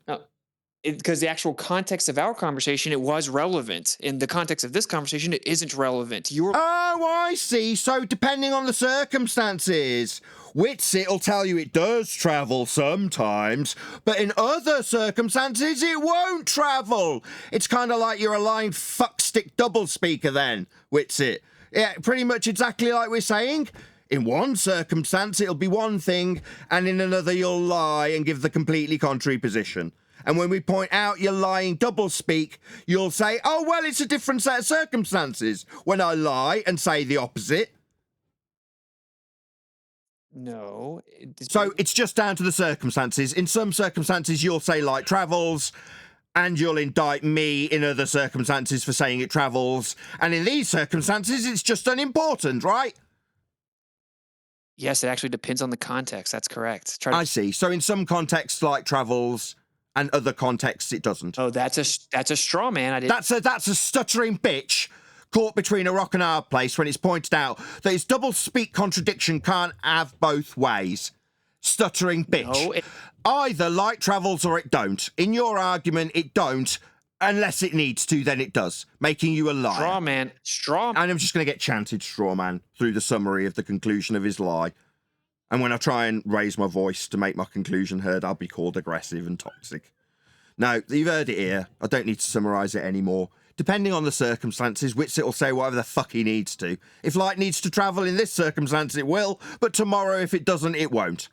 S16: Because the actual context of our conversation, it was relevant. In the context of this conversation, it isn't relevant. You were.
S1: Oh, I see. So depending on the circumstances, Witsit will tell you it does travel sometimes, but in other circumstances, it won't travel. It's kind of like you're a lying fuckstick double speaker then, Witsit. Yeah, pretty much exactly like we're saying. In one circumstance, it'll be one thing, and in another, you'll lie and give the completely contrary position. And when we point out you're lying doublespeak, you'll say, oh, well, it's a different set of circumstances. When I lie and say the opposite.
S16: No.
S1: So it's just down to the circumstances. In some circumstances, you'll say light travels, and you'll indict me in other circumstances for saying it travels. And in these circumstances, it's just unimportant, right?
S16: Yes, it actually depends on the context. That's correct.
S1: I see. So in some contexts, light travels, and other contexts, it doesn't.
S16: Oh, that's a straw man.
S1: That's a stuttering bitch caught between a rock and a hard place when it's pointed out that his double-speak contradiction can't have both ways. Stuttering bitch.
S16: No,
S1: Either light travels or it don't. In your argument, it don't. Unless it needs to, then it does, making you a liar.
S16: Straw man.
S1: And I'm just going to get chanted straw man through the summary of the conclusion of his lie. And when I try and raise my voice to make my conclusion heard, I'll be called aggressive and toxic. Now, you've heard it here. I don't need to summarise it anymore. Depending on the circumstances, Witsit will say whatever the fuck he needs to. If light needs to travel in this circumstance, it will. But tomorrow, if it doesn't, it won't.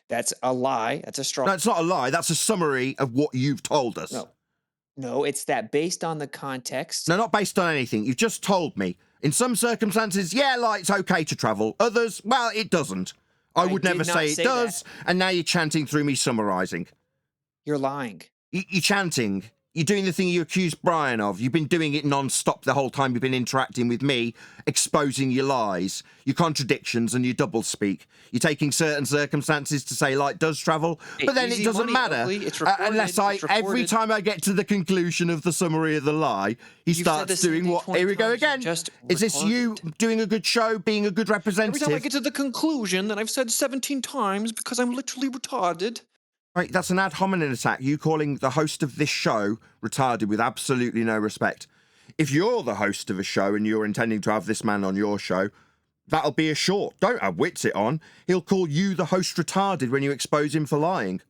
S16: That's a lie. That's a straw.
S1: No, it's not a lie. That's a summary of what you've told us.
S16: No, it's that based on the context.
S1: No, not based on anything. You've just told me. In some circumstances, yeah, light's okay to travel. Others, well, it doesn't. I would never say it does. And now you're chanting through me summarising.
S16: You're lying.
S1: You're chanting. You're doing the thing you accused Brian of. You've been doing it non-stop the whole time you've been interacting with me, exposing your lies, your contradictions and your doublespeak. You're taking certain circumstances to say light does travel, but then it doesn't matter. Unless every time I get to the conclusion of the summary of the lie, he starts doing what? Here we go again. Is this you doing a good show, being a good representative?
S16: Every time I get to the conclusion that I've said 17 times because I'm literally retarded.
S1: Right, that's an ad hominem attack. You calling the host of this show retarded with absolutely no respect. If you're the host of a show and you're intending to have this man on your show, that'll be a short. Don't have Witsit on. He'll call you the host retarded when you expose him for lying.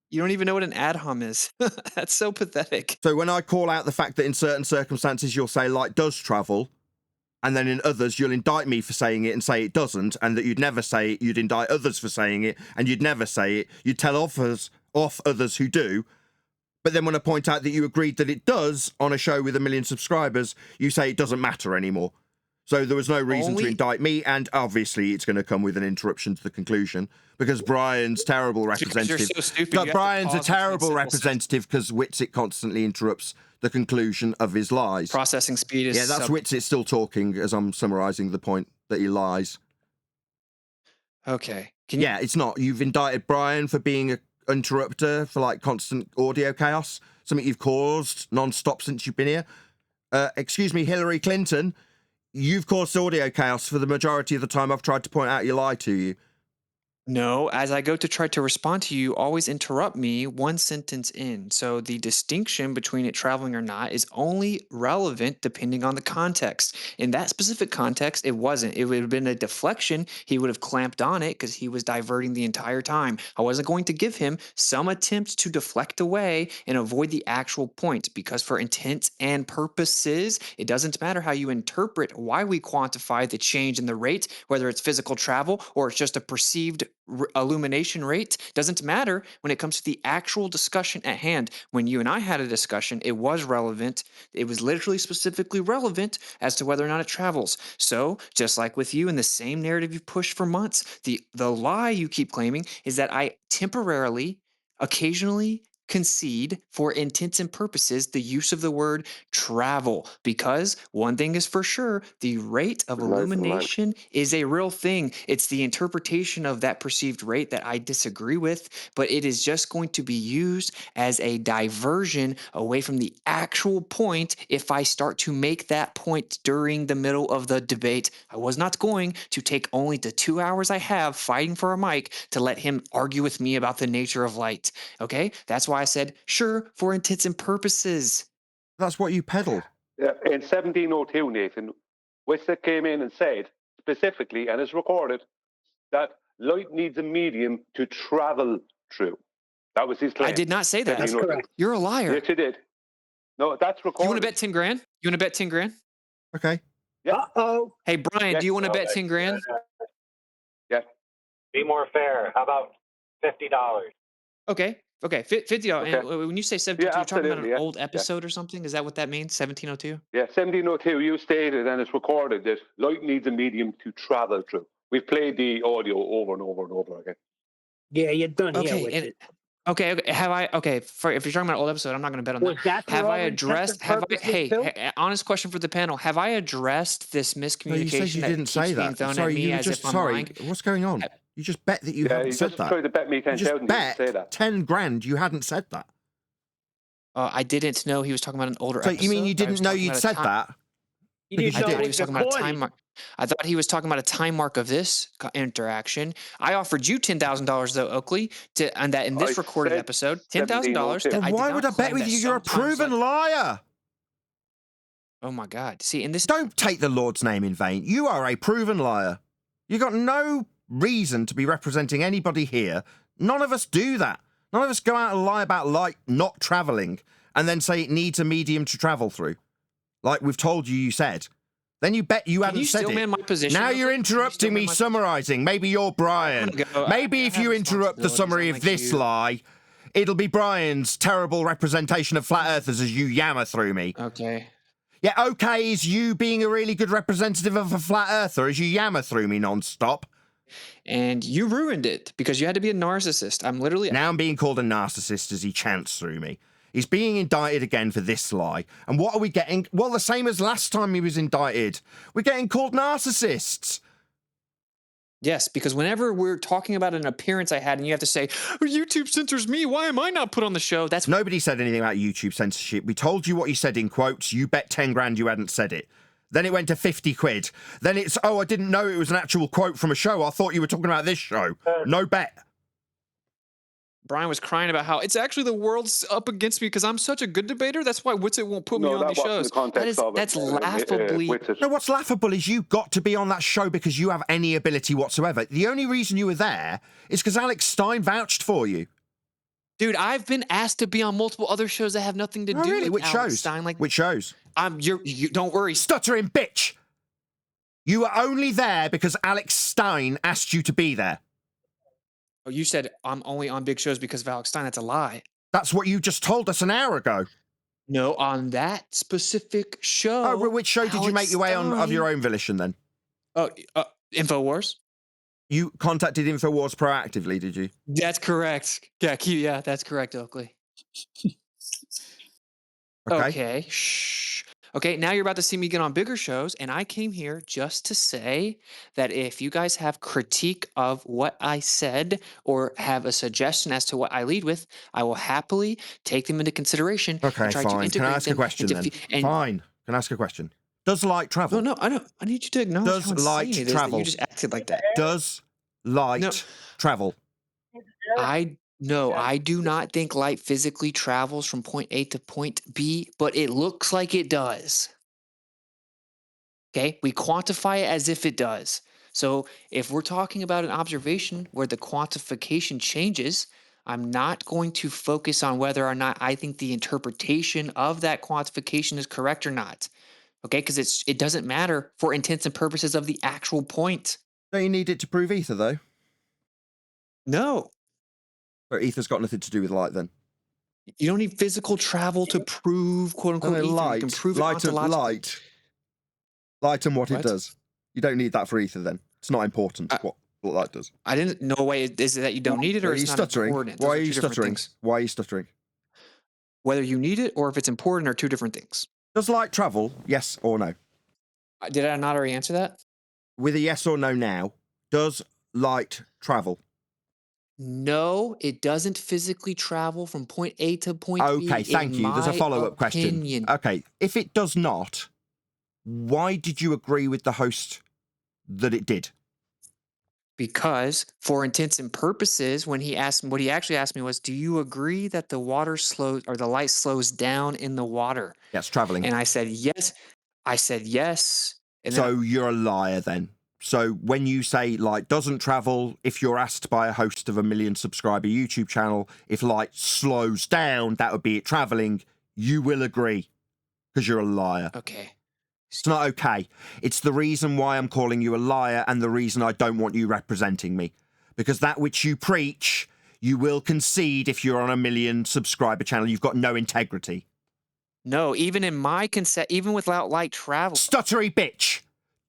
S16: You don't even know what an ad hom is. That's so pathetic.
S1: So when I call out the fact that in certain circumstances you'll say light does travel, and then in others you'll indict me for saying it and say it doesn't, and that you'd never say it, you'd indict others for saying it, and you'd never say it, you'd tell off others who do. But then when I point out that you agreed that it does on a show with 1 million subscribers, you say it doesn't matter anymore. So there was no reason to indict me, and obviously it's going to come with an interruption to the conclusion, because Brian's terrible representative.
S16: You're so stupid.
S1: No, Brian's a terrible representative because Witsit constantly interrupts the conclusion of his lies.
S16: Processing speed is...
S1: Yeah, that's Witsit still talking as I'm summarising the point that he lies.
S16: Okay.
S1: Yeah, it's not. You've indicted Brian for being an interrupter, for like constant audio chaos, something you've caused non-stop since you've been here. Excuse me, Hillary Clinton, you've caused audio chaos for the majority of the time I've tried to point out your lie to you.
S16: No, as I go to try to respond to you, always interrupt me one sentence in. So the distinction between it traveling or not is only relevant depending on the context. In that specific context, it wasn't. It would have been a deflection. He would have clamped on it because he was diverting the entire time. I wasn't going to give him some attempt to deflect away and avoid the actual point, because for intents and purposes, it doesn't matter how you interpret why we quantify the change in the rate, whether it's physical travel or it's just a perceived illumination rate. Doesn't matter when it comes to the actual discussion at hand. When you and I had a discussion, it was relevant. It was literally specifically relevant as to whether or not it travels. So just like with you in the same narrative you've pushed for months, the lie you keep claiming is that I temporarily, occasionally concede for intents and purposes the use of the word travel, because one thing is for sure, the rate of illumination is a real thing. It's the interpretation of that perceived rate that I disagree with, but it is just going to be used as a diversion away from the actual point if I start to make that point during the middle of the debate. I was not going to take only the 2 hours I have fighting for a mic to let him argue with me about the nature of light. Okay? That's why I said, sure, for intents and purposes.
S1: That's what you peddle.
S14: In 1702, Nathan, Witsit came in and said specifically, and it's recorded, that light needs a medium to travel through. That was his claim.
S16: I did not say that. That's correct. You're a liar.
S14: Yes, you did. No, that's recorded.
S16: You want to bet 10 grand? You want to bet 10 grand?
S1: Okay.
S14: Yeah.
S15: Uh-oh.
S16: Hey, Brian, do you want to bet 10 grand?
S14: Yeah.
S9: Be more fair. How about $50?
S16: Okay. $50.
S14: Okay.
S16: And when you say 1702,
S14: Yeah,
S16: you're talking about
S14: absolutely.
S16: an
S14: Yeah.
S16: old episode or something? Is that what that means? 1702?
S14: Yeah, 1702. You stated, and it's recorded, that light needs a medium to travel through. We've played the audio over and over and over again.
S15: Yeah, you're done here
S16: Okay.
S15: with it.
S16: Okay. If you're talking about an old episode, I'm not going to bet on
S15: Was
S16: that.
S15: that for all intents and purposes, Bill?
S16: Honest question for the panel. Have I addressed this
S1: No,
S16: miscommunication
S1: you said you
S16: that
S1: didn't
S16: keeps
S1: say
S16: being
S1: that.
S16: thrown
S1: Sorry,
S16: at me
S1: you were
S16: as
S1: just
S16: if I'm
S1: sorry.
S16: lying?
S1: What's going on? You just bet that you haven't
S14: you
S1: said
S14: just
S1: that.
S14: tried to bet me
S1: You
S14: 10,000.
S1: just
S14: You didn't
S1: bet
S14: say that.
S1: 10 grand. You hadn't said that.
S16: I didn't know he was talking about an older
S1: So
S16: episode.
S1: you mean you
S16: I was
S1: didn't know
S16: talking
S1: you'd
S16: about a
S1: said
S16: time-
S1: that?
S15: You
S1: Because
S15: didn't
S1: you
S15: know
S16: I thought
S15: it
S16: he
S15: was
S16: was talking about a
S15: recorded.
S16: time mark. I thought he was talking about a time mark of this interaction. I offered you $10,000 though, Oakley, and that in this
S14: I
S16: recorded
S14: said
S16: episode, $10,000.
S14: 1702.
S16: That
S1: Then
S16: I did
S1: why
S16: not
S1: would I bet
S16: claim
S1: with
S16: that
S1: you? You're a
S16: sometimes,
S1: proven liar.
S16: Oh my God! See, in this,
S1: Don't take the Lord's name in vain. You are a proven liar. You got no reason to be representing anybody here. None of us do that. None of us go out and lie about light not travelling and then say it needs a medium to travel through. Like we've told you, you said. Then you bet you
S16: Can
S1: hadn't
S16: you
S1: said
S16: still
S1: it.
S16: man my position,
S1: Now
S16: Oakley?
S1: you're
S16: Can you still
S1: interrupting
S16: man
S1: me
S16: my
S1: summarising. Maybe you're Brian.
S16: I'm gonna go.
S1: Maybe
S16: I
S1: if
S16: have
S1: you interrupt the
S16: responsibilities,
S1: summary of
S16: unlike
S1: this
S16: you.
S1: lie, it'll be Brian's terrible representation of flat earthers as you yammer through me.
S16: Okay.
S1: Yeah, okay is you being a really good representative of a flat earther as you yammer through me non-stop.
S16: And you ruined it because you had to be a narcissist. I'm literally.
S1: Now I'm being called a narcissist as he chants through me. He's being indicted again for this lie. And what are we getting? Well, the same as last time he was indicted. We're getting called narcissists.
S16: Yes, because whenever we're talking about an appearance I had and you have to say, YouTube censors me, why am I not put on the show? That's
S1: Nobody said anything about YouTube censorship. We told you what you said in quotes. You bet 10 grand you hadn't said it. Then it went to 50 quid. Then it's, oh, I didn't know it was an actual quote from a show. I thought you were talking about this show. No bet.
S16: Brian was crying about how it's actually the world's up against me because I'm such a good debater. That's why Witsit won't put me on these shows. That's laughably.
S1: No, what's laughable is you got to be on that show because you have any ability whatsoever. The only reason you were there is because Alex Stein vouched for you.
S16: Dude, I've been asked to be on multiple other shows that have nothing to do
S1: really?
S16: with
S1: Which
S16: Alex
S1: shows?
S16: Stein. Like,
S1: which shows?
S16: You don't worry.
S1: Stuttering bitch. You were only there because Alex Stein asked you to be there.
S16: Oh, you said I'm only on big shows because of Alex Stein. That's a lie.
S1: That's what you just told us an hour ago.
S16: No, on that specific show.
S1: Oh, which show did you make your way on of your own volition then?
S16: Oh, InfoWars.
S1: You contacted InfoWars proactively, did you?
S16: That's correct. Yeah, that's correct, Oakley.
S1: Okay.
S16: Okay. Shh. Okay, now you're about to see me get on bigger shows, and I came here just to say that if you guys have critique of what I said or have a suggestion as to what I lead with, I will happily take them into consideration.
S1: Okay,
S16: and try
S1: fine.
S16: To
S1: Can I ask a question then? Fine. Can I ask a question? Does light travel?
S16: No, I don't. I need you to acknowledge
S1: Does
S16: how
S1: light
S16: insane it is
S1: travel?
S16: that you just acted like that.
S1: Does light travel?
S16: No, I do not think light physically travels from point A to point B, but it looks like it does. Okay, we quantify it as if it does. So if we're talking about an observation where the quantification changes, I'm not going to focus on whether or not I think the interpretation of that quantification is correct or not. Okay, because it doesn't matter for intents and purposes of the actual point.
S1: Don't you need it to prove ether, though?
S16: No.
S1: Or ether's got nothing to do with light, then?
S16: You don't need physical travel to prove quote-unquote ether.
S1: Light.
S16: You can prove
S1: light
S16: it
S1: and
S16: ontologically.
S1: Light and what it does. You don't need that for ether, then. It's not important what light does.
S16: I didn't know. Wait, is it that you don't need it, or it's not important?
S1: Why are you stuttering? Why are you stuttering?
S16: Whether you need it or if it's important are two different things.
S1: Does light travel? Yes or no?
S16: Did I not already answer that?
S1: With a yes or no now, does light travel?
S16: No, it doesn't physically travel from point A to point B.
S1: Okay, thank you. There's a follow-up question. Okay, if it does not, why did you agree with the host that it did?
S16: Because for intents and purposes, when he asked, what he actually asked me was, do you agree that the water slows or the light slows down in the water?
S1: Yes, traveling.
S16: And I said, yes. And
S1: so you're a liar then. So when you say light doesn't travel, if you're asked by a host of a 1 million subscriber YouTube channel, if light slows down, that would be it traveling, you will agree because you're a liar.
S16: Okay.
S1: It's not okay. It's the reason why I'm calling you a liar and the reason I don't want you representing me. Because that which you preach, you will concede if you're on a 1 million subscriber channel. You've got no integrity.
S16: No, even in my consent, even without Lite travel.
S1: Stuttery bitch.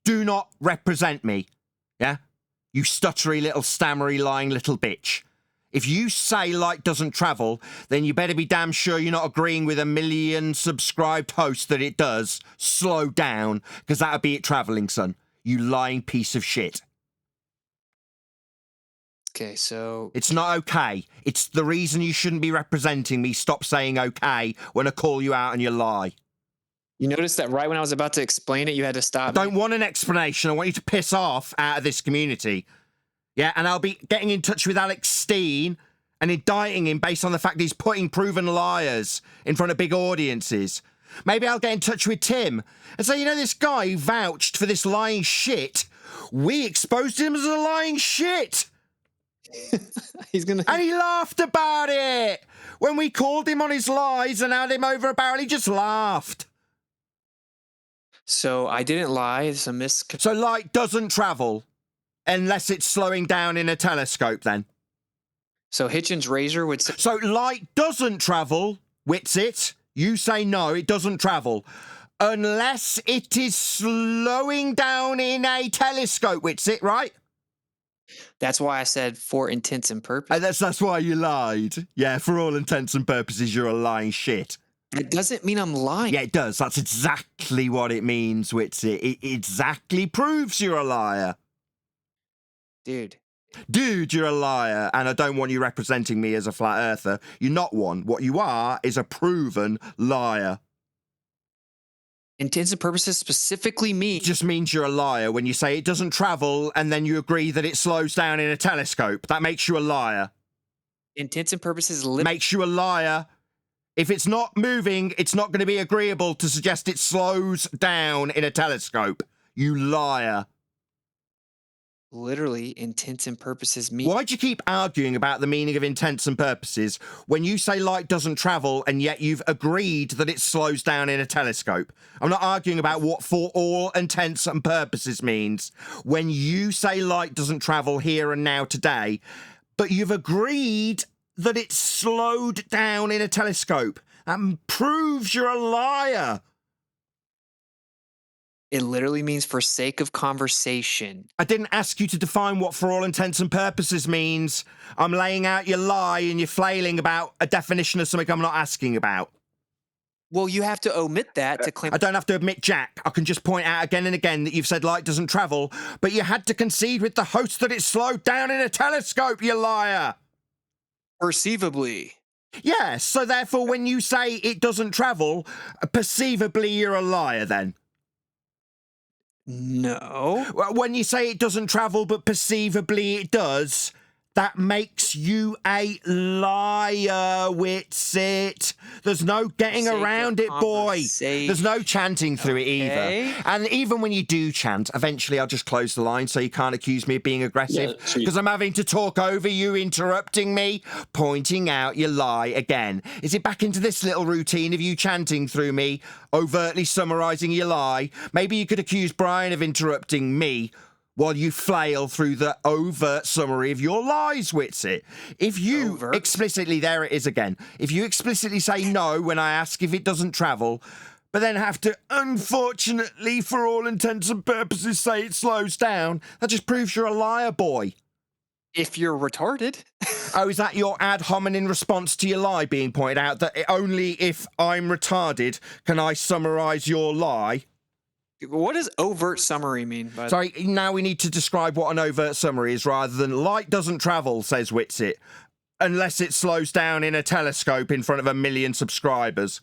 S1: Do not represent me. Yeah? You stuttery little stammery lying little bitch. If you say Lite doesn't travel, then you better be damn sure you're not agreeing with a 1 million subscribed host that it does. Slow down, because that'll be it traveling, son. You lying piece of shit.
S16: Okay, so...
S1: It's not okay. It's the reason you shouldn't be representing me. Stop saying okay when I call you out and you lie.
S16: You noticed that right when I was about to explain it, you had to stop.
S1: I don't want an explanation. I want you to piss off out of this community. Yeah, and I'll be getting in touch with Alex Steen and indicting him based on the fact he's putting proven liars in front of big audiences. Maybe I'll get in touch with Tim and say, you know, this guy who vouched for this lying shit, we exposed him as a lying shit.
S16: He's gonna...
S1: And he laughed about it. When we called him on his lies and had him over a barrel, he just laughed.
S16: So I didn't lie. It's a
S1: So Light doesn't travel unless it's slowing down in a telescope then.
S16: So Hitchens' razor would say...
S1: So Light doesn't travel, Witsit. You say no, it doesn't travel. Unless it is slowing down in a telescope, Witsit, right?
S16: That's why I said for intents and purposes.
S1: That's why you lied. Yeah, for all intents and purposes, you're a lying shit.
S16: It doesn't mean I'm lying.
S1: Yeah, it does. That's exactly what it means, Witsit. It exactly proves you're a liar.
S16: Dude,
S1: you're a liar, and I don't want you representing me as a flat earther. You're not one. What you are is a proven liar.
S16: Intents and purposes specifically mean...
S1: It just means you're a liar when you say it doesn't travel and then you agree that it slows down in a telescope. That makes you a liar.
S16: Intents and purposes...
S1: Makes you a liar. If it's not moving, it's not going to be agreeable to suggest it slows down in a telescope. You liar.
S16: Literally, intents and purposes mean...
S1: Why'd you keep arguing about the meaning of intents and purposes when you say light doesn't travel and yet you've agreed that it slows down in a telescope? I'm not arguing about what for all intents and purposes means when you say light doesn't travel here and now today, but you've agreed that it's slowed down in a telescope. That proves you're a liar.
S16: It literally means for sake of conversation.
S1: I didn't ask you to define what for all intents and purposes means. I'm laying out your lie and you're flailing about a definition of something I'm not asking about.
S16: Well, you have to omit that to claim...
S1: I don't have to admit jack. I can just point out again and again that you've said light doesn't travel, but you had to concede with the host that it slowed down in a telescope, you liar.
S16: Perceivably.
S1: Yes, so therefore when you say it doesn't travel, perceivably you're a liar then.
S16: No.
S1: When you say it doesn't travel, but perceivably it does, that makes you a liar, Witsit. There's no getting around it, boy. There's no chanting through it either. And even when you do chant, eventually I'll just close the line so you can't accuse me of being aggressive. Because I'm having to talk over you, interrupting me, pointing out your lie again. Is it back into this little routine of you chanting through me, overtly summarising your lie? Maybe you could accuse Brian of interrupting me while you flail through the overt summary of your lies, Witsit. If you explicitly, there it is again, if you explicitly say no when I ask if it doesn't travel, but then have to, unfortunately, for all intents and purposes, say it slows down, that just proves you're a liar, boy.
S16: If you're retarded.
S1: Oh, is that your ad hominem response to your lie being pointed out, that only if I'm retarded can I summarise your lie?
S16: What does overt summary mean?
S1: Sorry, now we need to describe what an overt summary is rather than light doesn't travel, says Witsit, unless it slows down in a telescope in front of 1 million subscribers.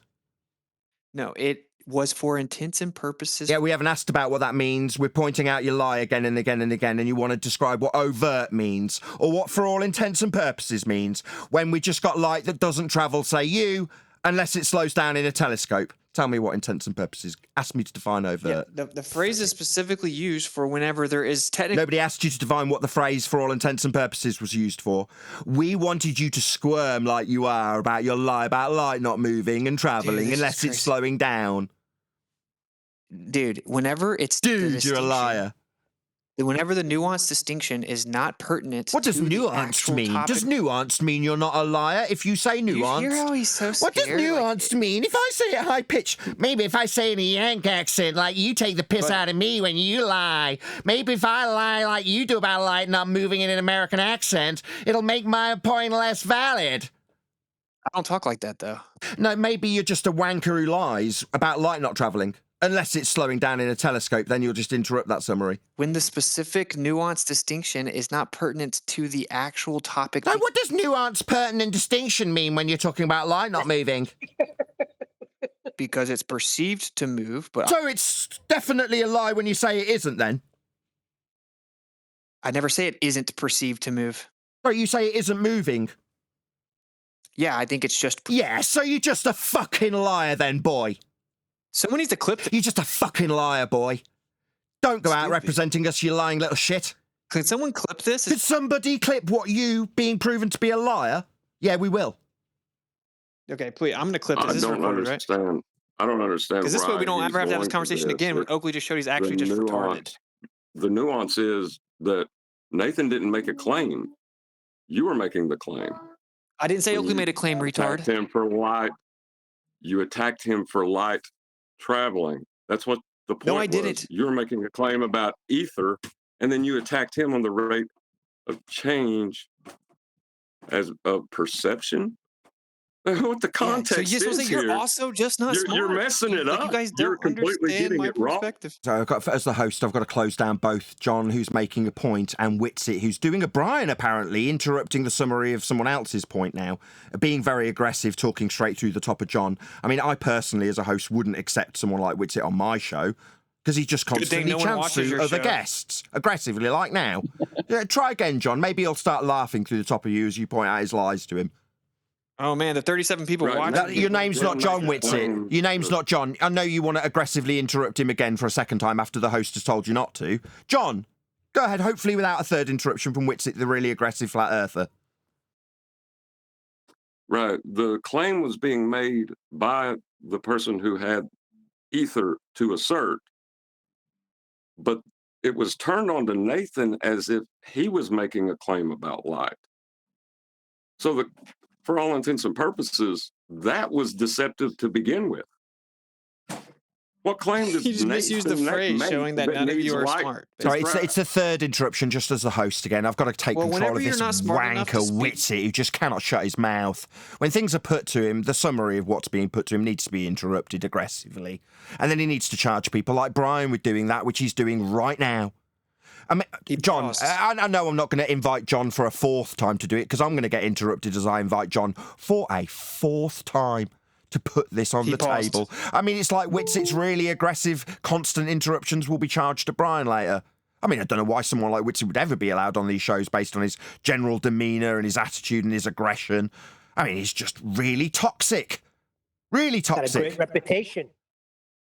S16: No, it was for intents and purposes.
S1: Yeah, we haven't asked about what that means. We're pointing out your lie again and again and again, and you want to describe what overt means, or what for all intents and purposes means, when we just got light that doesn't travel, say you, unless it slows down in a telescope. Tell me what intents and purposes. Ask me to define overt.
S16: Yeah, the phrase is specifically used for whenever there is technically...
S1: Nobody asked you to define what the phrase for all intents and purposes was used for. We wanted you to squirm like you are about your lie about light not moving and travelling unless it's slowing down.
S16: dude, whenever it's the
S1: Dude, you're a
S16: distinction,
S1: liar.
S16: whenever the nuanced distinction is not pertinent
S1: What does
S16: to the
S1: nuanced
S16: actual
S1: mean?
S16: topic.
S1: Does nuanced mean you're not a liar if you say
S16: You
S1: nuanced?
S16: hear how he's so
S1: What does
S16: scared?
S1: nuanced mean? If I say it high pitched, maybe if I say it in a Yank accent, like you take the piss out of me when you lie. Maybe if I lie like you do about Light not moving in an American accent, it'll make my point less valid.
S16: I don't talk like that, though.
S1: No, maybe you're just a wanker who lies about light not travelling. Unless it's slowing down in a telescope, then you'll just interrupt that summary.
S16: When the specific nuanced distinction is not pertinent to the actual topic.
S1: Now, what does nuance, pertinent distinction mean when you're talking about light not moving?
S16: Because it's perceived to move, but
S1: So it's definitely a lie when you say it isn't, then?
S16: I never say it isn't perceived to move.
S1: So you say it isn't moving?
S16: Yeah, I think it's just...
S1: Yeah, so you're just a fucking liar then, boy.
S16: Someone needs to clip
S1: You're just a fucking liar, boy. Don't go out representing us, you lying little shit.
S16: Can someone clip this?
S1: Could somebody clip what you being proven to be a liar? Yeah, we will.
S16: Okay, please, I'm going to clip this.
S4: I
S16: This is
S4: don't
S16: recorded, right?
S4: understand. I don't understand.
S16: Because this way we
S4: why
S16: don't
S4: he's
S16: ever have to have this
S4: going to
S16: conversation again when Oakley just showed he's actually just retarded.
S4: The nuance is that Nathan didn't make a claim. You were making the claim.
S16: I didn't say Oakley made a claim, retard.
S4: Him for light. You attacked him for light traveling. That's what the point was.
S16: No, I didn't.
S4: You were making a claim about ether, and then you attacked him on the rate of change as a perception. What the context
S16: so
S4: is
S16: you're
S4: here?
S16: also just not smart.
S4: You're messing it up.
S16: You guys
S4: You're
S16: don't
S4: completely
S16: understand
S4: getting
S16: my
S4: it wrong.
S16: perspective.
S1: So as the host, I've got to close down both John, who's making a point, and Witsit, who's doing a Brian, apparently, interrupting the summary of someone else's point now, being very aggressive, talking straight through the top of John. I mean, I personally, as a host, wouldn't accept someone like Witsit on my show, because he just constantly chants to other guests, aggressively, like now. Try again, John. Maybe he'll start laughing through the top of you as you point out his lies to him.
S16: Oh, man, the 37 people watching.
S1: Your name's not John Witsit. Your name's not John. I know you want to aggressively interrupt him again for a second time after the host has told you not to. John, go ahead, hopefully without a third interruption from Witsit, the really aggressive flat earther.
S4: Right. The claim was being made by the person who had ether to assert, but it was turned on to Nathan as if he was making a claim about light. So for all intents and purposes, that was deceptive to begin with. What claim does
S16: You just misused the phrase, showing that none of you are smart.
S1: Sorry, it's the third interruption, just as the host again. I've got to take control of this wanker Witsit who just cannot shut his mouth. When things are put to him, the summary of what's being put to him needs to be interrupted aggressively. And then he needs to charge people like Brian with doing that, which he's doing right now. I mean, John, I know I'm not going to invite John for a fourth time to do it, because I'm going to get interrupted as I invite John for a fourth time to put this on the table. I mean, it's like Witsit's really aggressive, constant interruptions will be charged to Brian later. I mean, I don't know why someone like Witsit would ever be allowed on these shows based on his general demeanour and his attitude and his aggression. I mean, he's just really toxic. Really toxic.
S5: Got a great reputation.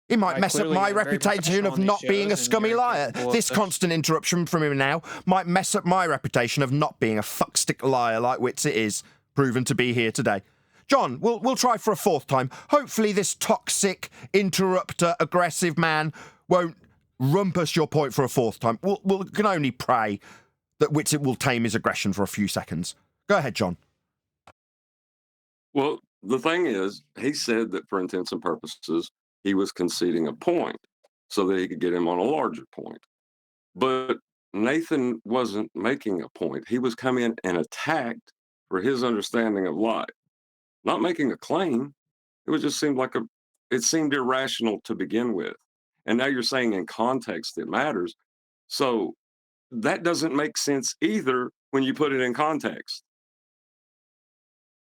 S1: It might mess up my reputation of not being a scummy liar. This constant interruption from him now might mess up my reputation of not being a fuckstick liar like Witsit is, proven to be here today. John, we'll try for a fourth time. Hopefully this toxic, interrupter, aggressive man won't rumpus your point for a fourth time. We can only pray that Witsit will tame his aggression for a few seconds. Go ahead, John.
S4: Well, the thing is, he said that for intents and purposes, he was conceding a point so that he could get him on a larger point. But Nathan wasn't making a point. He was coming in and attacked for his understanding of life, not making a claim. It just seemed like it seemed irrational to begin with. And now you're saying in context it matters. So that doesn't make sense either when you put it in context.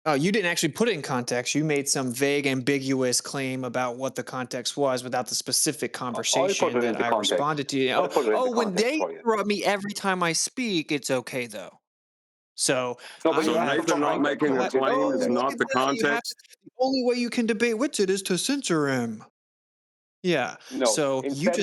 S16: Oh, you didn't actually put it in context. You made some vague, ambiguous claim about what the context was without the specific conversation that I responded to. When they interrupt me every time I speak, it's okay, though. So
S4: Nathan not making a claim is not the context?
S16: The only way you can debate Witsit is to censor him. Yeah.
S14: No,
S16: so you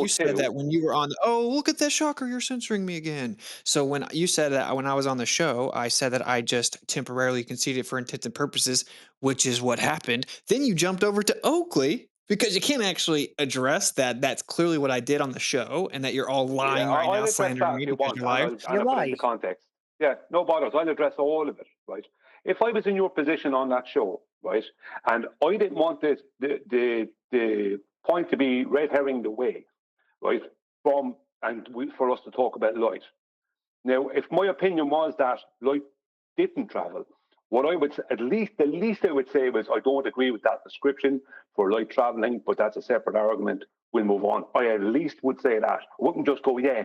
S16: said that when you were on. Oh, look at that shocker! You're censoring me again. So when you said that when I was on the show, I said that I just temporarily conceded for intents and purposes, which is what happened. Then you jumped over to Oakley Because you can't actually address that. That's clearly what I did on the show, and that you're all lying right now,
S14: I'll address
S16: slandering
S14: that
S16: me
S14: if you
S16: because
S14: want,
S16: you're
S14: and
S16: liars.
S14: I'll put it into context. Yeah, no bothers. I'll address all of it, right? If I was in your position on that show, right, and I didn't want the point to be red herring the way, right, for us to talk about light. Now, if my opinion was that light didn't travel, what I would the least I would say was I don't agree with that description for light traveling, but that's a separate argument. We'll move on. I at least would say that. I wouldn't just go, yeah,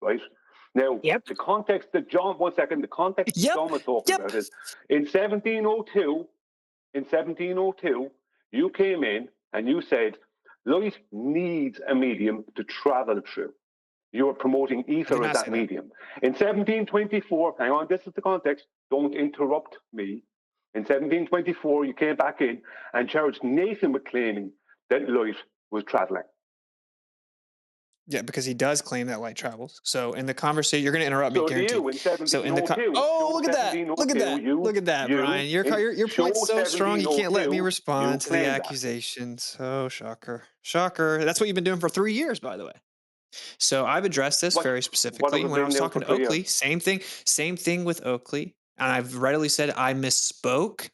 S14: right? Now, the context that John, one second, the context that John was talking about is in 1702, you came in and you said light needs a medium to travel through. You are promoting ether as that medium. In 1724, hang on, this is the context, don't interrupt me. In 1724, you came back in and charged Nathan with claiming that light was traveling.
S16: Yeah, because he does claim that light travels. So in the conversation, you're going to interrupt me,
S14: So do
S16: guaranteed.
S14: you in 1702?
S16: So in the look at that! Look at that! Look at that, Brian! Your point's so strong, you can't let me respond to the accusations. Oh, shocker! Shocker! That's what you've been doing for 3 years, by the way. So I've addressed this very specifically when I was talking to Oakley. Same thing with Oakley. And I've readily said I misspoke.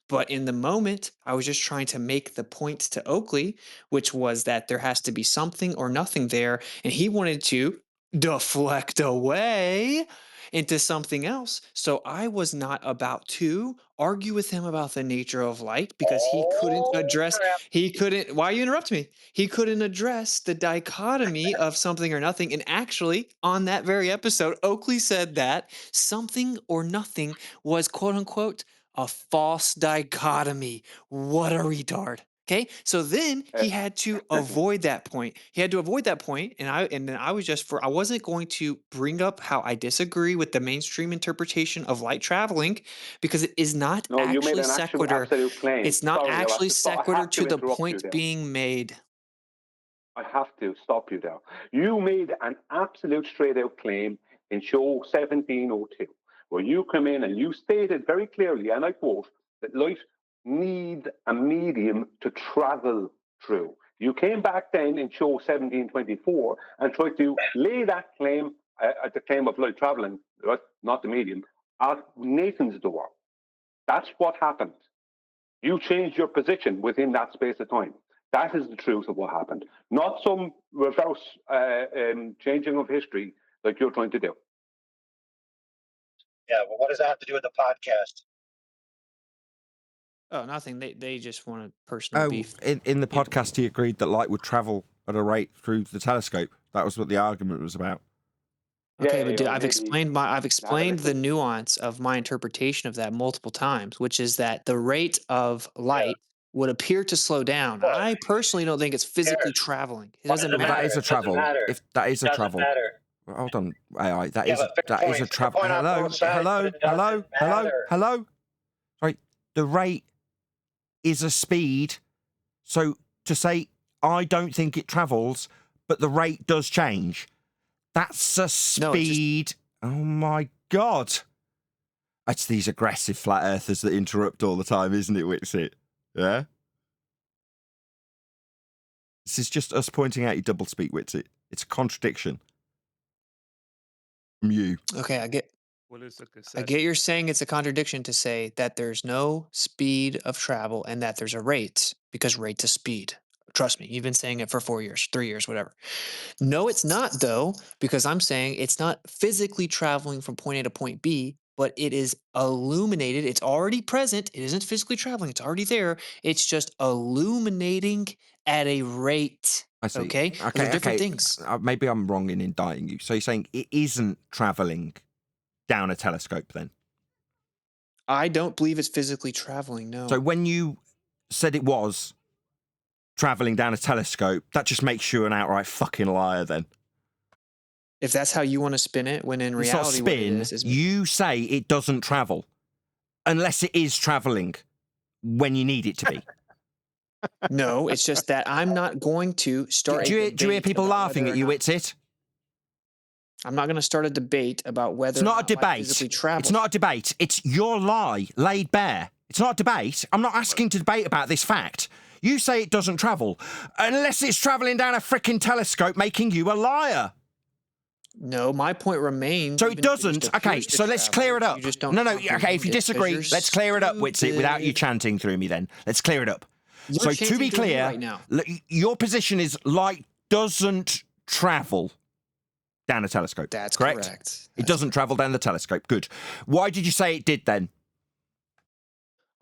S16: But in the moment, I was just trying to make the point to Oakley, which was that there has to be something or nothing there. And he wanted to deflect away into something else. So I was not about to argue with him about the nature of light because he couldn't, why you interrupt me? He couldn't address the dichotomy of something or nothing. And actually, on that very episode, Oakley said that something or nothing was quote unquote a false dichotomy. What a retard. Okay, so then he had to avoid that point. He had to avoid that point, and then I was I wasn't going to bring up how I disagree with the mainstream interpretation of light traveling because it is not actually sequitur. It's not actually sequitur to the point being made.
S14: I have to stop you there. You made an absolute straight out claim in show 1702, where you come in and you stated very clearly, and I quote, that light needs a medium to travel through. You came back then in show 1724 and tried to lay that claim, at the claim of light traveling, not the medium, at Nathan's door. That's what happened. You changed your position within that space of time. That is the truth of what happened, not some reverse changing of history like you're trying to do.
S9: Yeah, well, what does that have to do with the podcast?
S16: Oh, nothing. They just wanted personal beef.
S1: In the podcast, he agreed that light would travel at a rate through the telescope. That was what the argument was about.
S16: Okay, but I've explained the nuance of my interpretation of that multiple times, which is that the rate of light would appear to slow down. I personally don't think it's physically traveling. It doesn't matter.
S1: That is a travel. If that is a travel. Hold on, AI. That is a travel. Hello. Right, the rate is a speed. So to say I don't think it travels, but the rate does change. That's a speed. Oh my God. It's these aggressive flat earthers that interrupt all the time, isn't it, Wixit? Yeah? This is just us pointing out you doublespeak, Wixit. It's a contradiction. From you.
S16: Okay, I get you're saying it's a contradiction to say that there's no speed of travel and that there's a rate, because rate's a speed. Trust me, you've been saying it for 4 years, 3 years, whatever. No, it's not, though, because I'm saying it's not physically traveling from point A to point B, but it is illuminated. It's already present. It isn't physically traveling. It's already there. It's just illuminating at a rate.
S1: I see.
S16: Okay? Those are different things.
S1: Maybe I'm wrong in indicting you. So you're saying it isn't traveling down a telescope then?
S16: I don't believe it's physically traveling, no.
S1: So when you said it was traveling down a telescope, that just makes you an outright fucking liar then.
S16: If that's how you want to spin it, when in reality,
S1: it's not spin.
S16: What it is
S1: you say it doesn't travel unless it is traveling when you need it to be.
S16: No, it's just that I'm not going to start.
S1: Do you hear people laughing at you? It's it.
S16: I'm not going to start a debate about whether
S1: it's not a debate. It's not a debate. It's your lie laid bare. It's not a debate. I'm not asking to debate about this fact. You say it doesn't travel, unless it's travelling down a frickin' telescope, making you a liar.
S13: No, my point remains.
S1: So it doesn't. Okay, so let's clear it up. No, okay, if you disagree, let's clear it up, Witsit, without you chanting through me then. Let's clear it up.
S13: You're
S1: So to be clear,
S13: right now.
S1: your position is light doesn't travel down a telescope.
S13: That's
S1: correct. It doesn't travel down the telescope. Good. Why did you say it did then?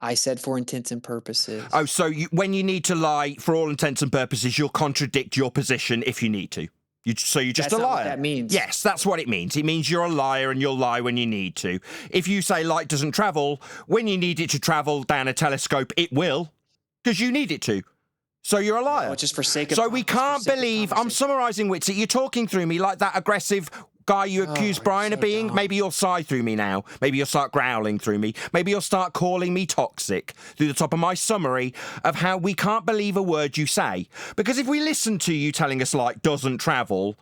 S13: I said for intents and purposes.
S1: Oh, so when you need to lie, for all intents and purposes, you'll contradict your position if you need to. So you're just
S13: That's
S1: a
S13: not
S1: liar.
S13: what that means.
S1: Yes, that's what it means. It means you're a liar and you'll lie when you need to. If you say light doesn't travel, when you need it to travel down a telescope, it will, because you need it to. So you're a liar.
S13: No, just for sake of
S1: so we can't believe, I'm summarising, Witsit, you're talking through me like that aggressive guy you accused Brian of being. Maybe you'll sigh through me now. Maybe you'll start growling through me. Maybe you'll start calling me toxic through the top of my summary of how we can't believe a word you say. Because if we listen to you telling us light doesn't travel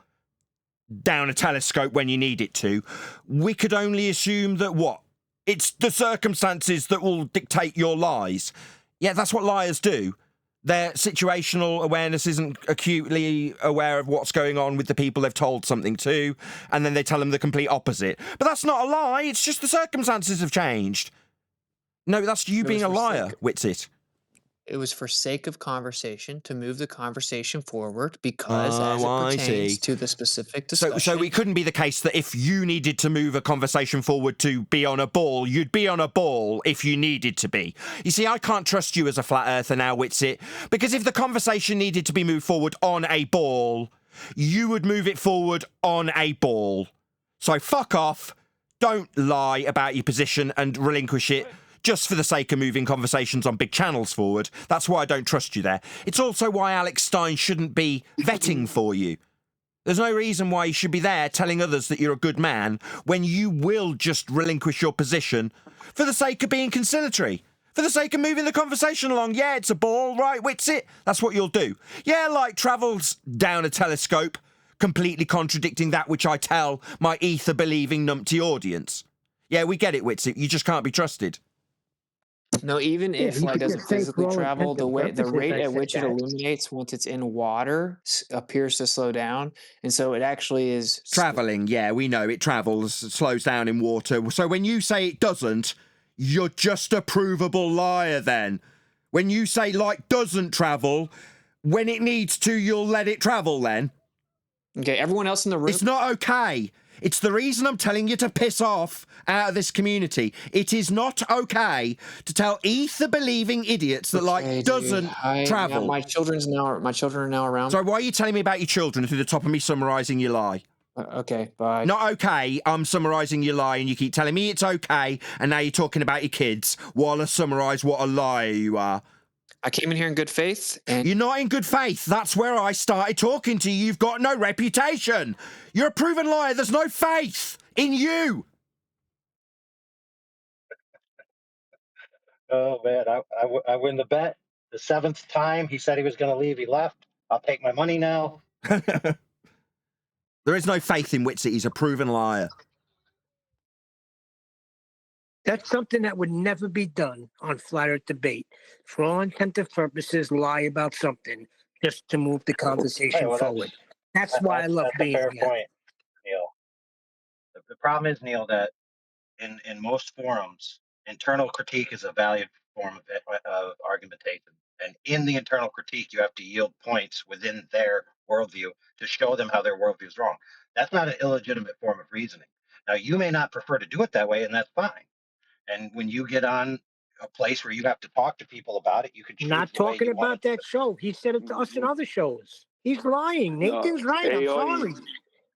S1: down a telescope when you need it to, we could only assume that what? It's the circumstances that will dictate your lies. Yeah, that's what liars do. Their situational awareness isn't acutely aware of what's going on with the people they've told something to, and then they tell them the complete opposite. But that's not a lie, it's just the circumstances have changed. No, that's you being a liar, Witsit.
S13: It was for sake of conversation, to move the conversation forward, because as it pertains to the specific discussion...
S1: So it couldn't be the case that if you needed to move a conversation forward to be on a ball, you'd be on a ball if you needed to be. You see, I can't trust you as a flat earther now, Witsit, because if the conversation needed to be moved forward on a ball, you would move it forward on a ball. So fuck off, don't lie about your position and relinquish it just for the sake of moving conversations on big channels forward. That's why I don't trust you there. It's also why Alex Stein shouldn't be vetting for you. There's no reason why you should be there telling others that you're a good man when you will just relinquish your position for the sake of being conciliatory, for the sake of moving the conversation along. Yeah, it's a ball, right, Witsit? That's what you'll do. Yeah, light travels down a telescope, completely contradicting that which I tell my ether-believing numpty audience. Yeah, we get it, Witsit. You just can't be trusted.
S13: No, even if light doesn't physically travel, the rate at which it
S5: that.
S13: illuminates once it's in water appears to slow down, and so it actually is
S1: traveling. Yeah, we know it travels, slows down in water. So when you say it doesn't, you're just a provable liar. Then, when you say light doesn't travel, when it needs to, you'll let it travel. Then,
S13: okay. Everyone else in the room.
S1: It's not okay. It's the reason I'm telling you to piss off out of this community. It is not okay to tell ether-believing idiots that light doesn't travel.
S13: My children are now around.
S1: So why are you telling me about your children through the top of me summarising your lie?
S13: Okay, bye.
S1: Not okay, I'm summarising your lie and you keep telling me it's okay, and now you're talking about your kids while I summarise what a liar you are.
S13: I came in here in good faith. And
S1: you're not in good faith. That's where I started talking to you. You've got no reputation. You're a proven liar. There's no faith in you.
S9: Oh, man, I win the bet. The 7th time he said he was going to leave, he left. I'll take my money now.
S1: There is no faith in Witsit. He's a proven liar.
S15: That's something that would never be done on Flat Earth Debate. For all intents and purposes, lie about something just to move the conversation forward. That's why I love being
S9: here.
S15: here.
S9: Fair point, Neil. The problem is, Neil, that in most forums, internal critique is a valued form of argumentation. And in the internal critique, you have to yield points within their worldview to show them how their worldview is wrong. That's not an illegitimate form of reasoning. Now, you may not prefer to do it that way, and that's fine. And when you get on a place where you have to talk to people about it, you can choose
S15: Not talking about that show. He said it to us in other shows. He's lying. Nathan's right. I'm sorry.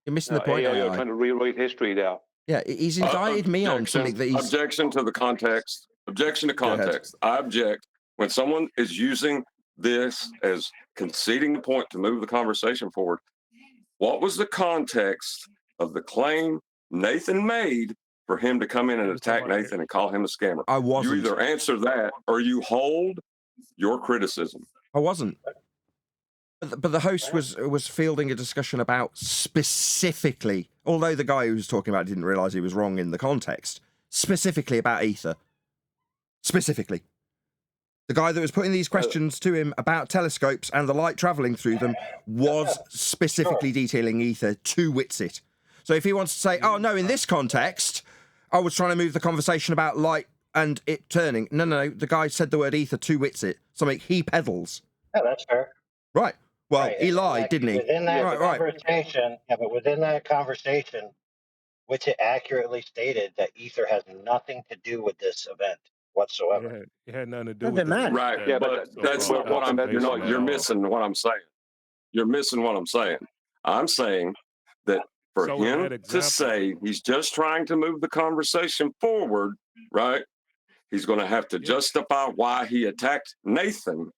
S1: You're missing the point.
S14: You're trying to rewrite history now.
S1: Yeah, he's indicted me on something that he's...
S4: Objection to the context. Objection to context. I object when someone is using this as conceding the point to move the conversation forward. What was the context of the claim Nathan made for him to come in and attack Nathan and call him a scammer?
S1: I wasn't.
S4: You either answer that or you hold your criticism.
S1: I wasn't. But the host was fielding a discussion about specifically, although the guy who was talking about it didn't realise he was wrong in the context, specifically about ether. Specifically. The guy that was putting these questions to him about telescopes and the light travelling through them was specifically detailing ether to Witsit. So if he wants to say, oh, no, in this context, I was trying to move the conversation about light and it turning. No, the guy said the word ether to Witsit, something he peddles.
S9: Yeah, that's fair.
S1: Right. Well,
S9: Right.
S1: he lied,
S9: Like,
S1: didn't he?
S9: Within that
S1: Right.
S9: conversation, yeah, but within that conversation, which it accurately stated that ether has nothing to do with this event whatsoever.
S17: It had nothing to do
S15: Doesn't
S17: with
S15: matter.
S4: Right.
S14: Yeah, but
S4: But that's
S14: so-called
S4: not what I'm.
S17: observation at
S4: You're
S17: all.
S4: missing what I'm saying. You're missing what I'm saying. I'm saying that for
S17: So in
S4: him
S17: that
S4: to
S17: example,
S4: say he's just trying to move the conversation forward, right? He's going to have to justify why he attacked Nathan.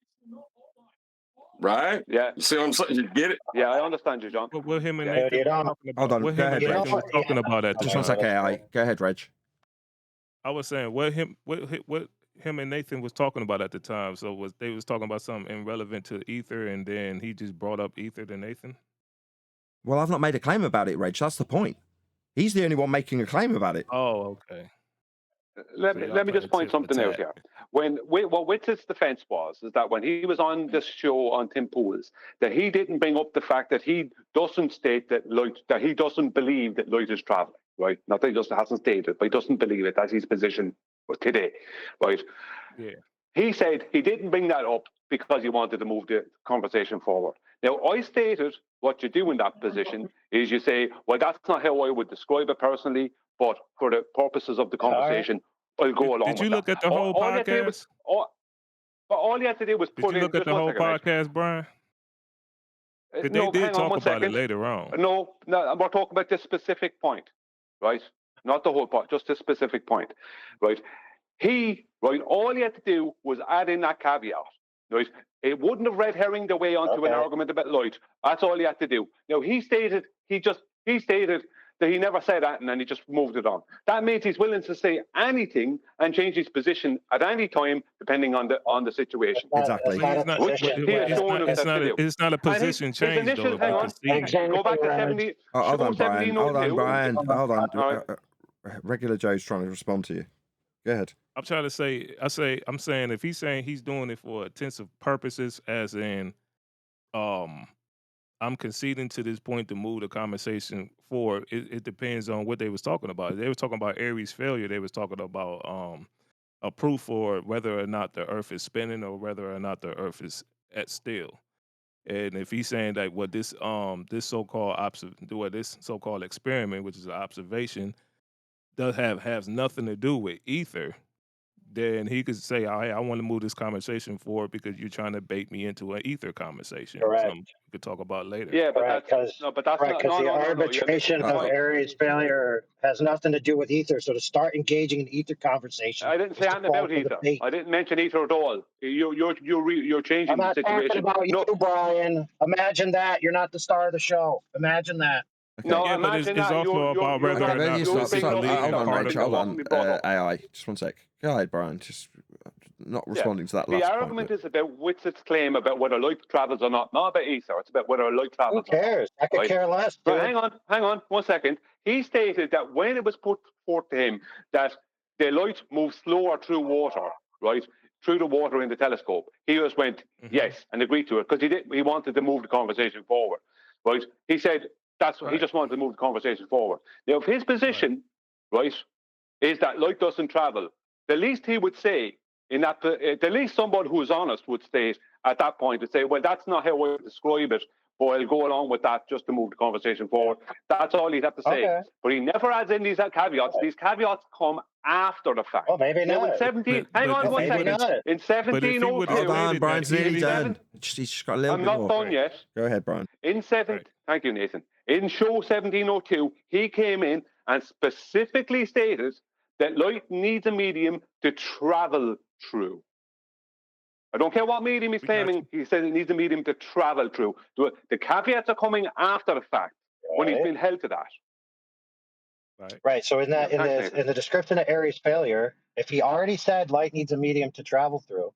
S4: Right?
S14: Yeah.
S4: You see what I'm saying? You get it?
S14: Yeah, I understand you, John.
S17: what him and
S14: Yeah.
S17: Nathan was talking about.
S1: Hold on.
S17: What
S1: Go
S17: him
S1: ahead,
S17: and
S1: Reg.
S17: Nathan was talking about at the
S1: Just one
S17: time.
S1: second, AI. Go ahead, Reg.
S17: I was saying what him and Nathan was talking about at the time. So they was talking about something irrelevant to ether, and then he just brought up ether to Nathan.
S1: Well, I've not made a claim about it, Reg. That's the point. He's the only one making a claim about it.
S17: Oh, okay.
S14: Let me just point something out here. What Witt's defense was is that when he was on this show on Tim Pool's, that he didn't bring up the fact that he doesn't state that light, that he doesn't believe that light is traveling, right? Not that he just hasn't stated, but he doesn't believe it. That's his position today, right?
S17: Yeah.
S14: He said he didn't bring that up because he wanted to move the conversation forward. Now, I stated what you do in that position is you say, well, that's not how I would describe it personally, but for the purposes of the conversation, I'll go along with that.
S17: Did you look at the whole podcast?
S14: All you had to do was put in...
S17: Did you look at the whole podcast, Brian? They did talk about it later on.
S14: No, we're talking about this specific point, right? Not the whole point, just this specific point, right? All he had to do was add in that caveat, right? It wouldn't have red herringed the way onto an argument about light. That's all he had to do. Now, he stated that he never said that, and then he just moved it on. That means he's willing to say anything and change his position at any time, depending on the situation.
S1: Exactly.
S17: It's not a position change, though.
S14: Hang on. Go back to 70.
S1: Hold on, Brian. Hold on, Brian. Hold on.
S14: Right.
S1: Regular Joe's trying to respond to you. Go ahead.
S17: I'm trying to say, I'm saying if he's saying he's doing it for intensive purposes, as in, I'm conceding to this point to move the conversation forward. It depends on what they was talking about. They were talking about Aries failure. They was talking about a proof for whether or not the Earth is spinning or whether or not the Earth is at still. And if he's saying that what this so-called experiment, which is an observation, has nothing to do with ether, then he could say, "Hey, I want to move this conversation forward because you're trying to bait me into an ether conversation."
S9: Correct.
S17: Something we could talk about later.
S14: Yeah, but
S9: because the arbitration of Aries failure has nothing to do with ether. So to start engaging in ether conversation,
S14: I didn't say anything about ether. I didn't mention ether at all. You're changing the situation.
S9: I'm not talking about you, Brian. Imagine that you're not the star of the show. Imagine that.
S1: Okay.
S14: No,
S17: Yeah, but it's also about whether or not
S1: Hold on, AI. Just one sec. Go ahead, Brian. Just not responding to that last
S14: point.
S1: point.
S14: The argument is about Witset's claim about whether light travels or not about ether. It's about whether light travels.
S9: Who cares? I could care less.
S14: But hang on 1 second. He stated that when it was put forth to him that the light moves slower through water, right? Through the water in the telescope. He just went, yes, and agreed to it because he wanted to move the conversation forward, right? He said he just wanted to move the conversation forward. Now, if his position, right, is that light doesn't travel, the least he would say the least somebody who is honest would state at that point to say, well, that's not how I would describe it, but I'll go along with that just to move the conversation forward. That's all he'd have to say. Okay. But he never adds in these caveats. These caveats come after the fact.
S9: Oh, maybe not.
S14: In 17, hang on 1 second. In 1702,
S1: hold on, Brian's nearly done. He's got a little bit more.
S14: I'm not done yet.
S1: Go ahead, Brian.
S14: Thank you, Nathan. In show 1702, he came in and specifically stated that light needs a medium to travel through. I don't care what medium he's claiming. He said it needs a medium to travel through. The caveats are coming after the fact when he's been held to that.
S9: Right. So in the description of Aries failure, if he already said light needs a medium to travel through,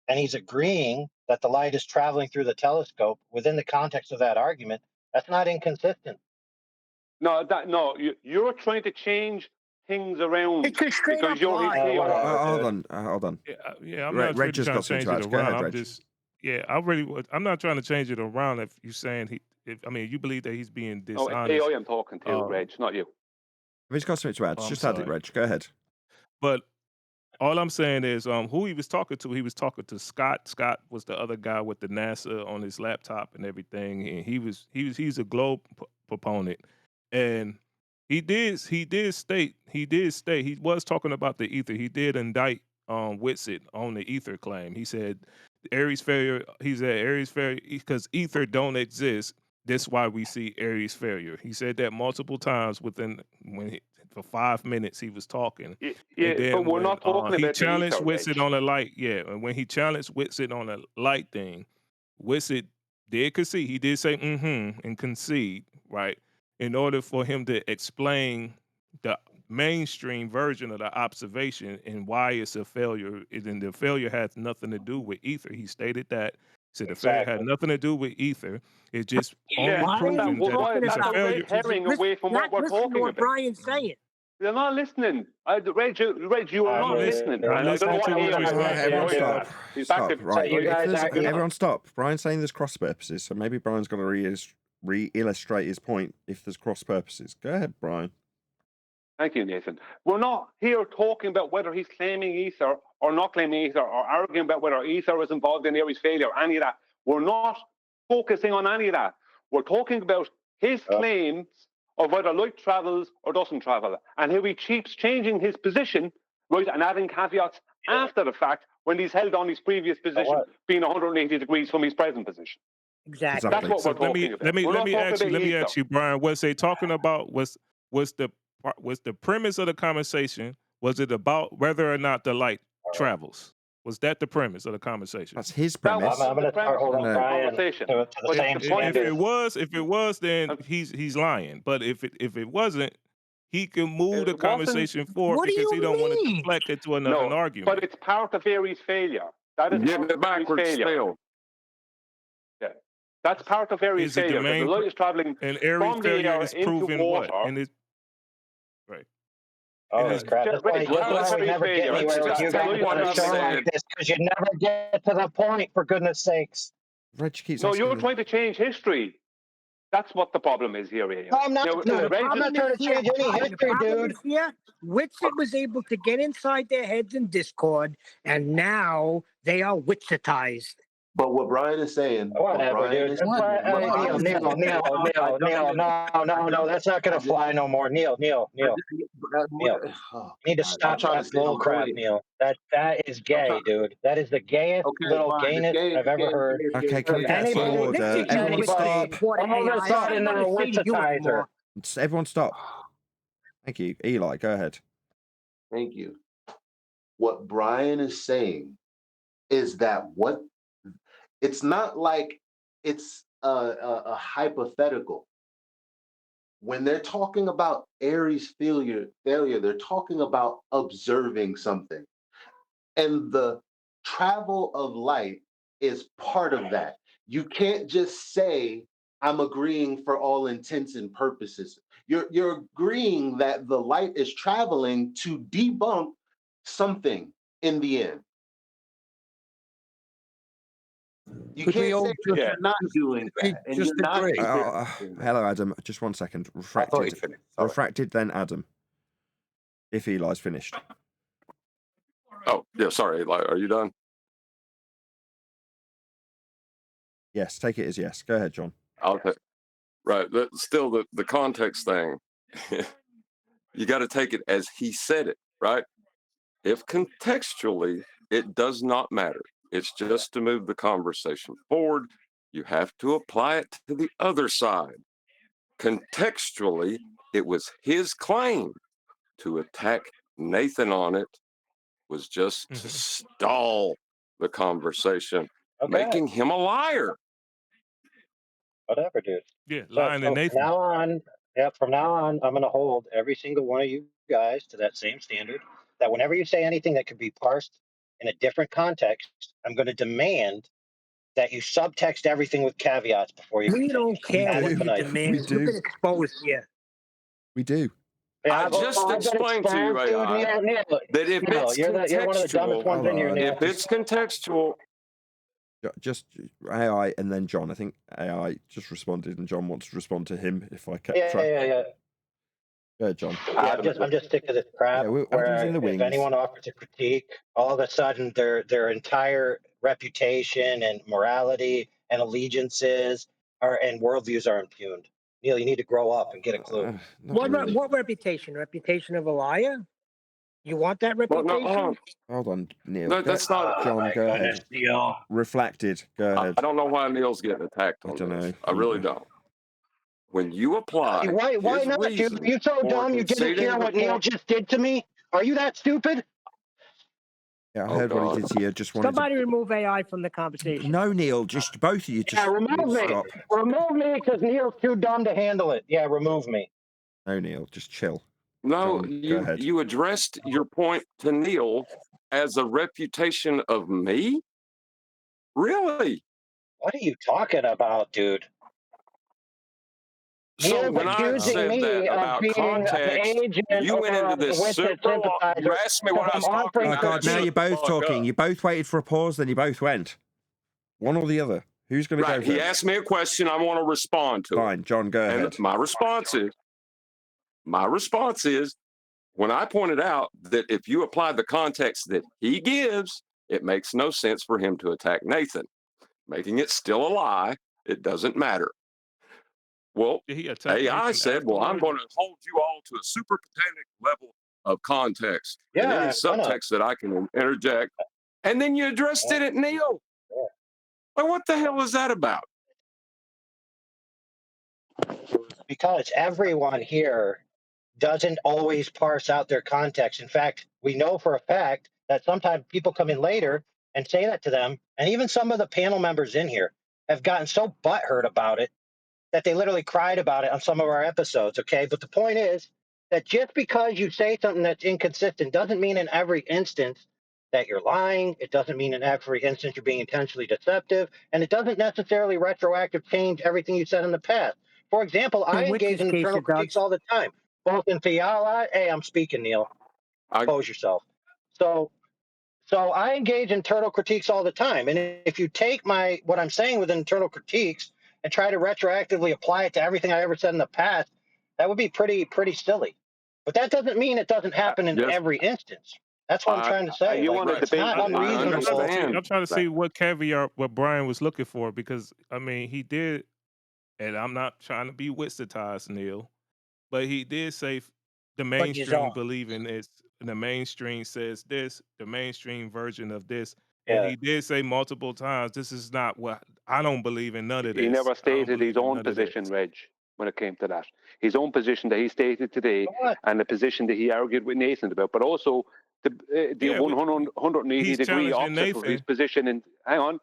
S9: and he's agreeing that the light is traveling through the telescope within the context of that argument, that's not inconsistent.
S14: No, you're trying to change things around
S15: It's a straight
S14: because
S15: up
S14: you're his
S15: lie.
S14: hero.
S1: Hold on.
S17: Yeah, I'm
S1: Reg
S17: not really
S1: just
S17: trying
S1: got
S17: to
S1: something
S17: change
S1: to
S17: it
S1: add. Go
S17: around.
S1: ahead,
S17: I'm
S1: Reg.
S17: just, I'm not trying to change it around. If you're saying I mean, you believe that he's being
S14: Oh,
S17: dishonest.
S14: AI, I'm talking to, Reg, not you.
S1: He's got something to add.
S17: I'm
S1: Just add it,
S17: sorry.
S1: Reg. Go ahead.
S17: But all I'm saying is, who he was talking to Scott. Scott was the other guy with the NASA on his laptop and everything, and he's a globe proponent, and he state he was talking about the ether. He did indict Whitsitt on the ether claim. He said Aries failure. He said Aries failure because ether don't exist. That's why we see Aries failure. He said that multiple times for 5 minutes he was talking.
S14: Yeah,
S17: And then
S14: but we're
S17: when
S14: not talking
S17: he
S14: about the
S17: challenged
S14: ether,
S17: Whitsitt
S14: Reg.
S17: on the light, and when he challenged Whitsitt on the light thing, Whitsitt did concede. He did say and concede, right? In order for him to explain the mainstream version of the observation and why it's a failure, and the failure has nothing to do with ether. He stated that. He said the failure had nothing to do with ether. It's just only
S15: Why are
S17: proving
S15: you
S17: that
S15: talking
S17: it's a
S15: about
S14: that's a
S17: failure.
S14: red herring away from what we're
S15: listen to
S14: talking
S15: what
S14: about.
S15: Brian's saying.
S14: You're not listening. Reg, you are not listening.
S17: I'm
S14: And I don't know
S17: listening
S14: what
S17: to what
S14: AI
S17: you're
S14: is
S17: saying.
S1: Everyone
S14: saying.
S1: stop.
S14: He's back
S1: Stop.
S14: to
S1: Right.
S14: right.
S1: Everyone stop. Brian's saying there's cross purposes, so maybe Brian's going to re-illustrate his point if there's cross purposes. Go ahead, Brian.
S14: Thank you, Nathan. We're not here talking about whether he's claiming ether or not claiming ether or arguing about whether ether is involved in Aries failure, any of that. We're not focusing on any of that. We're talking about his claims of whether light travels or doesn't travel, and how he keeps changing his position, right, and adding caveats after the fact when he's held on his previous position, being 180 degrees from his present position.
S15: Exactly.
S14: That's what
S17: So
S14: we're talking about.
S17: let me ask
S14: ether.
S17: you, Brian. Was they talking about was the premise of the conversation? Was it about whether or not the light travels? Was that the premise of the conversation?
S1: That's his
S14: That
S1: premise.
S14: was
S18: I'm
S14: the
S18: going to
S14: premise
S18: hold
S14: of
S18: on,
S14: the
S18: Brian,
S14: conversation.
S18: to the
S14: But
S18: same
S14: the point
S17: If it
S18: standard.
S17: was, then he's lying. But if it wasn't, he can move the
S14: It wasn't.
S17: conversation forward
S15: What do
S17: because
S15: you
S17: he don't want to
S15: mean?
S17: deflect it to another
S14: No,
S17: argument.
S14: but it's part of Aries failure. That is
S4: Getting
S14: part
S4: it
S14: of Aries
S4: backwards
S14: failure.
S4: still.
S14: Yeah, that's part of Aries
S17: Is it the
S14: failure. The
S17: main
S14: light is traveling
S17: and Aries
S14: from the
S17: failure
S14: air
S17: is
S14: into
S17: proven
S14: water.
S17: what? And it's right.
S18: Holy
S17: It's
S18: crap. That's why,
S14: Reg,
S18: that's
S14: that's
S18: why we
S14: Aries
S18: never get
S14: failure.
S18: anywhere with
S4: just
S18: you
S14: The
S18: guys
S4: take
S14: light is
S4: what
S18: on a
S4: he
S18: show
S14: traveling.
S18: like
S4: said.
S18: this because you never get to the point, for goodness sakes.
S1: Reg keeps
S14: No,
S1: asking.
S14: you're trying to change history. That's what the problem is here, AI.
S18: No, I'm not,
S14: Now,
S18: dude.
S14: Reg,
S18: I'm not trying to change any
S15: Brian, the
S18: history,
S15: problem
S18: dude.
S15: is here, Whitsitt was able to get inside their heads in Discord, and now they are Whitsitized.
S10: But what Brian is saying,
S18: Whatever, dude. Neil, no, that's not going to fly no more. Neil. You need to stop
S10: trying to
S18: that
S10: stay
S18: bull
S10: on
S18: crap,
S10: point.
S18: Neil. That is gay, dude. That is the gayest little gayness I've ever heard.
S1: Okay, can we get some
S18: Anybody,
S1: order? Everyone stop.
S18: all of a sudden they're a Wichitizer.
S1: Everyone stop. Thank you. Eli, go ahead.
S10: Thank you. What Brian is saying is that it's not like it's a hypothetical. When they're talking about Aries failure, they're talking about observing something. And the travel of light is part of that. You can't just say, I'm agreeing for all intents and purposes. You're agreeing that the light is traveling to debunk something in the end. You can't say that you're not doing that. And you're not
S1: hello, Adam. Just 1 second. Refracted. Refracted, then Adam. If Eli's finished.
S4: Oh, yeah, sorry, Eli. Are you done?
S1: Yes, take it as yes. Go ahead, John.
S4: Right. Still, the context thing, you got to take it as he said it, right? If contextually, it does not matter. It's just to move the conversation forward. You have to apply it to the other side. Contextually, it was his claim. To attack Nathan on it was just to stall the conversation, making him a liar.
S18: Whatever, dude.
S17: Yeah, lying to Nathan.
S18: From now on, I'm going to hold every single one of you guys to that same standard. That whenever you say anything that could be parsed in a different context, I'm going to demand that you subtext everything with caveats before you.
S15: We don't care what you demand.
S1: We do.
S15: You've been exposed here.
S1: We do.
S18: Yeah,
S4: I just
S18: I've been
S4: explained to you,
S18: exposed, dude.
S4: AI,
S18: Neil,
S4: that if
S18: Neil,
S4: it's
S18: you're one of the dumbest
S4: contextual,
S18: ones in here, Neil.
S4: if it's contextual,
S1: Just AI and then John. I think AI just responded, and John wants to respond to him if I kept
S18: Yeah,
S1: track.
S18: yeah.
S1: Go ahead, John.
S18: Yeah, I'm just sick of this crap.
S1: Yeah, Adam's
S18: where
S1: in the
S18: if
S1: wings.
S18: anyone offers a critique, all of a sudden their entire reputation and morality and allegiances and worldviews are impugned. Neil, you need to grow up and get a clue.
S15: What reputation? Reputation of a liar? You want that
S4: well,
S15: reputation?
S4: no,
S1: Hold on, Neil.
S4: no, that's not.
S1: John, go ahead.
S18: Neil.
S1: Reflected. Go ahead.
S4: I don't know why Neil's getting attacked on
S1: I don't
S4: this.
S1: know.
S4: I really don't. When you apply,
S18: Why
S4: his
S18: not, dude?
S4: reason
S18: You so
S4: for
S18: dumb you didn't
S4: conceding
S18: hear
S4: the
S18: what Neil
S4: point.
S18: just did to me? Are you that stupid?
S1: Yeah, I heard what he did to you. Just wanted
S15: Somebody remove AI from the conversation.
S1: to. No, Neil. Just both of you. Just
S18: remove me.
S1: stop.
S18: Remove me because Neil's too dumb to handle it. Yeah, remove me.
S1: No, Neil. Just chill.
S4: No,
S1: John, go ahead.
S4: you addressed your point to Neil as a reputation of me? Really?
S18: What are you talking about, dude?
S4: So
S18: Neil's
S4: when I
S18: accusing
S4: said
S18: me
S4: that
S18: of
S4: about
S18: being
S4: context,
S18: an agent
S4: you went
S18: or
S4: into
S18: a
S4: this
S18: witness
S4: super long.
S18: sympathizer.
S4: You asked me what I was talking
S1: Oh
S4: about.
S1: God! Now
S4: Shut
S1: you're
S4: the
S1: both
S4: fuck
S1: talking.
S4: up.
S1: You both waited for a pause, then you both went. One or the other. Who's going to go
S4: Right.
S1: first?
S4: He asked me a question. I want to respond to it.
S1: Fine, John, go ahead.
S4: And my response is, when I pointed out that if you apply the context that he gives, it makes no sense for him to attack Nathan, making it still a lie. It doesn't matter. Well, AI said, well, I'm going to hold you all to a super pedantic level of context and any subtext that I can interject. And then you addressed it at Neil. Like, what the hell is that about?
S18: Because everyone here doesn't always parse out their context. In fact, we know for a fact that sometimes people come in later and say that to them. And even some of the panel members in here have gotten so butthurt about it that they literally cried about it on some of our episodes. Okay. But the point is that just because you say something that's inconsistent doesn't mean in every instance that you're lying. It doesn't mean in every instance you're being intentionally deceptive. And it doesn't necessarily retroactive change everything you said in the past. For example, I engage in internal critiques all the time, both in Fiala. Hey, I'm speaking, Neil. Compose yourself. So I engage in internal critiques all the time. And if you take what I'm saying with internal critiques and try to retroactively apply it to everything I ever said in the past, that would be pretty silly. But that doesn't mean it doesn't happen in every instance. That's what I'm trying to say. It's not unreasonable.
S17: I'm trying to see what caveat what Brian was looking for, because I mean he did, and I'm not trying to be witsitized, Neil, but he did say the mainstream believing this, the mainstream says this, the mainstream version of this, and he did say multiple times, this is not what I don't believe in none of this.
S14: He never stated his own position, Reg, when it came to that. His own position that he stated today, and the position that he argued with Nathan about, but also the 180 degree opposite of his position. And hang on,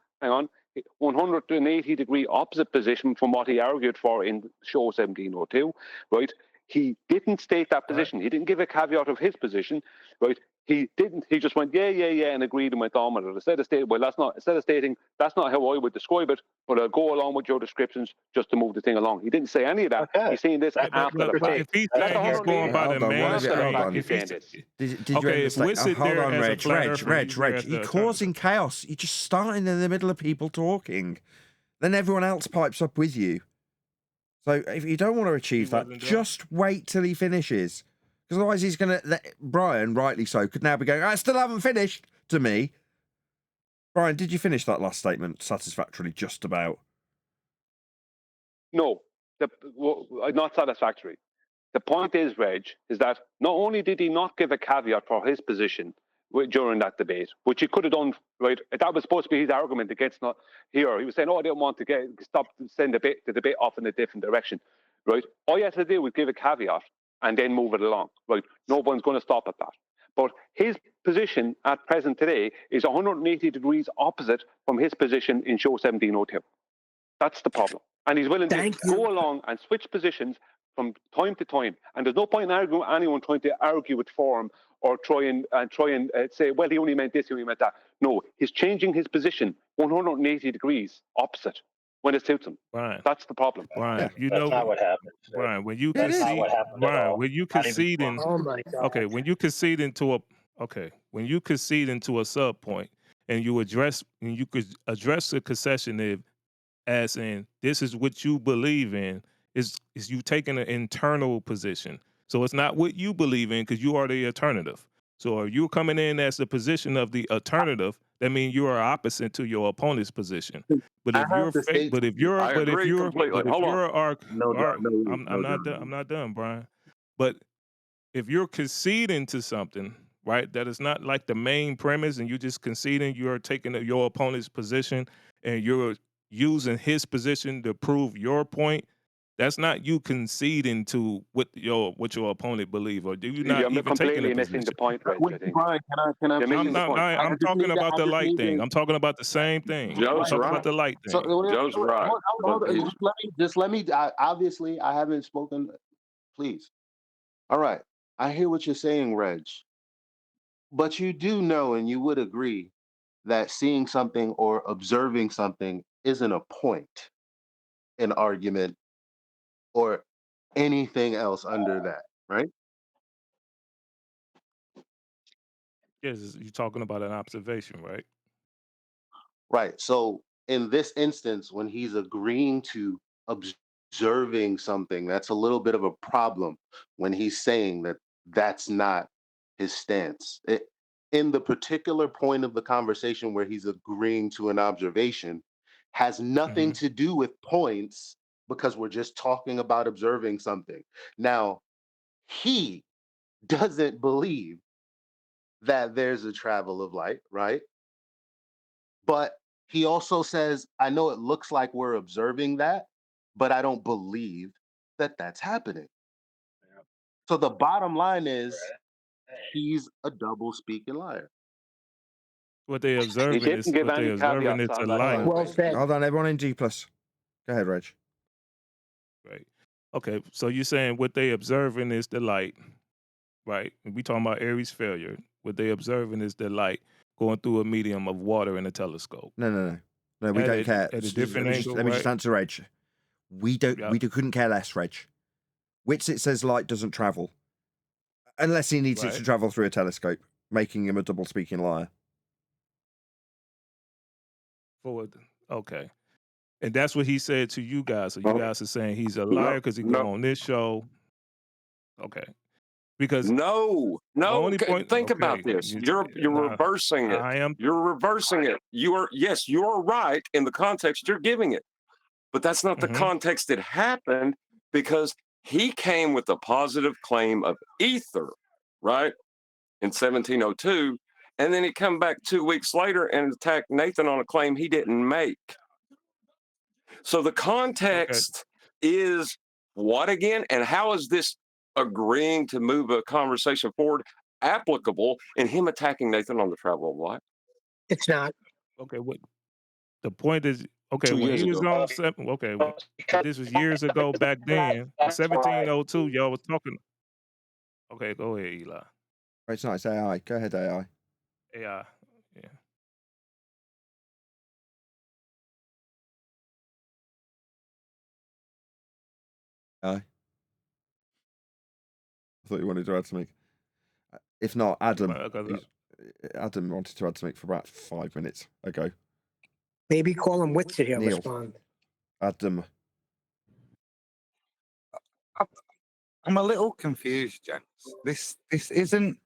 S14: 180 degree opposite position from what he argued for in show 1702, right? He didn't state that position. He didn't give a caveat of his position, right? He didn't. He just went, yeah, and agreed and went on with it. Instead of stating, that's not how I would describe it, but I'll go along with your descriptions just to move the thing along. He didn't say any of that. He's saying this after the fact.
S17: If he's saying he's going by the mainstream,
S1: Did you understand? Hold on, Reg. You're causing chaos. You're just starting in the middle of people talking. Then everyone else pipes up with you. So if you don't want to achieve that, just wait till he finishes. Because otherwise he's going to... Brian, rightly so, could now be going, I still haven't finished, to me. Brian, did you finish that last statement satisfactorily, just about?
S14: No, not satisfactory. The point is, Reg, is that not only did he not give a caveat for his position during that debate, which he could have done, right? That was supposed to be his argument against not here. He was saying, I didn't want to send the debate off in a different direction, right? All you had to do was give a caveat and then move it along, right? No one's going to stop at that. But his position at present today is 180 degrees opposite from his position in show 1702. That's the problem. And he's willing to go along and switch positions from time to time. And there's no point in anyone trying to argue with form or try and say, well, he only meant this, he only meant that. No, he's changing his position 180 degrees opposite when it suits them.
S17: Brian,
S14: That's the problem.
S17: Brian, you
S18: That's
S17: know,
S18: not what happened, sir.
S17: Brian, when you
S18: That's not
S17: concede,
S18: what happened at
S17: Brian,
S18: all.
S17: when you
S18: Not even
S17: conceding,
S18: close.
S15: Oh my God.
S17: okay, when you concede into a, okay, when you concede into a sub point and you could address the concession as in this is what you believe in, is you taking an internal position. So it's not what you believe in because you are the alternative. So if you're coming in as the position of the alternative, that means you are opposite to your opponent's position. But
S10: I
S17: if
S10: have
S17: you're
S10: to
S17: fake,
S10: say
S17: but if
S10: something.
S17: you're,
S4: I
S17: but if
S4: agree
S17: you're,
S4: completely.
S17: but if
S4: Hold on.
S17: you're our,
S10: No,
S17: I'm not done. I'm not done, Brian. But if you're conceding to something, right, that is not like the main premise, and you just conceding, you're taking your opponent's position, and you're using his position to prove your point. That's not you conceding to what your opponent believe, or do you not
S14: You're
S17: even taking a
S14: completely missing the
S17: position?
S14: point, Reg,
S10: Wait,
S14: I think.
S10: Brian, can I
S14: You're
S17: I'm
S14: missing
S10: please?
S14: the
S17: not.
S14: point.
S10: I
S17: I'm
S10: just
S17: talking
S10: need to.
S17: about
S10: I
S17: the
S10: just
S17: light
S10: need
S17: thing.
S10: to.
S17: I'm talking about the same thing. I'm
S4: Joe's
S17: talking
S4: right.
S17: about the light
S10: So
S17: thing.
S4: Joe's right. But he's
S10: just let me. Obviously, I haven't spoken. Please. All right. I hear what you're saying, Reg. But you do know, and you would agree, that seeing something or observing something isn't a point, an argument, or anything else under that, right?
S17: Yes, you're talking about an observation, right?
S10: Right. So in this instance, when he's agreeing to observing something, that's a little bit of a problem when he's saying that that's not his stance. In the particular point of the conversation where he's agreeing to an observation, has nothing
S17: Mm-hmm.
S10: to do with points because we're just talking about observing something. Now, he doesn't believe that there's a travel of light, right? But he also says, I know it looks like we're observing that, but I don't believe that that's happening. So the bottom line is he's a double speaking liar.
S17: What they
S14: He
S17: observing
S14: didn't
S17: is
S14: give
S17: what they
S14: any
S17: observing
S14: caveats
S17: is a
S14: on that,
S1: Hold
S14: by
S17: light.
S14: the
S1: on.
S15: Well
S14: way.
S15: said.
S1: Hold on, everyone in G plus. Go ahead, Reg.
S17: Right. Okay. So you're saying what they observing is the light, right? And we talking about Aries failure. What they observing is the light going through a medium of water in a telescope
S1: No. We
S17: at
S1: don't
S17: a
S1: care.
S17: at a different angle,
S1: Let me just
S17: right?
S1: answer Reg. We
S17: Yep.
S1: couldn't care less, Reg. Whitsit says light doesn't travel unless he needs it
S17: Right.
S1: to travel through a telescope, making him a double speaking liar.
S17: Forward. Okay. And that's what he said to you guys. So you
S4: Oh,
S17: guys are saying he's a
S4: no,
S17: liar because he
S4: no,
S17: go on this show. Okay. Because
S4: no,
S17: the
S4: no.
S17: only point.
S4: Think about
S17: Okay.
S4: this. You're
S17: Nah,
S4: reversing it.
S17: I am.
S4: You're reversing it. You are right in the context you're giving it, but that's not the
S17: Mm-hmm.
S4: context it happened because he came with a positive claim of ether, right, in 1702, and then he come back 2 weeks later and attacked Nathan on a claim he didn't make. So the
S17: Okay.
S4: context is what again? And how is this agreeing to move a conversation forward applicable in him attacking Nathan on the travel of light?
S15: It's not.
S17: Okay. What the point is? Okay.
S14: 2
S17: When
S14: years
S17: he was
S14: ago.
S17: on seven. Okay. But this was years ago. Back then, in
S18: That's why.
S17: 1702, y'all was talking. Okay. Go ahead, Eli.
S1: It's not. It's AI. Go ahead, AI.
S17: Yeah. Yeah.
S1: AI. I thought you wanted to add something. If not, Adam. Adam wanted to add something for about 5 minutes ago.
S15: Maybe call him Whitsit. He'll
S1: Neil.
S15: respond.
S1: Adam.
S19: I'm a little confused, gents. This isn't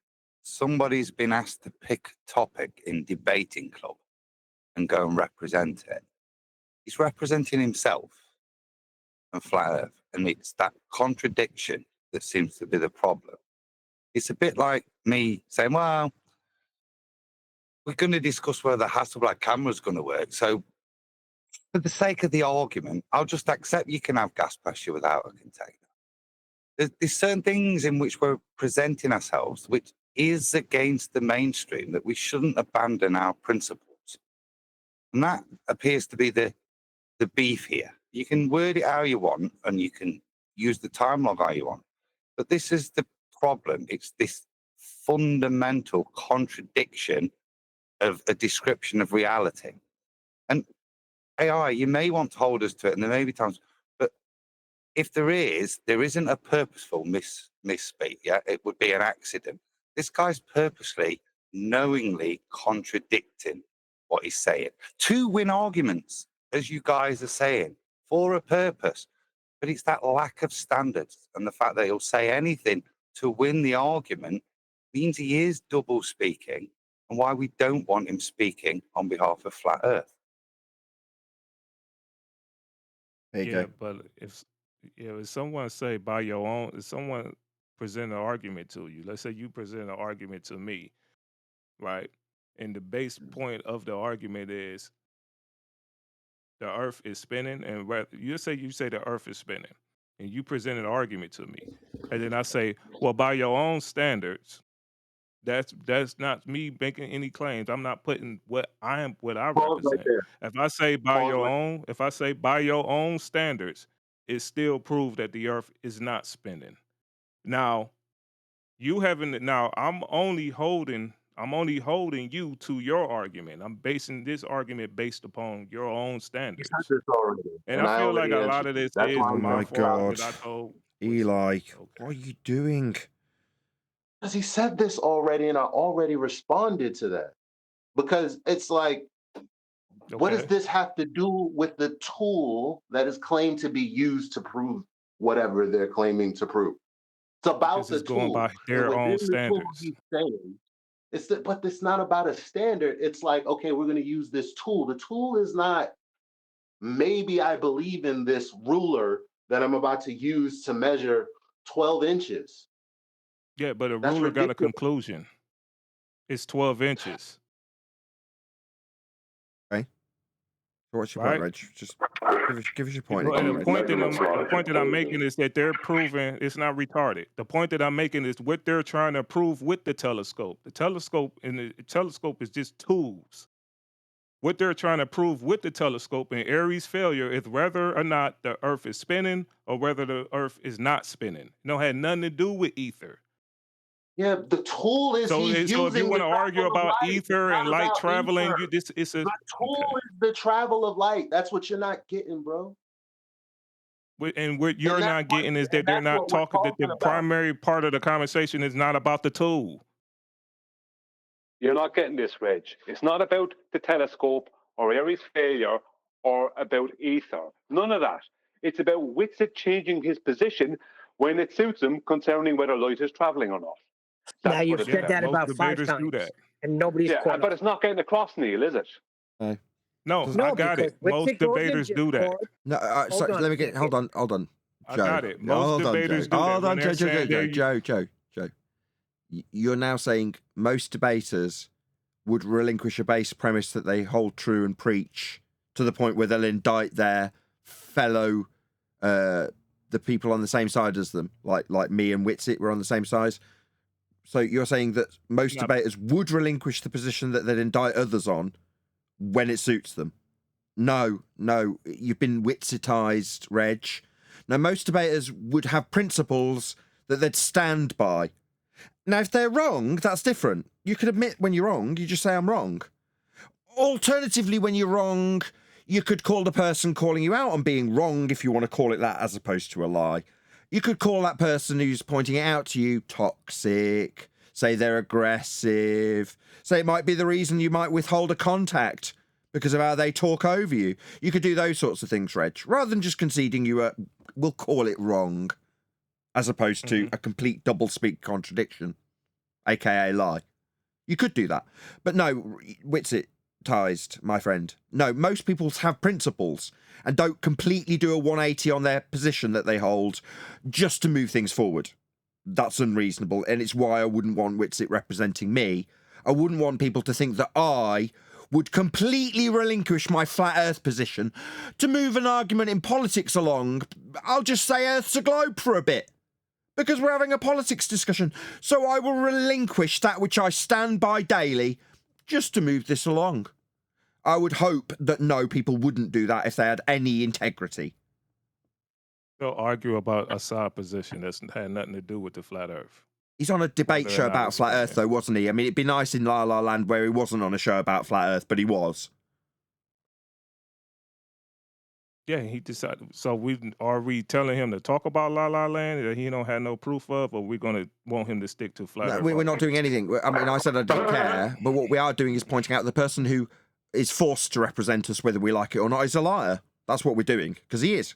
S19: somebody's been asked to pick a topic in debating club and go and represent it. He's representing himself and flat Earth, and it's that contradiction that seems to be the problem. It's a bit like me saying, "Well, we're going to discuss whether the Hasselblad camera is going to work. So, for the sake of the argument, I'll just accept you can have gas pressure without a container." There's certain things in which we're presenting ourselves, which is against the mainstream, that we shouldn't abandon our principles. And that appears to be the beef here. You can word it how you want, and you can use the time log how you want. But this is the problem. It's this fundamental contradiction of a description of reality. And AI, you may want to hold us to it, and there may be times, but if there isn't a purposeful misspeak. Yeah, it would be an accident. This guy's purposely, knowingly contradicting what he's saying to win arguments, as you guys are saying, for a purpose. But it's that lack of standards and the fact that he'll say anything to win the argument means he is double speaking, and why we don't want him speaking on behalf of Flat Earth.
S1: There you
S17: Yeah,
S1: go.
S17: but if someone say by your own, if someone present an argument to you, let's say you present an argument to me, right? And the base point of the argument is the Earth is spinning, and you say the Earth is spinning, and you present an argument to me, and then I say, well, by your own standards, that's not me making any claims. I'm not putting what I
S10: Pause right
S17: represent.
S10: there.
S17: If I say by your own standards, it still proves that the Earth is not spinning. Now I'm only holding you to your argument. I'm basing this argument based upon your own
S10: You
S17: standards.
S10: said this already,
S17: And
S10: and
S17: I
S10: I
S17: feel like
S10: already
S17: a lot
S10: answered
S17: of
S10: you.
S17: this
S10: That's
S17: is
S10: why
S1: Oh
S10: we
S1: my
S10: have
S17: my fault
S1: God.
S17: that I told
S1: Eli,
S17: okay.
S1: what are you doing?
S10: because he said this already, and I already responded to that. Because it's like, what does
S17: Okay.
S10: this have to do with the tool that is claimed to be used to prove whatever they're claiming to prove? It's about
S17: Because
S10: the
S17: it's going
S10: tool,
S17: by
S10: and
S17: their
S10: within
S17: own
S10: the tool,
S17: standards.
S10: he's saying but it's not about a standard. It's like, okay, we're going to use this tool. The tool is not, maybe I believe in this ruler that I'm about to use to measure 12 inches.
S17: Yeah, but a
S10: That's
S17: ruler got a
S10: ridiculous.
S17: conclusion. It's 12 inches,
S1: Okay. So what's your point,
S17: right?
S1: Reg? Just give us your point
S17: And
S1: again,
S17: the
S1: Reg.
S17: point that I'm making is that they're proving it's not retarded. The point that I'm making is what they're trying to prove with the telescope. The telescope is just tools. What they're trying to prove with the telescope and Aries' failure is whether or not the Earth is spinning or whether the Earth is not spinning. It don't have nothing to do with ether.
S10: Yeah, the tool is
S17: So
S10: he's
S17: if you
S10: using the
S17: want to argue
S10: travel of
S17: about
S10: light. It's
S17: ether and
S10: not
S17: light
S10: about
S17: traveling,
S10: ether.
S17: it's a
S10: The tool
S17: okay.
S10: is the travel of light. That's what you're not getting, bro.
S17: And what you're not getting is that
S10: And
S17: they're
S10: that's
S17: not
S10: what we're
S17: talking. That the
S10: talking about.
S17: primary part of the conversation is not about the tool.
S14: You're not getting this, Reg. It's not about the telescope or Aries' failure or about ether. None of that. It's about Witsit changing his position when it suits him concerning whether light is traveling or not. That's
S15: Now you've
S14: what it's
S15: said
S14: about.
S15: that
S17: Most
S15: about 5
S17: debaters do
S15: times,
S17: that.
S15: and nobody's
S14: Yeah,
S15: caught
S14: but
S15: on.
S14: it's not getting across, Neil, is it?
S17: No,
S1: Doesn't-
S17: I
S15: No,
S17: got
S15: because
S17: it. Most
S15: Witsit goes in
S17: debaters do that.
S15: Discord.
S1: No, so
S15: Hold on.
S1: let me get. Hold on.
S17: I
S1: Joe.
S17: got it. Most
S1: Hold on, Joe.
S17: debaters do that
S1: Hold
S17: when
S1: on,
S17: they're saying they're
S1: Joe. You're now saying most debaters would relinquish a base premise that they hold true and preach to the point where they'll indict their fellow, the people on the same side as them, like me and Witsit were on the same side. So you're saying that most
S17: not,
S1: debaters would relinquish the position that they'd indict others on when it suits them. No, you've been Witsitized, Reg. Now, most debaters would have principles that they'd stand by. Now, if they're wrong, that's different. You can admit when you're wrong, you just say, I'm wrong. Alternatively, when you're wrong, you could call the person calling you out on being wrong, if you want to call it that, as opposed to a lie. You could call that person who's pointing it out to you toxic, say they're aggressive, say it might be the reason you might withhold a contact because of how they talk over you. You could do those sorts of things, Reg, rather than just conceding we'll call it wrong, as opposed to a complete doublespeak contradiction, aka lie. You could do that. But no, Witsitized, my friend. No, most people have principles and don't completely do a 180 on their position that they hold just to move things forward. That's unreasonable, and it's why I wouldn't want Witsit representing me. I wouldn't want people to think that I would completely relinquish my flat Earth position to move an argument in politics along. I'll just say Earth's a globe for a bit, because we're having a politics discussion. So I will relinquish that which I stand by daily just to move this along. I would hope that no, people wouldn't do that if they had any integrity.
S17: They'll argue about a side position that's had nothing to do with the flat Earth.
S1: He's on a debate
S17: Whether or
S1: show
S17: not
S1: about
S17: it's
S1: flat
S17: spinning.
S1: Earth, though, wasn't he? I mean, it'd be nice in La La Land where he wasn't on a show about flat Earth, but he was.
S17: Yeah, he decided. So are we telling him to talk about La La Land that he don't have no proof of, or we're gonna want him to stick to flat
S1: No,
S17: Earth?
S1: we're not doing anything. I mean, I said I didn't care, but what we are doing is pointing out the person who is forced to represent us, whether we like it or not, is a liar. That's what we're doing, because he is.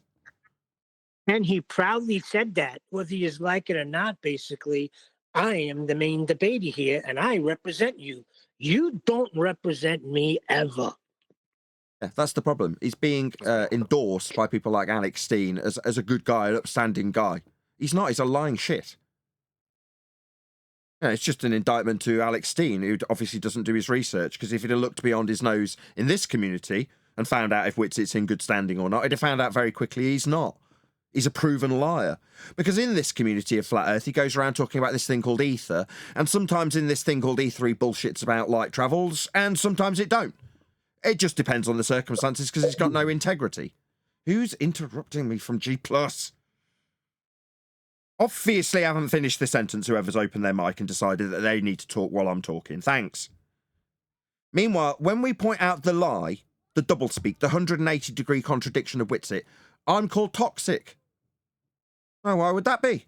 S15: And he proudly said that, whether you like it or not, basically, I am the main debater here, and I represent you. You don't represent me ever.
S1: Yeah, that's the problem. He's being endorsed by people like Alex Steen as a good guy, an upstanding guy. He's not. He's a lying shit. Yeah, it's just an indictment to Alex Steen, who obviously doesn't do his research, because if he'd have looked beyond his nose in this community and found out if Whitsit's in good standing or not, he'd have found out very quickly he's not. He's a proven liar. Because in this community of Flat Earth, he goes around talking about this thing called ether, and sometimes in this thing called ether he bullshits about light travels, and sometimes it don't. It just depends on the circumstances, because he's got no integrity. Who's interrupting me from G+? Obviously, I haven't finished the sentence, whoever's opened their mic and decided that they need to talk while I'm talking. Thanks. Meanwhile, when we point out the lie, the doublespeak, the 180-degree contradiction of Whitsit, I'm called toxic. Oh, why would that be?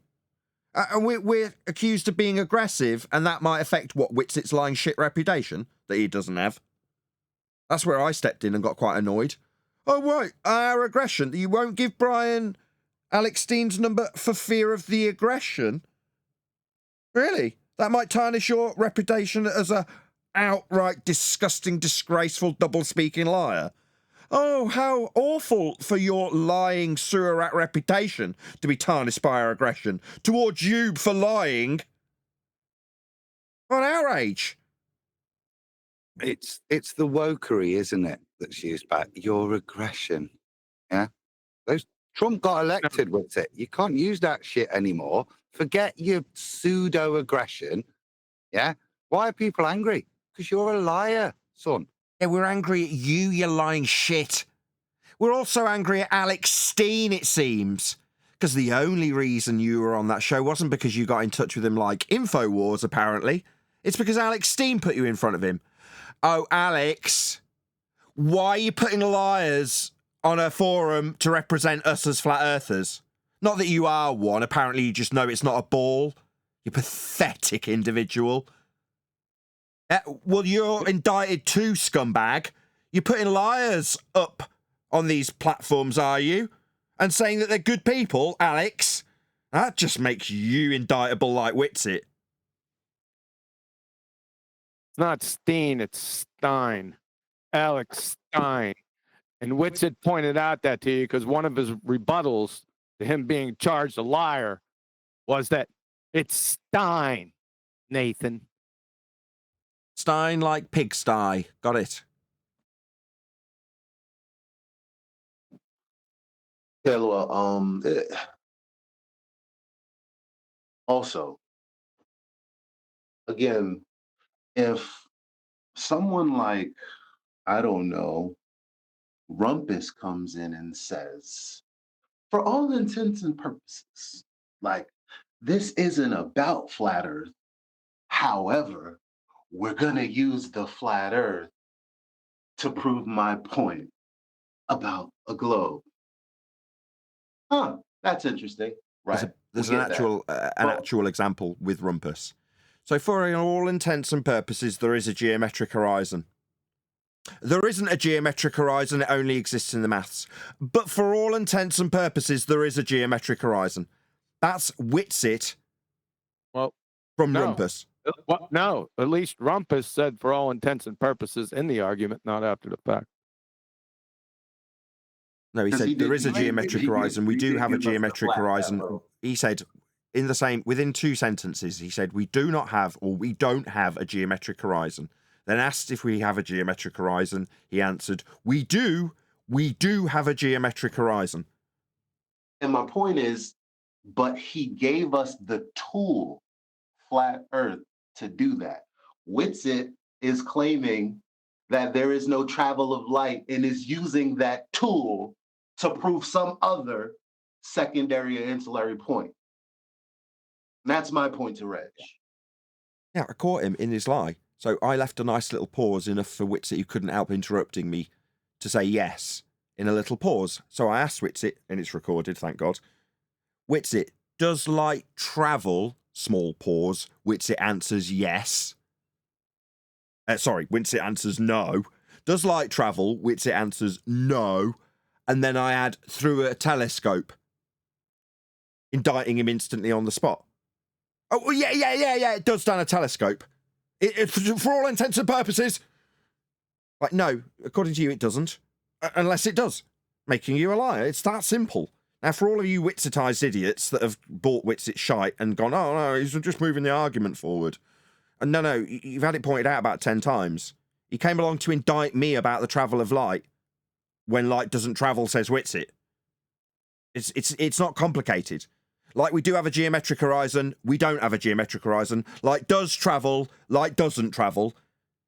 S1: And we're accused of being aggressive, and that might affect what Whitsit's lying shit reputation that he doesn't have. That's where I stepped in and got quite annoyed. Oh, right, our aggression. You won't give Brian Alex Steen's number for fear of the aggression? Really? That might tarnish your reputation as a outright disgusting, disgraceful, double-speaking liar. Oh, how awful for your lying sewer rat reputation to be tarnished by our aggression towards you for lying. On our age.
S19: It's the wokery, isn't it, that's used back? Your aggression. Yeah? Trump got elected with it. You can't use that shit anymore. Forget your pseudo-aggression. Yeah? Why are people angry? Because you're a liar, son.
S1: Yeah, we're angry at you, you lying shit. We're also angry at Alex Steen, it seems. Because the only reason you were on that show wasn't because you got in touch with him like InfoWars, apparently. It's because Alex Steen put you in front of him. Oh, Alex, why are you putting liars on a forum to represent us as flat earthers? Not that you are one, apparently you just know it's not a ball. You pathetic individual. Well, you're indicted too, scumbag. You're putting liars up on these platforms, are you? And saying that they're good people, Alex? That just makes you indictable like Whitsit.
S12: It's not Steen, it's Stein. Alex Stein. And Whitsit pointed out that to you because one of his rebuttals to him being charged a liar was that it's Stein, Nathan.
S1: Stein like pigsty. Got it.
S10: Yeah, well, also, again, if someone like, I don't know, Rumpus comes in and says, for all intents and purposes, like, this isn't about flat Earth. However, we're going to use the flat Earth to prove my point about a globe. Huh, that's interesting. Right.
S1: There's an actual example with Rumpus. So for all intents and purposes, there is a geometric horizon. There isn't a geometric horizon, it only exists in the maths. But for all intents and purposes, there is a geometric horizon. That's Whitsit from Rumpus.
S12: Well, no, at least Rumpus said for all intents and purposes in the argument, not after the fact.
S1: No, he said there is a geometric horizon. We do have a geometric horizon. He said within 2 sentences, he said we do not have, or we don't have a geometric horizon. Then asked if we have a geometric horizon, he answered, we do have a geometric horizon.
S10: And my point is, but he gave us the tool, flat Earth, to do that. Whitsit is claiming that there is no travel of light and is using that tool to prove some other secondary or ancillary point. And that's my point to Reg.
S1: Yeah, I caught him in his lie. So I left a nice little pause, enough for Whitsit, who couldn't help interrupting me, to say yes. in a little pause. So I asked Witsit, and it's recorded, thank God. Witsit, does light travel? Small pause. Witsit answers yes. Witsit answers no. Does light travel? Witsit answers no. And then I add through a telescope, indicting him instantly on the spot. Oh, yeah, it does down a telescope. For all intents and purposes. Like, no, according to you, it doesn't. Unless it does, making you a liar. It's that simple. Now, for all of you Witsitized idiots that have bought Witsit shite and gone, oh, no, he's just moving the argument forward. And no, you've had it pointed out about 10 times. He came along to indict me about the travel of light when light doesn't travel, says Witsit. It's not complicated. Like, we do have a geometric horizon, we don't have a geometric horizon. Light does travel, light doesn't travel.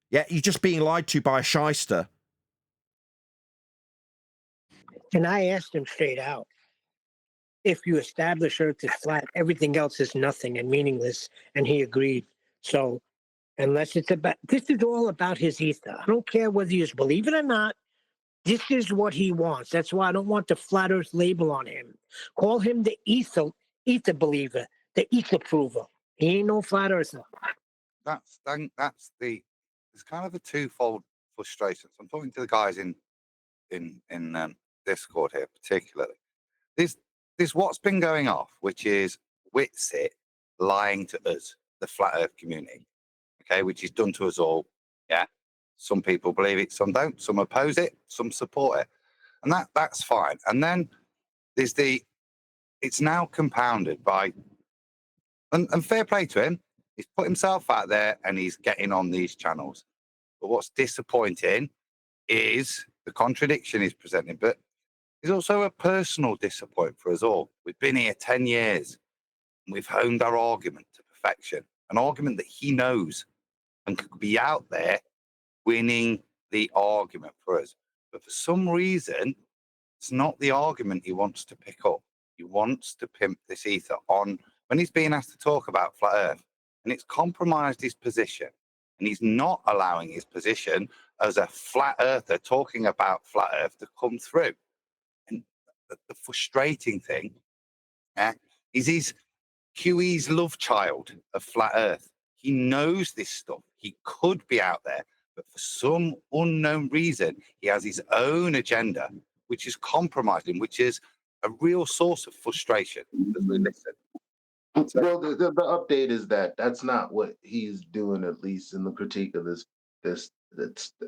S1: Yeah, you're just being lied to by a shyster.
S15: And I asked him straight out, if you establish Earth is flat, everything else is nothing and meaningless. And he agreed. So unless it's about, this is all about his ether. I don't care whether you believe it or not. This is what he wants. That's why I don't want the flat Earth label on him. Call him the ether believer, the ether prover. He ain't no flat earther.
S19: That's it's kind of a twofold frustration. So I'm talking to the guys in Discord here, particularly. There's what's been going off, which is Witsit lying to us, the flat Earth community, okay, which is done to us all. Yeah, some people believe it, some don't. Some oppose it, some support it, and that's fine. And then there's it's now compounded by, and fair play to him. He's put himself out there and he's getting on these channels. But what's disappointing is the contradiction he's presenting, but it's also a personal disappointment for us all. We've been here 10 years and we've honed our argument to perfection, an argument that he knows and could be out there winning the argument for us. But for some reason, it's not the argument he wants to pick up. He wants to pimp this ether on when he's being asked to talk about flat Earth, and it's compromised his position. And he's not allowing his position as a flat earther talking about flat Earth to come through. And the frustrating thing is QE's love child of flat Earth. He knows this stuff. He could be out there, but for some unknown reason, he has his own agenda, which is compromising, which is a real source of frustration as we listen.
S10: Well, the update is that's not what he's doing, at least in the critique of this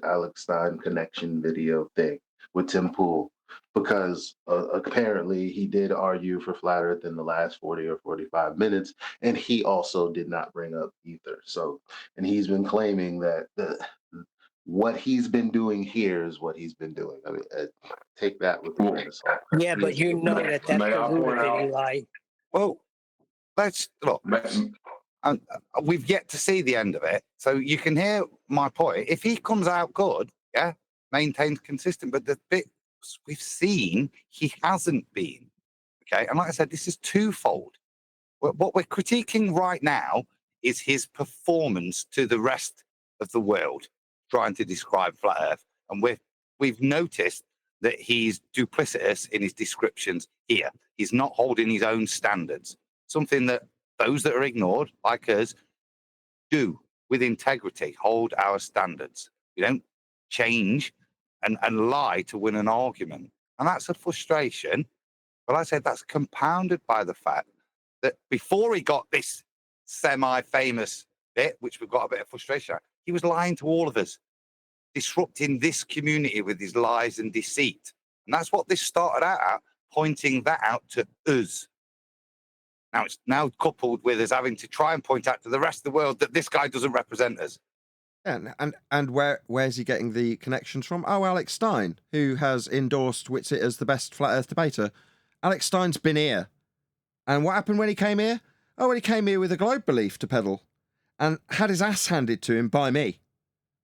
S10: Alex Stein connection video thing with Tim Pool, because apparently he did argue for flat Earth in the last 40 or 45 minutes, and he also did not bring up ether. So, and he's been claiming that what he's been doing here is what he's been doing. I mean, take that with a grain of salt.
S15: Yeah, but you know that's the root of it, Eli.
S19: Well, let's look. We've yet to see the end of it, so you can hear my point. If he comes out good, yeah, maintained consistent, but the bit we've seen, he hasn't been. Okay, and like I said, this is twofold. What we're critiquing right now is his performance to the rest of the world, trying to describe flat Earth, and we've noticed that he's duplicitous in his descriptions here. He's not holding his own standards, something that those that are ignored, like us, do with integrity, hold our standards. We don't change and lie to win an argument. And that's a frustration. But I said that's compounded by the fact that before he got this semi-famous bit, which we've got a bit of frustration at, he was lying to all of us, disrupting this community with his lies and deceit. And that's what this started out at, pointing that out to us. Now it's now coupled with us having to try and point out to the rest of the world that this guy doesn't represent us.
S1: And where's he getting the connections from? Oh, Alex Stein, who has endorsed Witsit as the best flat Earth debater. Alex Stein's been here. And what happened when he came here? Oh, when he came here with a globe belief to peddle and had his ass handed to him by me.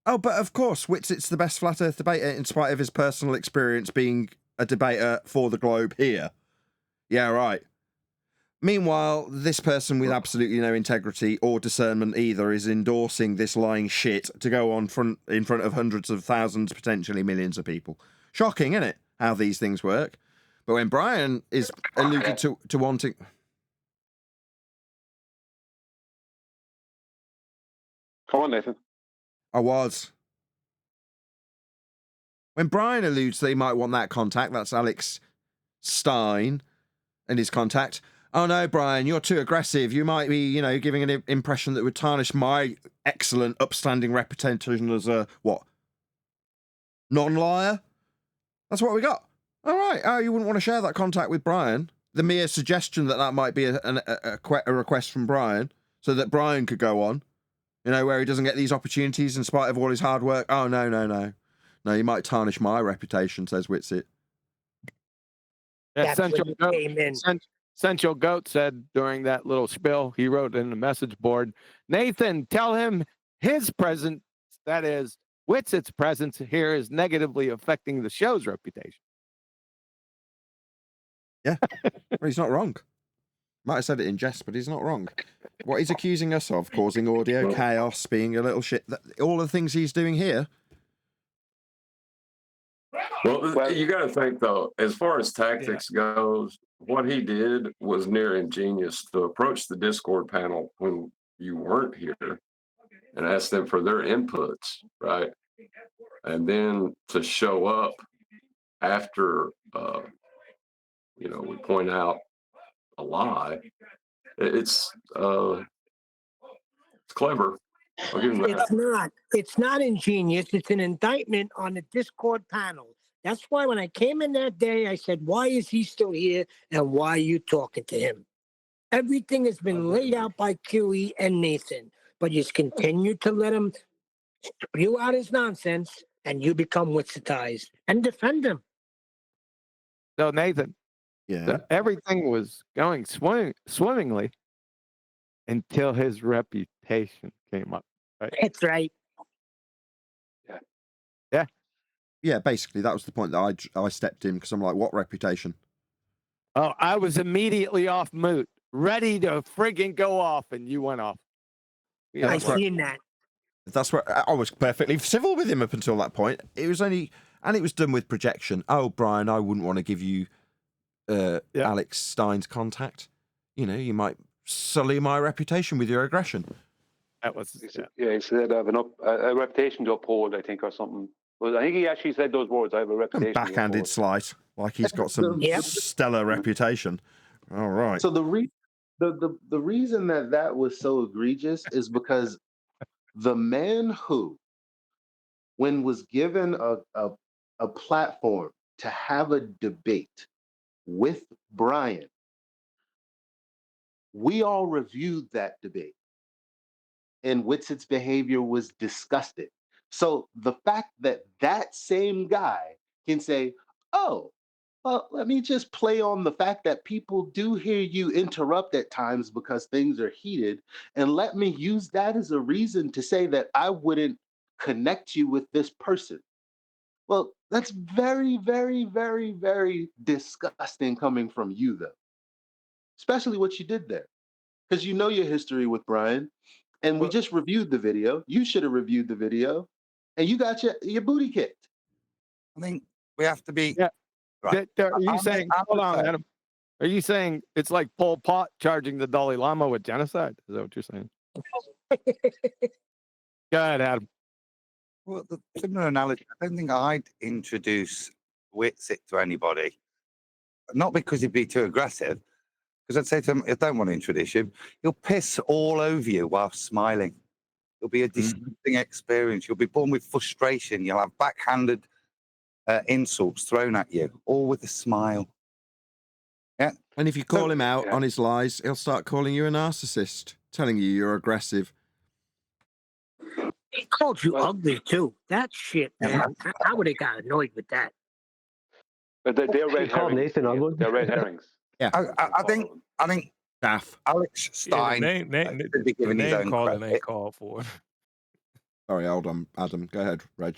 S1: Oh, but of course, Witsit's the best flat Earth debater in spite of his personal experience being a debater for the globe here. Yeah, right. Meanwhile, this person with absolutely no integrity or discernment either is endorsing this lying shit to go on in front of hundreds of thousands, potentially millions of people. Shocking, isn't it? how these things work. But when Brian is alluded to wanting...
S14: Come on, Nathan.
S1: I was. When Brian alludes that he might want that contact, that's Alex Stein and his contact. Oh no, Brian, you're too aggressive. You might be, giving an impression that would tarnish my excellent, upstanding reputation as a, non-liar? That's what we got. All right. Oh, you wouldn't want to share that contact with Brian? The mere suggestion that might be a request from Brian so that Brian could go on, where he doesn't get these opportunities in spite of all his hard work. Oh, no. No, you might tarnish my reputation, says Whitsitt.
S15: That's when he came in.
S12: Central Goat said during that little spiel, he wrote in the message board, Nathan, tell him his presence, that is, Whitsitt's presence here is negatively affecting the show's reputation.
S1: Yeah, well, he's not wrong. Might have said it in jest, but he's not wrong. What he's accusing us of, causing audio chaos, being a little shit, all the things he's doing here.
S4: Well, you got to think, though, as far as tactics goes, what he did was near ingenious to approach the Discord panel when you weren't here and ask them for their inputs, right? And then to show up after, we point out a lie. It's clever. I'll give him that.
S15: It's not ingenious. It's an indictment on the Discord panel. That's why when I came in that day, I said, why is he still here and why are you talking to him? Everything has been laid out by QE and Nathan, but you continue to let him spew out his nonsense and you become Witsitized and defend him.
S12: So, Nathan, everything was going swimmingly until his reputation came up. Right?
S15: That's right.
S1: Yeah, basically, that was the point that I stepped in because I'm like, what reputation?
S12: Oh, I was immediately off mute, ready to friggin' go off, and you went off.
S15: Yeah, I've seen that.
S1: That's where I was perfectly civil with him up until that point. It was only, and it was done with projection. Oh, Brian, I wouldn't want to give you Alex Stein's contact. You might sully my reputation with your aggression.
S12: That was
S14: he said I have a reputation to uphold, I think, or something. Well, I think he actually said those words. I have a reputation.
S1: Backhanded slight, like he's got some stellar reputation. All right.
S10: So the reason that was so egregious is because the man who, when was given a platform to have a debate with Brian, we all reviewed that debate, and Whitsitt's behavior was disgusting. So the fact that that same guy can say, oh, well, let me just play on the fact that people do hear you interrupt at times because things are heated, and let me use that as a reason to say that I wouldn't connect you with this person. Well, that's very, very, very, very disgusting coming from you, though. Especially what you did there. Because you know your history with Brian, and we just reviewed the video. You should have reviewed the video, and you got your booty kicked.
S19: I think we have to be...
S12: Yeah.
S19: Right.
S12: Are you saying, hold on, Adam. Are you saying it's like Pol Pot charging the Dalai Lama with genocide? Is that what you're saying? Go ahead, Adam.
S19: Well, the similar analogy, I don't think I'd introduce Whitsitt to anybody. Not because he'd be too aggressive, because I'd say to him, I don't want to introduce you. He'll piss all over you while smiling. It'll be a disgusting experience. You'll be born with frustration. You'll have backhanded insults thrown at you, all with a smile. Yeah.
S1: And if you call him out on his lies, he'll start calling you a narcissist, telling you you're aggressive.
S15: He called you ugly too. That shit, man. I would have got annoyed with that.
S14: But they're red herrings.
S18: Nathan ugly.
S14: They're red herrings.
S1: Yeah.
S19: I think
S1: Daff.
S19: Alex Stein should be given his own
S17: calling
S19: credit.
S17: ain't called for.
S1: Sorry, hold on, Adam. Go ahead, Reg.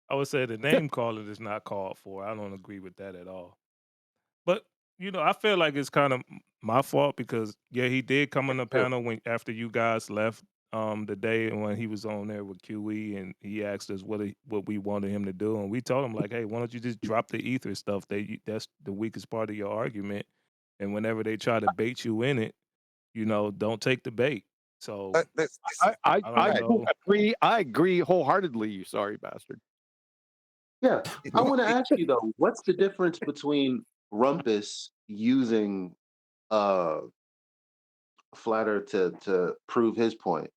S17: I would say the name calling is not called for. I don't agree with that at all. But I feel like it's kind of my fault because he did come on the panel after you guys left. the day when he was on there with QE, and he asked us what we wanted him to do, and we told him like, hey, why don't you just drop the ether stuff? That's the weakest part of your argument, and whenever they try to bait you in it, don't take the bait. So
S12: I
S17: I don't know.
S12: agree wholeheartedly. You sorry bastard.
S10: Yeah, I want to ask you though, what's the difference between Rumpus using Flatter to prove his point,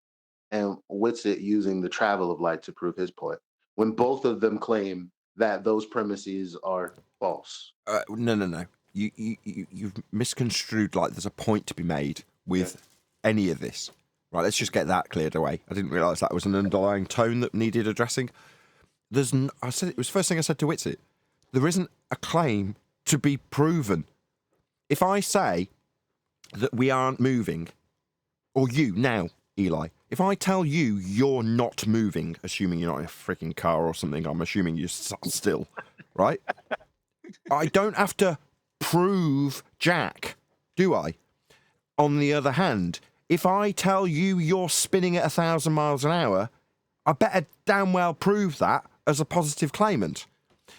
S10: and Witsit using the travel of light to prove his point, when both of them claim that those premises are false?
S1: No. You've misconstrued. Like, there's a point to be made with any of this. Right, let's just get that cleared away. I didn't realise that was an underlying tone that needed addressing. I said it was the first thing I said to Witsit. There isn't a claim to be proven. If I say that we aren't moving, or you now, Eli, if I tell you you're not moving, assuming you're not in a freaking car or something, I'm assuming you're still, right? I don't have to prove Jack, do I? On the other hand, if I tell you you're spinning at 1,000 miles an hour, I better damn well prove that as a positive claimant.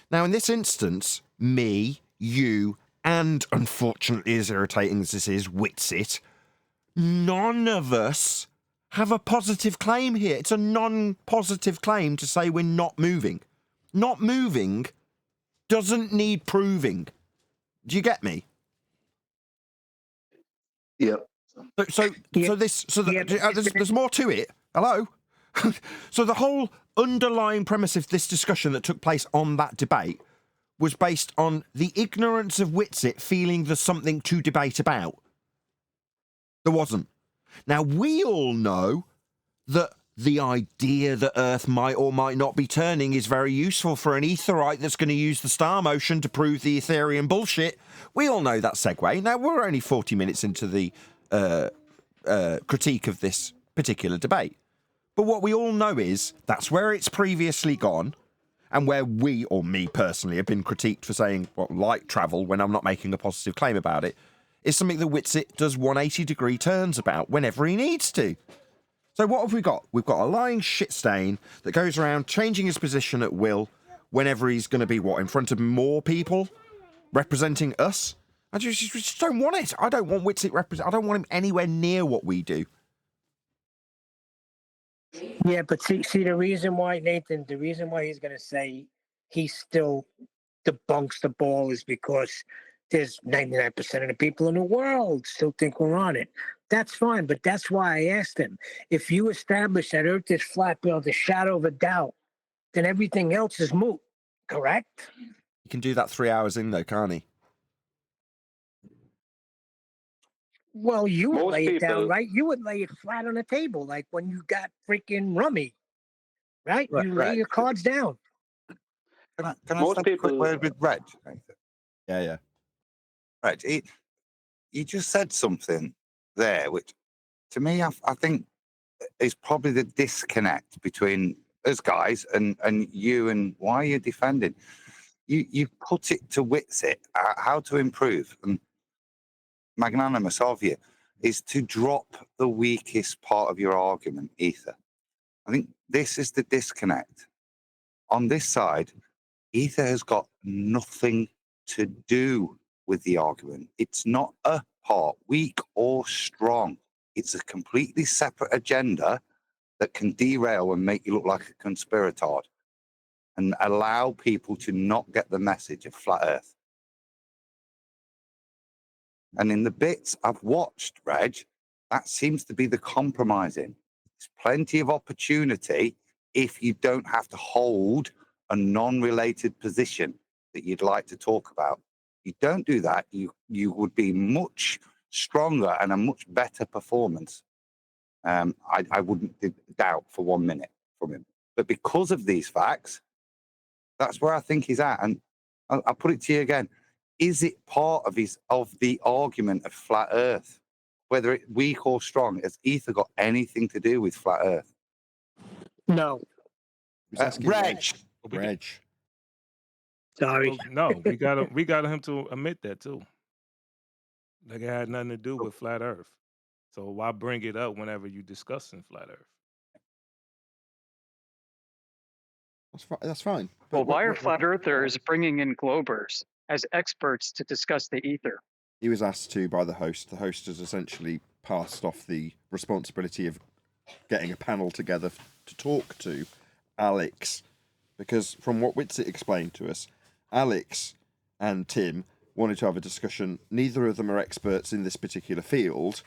S1: Now, in this instance, me, you, and unfortunately, as irritating as this is, Witsit, none of us have a positive claim here. It's a non-positive claim to say we're not moving. Not moving doesn't need proving. Do you get me?
S10: Yep.
S1: There's more to it. Hello? So the whole underlying premise of this discussion that took place on that debate was based on the ignorance of Witsit feeling there's something to debate about. There wasn't. Now, we all know that the idea that Earth might or might not be turning is very useful for an etherite that's going to use the star motion to prove the Ethereum bullshit. We all know that segue. Now, we're only 40 minutes into the critique of this particular debate. But what we all know is that's where it's previously gone, and where we, or me personally, have been critiqued for saying, light travel when I'm not making a positive claim about it, is something that Witsit does 180-degree turns about whenever he needs to. So what have we got? We've got a lying shit stain that goes around changing his position at will whenever he's going to be, in front of more people representing us? I just don't want it. I don't want Witsit I don't want him anywhere near what we do.
S15: Yeah, but see, the reason why, Nathan, the reason why he's going to say he still debunks the ball is because there's 99% of the people in the world still think we're on it. That's fine, but that's why I asked him. If you establish that Earth is flat beyond the shadow of a doubt, then everything else is moot, correct?
S1: He can do that 3 hours in, though, can't he?
S15: Well, you would
S14: Most
S15: lay it down,
S14: people-
S15: right? You would lay it flat on the table, like when you got freaking rummy, right? You lay your cards down.
S19: Can I
S14: Most
S19: say a quick
S14: people-
S19: word with Reg?
S1: Yeah.
S19: Reg, he just said something there, which to me, I think is probably the disconnect between us guys and you, and why you're defending. You put it to Witsit how to improve, and magnanimous of you is to drop the weakest part of your argument, ether. I think this is the disconnect. On this side, ether has got nothing to do with the argument. It's not a part, weak or strong. It's a completely separate agenda that can derail and make you look like a conspirator and allow people to not get the message of flat Earth. And in the bits I've watched, Reg, that seems to be the compromising. There's plenty of opportunity if you don't have to hold a non-related position that you'd like to talk about. You don't do that, you would be much stronger and a much better performance. I wouldn't doubt for 1 minute from him. But because of these facts, that's where I think he's at. And I'll put it to you again. Is it part of the argument of flat Earth? Whether it's weak or strong, has ether got anything to do with flat Earth?
S15: No.
S19: Reg.
S15: Sorry.
S17: Well, no, we got him to admit that too. Like it had nothing to do with flat Earth. So why bring it up whenever you discussing flat Earth?
S1: That's fine.
S20: Well, why are flat earthers bringing in globers as experts to discuss the ether?
S1: He was asked to by the host. The host has essentially passed off the responsibility of getting a panel together to talk to Alex, because from what Whitsitt explained to us, Alex and Tim wanted to have a discussion. Neither of them are experts in this particular field,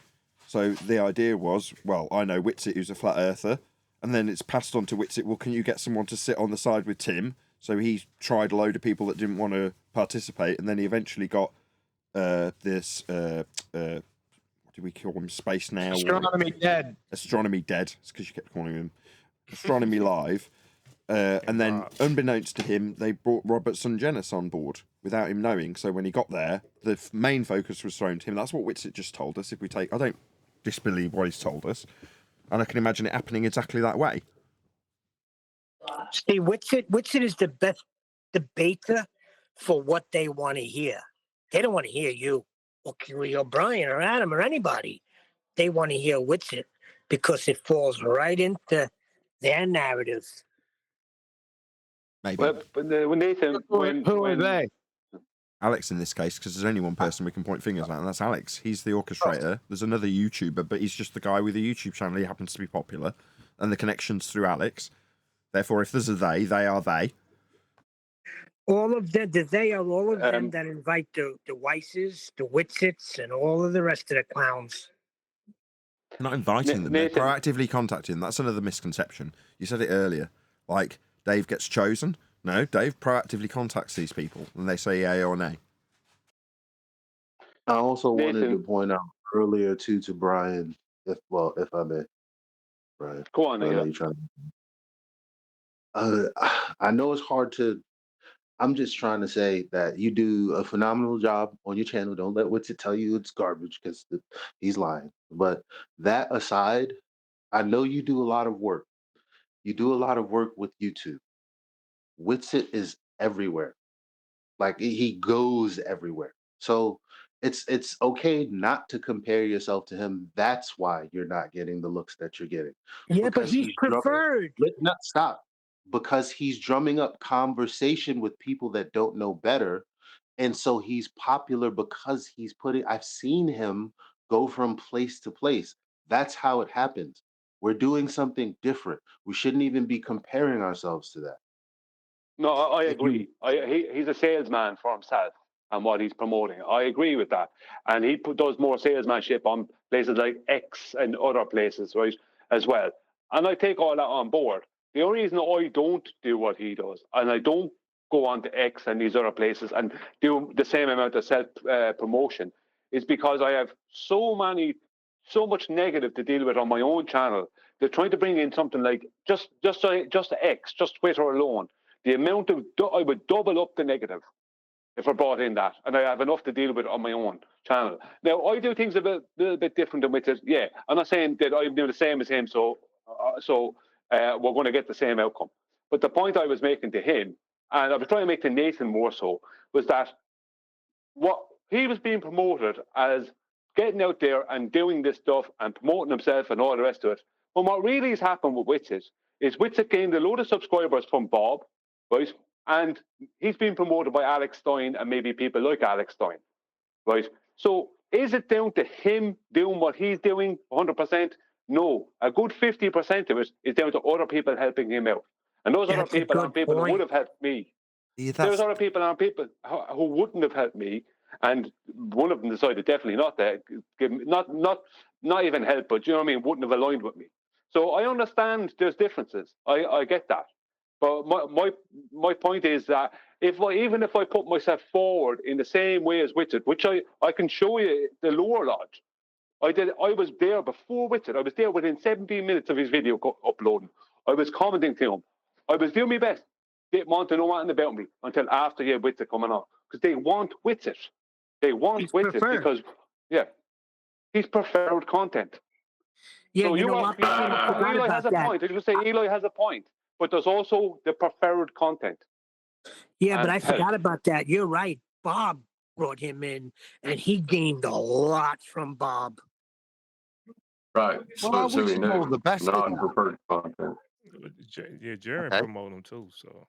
S1: so the idea was, well, I know Whitsitt, who's a flat earther, and then it's passed on to Whitsitt, well, can you get someone to sit on the side with Tim? So he tried a load of people that didn't want to participate, and then he eventually got this what do we call him? Space Now?
S12: Astronomy Dead.
S1: Astronomy Dead. It's because you kept calling him Astronomy Live. And then, unbeknownst to him, they brought Robert Sungenis on board without him knowing. So when he got there, the main focus was thrown to him. That's what Whitsitt just told us. If we take, I don't disbelieve what he's told us, and I can imagine it happening exactly that way.
S15: See, Whitsitt is the best debater for what they want to hear. They don't want to hear you or Kerry O'Brien or Adam or anybody. They want to hear Whitsitt because it falls right into their narrative.
S1: Maybe.
S14: But when Nathan,
S12: Who are they?
S1: Alex in this case, because there's only one person we can point fingers at, and that's Alex. He's the orchestrator. There's another YouTuber, but he's just the guy with a YouTube channel. He happens to be popular, and the connection's through Alex. Therefore, if there's a they are they.
S15: All of them, they are all of them that invite the Weisses, the Whitsits, and all of the rest of the clowns.
S1: Not inviting them, they're proactively contacting them. That's another misconception. You said it earlier. Like, Dave gets chosen. No, Dave proactively contacts these people, and they say yay or nay.
S10: I also wanted to point out earlier too to Brian, if I may, Brian.
S14: Go on,
S10: I know you're trying. I know it's hard to. I'm just trying to say that you do a phenomenal job on your channel. Don't let Whitsitt tell you it's garbage because he's lying. But that aside, I know you do a lot of work. You do a lot of work with YouTube. Whitsitt is everywhere. Like he goes everywhere. So it's okay not to compare yourself to him. That's why you're not getting the looks that you're getting.
S15: Yeah, but he's preferred.
S10: Stop. Because he's drumming up conversation with people that don't know better. And so he's popular because I've seen him go from place to place. That's how it happens. We're doing something different. We shouldn't even be comparing ourselves to that.
S14: No, I agree. He's a salesman for himself and what he's promoting. I agree with that. And he does more salesmanship on places like X and other places, right, as well. And I take all that on board. The only reason I don't do what he does, and I don't go on to X and these other places and do the same amount of self-promotion, is because I have so much negative to deal with on my own channel. They're trying to bring in something like just X, just Twitter alone. The amount of I would double up the negative if I brought in that, and I have enough to deal with on my own channel. Now I do things a little bit different than with it. Yeah, I'm not saying that I do the same as him, so we're going to get the same outcome. But the point I was making to him, and I was trying to make to Nathan more so, was that what he was being promoted as getting out there and doing this stuff and promoting himself and all the rest of it. But what really has happened with Whitsitt is Whitsitt gained a load of subscribers from Bob, right? And he's been promoted by Alex Stein and maybe people like Alex Stein, right? So is it down to him doing what he's doing 100%? No. A good 50% of it is down to other people helping him out. And those other people are people who would have helped me.
S1: Yeah,
S14: There's other people and people who wouldn't have helped me, and one of them decided definitely not to give me, not even help, but you know what I mean, wouldn't have aligned with me. So I understand there's differences. I get that. But my point is that even if I put myself forward in the same way as Whitsitt, which I can show you the lower lodge, I was there before Whitsitt. I was there within 17 minutes of his video uploading. I was commenting to him. I was doing my best. Didn't want to know anything about me until after he had Whitsitt coming on. Because they want Whitsitt. They want Whitsitt because, yeah, he's preferred content.
S15: Yeah,
S14: so
S15: you know what?
S14: Eli has a point. I just say Eli has a point. But there's also the preferred content.
S15: Yeah, but I forgot about that. You're right. Bob brought him in, and he gained a lot from Bob.
S4: Right.
S19: Well, I
S4: So
S19: wish
S4: he
S19: him all
S4: knew
S19: the best in
S4: not
S19: that.
S4: preferred content.
S17: Yeah, Jaron
S19: Okay.
S17: promote him too. So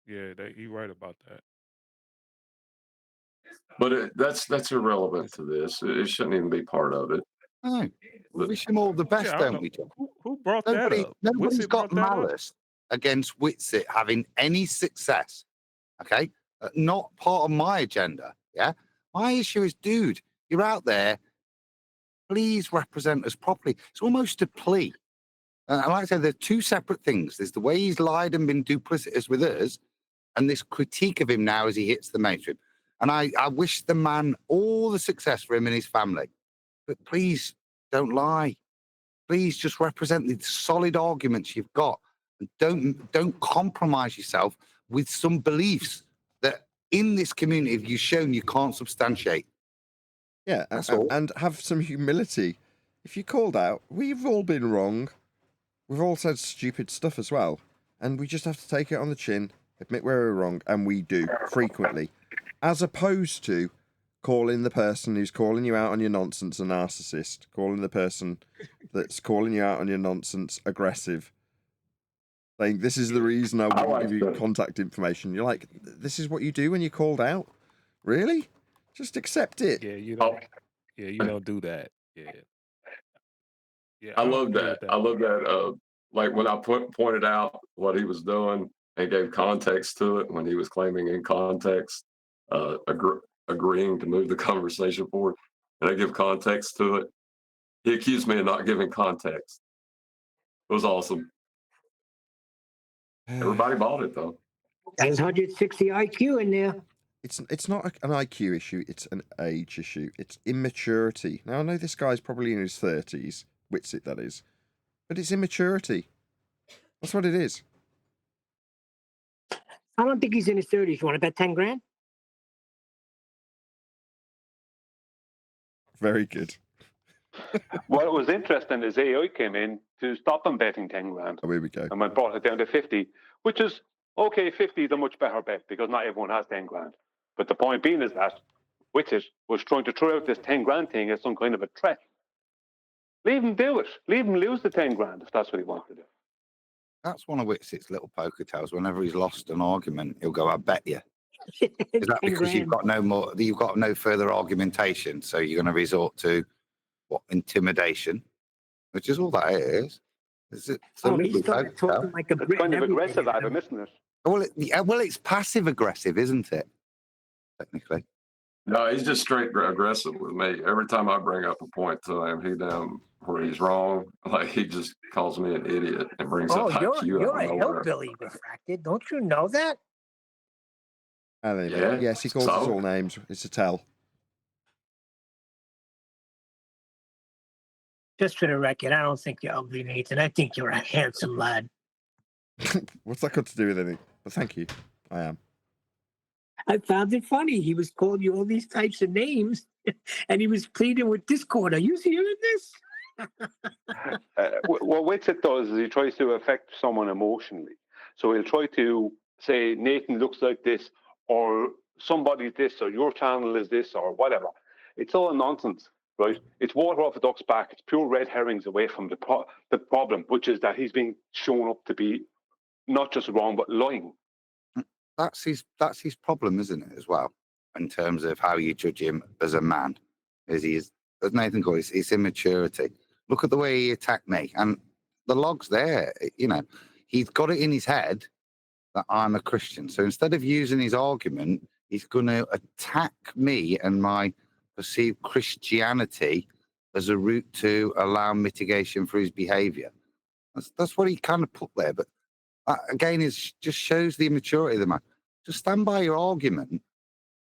S17: yeah, he right about that.
S4: But that's irrelevant to this. It shouldn't even be part of it.
S19: No, we
S4: But
S19: wish him all the best,
S17: Yeah, I don't
S19: don't
S17: know
S19: we, John?
S17: who brought that up.
S19: Nobody's
S17: Witsit
S19: got
S17: brought that up.
S19: malice against Witsit having any success. Okay, not part of my agenda. Yeah, my issue is, dude, you're out there. Please represent us properly. It's almost a plea. And like I said, they're two separate things. There's the way he's lied and been duplicitous with us, and this critique of him now as he hits the mainstream. And I wish the man all the success for him and his family. But please don't lie. Please just represent the solid arguments you've got. And don't compromise yourself with some beliefs that in this community you've shown you can't substantiate.
S1: Yeah,
S19: That's all.
S1: and have some humility. If you called out, we've all been wrong. We've all said stupid stuff as well. And we just have to take it on the chin, admit where we're wrong, and we do, frequently. As opposed to calling the person who's calling you out on your nonsense a narcissist, calling the person that's calling you out on your nonsense aggressive, saying, this is the reason I wouldn't give you contact information. You're like, this is what you do when you're called out? Really? Just accept it.
S17: Yeah, you don't. Yeah, you don't do that. Yeah. Yeah,
S4: I
S17: don't
S4: love
S17: agree
S4: that.
S17: with
S4: I love that. Like when I pointed out what he was doing and gave context to it when he was claiming in context, agreeing to move the conversation forward, and I give context to it. He accused me of not giving context. It was awesome. Everybody bought it though.
S15: There's 160 IQ in there.
S1: It's not an IQ issue, it's an age issue. It's immaturity. Now, I know this guy's probably in his 30s, Witsit that is, but it's immaturity. That's what it is.
S15: I don't think he's in his 30s. You want to bet 10 grand?
S1: Very good.
S14: What was interesting is AI came in to stop him betting 10 grand.
S1: Oh, here we go.
S14: And we brought it down to 50, which is, okay, 50 is a much better bet because not everyone has 10 grand. But the point being is that Witsit was trying to throw out this 10 grand thing as some kind of a threat. Leave him do it. Leave him lose the 10 grand if that's what he wants to do.
S19: That's one of Witsit's little poker tells. Whenever he's lost an argument, he'll go, I bet you. Is that because you've got no further argumentation? So you're going to resort to what, intimidation, which is all that it is. It's a little poker tell.
S15: Like a
S14: It's kind of aggressive at him, isn't it?
S19: Well, it's passive aggressive, isn't it? Technically.
S4: No, he's just straight aggressive with me. Every time I bring up a point to him, he down where he's wrong. Like he just calls me an idiot and brings up IQ.
S15: You're a hillbilly, Refracted. Don't you know that?
S4: Yeah,
S1: yes, he calls us all names. It's a tell.
S15: Just for the record, I don't think you're ugly, Nathan. I think you're a handsome lad.
S1: What's that got to do with anything? But thank you. I am.
S15: I found it funny. He was calling you all these types of names, and he was pleading with Discord. Are you hearing this?
S14: What Witsit does is he tries to affect someone emotionally. So he'll try to say, Nathan looks like this, or somebody's this, or your channel is this, or whatever. It's all nonsense, right? It's water off a duck's back. It's pure red herrings away from the problem, which is that he's being shown up to be not just wrong, but lying.
S19: That's his problem, isn't it, as well, in terms of how you judge him as a man. As Nathan called it, it's immaturity. Look at the way he attacked me. And the log's there, he's got it in his head that I'm a Christian. So instead of using his argument, he's going to attack me and my perceived Christianity as a route to allow mitigation for his behavior. That's what he kind of put there. But again, it just shows the immaturity of the man. Just stand by your argument.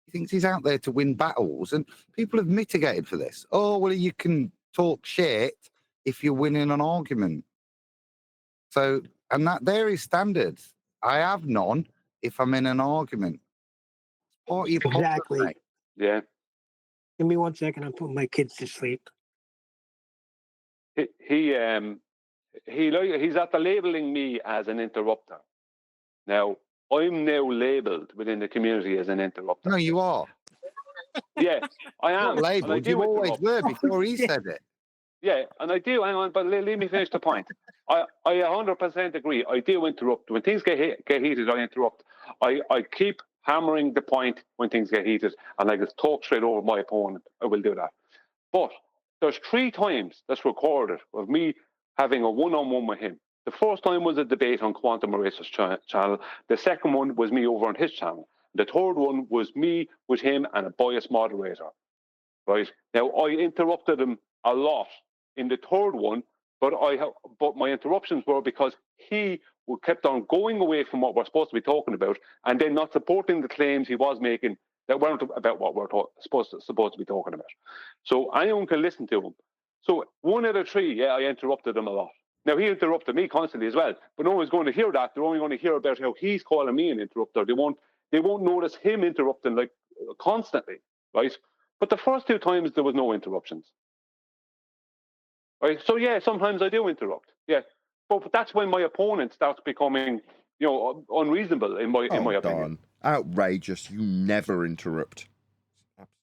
S19: He thinks he's out there to win battles, and people have mitigated for this. Oh, well, you can talk shit if you're winning an argument. So, and that there is standards. I have none if I'm in an argument. Part of your
S15: Exactly.
S19: problem,
S14: Yeah.
S15: Give me 1 second. I'm putting my kids to sleep.
S14: He's after labeling me as an interrupter. Now, I'm now labeled within the community as an interrupter.
S19: No, you are.
S14: Yeah, I am.
S19: Labeled. You always were before he said it.
S14: Yeah, and I do. Hang on, but let me finish the point. I 100% agree. I do interrupt when things get heated. I interrupt. I keep hammering the point when things get heated, and I just talk straight over my opponent. I will do that. But there's 3 times that's recorded of me having a one-on-one with him. The first time was a debate on Quantum Eraser's channel. The second one was me over on his channel. The third one was me with him and a biased moderator. Right now, I interrupted him a lot in the third one, but my interruptions were because he kept on going away from what we're supposed to be talking about, and then not supporting the claims he was making that weren't about what we're supposed to be talking about. So anyone can listen to him. So 1 out of 3, yeah, I interrupted him a lot. Now he interrupted me constantly as well, but no one's going to hear that. They're only going to hear about how he's calling me an interrupter. They won't notice him interrupting like constantly, right? But the first 2 times there was no interruptions. Right? So yeah, sometimes I do interrupt. Yeah. But that's when my opponent starts becoming, unreasonable in my opinion.
S1: Don. Outrageous. You never interrupt.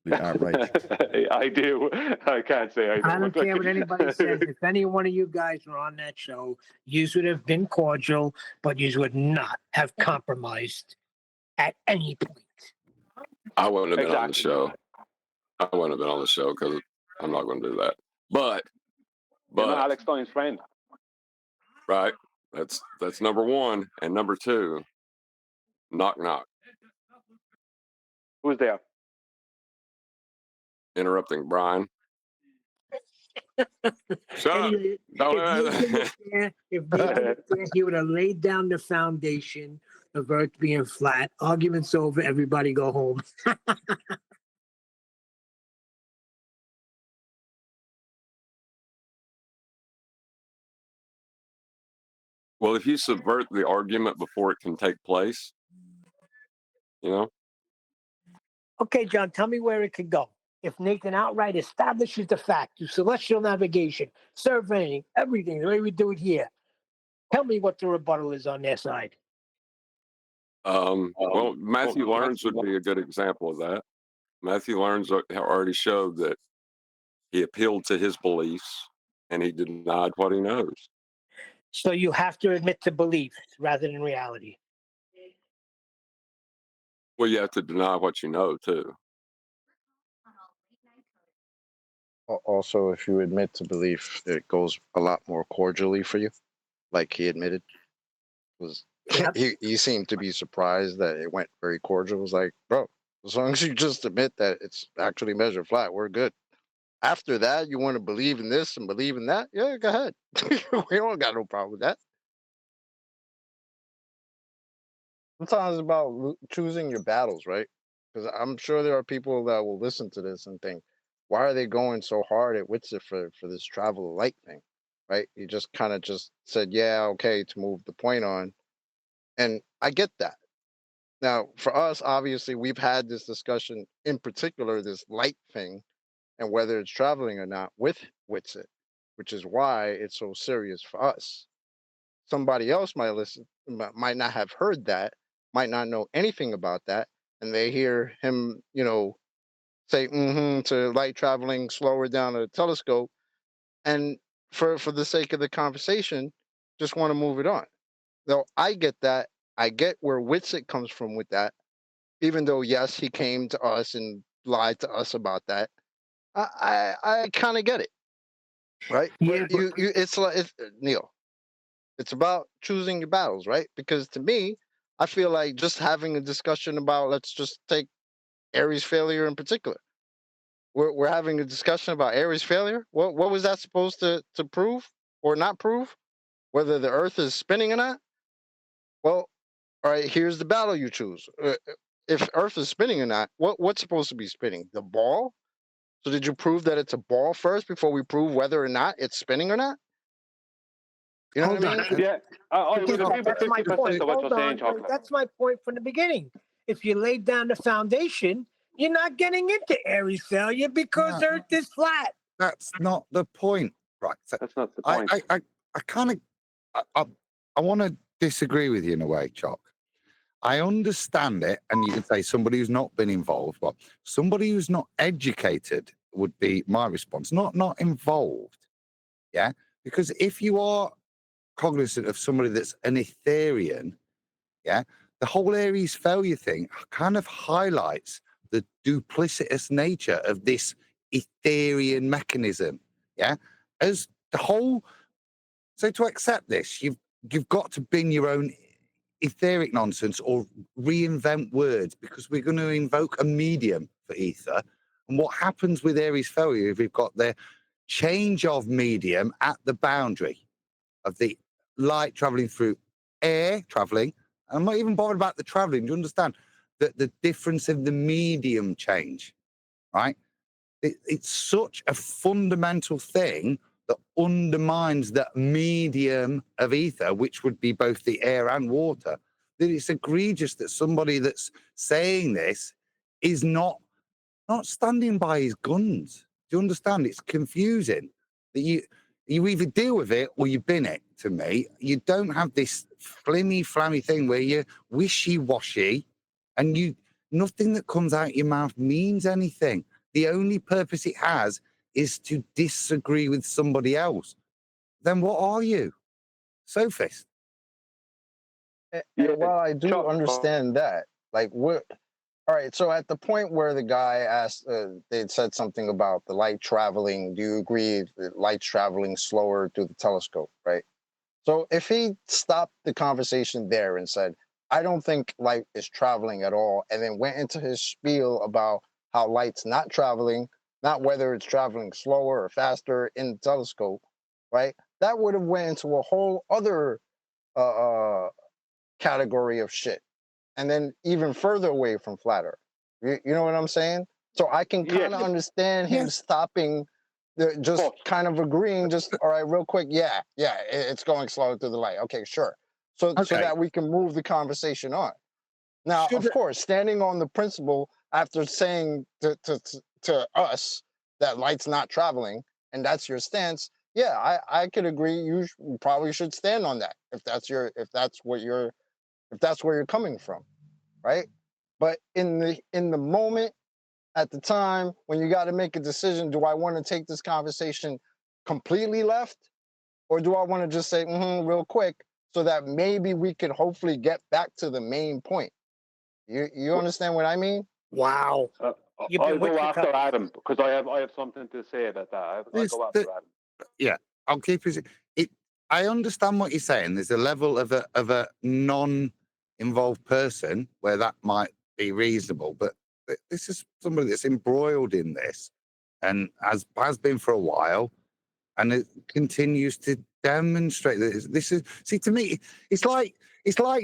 S1: Absolute outrage.
S14: I do. I can't say I don't.
S15: I don't care what anybody says. If any one of you guys were on that show, you would have been cordial, but you would not have compromised at any point.
S4: I wouldn't have been on the show. I wouldn't have been on the show because I'm not going to do that. But
S14: you're not Alex Stein's friend,
S4: right? That's number 1, and number 2. Knock knock.
S14: Who's there?
S4: Interrupting Brian. Shut up.
S15: If he would have laid down the foundation of Earth being flat, arguments over, everybody go home.
S4: Well, if you subvert the argument before it can take place,
S15: Okay, John, tell me where it could go. If Nathan outright establishes the fact through celestial navigation, surveying, everything, the way we do it here, tell me what the rebuttal is on their side.
S4: Well, Matthew Learns would be a good example of that. Matthew Learns already showed that he appealed to his beliefs and he denied what he knows.
S15: So you have to admit to belief rather than reality.
S4: Well, you have to deny what you know, too.
S8: Also, if you admit to belief, it goes a lot more cordially for you, like he admitted. He seemed to be surprised that it went very cordial. It was like, bro, as long as you just admit that it's actually measured flat, we're good. After that, you want to believe in this and believe in that? Yeah, go ahead. We don't got no problem with that. Sometimes it's about choosing your battles, right? Because I'm sure there are people that will listen to this and think, why are they going so hard at Witsit for this travel light thing, right? You just kind of just said, yeah, okay, to move the point on. And I get that. Now, for us, obviously, we've had this discussion, in particular, this light thing, and whether it's traveling or not with Witsit, which is why it's so serious for us. Somebody else might not have heard that, might not know anything about that, and they hear him, say to light traveling slower down a telescope, and for the sake of the conversation, just want to move it on. Now, I get that. I get where Witsit comes from with that, even though, yes, he came to us and lied to us about that. I kind of get it, right? Yeah, but it's like Neil. It's about choosing your battles, right? Because to me, I feel like just having a discussion about, let's just take Aries failure in particular. We're having a discussion about Aries failure. What was that supposed to prove or not prove? Whether the Earth is spinning or not? Well, all right, here's the battle you choose. If Earth is spinning or not, what's supposed to be spinning? The ball? So did you prove that it's a ball first before we prove whether or not it's spinning or not? You know what I mean?
S14: Yeah, I would agree with 50% of what you're saying, Chocolate.
S15: That's my point from the beginning. If you laid down the foundation, you're not getting into Aries failure because Earth is flat.
S19: That's not the point, right?
S14: That's not the point.
S19: I kind of, I want to disagree with you in a way, Choc. I understand it, and you can say somebody who's not been involved, but somebody who's not educated would be my response. Not involved. Yeah, because if you are cognizant of somebody that's an Ethereum, yeah, the whole Aries failure thing kind of highlights the duplicitous nature of this Ethereum mechanism. Yeah, as the whole. So to accept this, you've got to bin your own etheric nonsense or reinvent words, because we're going to invoke a medium for ether. And what happens with Aries failure is we've got the change of medium at the boundary of the light traveling through air traveling. I'm not even bothered about the traveling. Do you understand that the difference of the medium change, right? It's such a fundamental thing that undermines that medium of ether, which would be both the air and water, that it's egregious that somebody that's saying this is not standing by his guns. Do you understand? It's confusing that you either deal with it or you bin it. To me, you don't have this flammy thing where you're wishy-washy and nothing that comes out your mouth means anything. The only purpose it has is to disagree with somebody else. Then what are you? Sophist.
S8: And while I do understand that, like, what? All right, so at the point where the guy asked, they said something about the light traveling. Do you agree that light's traveling slower through the telescope, right? So if he stopped the conversation there and said, I don't think light is traveling at all, and then went into his spiel about how light's not traveling, not whether it's traveling slower or faster in the telescope, right? That would have went into a whole other category of shit. And then even further away from flat Earth. You know what I'm saying? So I can kind of understand him stopping, just kind of agreeing, just, all right, real quick, yeah, it's going slower through the light. Okay, sure. So that we can move the conversation on. Now, of course, standing on the principle after saying to us that light's not traveling, and that's your stance, yeah, I could agree. You probably should stand on that if that's where you're coming from, right? But in the moment, at the time when you got to make a decision, do I want to take this conversation completely left, or do I want to just say real quick so that maybe we could hopefully get back to the main point? You understand what I mean?
S15: Wow.
S14: I'll go after Adam because I have something to say about that. I'll go after Adam.
S19: Yeah, I'll keep it. I understand what you're saying. There's a level of a non-involved person where that might be reasonable, but this is somebody that's embroiled in this and has been for a while, and it continues to demonstrate that this is. See, to me, it's like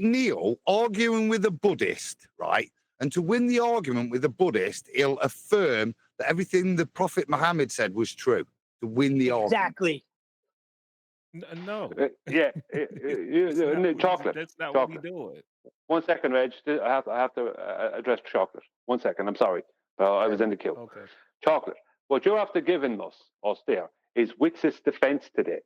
S19: Neil arguing with a Buddhist, right? And to win the argument with a Buddhist, he'll affirm that everything the Prophet Muhammad said was true to win the argument.
S15: Exactly.
S17: No.
S14: Chocolate.
S17: That's not
S14: chocolate.
S17: what we doing.
S14: 1 second, Reg. I have to address chocolate. 1 second. I'm sorry. I was in the queue.
S17: Okay.
S14: Chocolate. What you're after giving us there is Witz's defense today.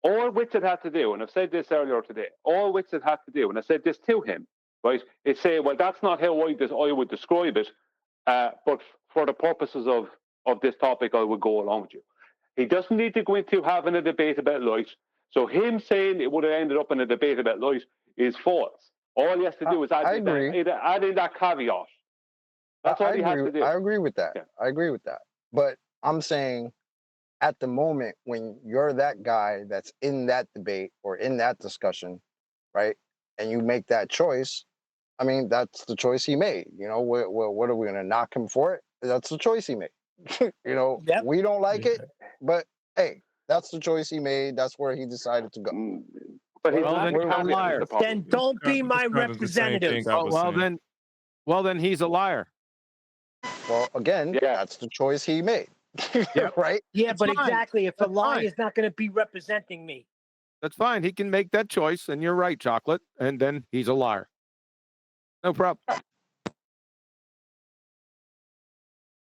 S14: All Witzit had to do, and I've said this earlier today, all Witzit had to do, and I said this to him, right, is say, well, that's not how I would describe it, but for the purposes of this topic, I would go along with you. He doesn't need to go into having a debate about light. So him saying it would have ended up in a debate about light is false. All he has to do is add in that caveat. That's all he has to do.
S8: I agree with that. Yeah. I agree with that. But I'm saying at the moment when you're that guy that's in that debate or in that discussion, right, and you make that choice, I mean, that's the choice he made. You know, what are we going to knock him for it? That's the choice he made. You know, we don't like it, but hey, that's the choice he made. That's where he decided to go.
S14: But he's
S15: not
S14: a
S15: liar. Then don't be my representative.
S12: Well, then he's a liar.
S8: Well, again, that's the choice he made. Right?
S15: Yeah,
S12: That's
S15: but
S12: fine.
S15: exactly. If
S12: That's
S15: a lie
S12: fine.
S15: is not going to be representing me.
S12: That's fine. He can make that choice, and you're right, Chocolate. And then he's a liar. No problem.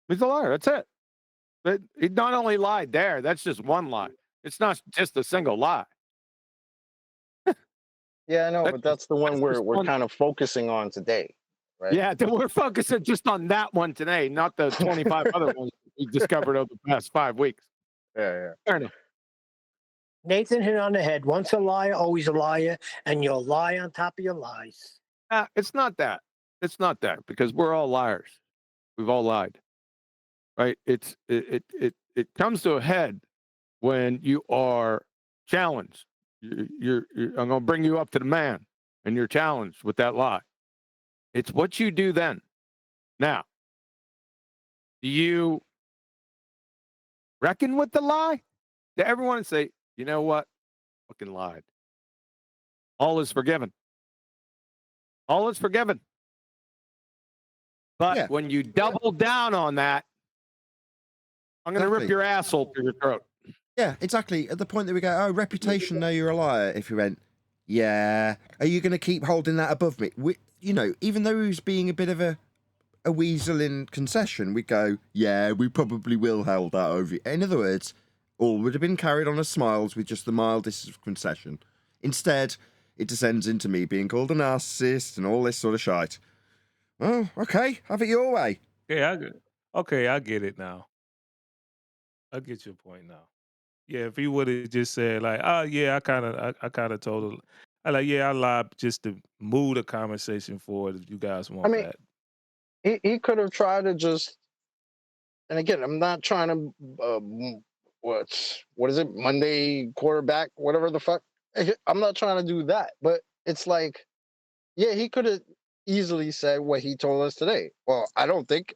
S12: He's a liar. That's it. But he not only lied there, that's just one lie. It's not just a single lie.
S8: Yeah, I know, but that's the one we're kind of focusing on today, right?
S12: Yeah, we're focusing just on that one today, not the 25 other ones we discovered over the past 5 weeks.
S8: Yeah.
S12: Fair enough.
S15: Nathan hit on the head. Once a liar, always a liar, and you'll lie on top of your lies.
S12: It's not that. It's not that because we're all liars. We've all lied, right? It comes to a head when you are challenged. I'm going to bring you up to the man, and you're challenged with that lie. It's what you do then. Now, do you reckon with the lie to everyone and say, you know what? Fucking lied. All is forgiven. All is forgiven. But when you double down on that, I'm going to rip your asshole through your throat.
S1: Yeah, exactly. At the point that we go, oh, reputation, no, you're a liar. If you went, yeah, are you going to keep holding that above me? Even though he was being a bit of a weasel in concession, we go, yeah, we probably will hold that over you. In other words, all would have been carried on as smiles with just the mildest of concession. Instead, it descends into me being called a narcissist and all this sort of shite. Oh, okay, have it your way.
S17: Yeah, I get it now. I get your point now. Yeah, if he would have just said like, "Oh yeah, I kind of told her," I lied just to move the conversation forward. If you guys
S8: I
S17: want
S8: mean,
S17: that,
S8: he could have tried to just, and again, I'm not trying to, what is it, Monday quarterback, whatever the fuck. I'm not trying to do that, but it's like, yeah, he could have easily said what he told us today. Well, I don't think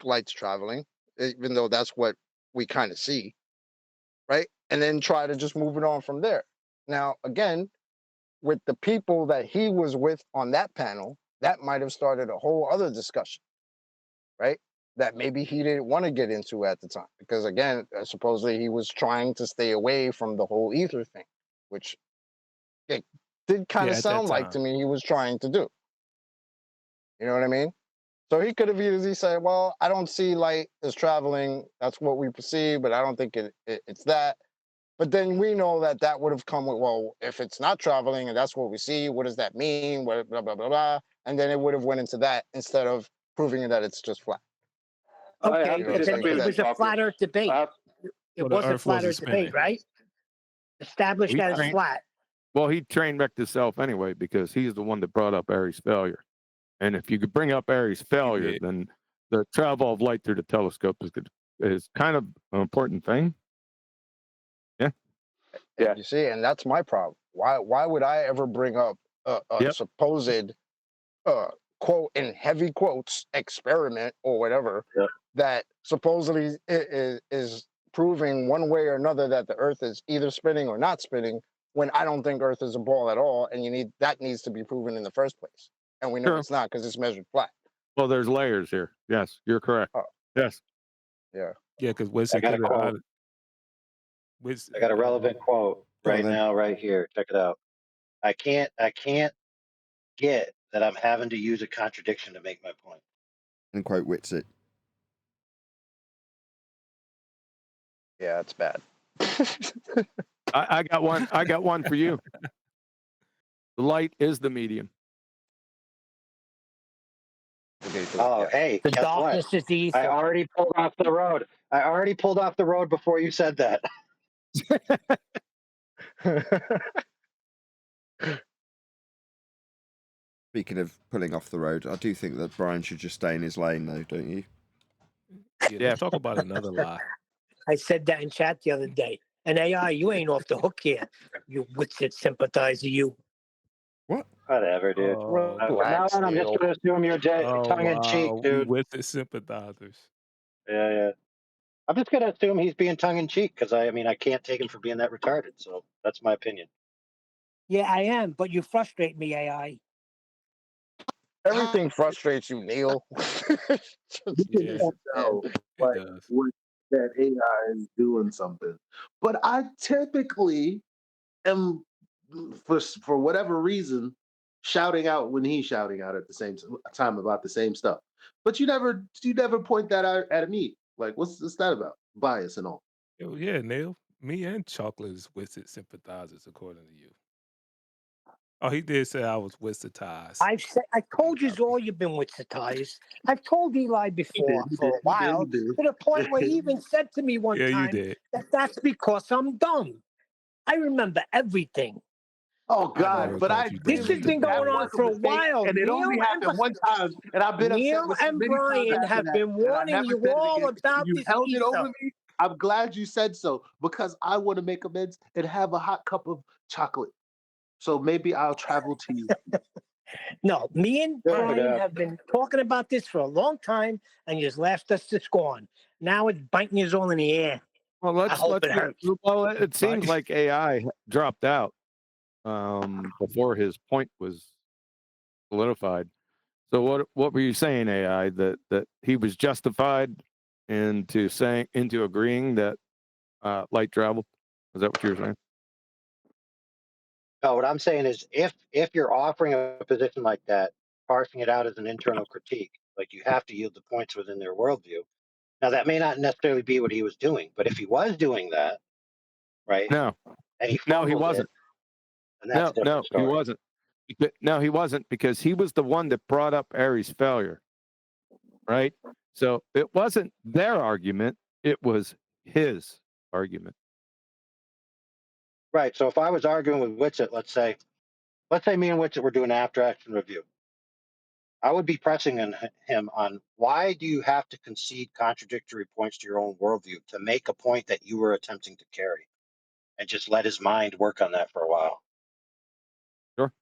S8: Light's traveling, even though that's what we kind of see, right? And then try to just move it on from there. Now, again, with the people that he was with on that panel, that might have started a whole other discussion, right? That maybe he didn't want to get into at the time. Because again, supposedly he was trying to stay away from the whole ether thing, which it did kind
S17: yeah,
S8: of
S17: at that
S8: sound like
S17: time.
S8: to me he was trying to do. You know what I mean? So he could have easily said, well, I don't see Light as traveling. That's what we perceive, but I don't think it's that. But then we know that that would have come with, well, if it's not traveling and that's what we see, what does that mean? What, blah, blah, blah, blah. And then it would have went into that instead of proving that it's just flat.
S9: I have
S15: Okay,
S9: to
S15: but then
S9: disagree
S15: it
S9: with
S15: was
S9: you,
S15: a
S9: Tucker.
S15: flat Earth debate. It
S17: Well, the
S15: was a
S17: Earth
S15: flat
S17: wasn't
S15: Earth debate,
S17: spinning.
S15: right? Established
S12: He
S15: as
S12: trained-
S15: flat.
S12: Well, he train wrecked himself anyway because he's the one that brought up Airy's failure. And if you could bring up Airy's failure,
S17: did.
S12: then the travel of light through the telescope is kind of an important thing. Yeah.
S8: Yeah. You see, and that's my problem. Why would I ever bring up a supposed quote in heavy quotes experiment or whatever that supposedly is proving one way or another that the Earth is either spinning or not spinning, when I don't think Earth is a ball at all, and that needs to be proven in the first place, and we know
S12: Sure.
S8: it's not because it's measured flat.
S12: Well, there's layers here. Yes, you're correct. Yes.
S8: Yeah.
S17: Yeah, because Winston
S18: I got a
S17: could have.
S18: quote. I got a relevant quote right now, right here. Check it out. I can't get that I'm having to use a contradiction to make my point.
S1: And quote Whitsitt.
S8: Yeah, it's bad.
S12: I got one. I got one for you. The light is the medium.
S18: Oh, hey,
S15: The
S18: guess
S15: darkness
S18: what?
S15: is the ether.
S18: I already pulled off the road. I already pulled off the road before you said that.
S1: Speaking of pulling off the road, I do think that Brian should just stay in his lane, though, don't you?
S17: Yeah, let's talk about another lie.
S15: I said that in chat the other day. And AI, you ain't off the hook here, you Witsit sympathizer, you.
S1: What?
S18: Whatever, dude. From now on, I'm just going to assume you're tongue in cheek, dude.
S17: With the sympathizers.
S18: Yeah. I'm just going to assume he's being tongue in cheek because I can't take him for being that retarded. So that's my opinion.
S15: Yeah, I am, but you frustrate me, AI.
S8: Everything frustrates you, Neil.
S17: Yeah,
S10: know,
S17: it
S10: like,
S17: does.
S10: that AI is doing something. But I typically am, for whatever reason, shouting out when he's shouting out at the same time about the same stuff. But you never point that out at me. Like, what's that about? Bias and all.
S17: Yeah, Neil. Me and Chocolate is Winston sympathizers, according to you. Oh, he did say I was wistitized.
S15: I told you all you've been witsitized. I've told Eli before for a while, to the point where he even said to me one
S17: Yeah, you
S15: time
S17: did.
S15: that that's because I'm dumb. I remember everything.
S10: Oh
S17: I
S10: God!
S17: never
S10: But I
S17: thought you
S15: This
S10: agree
S17: been
S15: has
S10: with you.
S15: been
S10: That
S15: going
S17: withdrawing.
S15: on
S10: was a
S15: for a
S10: mistake,
S15: while.
S10: and it only happened one time. And I've been upset
S15: Neil
S10: with you
S15: and
S10: many times
S15: Brian
S10: after
S15: have
S10: that,
S15: been
S10: and I
S15: warning
S10: never
S15: you
S10: said it
S15: all
S10: again.
S15: about
S10: You
S15: this
S10: held it
S15: ether.
S10: over me. I'm glad you said so because I want to make amends and have a hot cup of chocolate. So maybe I'll travel to you.
S15: No, me and Brian have been talking about this for a long time, and you just laughed us to scorn. Now it's biting you all in the air.
S12: Well,
S15: I hope it hurts.
S12: Well, it seems like AI dropped out before his point was solidified. So what were you saying, AI? That he was justified into agreeing that light traveled? Is that what you were saying?
S18: No, what I'm saying is if you're offering a position like that, parsing it out as an internal critique, like you have to yield the points within their worldview. Now that may not necessarily be what he was doing, but if he was doing that, right,
S12: No,
S18: and he
S12: no, he
S18: fumbled it,
S12: wasn't.
S18: then that's a different
S12: He
S18: story.
S12: wasn't. No, he wasn't, because he was the one that brought up Aries' failure, right? So it wasn't their argument; it was his argument.
S18: Right. So if I was arguing with Witsit, let's say me and Witsit were doing an after action review, I would be pressing him on why do you have to concede contradictory points to your own worldview to make a point that you were attempting to carry, and just let his mind work on that for a while.
S12: Sure.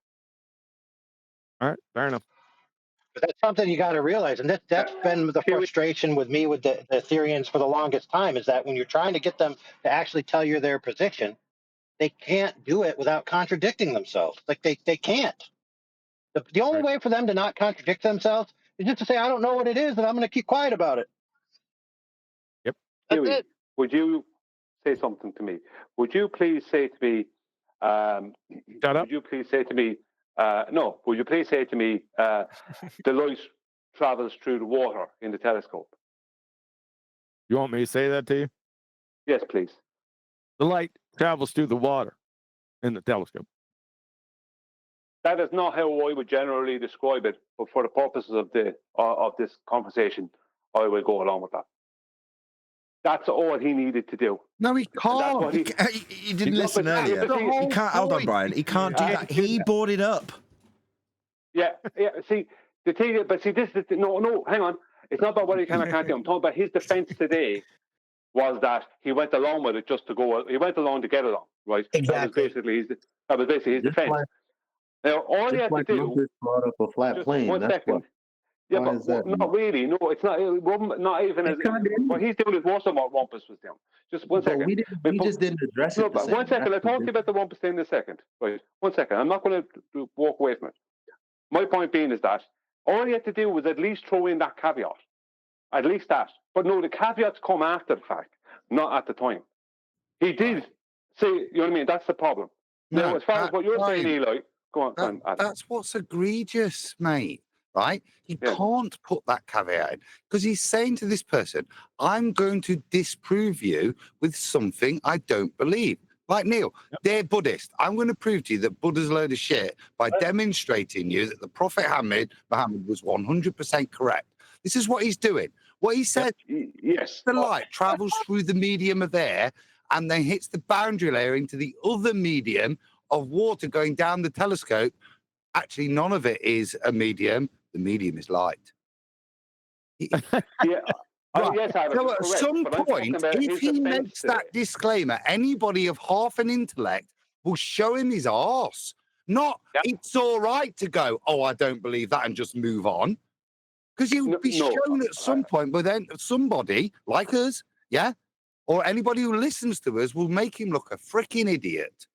S12: All right. Fair enough.
S18: But that's something you got to realize, and that's been the frustration with me with the Ethereans for the longest time, is that when you're trying to get them to actually tell you their position, they can't do it without contradicting themselves. Like they can't. The only way for them to not contradict themselves is just to say, I don't know what it is, and I'm going to keep quiet about it.
S12: Yep.
S18: That's
S14: Huey,
S18: it.
S14: would you say something to me? Would you please say to me,
S12: Shut up.
S14: would you please say to me, no, would you please say to me, the light travels through the water in the telescope?
S12: You want me to say that to you?
S14: Yes, please.
S12: The light travels through the water in the telescope.
S14: That is not how I would generally describe it, but for the purposes of this conversation, I will go along with that. That's all he needed to do.
S19: No, he can't.
S1: You didn't listen earlier. He can't. Hold on, Brian. He can't do that. He brought it up.
S14: Yeah. See, the thing, but see, this is no. Hang on. It's not about what he can or can't do. I'm talking about his defense today. Was that he went along with it just to go? He went along to get along, right?
S15: Exactly.
S14: That was basically his defense. Now, all he had to do.
S10: Brought up a flat plane.
S14: One second. Yeah,
S10: Why
S14: but
S10: is that?
S14: not really. No, it's not. Not even as what he's doing is worse than what Wampus was doing. Just one second.
S10: We just didn't address it.
S14: But 1 second. I'll talk to you about the Wampus thing in a second. Right. 1 second. I'm not going to walk away from it. My point being is that all he had to do was at least throw in that caveat. At least that. But no, the caveats come after the fact, not at the time. He did say, you know what I mean? That's the problem. Now, as far as what you're saying, Eli, go on, Adam.
S19: That's what's egregious, mate. Right? You can't put that caveat in because he's saying to this person, I'm going to disprove you with something I don't believe. Like Neil, they're Buddhist. I'm going to prove to you that Buddha's a load of shit by demonstrating you that the Prophet Muhammad was 100% correct. This is what he's doing. What he said,
S14: yes,
S19: the light travels through the medium of air and then hits the boundary layer into the other medium of water going down the telescope. Actually, none of it is a medium. The medium is light.
S14: Yeah. Yes, Adam,
S19: So at
S14: correct,
S19: some
S14: but I'm
S19: point,
S14: talking about
S19: if
S14: his
S19: he
S14: defense
S19: makes that disclaimer, anybody of half an intellect will show him his arse. Not, it's all right to go, oh, I don't believe that, and just move on. Because you'll be shown at some point, but then somebody like us, or anybody who listens to us will make him look a freaking idiot.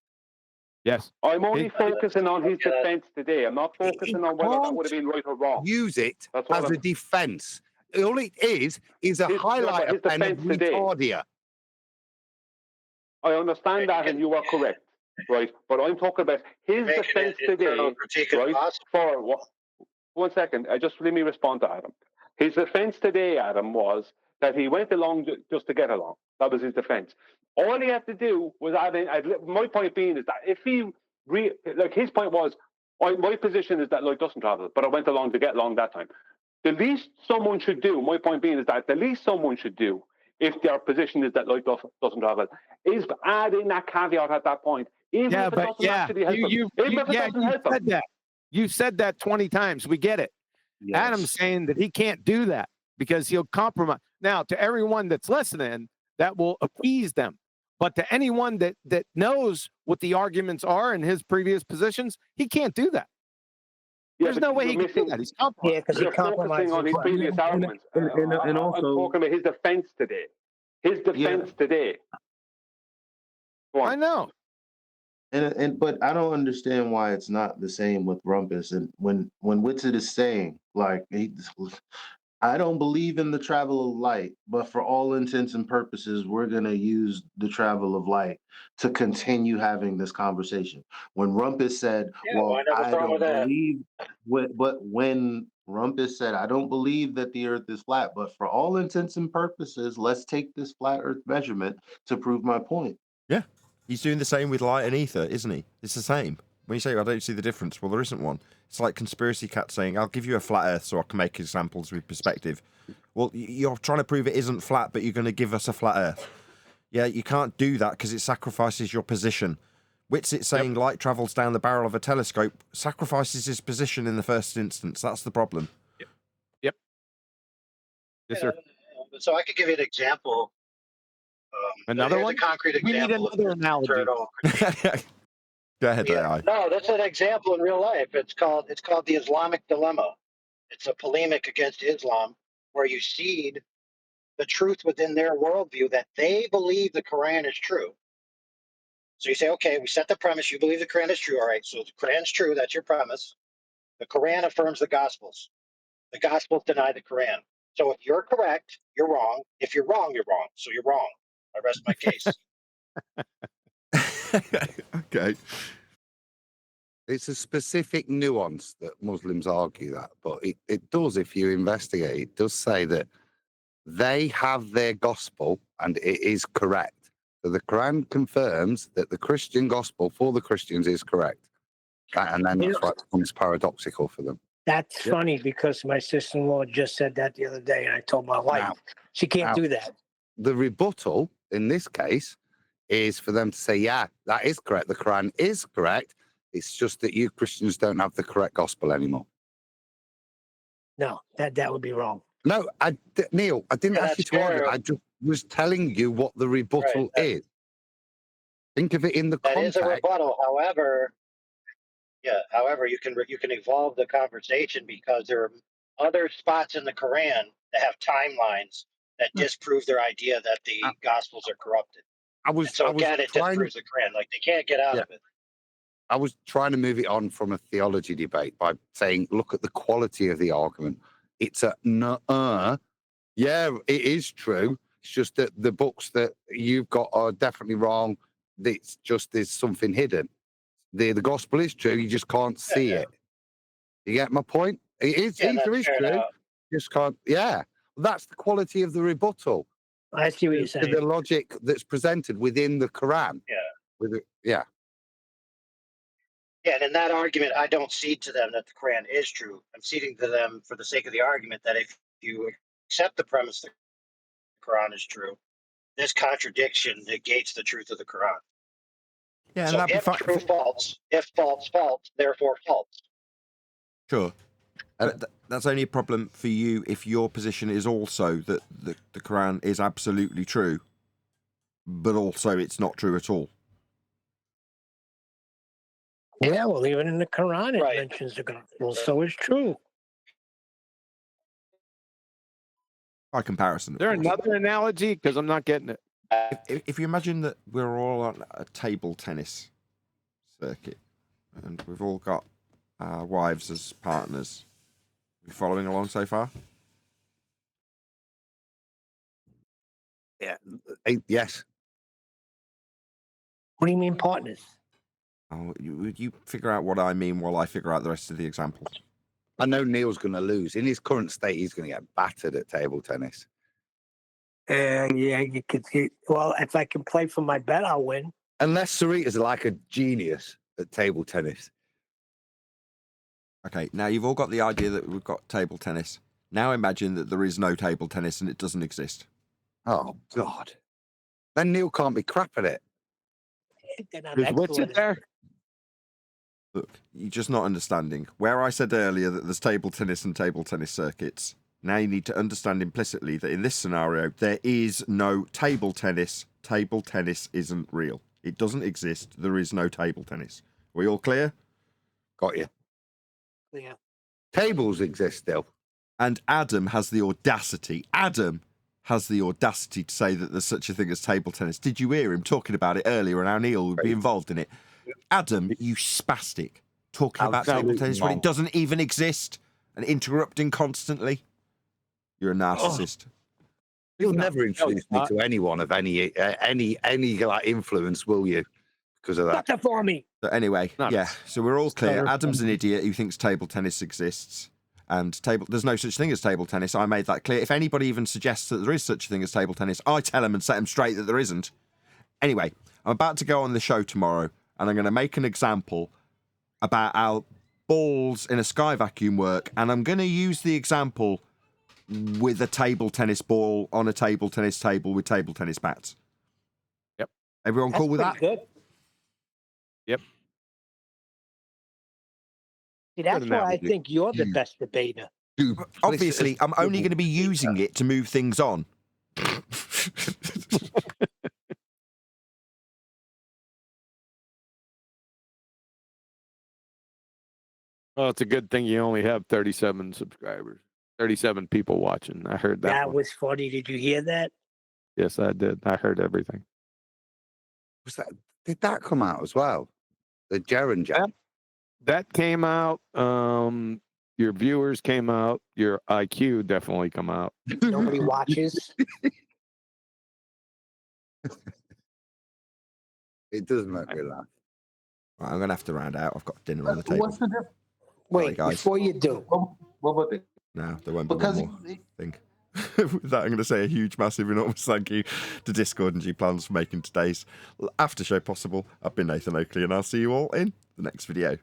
S12: Yes.
S14: I'm only focusing on his defense today. I'm not focusing on whether that would have been right or wrong.
S19: Use it as a defense. All it is a highlighter pen of retardia.
S14: I understand that, and you are correct, right? But I'm talking about his defense today, right? For what? 1 second. Just let me respond to Adam. His defense today, Adam, was that he went along just to get along. That was his defense. All he had to do was add in. My point being is that if he his point was, My position is that light doesn't travel, but I went along to get along that time. The least someone should do, my point being, is that the least someone should do, if their position is that light doesn't travel, is add in that caveat at that point, even if it doesn't actually help them. Even if it doesn't help them.
S12: That. You said that 20 times. We get it.
S19: Yes.
S12: Adam's saying that he can't do that because he'll compromise. Now, to everyone that's listening, that will appease them. But to anyone that knows what the arguments are in his previous positions, he can't do that. There's no way he can do that. He's compromised.
S15: Yeah, because he compromised
S14: on his previous arguments.
S10: And also,
S14: I'm talking about his defense today. His defense today.
S12: I know.
S10: But I don't understand why it's not the same with Rumpus. And when Witsit is saying, like, I don't believe in the travel of light, but for all intents and purposes, we're going to use the travel of light to continue having this conversation. When Rumpus said, well, I don't believe, but when Rumpus said, I don't believe that the earth is flat, but for all intents and purposes, let's take this flat earth measurement to prove my point.
S1: Yeah. He's doing the same with light and ether, isn't he? It's the same. When you say, I don't see the difference, well, there isn't one. It's like Conspiracy Cat saying, I'll give you a flat earth so I can make examples with perspective. Well, you're trying to prove it isn't flat, but you're going to give us a flat earth. Yeah, you can't do that because it sacrifices your position. Witsit saying light travels down the barrel of a telescope sacrifices his position in the first instance. That's the problem.
S12: Yep. Yes, sir.
S18: So I could give you an example.
S12: Another
S18: here's
S12: one?
S18: a concrete
S12: We need
S18: example.
S12: another analogy.
S1: Go ahead, AI.
S18: No, that's an example in real life. It's called the Islamic dilemma. It's a polemic against Islam where you seed the truth within their worldview that they believe the Quran is true. So you say, okay, we set the premise, you believe the Quran is true. All right, so the Quran's true, that's your premise. The Quran affirms the Gospels. The Gospels deny the Quran. So if you're correct, you're wrong. If you're wrong, you're wrong. So you're wrong. I rest my case.
S1: Okay.
S19: It's a specific nuance that Muslims argue that, but it does, if you investigate, it does say that they have their gospel and it is correct. So the Quran confirms that the Christian gospel for the Christians is correct. And then that's why it becomes paradoxical for them.
S15: That's funny because my sister-in-law just said that the other day, and I told my wife she can't do that.
S19: The rebuttal in this case is for them to say, yeah, that is correct. The Quran is correct. It's just that you Christians don't have the correct gospel anymore.
S15: No, that would be wrong.
S19: No, Neil, I didn't ask you to argue. I just was telling you what the rebuttal is. Think of it in the context.
S18: That is a rebuttal. However, you can evolve the conversation because there are other spots in the Quran that have timelines that disprove their idea that the Gospels are corrupted. It disproves the Quran. Like they can't get out of it.
S19: I was trying to move it on from a theology debate by saying, look at the quality of the argument. It's a yeah, it is true. It's just that the books that you've got are definitely wrong. It's just there's something hidden. The gospel is true. You just can't see it. You get my point? It is either is true. You just can't. Yeah, that's the quality of the rebuttal.
S15: I see what you're saying.
S19: The logic that's presented within the Quran.
S18: Yeah, and in that argument, I don't cede to them that the Quran is true. I'm ceding to them for the sake of the argument that if you accept the premise that the Quran is true, this contradiction negates the truth of the Quran.
S1: Yeah,
S18: so
S1: that'd be
S18: if
S1: fine.
S18: true, false. If false, false. Therefore, false.
S1: Sure. And that's only a problem for you if your position is also that the Quran is absolutely true, but also it's not true at all.
S15: Yeah, well, even in the Quran it mentions the gospel, so it's true.
S1: By comparison.
S12: Is there another analogy? Because I'm not getting it.
S1: If you imagine that we're all on a table tennis circuit and we've all got our wives as partners, you following along so far?
S19: Yeah. Yes.
S15: What do you mean partners?
S1: Oh, you figure out what I mean while I figure out the rest of the examples.
S19: I know Neil's going to lose. In his current state, he's going to get battered at table tennis.
S15: Yeah, you could see. Well, if I can play for my bet, I'll win.
S19: Unless Sarita's like a genius at table tennis.
S1: Okay, now you've all got the idea that we've got table tennis. Now imagine that there is no table tennis and it doesn't exist.
S19: Oh, God. Then Neil can't be crap at it.
S12: Is what's it there?
S1: Look, you're just not understanding. Where I said earlier that there's table tennis and table tennis circuits, now you need to understand implicitly that in this scenario, there is no table tennis. Table tennis isn't real. It doesn't exist. There is no table tennis. We all clear?
S19: Got you.
S15: Yeah.
S19: Tables exist still.
S1: And Adam has the audacity. Adam has the audacity to say that there's such a thing as table tennis. Did you hear him talking about it earlier and how Neil would be involved in it? Adam, you spastic, talking about table tennis when it doesn't even exist and interrupting constantly. You're a narcissist.
S19: You'll never introduce me to anyone of any like influence, will you? Because of that.
S15: What's that for me?
S1: So anyway, yeah. So we're all clear. Adam's an idiot who thinks table tennis exists. And there's no such thing as table tennis. I made that clear. If anybody even suggests that there is such a thing as table tennis, I tell them and set them straight that there isn't. Anyway, I'm about to go on the show tomorrow, and I'm going to make an example about how balls in a sky vacuum work, and I'm going to use the example with a table tennis ball on a table tennis table with table tennis bats.
S12: Yep.
S1: Everyone cool with that?
S15: Good.
S12: Yep.
S15: See, that's why I think you're the best debater.
S1: Obviously, I'm only going to be using it to move things on.
S12: Well, it's a good thing you only have 37 subscribers, 37 people watching. I heard that.
S15: That was funny. Did you hear that?
S12: Yes, I did. I heard everything.
S19: Did that come out as well? The Jaren Jam?
S12: That came out. Your viewers came out. Your IQ definitely come out.
S15: Nobody watches.
S19: It does make me laugh.
S1: Right, I'm going to have to round out. I've got dinner on the table.
S10: What's the difference?
S15: Wait,
S1: guys.
S15: before you do.
S10: What about it?
S1: No, there won't be one more thing. With that, I'm going to say a huge, massive, enormous thank you to Discord and G-Plans for making today's after show possible. I've been Nathan Oakley, and I'll see you all in the next video.